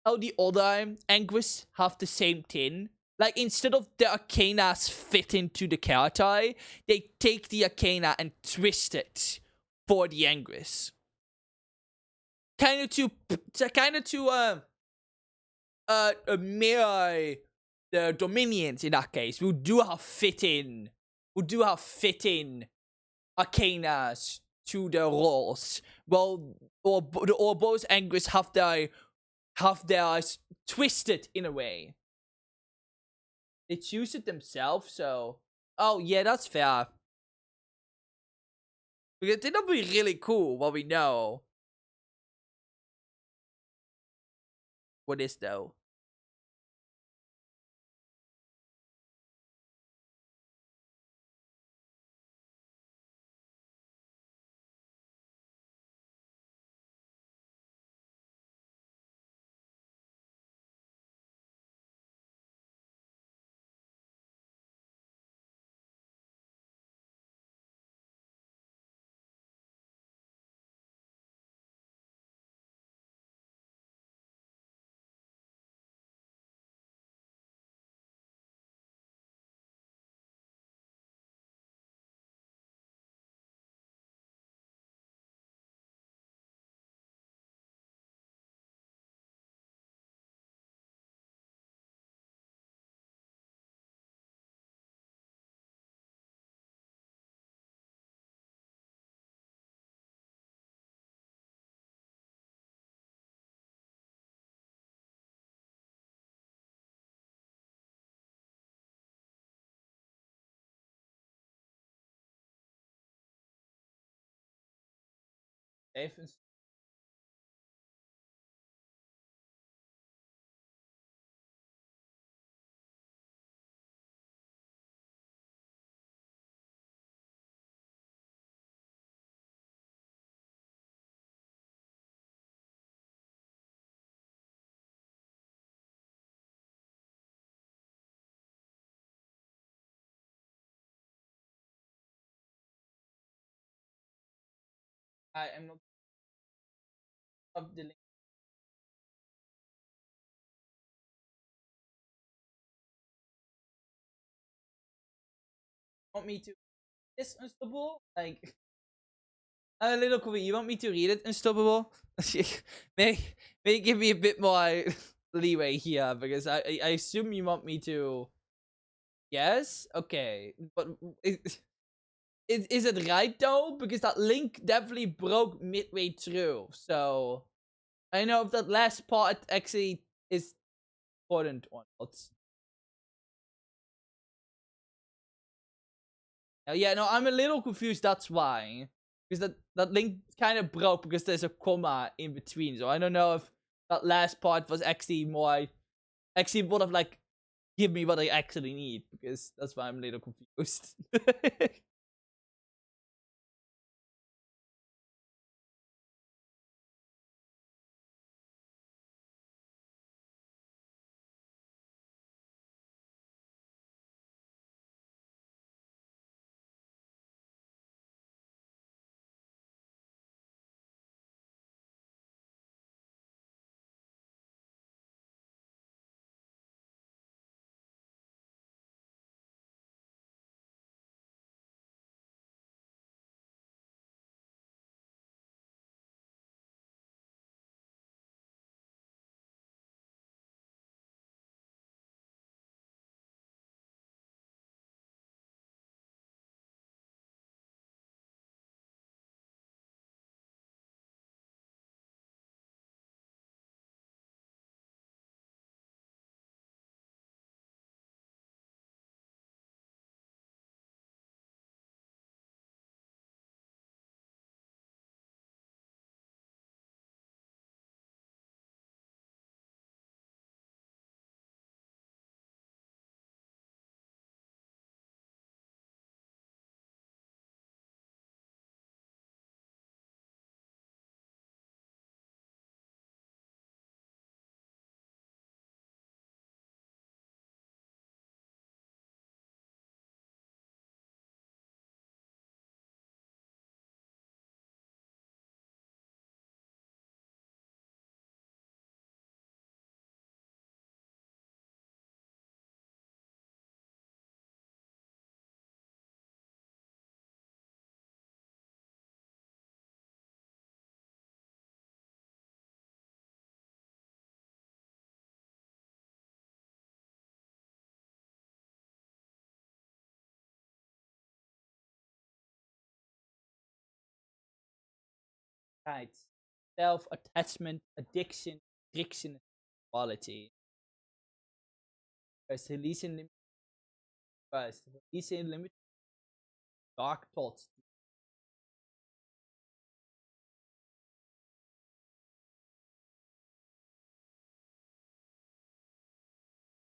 A: the other Anguish have the same thing? Like, instead of the Arcanas fit into the character, they take the Arcana and twist it for the Anguish. Kind of to mirror the Dominions in that case, who do have fitting Arcanas to the roles. Well, or both Anguish have their have their eyes twisted in a way. They choose it themselves, so... Oh, yeah, that's fair. Because it'll be really cool, what we know. What is, though? Even... I am not of the link. Want me to... This unstoppable? Like... I'm a little confused. You want me to read it, Unstoppable? may, may give me a bit more leeway here, because I assume you want me to... Yes? Okay. But is it right, though? Because that link definitely broke midway through, so... I don't know if that last part actually is important or not. Yeah, no, I'm a little confused, that's why. Because that link kind of broke because there's a comma in between. So I don't know if that last part was actually more... Actually would have, like, give me what I actually need. Because that's why I'm a little confused. Right. Self-attachment, addiction, quality. First, releasing limited dark thoughts.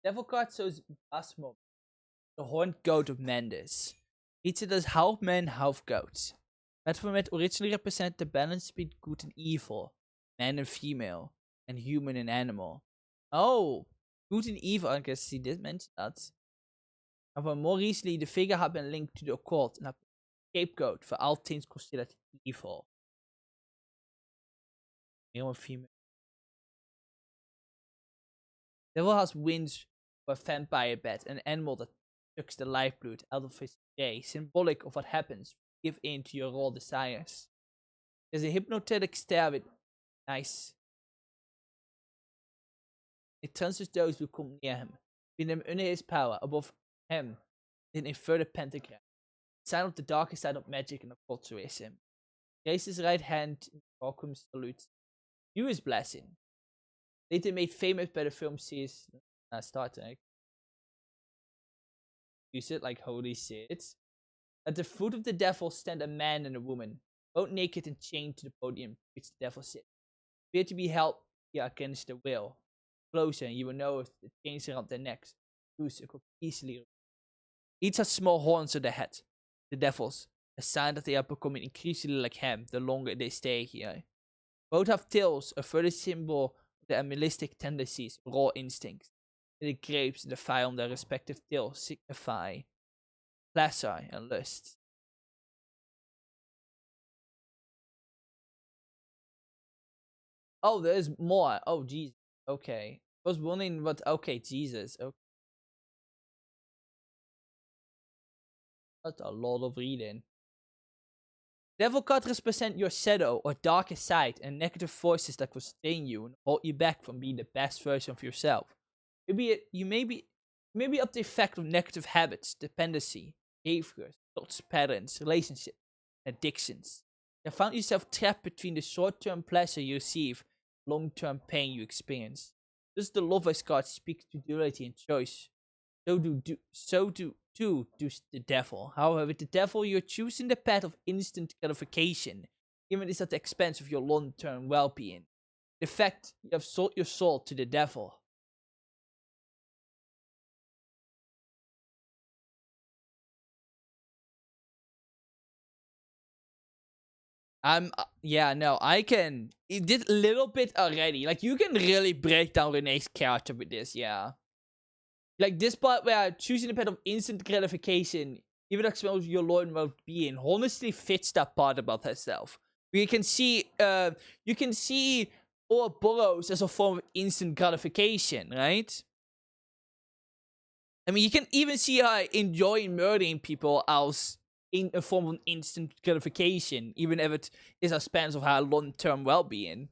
A: Devil card shows Basmo, the horned goat of Mendes. Featured as half man, half goat. Baphomet originally represented the balance between good and evil, man and female, and human and animal. Oh, good and evil, I guess he did mention that. However, more recently, the figure had been linked to the occult and a scapegoat for all things considered evil. Male and female. Devil has wings for a vampire bat, an animal that sucks the lifeblood out of his prey, symbolic of what happens when you give in to your raw desires. There's a hypnotic stare with nice. It transfers those who come near him, being them under his power, above him, in a further pentagram. Sign of the darkest side of magic and occultism. Raised his right hand in welcome salute. Jewish blessing. Later made famous by the film series Star Trek. Use it like holy shit. At the foot of the devil stand a man and a woman, both naked and chained to the podium which the devil sits. Appear to be held against the will. Closer, and you will know if the chains around their necks. Loose, it could easily. Each has small horns on their head. The devils, a sign that they are becoming increasingly like him the longer they stay here. Both have tails, a further symbol of their animalistic tendencies, raw instincts. The grapes and the fire on their respective tails signify pleasure and lust. Oh, there's more. Oh, Jesus. Okay. I was wondering what. Okay, Jesus. Okay. That's a lot of reading. Devil card represent your shadow or darkest side and negative forces that will strain you and hold you back from being the best version of yourself. You may be up the effect of negative habits, dependency, behaviors, thoughts, patterns, relationships, addictions. You found yourself trapped between the short-term pleasure you receive and long-term pain you experience. Thus the Lover's card speaks to duality and choice. So do the devil. However, the devil, you're choosing the path of instant gratification, even if it's at the expense of your long-term well-being. In fact, you have sold your soul to the devil. Yeah, no, I can. It did a little bit already. Like, you can really break down Renee's character with this, yeah. Like, this part where choosing the path of instant gratification, even at expense of your long well-being, honestly fits that part about herself. You can see Ouroboros as a form of instant gratification, right? I mean, you can even see her enjoying murdering people as in a form of instant gratification, even if it is a span of her long-term well-being.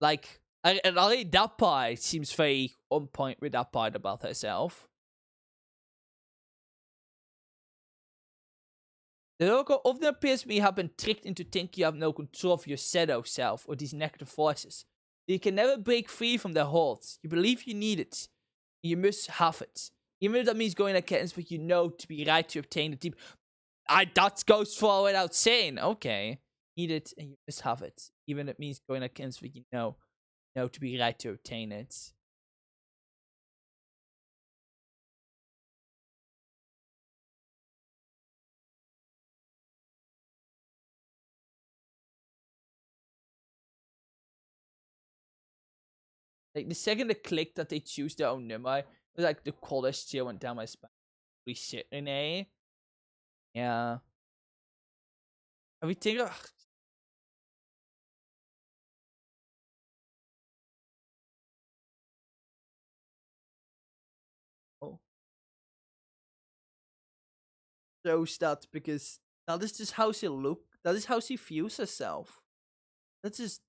A: Like, and already that part seems very on point with that part about herself. The logo often appears to me have been tricked into thinking you have no control of your shadow self or these negative forces. You can never break free from their hold. You believe you need it. You must have it. Even if that means going against what you know to be right to obtain the deep. That goes far without saying. Okay. Need it and you must have it. Even if it means going against what you know to be right to obtain it. Like, the second I clicked that they choose their own number, it was like the coldest chill went down my spine. Holy shit, Renee. Yeah. Everything. Ugh. Oh. Shows that because that is just how she look. That is how she feels herself. That's just.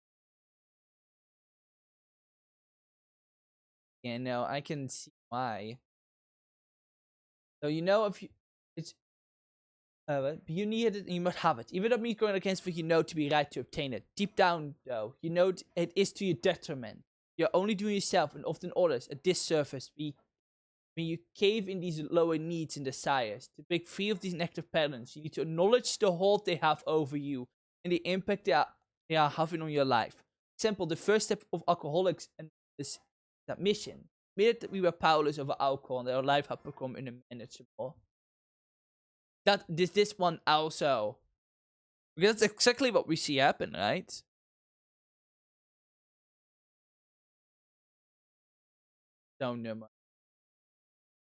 A: Yeah, no, I can see why. So if you, it's. You need it and you must have it. Even if it means going against what you know to be right to obtain it. Deep down, though, you know it is to your detriment. You're only doing yourself and often others a disservice when you cave in these lower needs and desires. To break free of these negative patterns, you need to acknowledge the hold they have over you and the impact they are having on your life. For example, the first step of alcoholics and this that mission. Admitted that we were powerless over alcohol and that our life had become unmanageable. That this one also. Because that's exactly what we see happen, right? No number.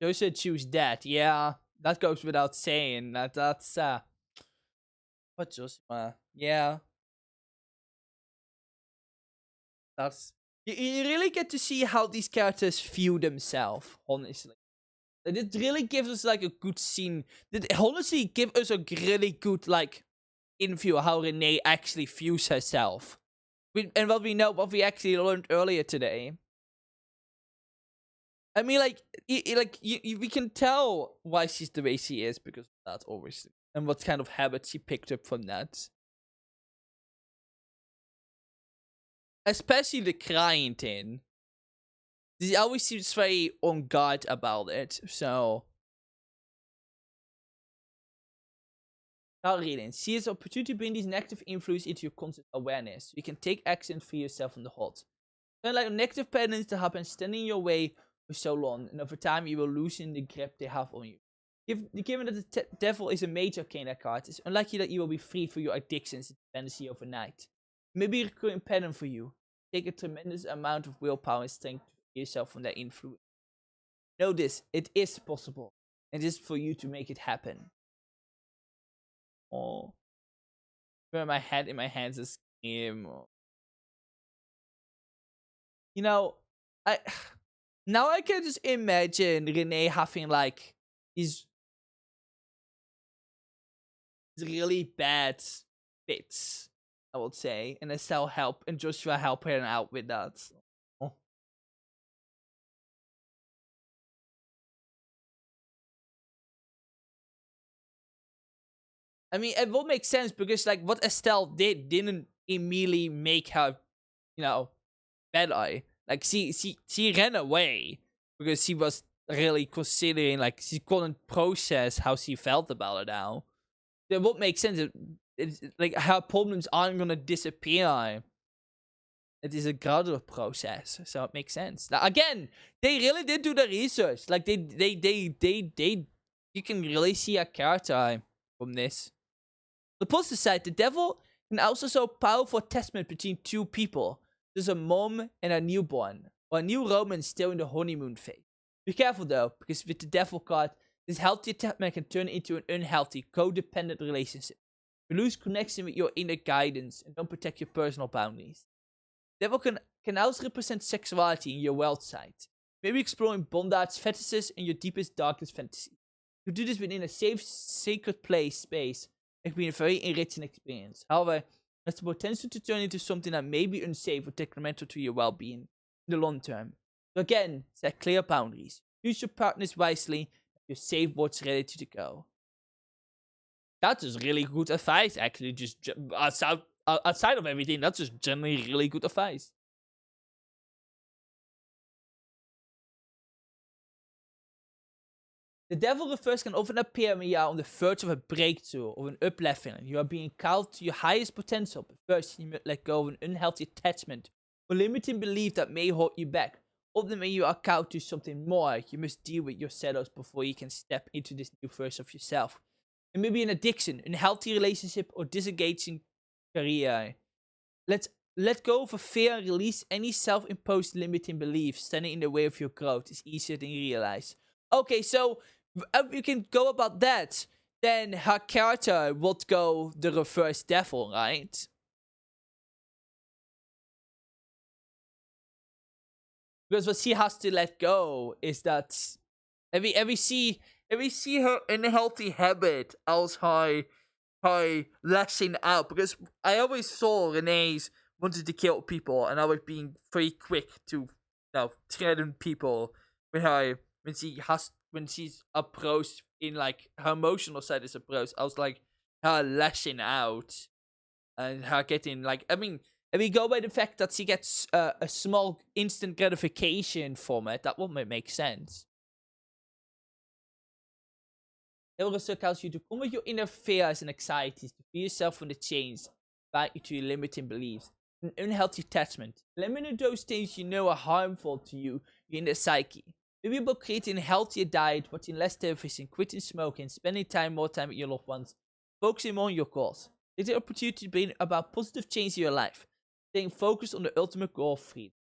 A: Those should choose that. Yeah, that goes without saying. That's what just yeah. That's you really get to see how these characters view themselves, honestly. It really gives us like a good scene. It honestly gives us a really good like interview of how Renee actually views herself. And what we actually learned earlier today. I mean, like, we can tell why she's the way she is because of that, obviously, and what kind of habits she picked up from that. Especially the crying thing. She always seems very on guard about it, so. Now reading. See its opportunity to bring these negative influence into your conscious awareness. You can take action for yourself from the hot. Don't let negative patterns to happen standing in your way for so long, and over time you will loosen the grip they have on you. Given that the devil is a major Kana card, it's unlikely that you will be free from your addictions and dependency overnight. It may be a recurring pattern for you. Take a tremendous amount of willpower and strength to free yourself from that influence. Know this, it is possible, and it is for you to make it happen. Oh, where my head in my hands is scream. You know, now I can just imagine Renee having like these really bad fits, I would say, and Estelle help and Joshua help her out with that. Oh. I mean, it will make sense because like what Estelle didn't immediately make her, better. Like she ran away because she was really considering like she couldn't process how she felt about it now. That would make sense. It's like her problems aren't gonna disappear. It is a gradual process, so it makes sense. Now, again, they really did do the research. Like they you can really see a character from this. The positive side, the devil can also show powerful attachment between two people. There's a mom and a newborn, or a new romance still in the honeymoon phase. Be careful though, because with the devil card, this healthy attachment can turn into an unhealthy, codependent relationship. You lose connection with your inner guidance and don't protect your personal boundaries. Devil can also represent sexuality in your wild side. Maybe exploring bondage, fetishes, and your deepest, darkest fantasies. You do this within a safe, sacred space. It can be a very enriching experience. However, has the potential to turn into something that may be unsafe or detrimental to your well-being in the long term. So again, set clear boundaries. Use your partners wisely. Your safe words ready to go. That is really good advice, actually. Just outside of everything, that's just generally really good advice. The devil reverse can often appear when you are on the verge of a breakthrough or an upleveling. You are being called to your highest potential, but first you must let go of an unhealthy attachment or limiting belief that may hold you back. Often when you are called to something more, you must deal with your shadows before you can step into this new version of yourself. It may be an addiction, unhealthy relationship, or disengaging career. Let go of a fear and release any self-imposed limiting beliefs standing in the way of your growth. Is easier than you realize. Okay, so if you can go about that, then her character would go the reverse devil, right? Because what she has to let go is that we see her unhealthy habit as her lashing out. Because I always saw Renee's wanted to kill people and always being very quick to threaten people when she's approached in like her emotional side is approached. I was like her lashing out and her getting like and we go by the fact that she gets a small instant gratification from it, that would make sense. It also tells you to come with your inner fears and anxieties, to free yourself from the chains, bind you to your limiting beliefs, an unhealthy attachment. Eliminate those things you know are harmful to you, your inner psyche. Maybe about creating a healthier diet, watching less television, quitting smoking, spending more time with your loved ones, focusing more on your goals. Take the opportunity to bring about positive change in your life, staying focused on the ultimate goal of freedom.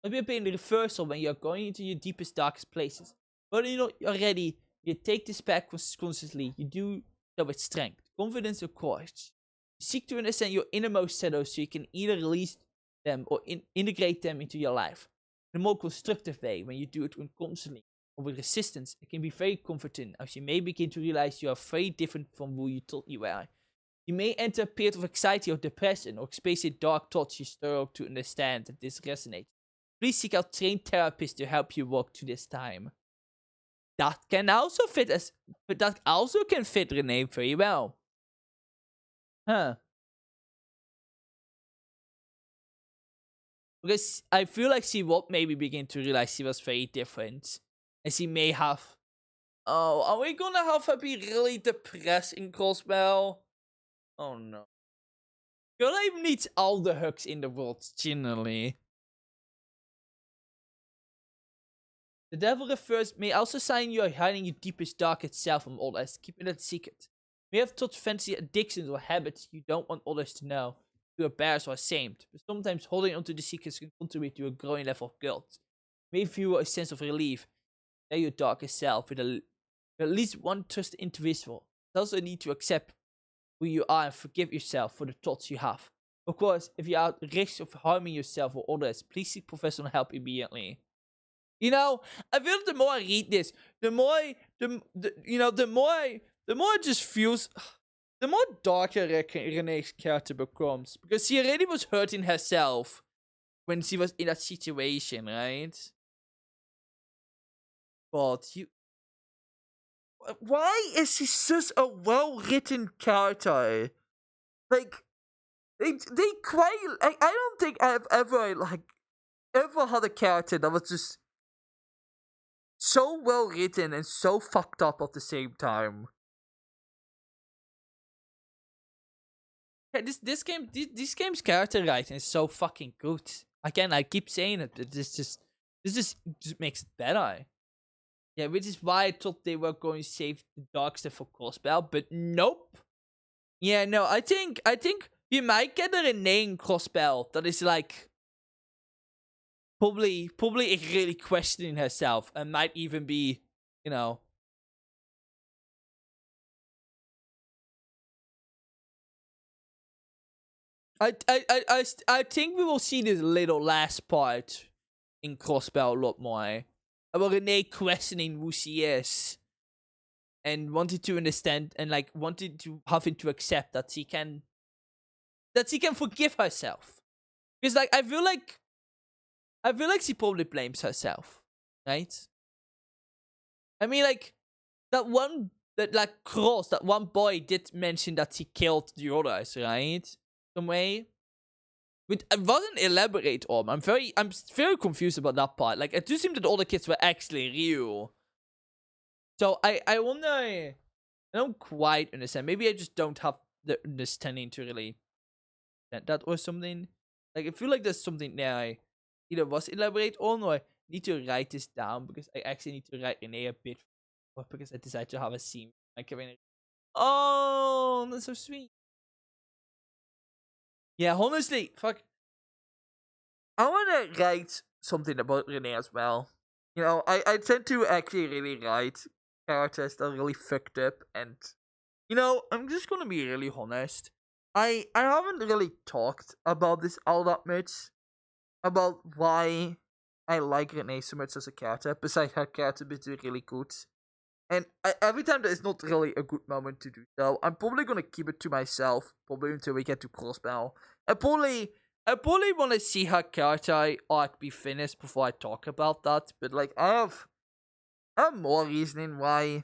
A: Maybe being the reversal when you're going into your deepest, darkest places. But you're not already. You take this back consciously. You do so with strength, confidence, and courage. You seek to understand your innermost shadows so you can either release them or integrate them into your life. In a more constructive way, when you do it constantly or with resistance, it can be very comforting as you may begin to realize you are very different from who you thought you were. You may enter a period of anxiety or depression or experience dark thoughts you struggle to understand that this resonates. Please seek out trained therapists to help you walk through this time. That can also fit Renee very well. Huh. Because I feel like she would maybe begin to realize she was very different. And she may have... Oh, are we gonna have her be really depressed in Crossbell? Oh no. Girl even needs all the hugs in the world, generally. The devil refers may also sign you are hiding your deepest, darkest self from others, keeping that secret. You may have taught fancy addictions or habits you don't want others to know. You are embarrassed or ashamed, but sometimes holding onto the secrets can contribute to a growing level of guilt. You may feel a sense of relief that your darkest self with at least one trusted individual. You also need to accept who you are and forgive yourself for the thoughts you have. Of course, if you are at risk of harming yourself or others, please seek professional help immediately. You know, I feel the more I read this, the more it just feels, the more darker Renee's character becomes. Because she already was hurting herself when she was in that situation, right? But why is she such a well-written character? Like, they quite, I don't think I've ever had a character that was just so well written and so fucked up at the same time. Yeah, this game's character writing is so fucking good. Again, I keep saying it, but this just makes it better. Yeah, which is why I thought they were going to save the dark stuff for Crossbell, but nope. Yeah, no, I think you might get a Renee in Crossbell that is like probably really questioning herself and might even be, you know. I think we will see this little last part in Crossbell a lot more. About Renee questioning who she is. And wanted to understand and like wanted to having to accept that she can forgive herself. Because like I feel like she probably blames herself, right? I mean, like that one boy did mention that he killed the others, right? Some way, but it wasn't elaborate on. I'm very confused about that part. Like, it do seem that all the kids were actually real. So I wonder. I don't quite understand. Maybe I just don't have the understanding to really that or something. Like, I feel like there's something there I either was elaborate on or I need to write this down because I actually need to write Renee a bit more because I decided to have a scene. Like, oh, that's so sweet. Yeah, honestly, fuck. I want to write something about Renee as well. You know, I tend to actually really write characters that are really fucked up, and you know, I'm just gonna be really honest. I haven't really talked about this all that much about why I like Renee so much as a character. Besides her character being really good, and every time there is not really a good moment to do so, I'm probably gonna keep it to myself probably until we get to Crossbell. I probably want to see her character arc be finished before I talk about that. But like, I have more reasoning why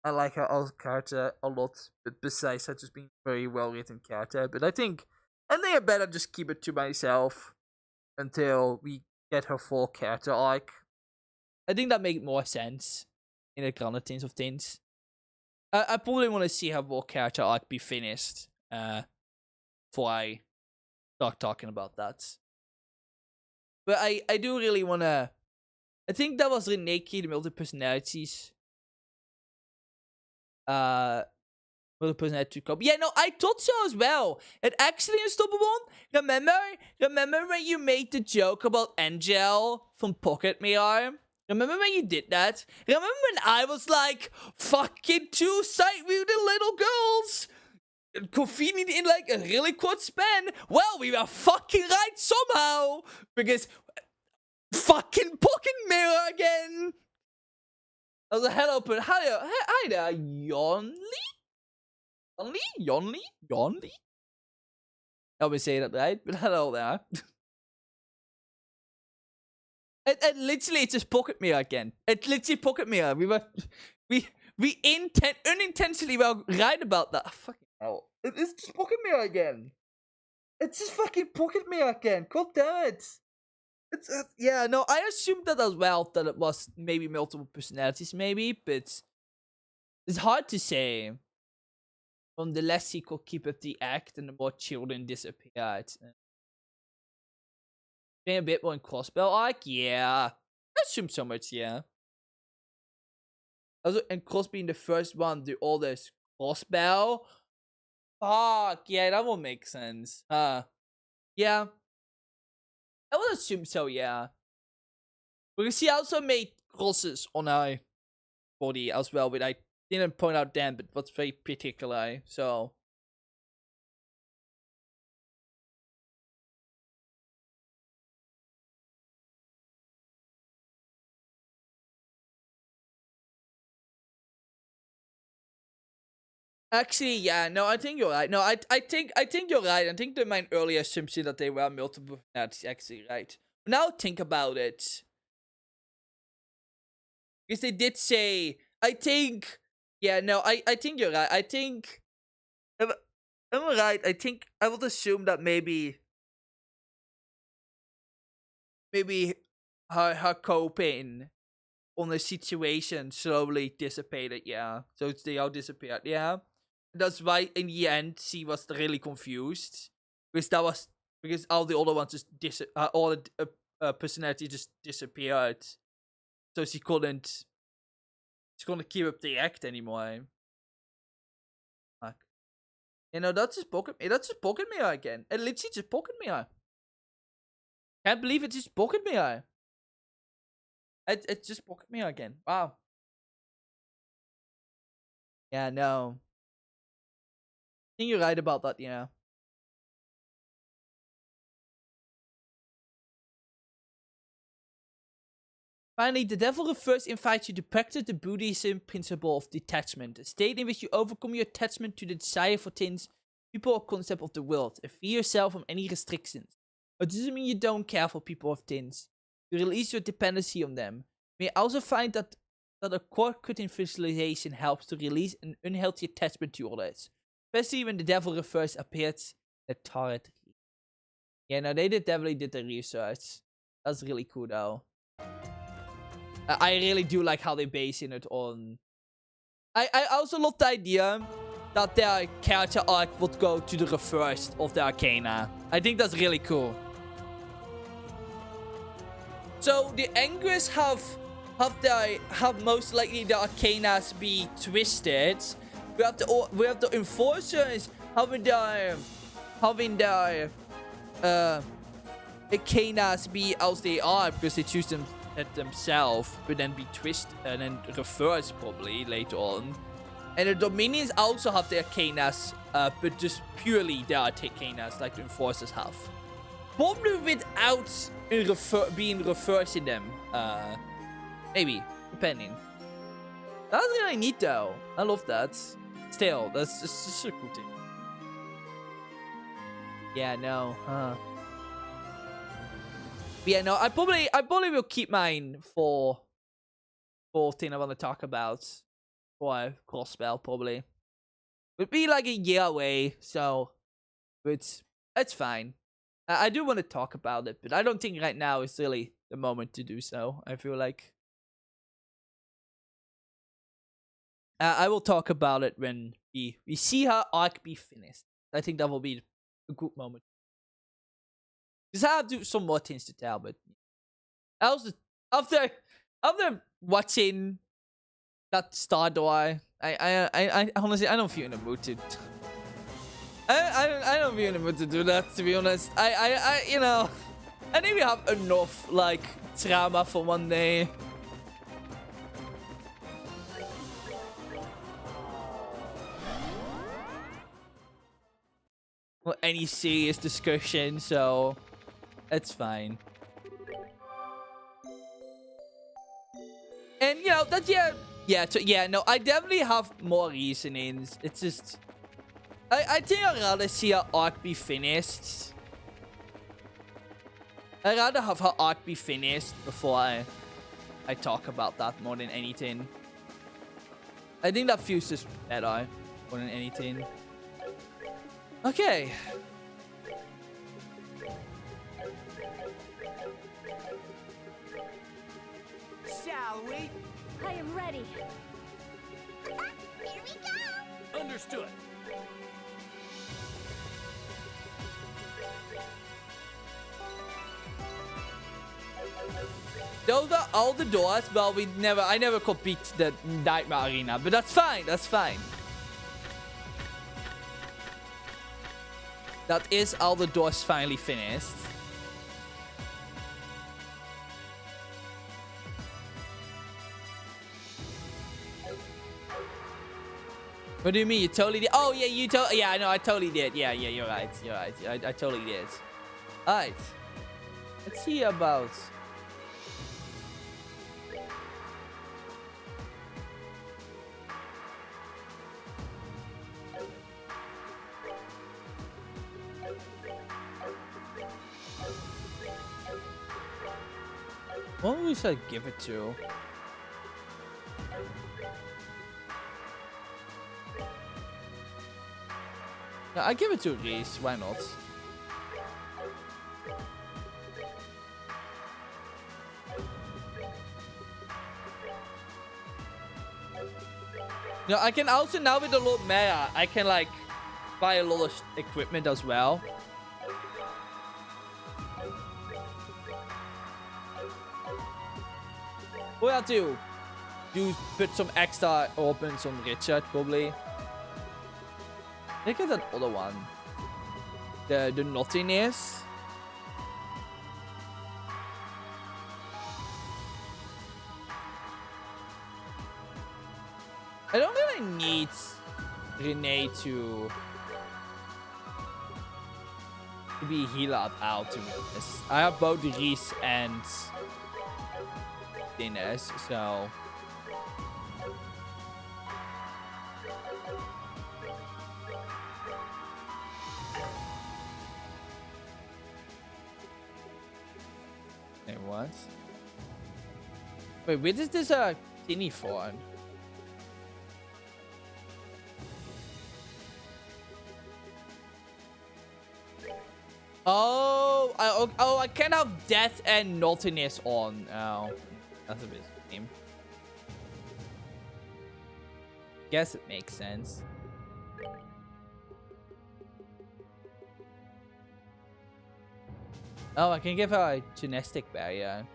A: I like her as a character a lot. But besides her just being a very well written character, but I think I think I better just keep it to myself until we get her full character arc. I think that makes more sense in the grander things of things. I probably want to see her full character arc be finished before I start talking about that. But I do really want to... I think that was Reneki, the multi-personalities. Multi-personality cop. Yeah, no, I thought so as well. It actually Unstoppable. Remember when you made the joke about Angel from Pocket Mirror? Remember when you did that? Remember when I was like, fucking two sight-muted little girls? Convenient in like a really quick span. Well, we were fucking right somehow. Because fucking Pocket Mirror again. I was like, hello, but hi there, Yonli? Yonli? I'll be saying that right, but hello there. It literally, it's just Pocket Mirror again. It's literally Pocket Mirror. We unintentionally were right about that. Fucking hell. It's just Pocket Mirror again. It's just fucking Pocket Mirror again. God damn it. It's yeah, no, I assumed that as well, that it was maybe multiple personalities, maybe, but it's hard to say. The less he could keep up the act, and the more children disappeared. Being a bit more in Crossbell arc, yeah. I assume so much, yeah. Also, and Cross being the first one, the oldest Crossbell. Fuck, yeah, that will make sense. Yeah. I would assume so, yeah. Because he also made crosses on our body as well, but I didn't point out then, but what's very particular, so. Actually, yeah, no, I think you're right. No, I think you're right. I think my earlier assumption that they were multiple personalities actually right. Now think about it. Because they did say, I think, yeah, no, I think you're right. I think, am I right? I think I would assume that maybe her coping on the situation slowly dissipated, yeah. So they all disappeared, yeah. That's why in the end she was really confused. Because all the other ones just all the personalities just disappeared. So she couldn't keep up the act anymore. Fuck. You know, that's just Pocket Mirror again. It literally just Pocket Mirror. Can't believe it's just Pocket Mirror. It's just Pocket Mirror again. Wow. Yeah, no. I think you're right about that, yeah. Finally, the devil first invites you to practice the Buddhism principle of detachment, a state in which you overcome your attachment to the desire for things, people, or concept of the world, and free yourself from any restrictions. It doesn't mean you don't care for people or things. You release your dependency on them. You may also find that a core-cutting visualization helps to release an unhealthy attachment to others, especially when the devil first appears in the tarot. Yeah, no, they definitely did the research. That's really cool, though. I really do like how they basing it on. I also love the idea that their character arc would go to the reverse of the Arcana. I think that's really cool. So the Angus have most likely the Arcanas be twisted. We have the Enforcers having their Arcanas be as they are because they choose them themselves, but then be twisted and then reversed probably later on. And the Dominions also have their Arcanas, but just purely their Arcanas like the Enforcers have. Probably without being reversed in them. Maybe, depending. That's really neat though. I love that. Still, that's just a cool thing. Yeah, no, But yeah, no, I probably will keep mine for thing I want to talk about for Crossbell probably. Would be like a year away, so but It's fine. I do want to talk about it, but I don't think right now is really the moment to do so. I feel like I will talk about it when we see her arc be finished. I think that will be a good moment. Because I have some more things to tell, but also after watching that Star Door, I honestly I don't feel in the mood to. I don't feel in the mood to do that, to be honest. I you know, I think we have enough like trauma for one day. Or any serious discussion, so it's fine. And you know that no, I definitely have more reasonings. It's just I think I'd rather see her arc be finished. I'd rather have her arc be finished before I talk about that more than anything. I think that feels just better more than anything. Okay.
F: Shall we?
C: I am ready. Here we go.
E: Understood.
A: Those are all the doors. Well, I never could beat the Nightmare Arena, but that's fine. That's fine. That is all the doors finally finished. What do you mean? You totally did? Oh, yeah, yeah, I know, I totally did. Yeah, you're right. You're right. I totally did. Alright. Let's see about... What should I give it to? No, I give it to Reese. Why not? No, I can also now with the Lord Maya, I can like buy a lot of equipment as well. What I'll do put some extra opens on Richard probably. Look at that other one. The nothingness. I don't really need Renee to be healed out to be honest. I have both Reese and Dennis, so wait, what? Wait, where does this thingy for? Oh, I can have death and naughtiness on. Oh, that's a bit lame. Guess it makes sense. Oh, I can give her a genetic barrier.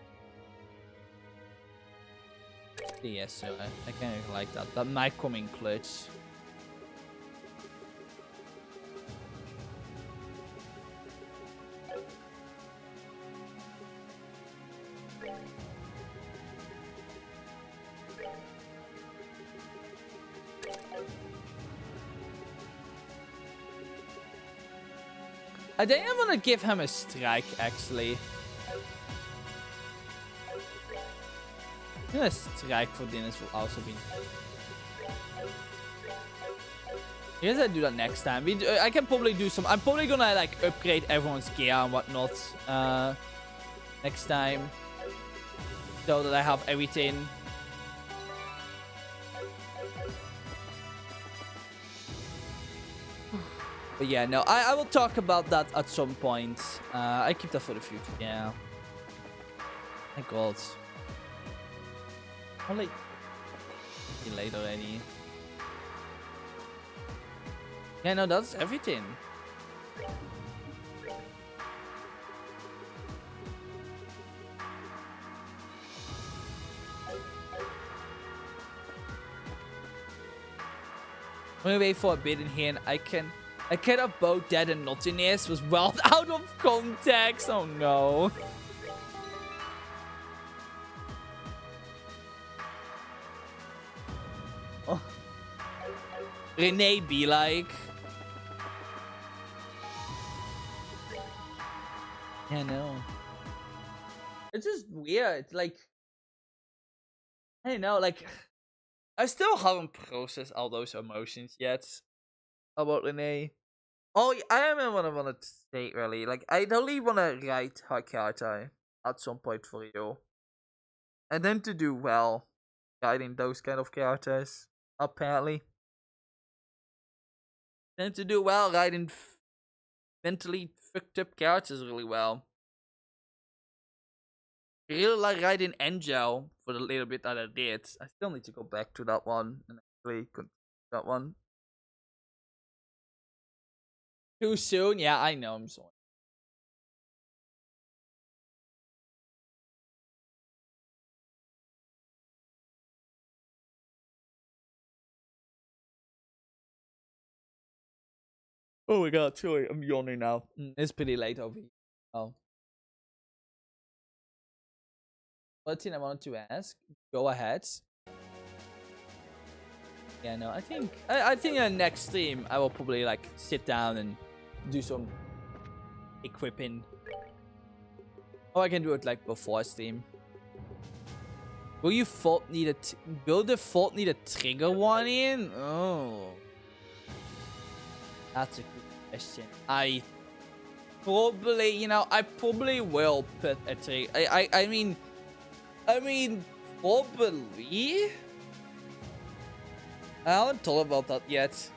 A: Yes, so I kind of like that. That might come in clutch. I think I'm gonna give him a strike, actually. A strike for Dennis will also be... I guess I'll do that next time. I can probably do some... I'm probably gonna, like, upgrade everyone's gear and whatnot. Next time. So that I have everything. But yeah, no, I will talk about that at some point. I keep that for the future. Yeah. My God. I'll see you later already. Yeah, no, that's everything. I'm gonna wait for a bit in here, and I cannot both dead and nothingness was well out of context. Oh no. Oh. Renee be like. Yeah, no. It's just weird. Like, I don't know. Like, I still haven't processed all those emotions yet about Renee. Oh, I remember what I wanted to say really. Like, I really want to write her character at some point for you. And then to do well writing those kind of characters, apparently. Then to do well writing mentally fucked up characters really well. I really like writing Angel for the little bit that I did. I still need to go back to that one and actually continue that one. Too soon? Yeah, I know. I'm sorry. Oh my god, sorry, I'm yawning now. It's pretty late over here. Oh. One thing I wanted to ask. Go ahead. Yeah, no, I think next stream I will probably like sit down and do some equipping. Or I can do it like before stream. Will the fault need a trigger warning? Oh. That's a good question. I probably, I probably will put a trigger. I mean, probably. I haven't thought about that yet.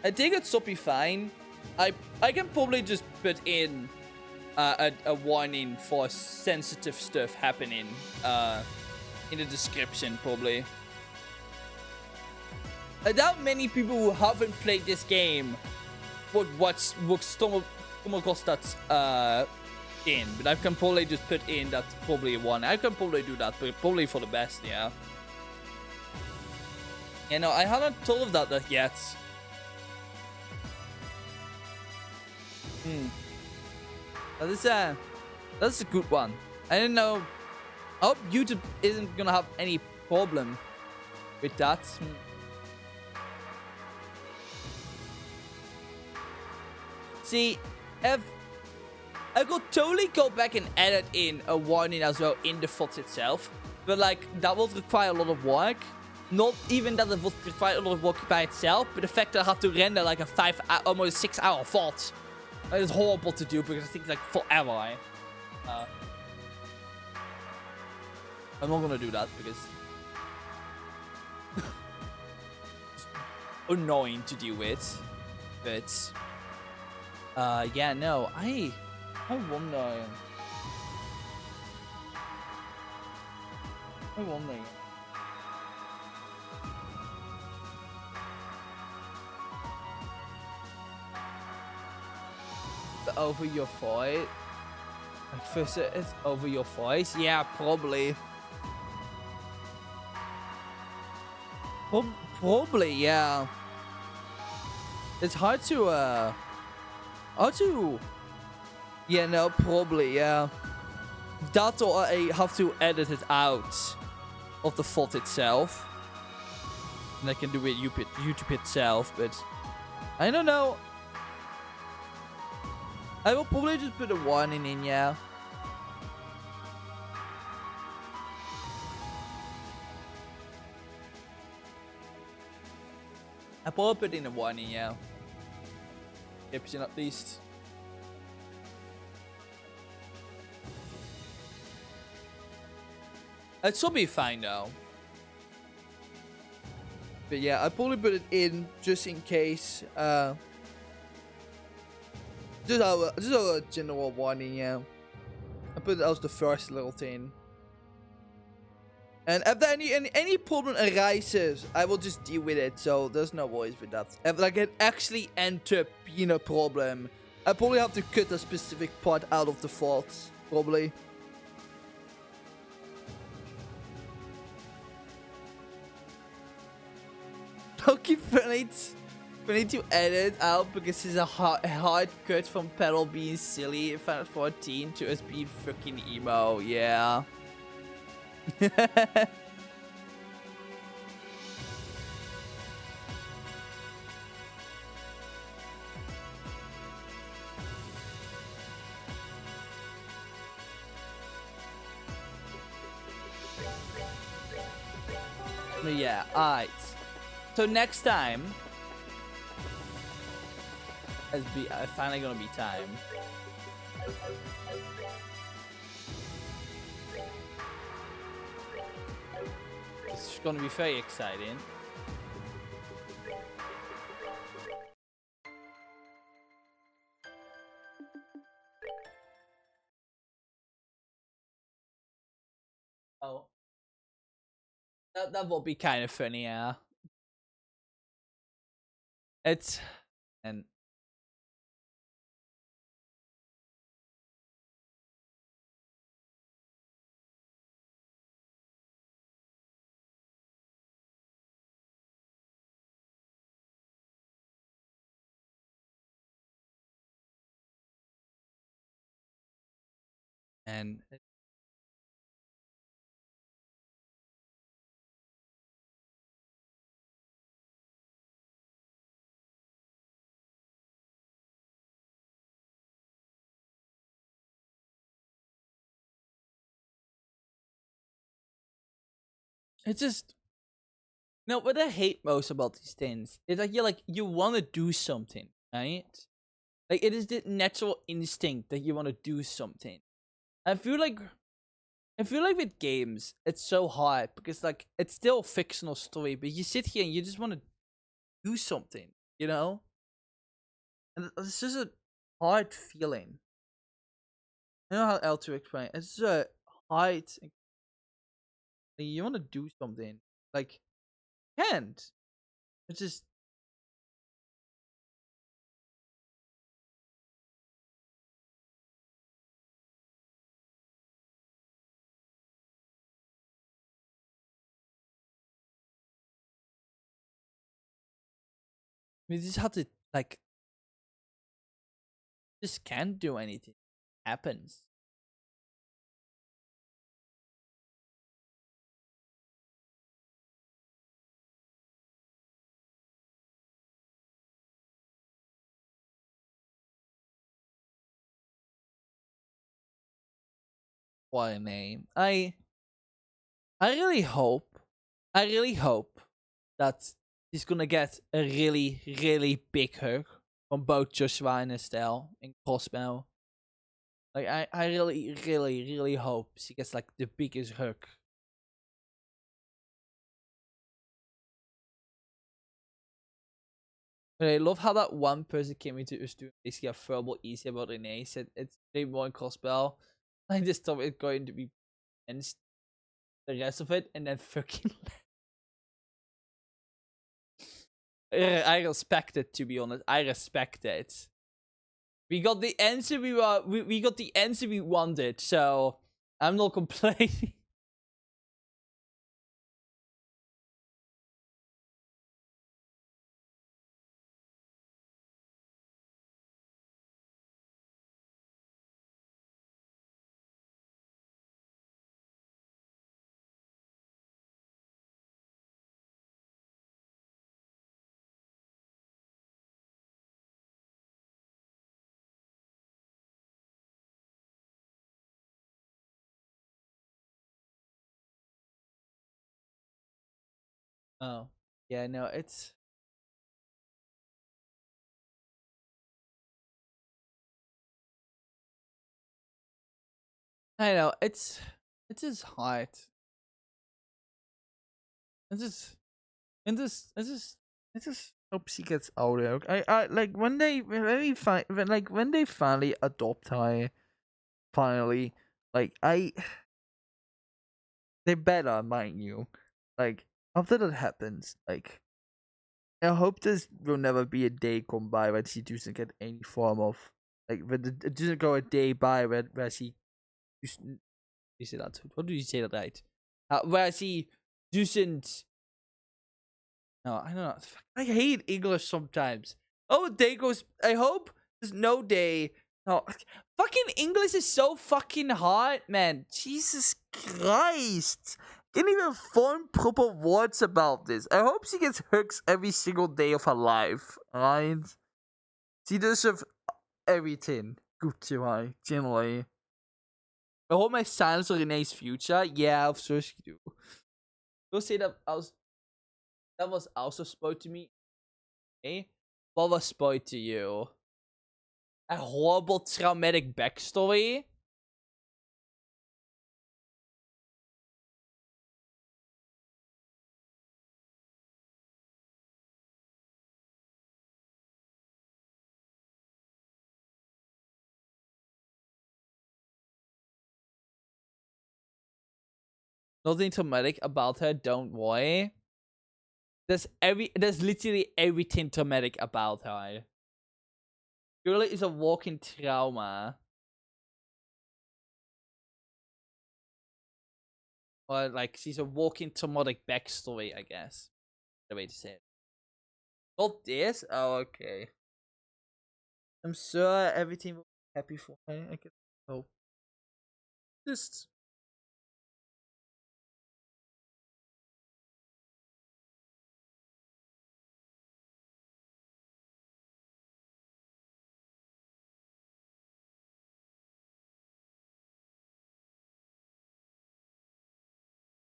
A: I think it should be fine. I can probably just put in a warning for sensitive stuff happening in the description, probably. I doubt many people who haven't played this game would stumble across that in, but I can probably just put in that probably one. I can probably do that, but probably for the best, yeah. You know, I haven't thought of that yet. That's a good one. I don't know. I hope YouTube isn't gonna have any problem with that. See, if I could totally go back and edit in a warning as well in the VOD itself, but like that would require a lot of work. Not even that it would require a lot of work by itself, but the fact that I have to render like a almost 6 hour VOD. That is horrible to do because I think it's like forever. I'm not gonna do that because it's annoying to deal with. But yeah, no, I wonder. Over your voice? Like first it's over your voice? Yeah, probably. Probably, yeah. It's hard to yeah, no, probably, yeah. That or I have to edit it out of the VOD itself. And I can do it YouTube itself, but I don't know. I will probably just put a warning in, yeah. I probably put in a warning, yeah. Description at least. It should be fine though. But yeah, I probably put it in just in case just a general warning, yeah. I put it as the first little thing. And if there any problem arises, I will just deal with it. So there's no worries with that. If like it actually ends up being a problem, I probably have to cut a specific part out of the thoughts, probably. Okay, we need to edit out because it's a hard cut from Pedal being silly in Final 14 to us being freaking emo. Yeah. But yeah, alright. So next time, it's finally gonna be time. It's gonna be very exciting. Oh. That will be kind of funny, yeah. It's and and it's just no. What I hate most about these things is like you want to do something, right? Like it is the natural instinct that you want to do something. I feel like with games, it's so hard because like it's still a fictional story, but you sit here and you just want to do something, you know? And it's just a hard feeling. I don't know how else to explain. It's just a hard. Like, you want to do something, like can't. It's just we just have to like just can't do anything. Happens. What a name. I really hope that he's gonna get a really big hug from both Joshua and Estelle in Cosmo. Like I really hope she gets like the biggest hug. But I love how that one person came into us doing basically a verbal easy about Renee, said it's way more in Cosmo. I just thought it's going to be and the rest of it, and then fucking I respect it, to be honest. I respect it. We got the answer we got the answer we wanted, so I'm not complaining. Oh. Yeah, no, it's I know, it's just hard. It's just it's just hope she gets older. I like when they when they finally adopt her, finally, like they better, mind you, like after that happens, like I hope this will never be a day come by where she doesn't get any form of like when it doesn't go a day by where she you say that? What do you say that right? Where she doesn't. No, I don't know. I hate English sometimes. Oh, day goes. I hope there's no day. No, fucking English is so fucking hard, man. Jesus Christ. Can't even form proper words about this. I hope she gets hooks every single day of her life. Alright? She deserves everything good to her, generally. I hope my silence on Renee's future. Yeah, of course you do. You'll say that that was also spoiled to me. Eh? What was spoiled to you? A horrible traumatic backstory? Nothing traumatic about her, don't worry. There's literally everything traumatic about her. Girl is a walking trauma. Or like she's a walking traumatic backstory, I guess. The way to say it. Not this? Oh, okay. I'm sure everything will be happy for her. I guess. Oh. Just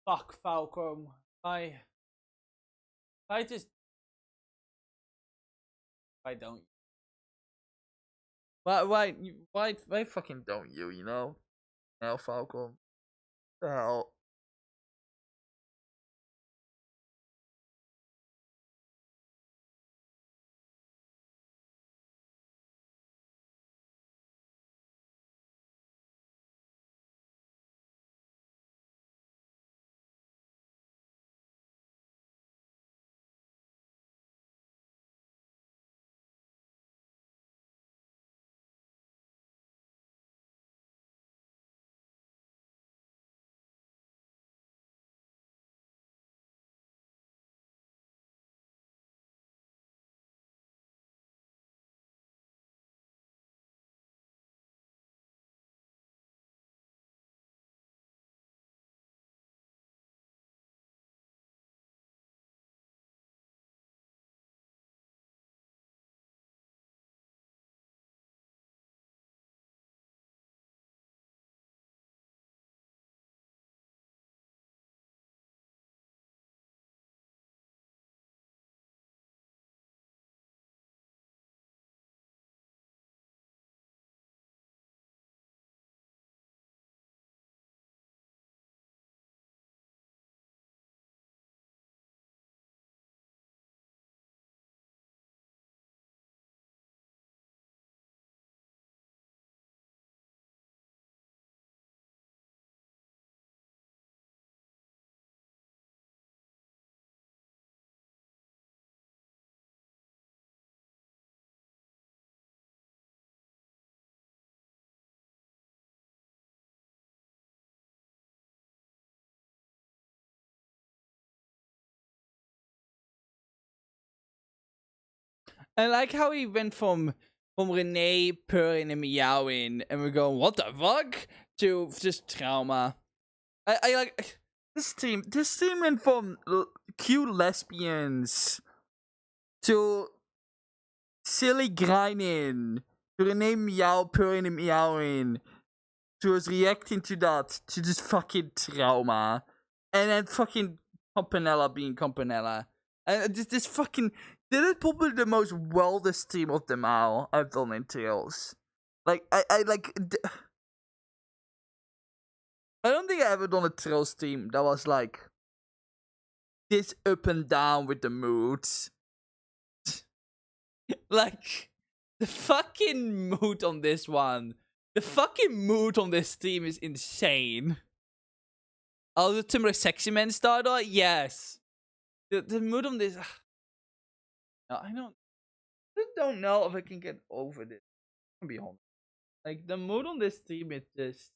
A: fuck Falcom. I just why don't you? Why fucking don't you, you know? Now Falcom. The hell. I like how he went from Renee purring and meowing, and we're going, what the fuck? To just trauma. I like this team. This team went from cute lesbians to silly grinding to Renee purring and meowing to us reacting to that to just fucking trauma, and then fucking Campanella being Campanella, and this fucking. This is probably the most wildest team of them all I've done in Tales. Like, I don't think I ever done a Tales team that was like this up and down with the moods. Like, the fucking mood on this one. The fucking mood on this team is insane. Oh, the Timber Sexy Man starter? Yes. The mood on this... No, I just don't know if I can get over this. I'm gonna be honest. Like, the mood on this team is just...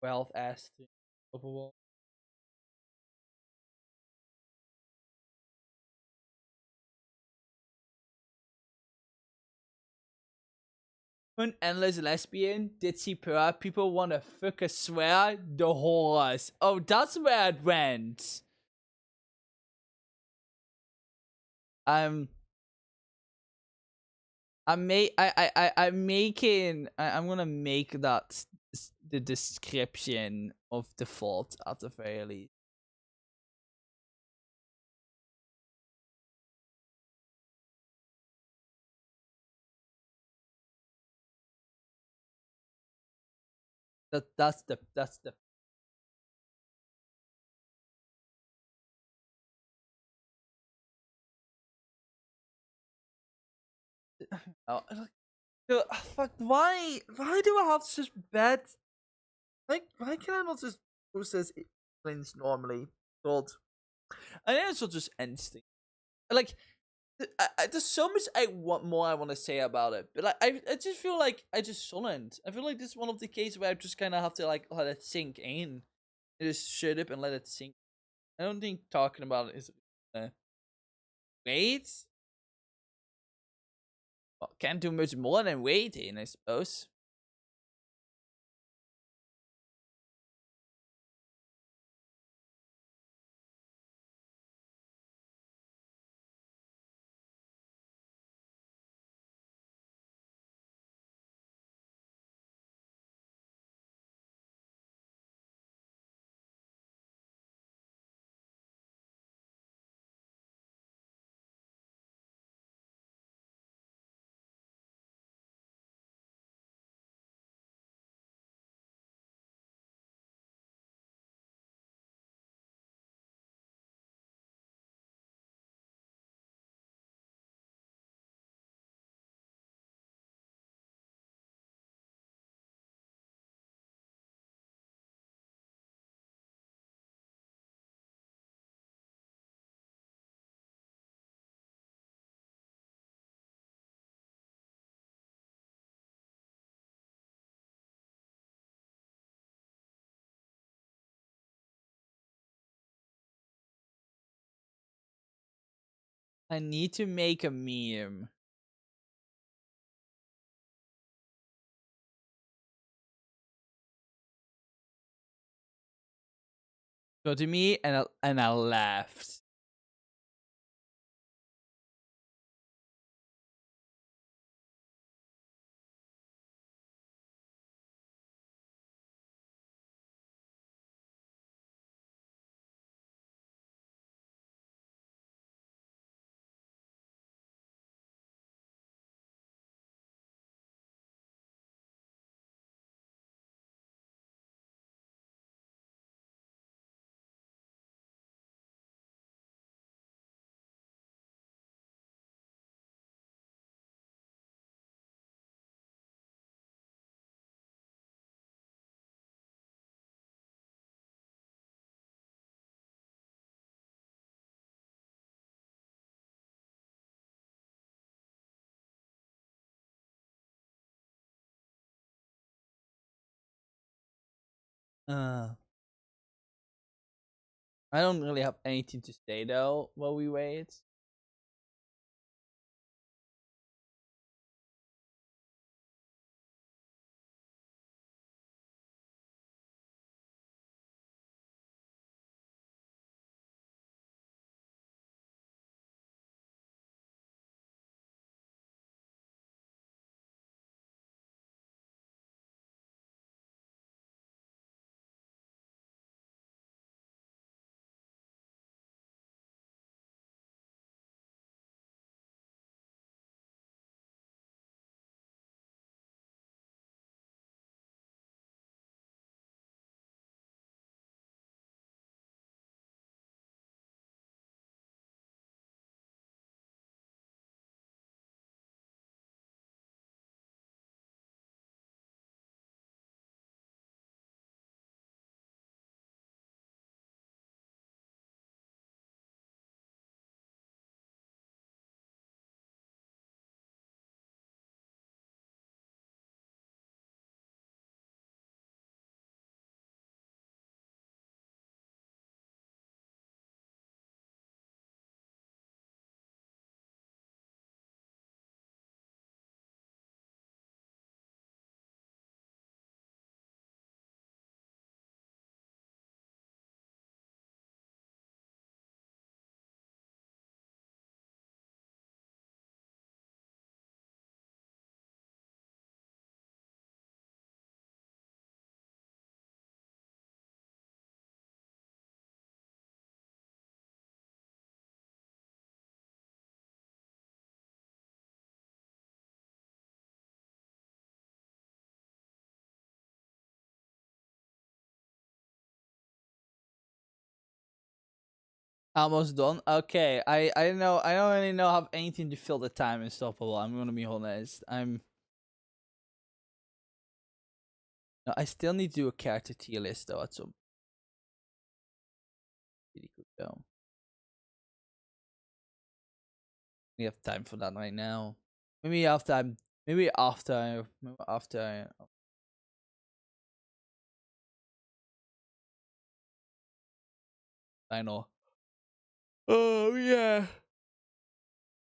A: Wealth ass team overall. When endless lesbian did see per people wanna fucking swear the horrors. Oh, that's where it went. I'm I'm gonna make that the description of the fault at the very least. That's the oh, fuck, why do I have such bad, like, why can I not just process things normally? God, I think it's just instinct. Like, there's so much I want to say about it, but I just feel like I just shouldn't. I feel like this is one of the cases where I just kind of have to like let it sink in. I just shut up and let it sink. I don't think talking about it is. Wait. Well, can't do much more than waiting, I suppose. I need to make a meme. Go to me and I laughed. I don't really have anything to say though while we wait. Almost done. Okay, I don't really know have anything to fill the time and stuff. But I'm gonna be honest. No, I still need to do a character tier list though at some. Really good though. We have time for that right now. Maybe after I'm. Maybe after. Maybe after. I know. Oh yeah.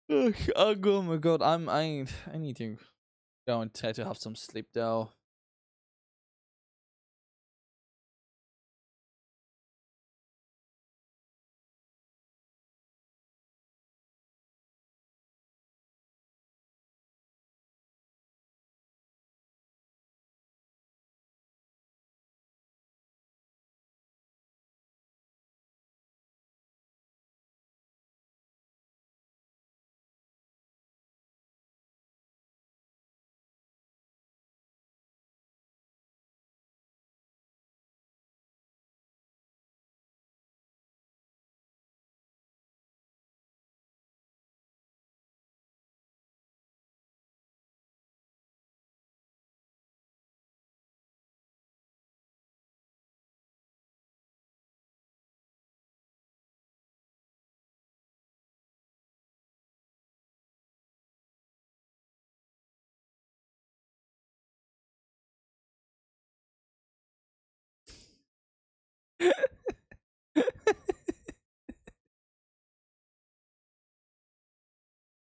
A: Oh my god. I need to go and try to have some sleep though.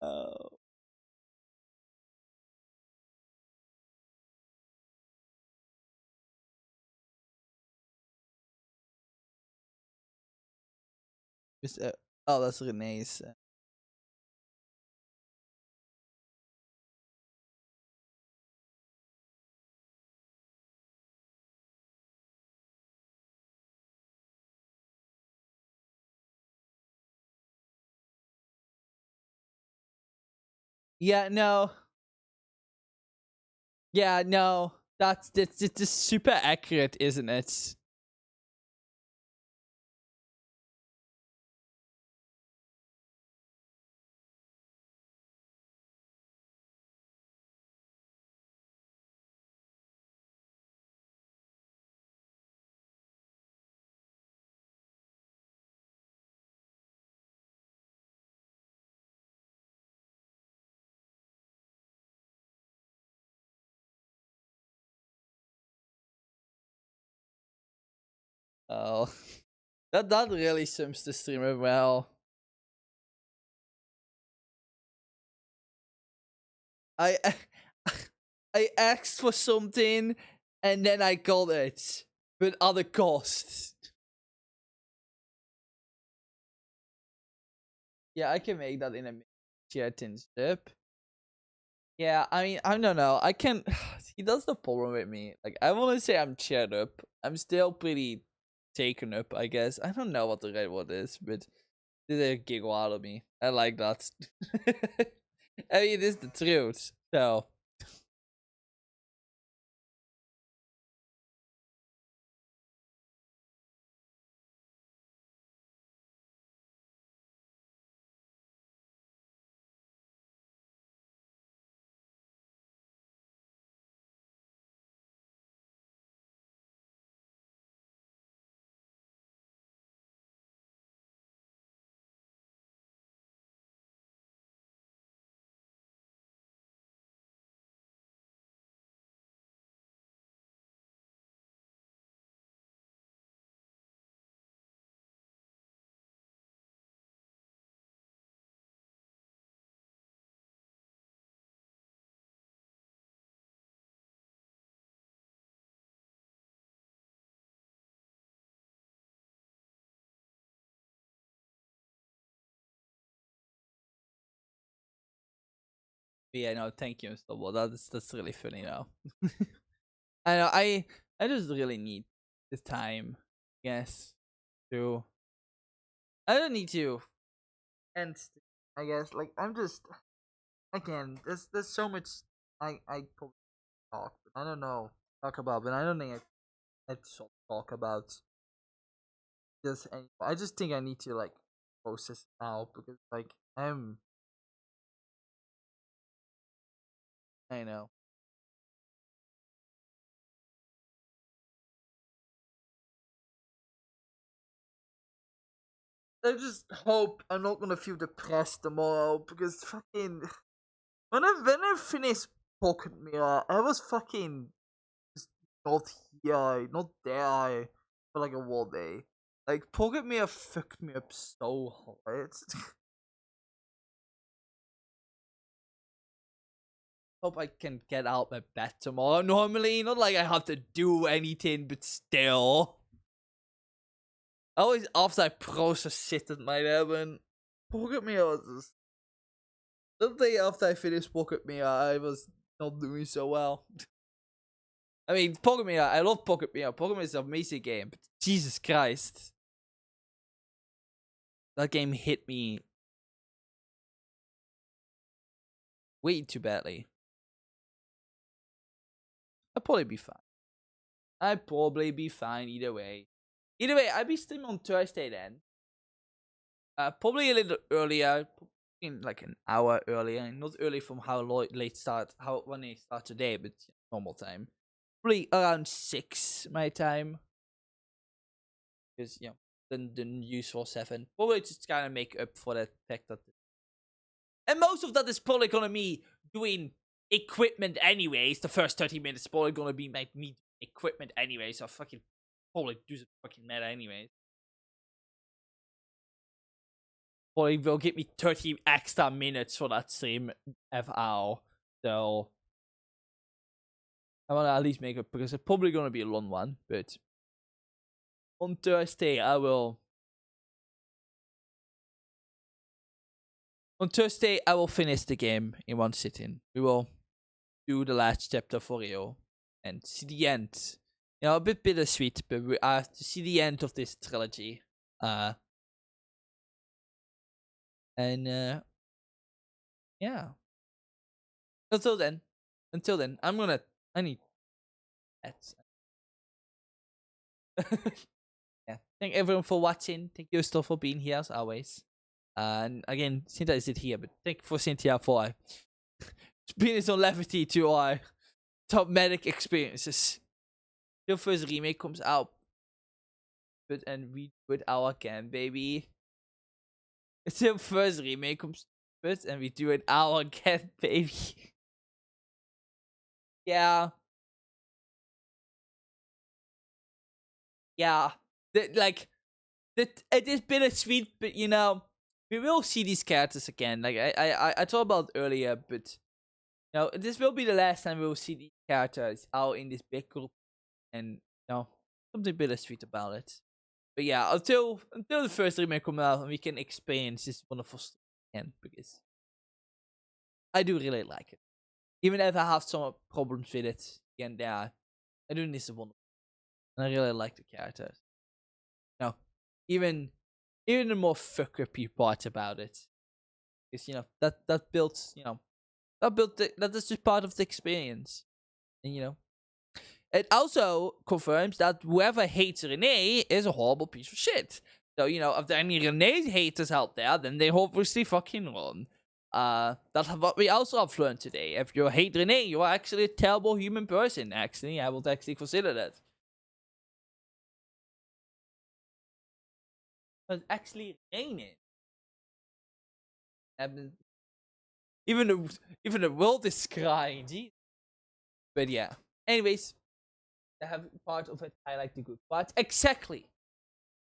A: Oh. Oh, that's Renee's. Yeah, no. Yeah, no. That's just super accurate, isn't it? Oh. That really sums the streamer well. I I asked for something and then I got it. But at a cost. Yeah, I can make that in a chat and step. Yeah, I mean, I don't know. I can. See, that's the problem with me. Like, I want to say I'm cheered up. I'm still pretty taken up, I guess. I don't know what the right word is, but this is a giggle out of me. I like that. I mean, it is the truth. So, yeah, no, thank you, Mr. Wall. That's really funny now. I know. I just really need the time. Yes. To. I don't need to. And I guess like I'm just again. There's so much I probably talk, but I don't know talk about, but I don't think I should talk about this anymore. I just think I need to like process now because like I know. I just hope I'm not gonna feel depressed tomorrow because fucking when I finished Pocket Mirror, I was fucking just not here, not there for like a whole day. Like Pocket Mirror fucked me up so hard. Hope I can get out my bed tomorrow. Normally, not like I have to do anything, but still. Always after I process shit in my head when Pocket Mirror was just... The day after I finished Pocket Mirror, I was not doing so well. I mean, Pocket Mirror, I love Pocket Mirror. Pocket Mirror is an amazing game, but Jesus Christ. That game hit me way too badly. I'll probably be fine. I'd probably be fine either way. Either way, I'll be streaming on Thursday then. Probably a little earlier, in like an hour earlier. Not early from how late start, when they start today, but normal time. Probably around 6 my time. Because the usual 7. Probably just kind of make up for the fact that. And most of that is probably gonna be doing equipment anyways. The first 30 minutes is probably gonna be me doing equipment anyways. So I fucking probably do some fucking meta anyways. Probably will give me 30 extra minutes for that stream FR. So I wanna at least make it because it's probably gonna be a long one, but on Thursday I will. On Thursday, I will finish the game in one sitting. We will do the last chapter for Rio and see the end. A bit bittersweet, but we are to see the end of this trilogy. Yeah. Until then, I need ads. Yeah. Thank everyone for watching. Thank you still for being here as always. And again, Cynthia isn't here, but thank you for Cynthia for bringing some levity to our top medic experiences. Your first remake comes out, and we do it our again, baby. It's your first remake comes out, and we do it our again, baby. Yeah. Yeah. It is bittersweet, but we will see these characters again. Like I talked about earlier, but this will be the last time we will see these characters out in this big group, and something bittersweet about it. But yeah, until the first remake comes out and we can experience this wonderful story again, because I do really like it. Even if I have some problems with it again, there, I do miss it wonderful, and I really like the characters. Even the more fucker-y part about it, because that builds that is just part of the experience, and it also confirms that whoever hates Renee is a horrible piece of shit. So if there are any Renee haters out there, then they obviously fucking run. That's what we also have learned today. If you hate Renee, you are actually a terrible human person. Actually, I would actually consider that. But actually raining. Even the world is crying. Geez. But yeah. Anyways, I have part of it. I like the good part. Exactly.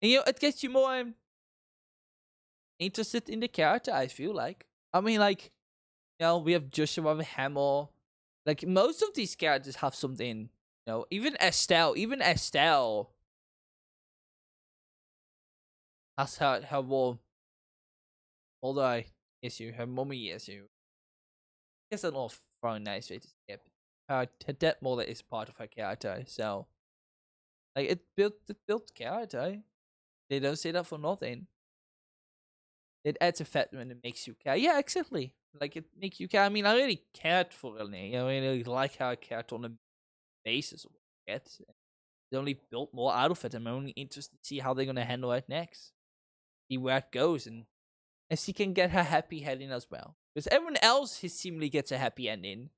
A: And it gets you more interested in the character. I feel like. I mean, like, we have Joshua with Hammer. Like most of these characters have something. Even Estelle. Has her more older issue, her mommy issue. I guess that's not a very nice way to say it. Her dead mother is part of her character, so like it built character. They don't say that for nothing. It adds a fat when it makes you care. Yeah, exactly. Like it makes you care. I mean, I really cared for Renee. I really like how I cared on the basis of it. They only built more out of it. I'm only interested to see how they're gonna handle it next. see where it goes, and if she can get her happy ending as well. Because everyone else he seemingly gets a happy ending.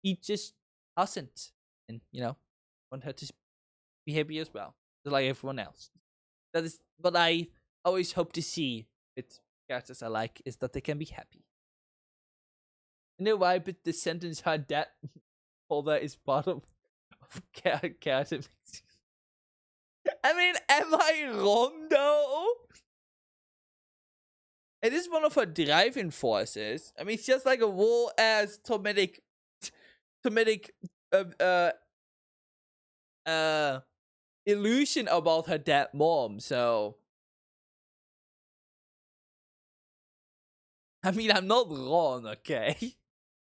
A: He just doesn't. And, you know, want her to be happy as well. Just like everyone else. That is what I always hope to see with characters I like, is that they can be happy. You know why? But the sentence her dad holder is part of character. I mean, am I wrong though? It is one of her driving forces. I mean, it's just like a whole ass traumatic illusion about her dead mom. So, I mean, I'm not wrong, okay?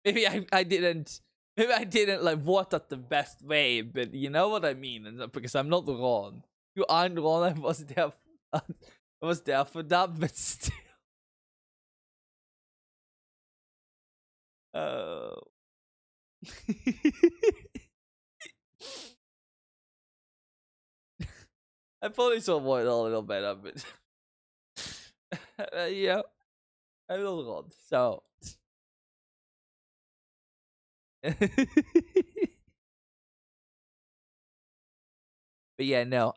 A: Maybe I didn't like word that the best way, but you know what I mean. Because I'm not wrong. You aren't wrong. I was there. I was there for that, but still. Oh. I probably saw avoid a little better, but yeah, I will run. So, but yeah, no,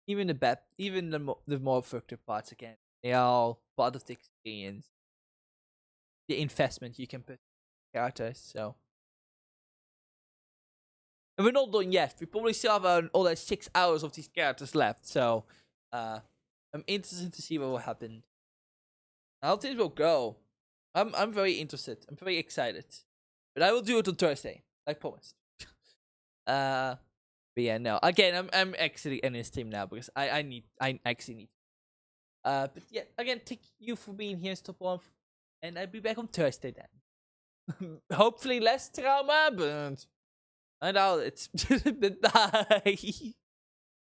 A: even the more effective parts again, they are all part of the experience, the investment you can put in characters. So, and we're not done yet. We probably still have another 6 hours of these characters left. So, I'm interested to see what will happen. How things will go. I'm very interested. I'm very excited. But I will do it on Thursday, like promised. But yeah, no. Again, I'm actually in this team now because I actually need. But yeah, again, thank you for being here, Stop Off, and I'll be back on Thursday then. Hopefully less trauma, but I doubt it. Bye.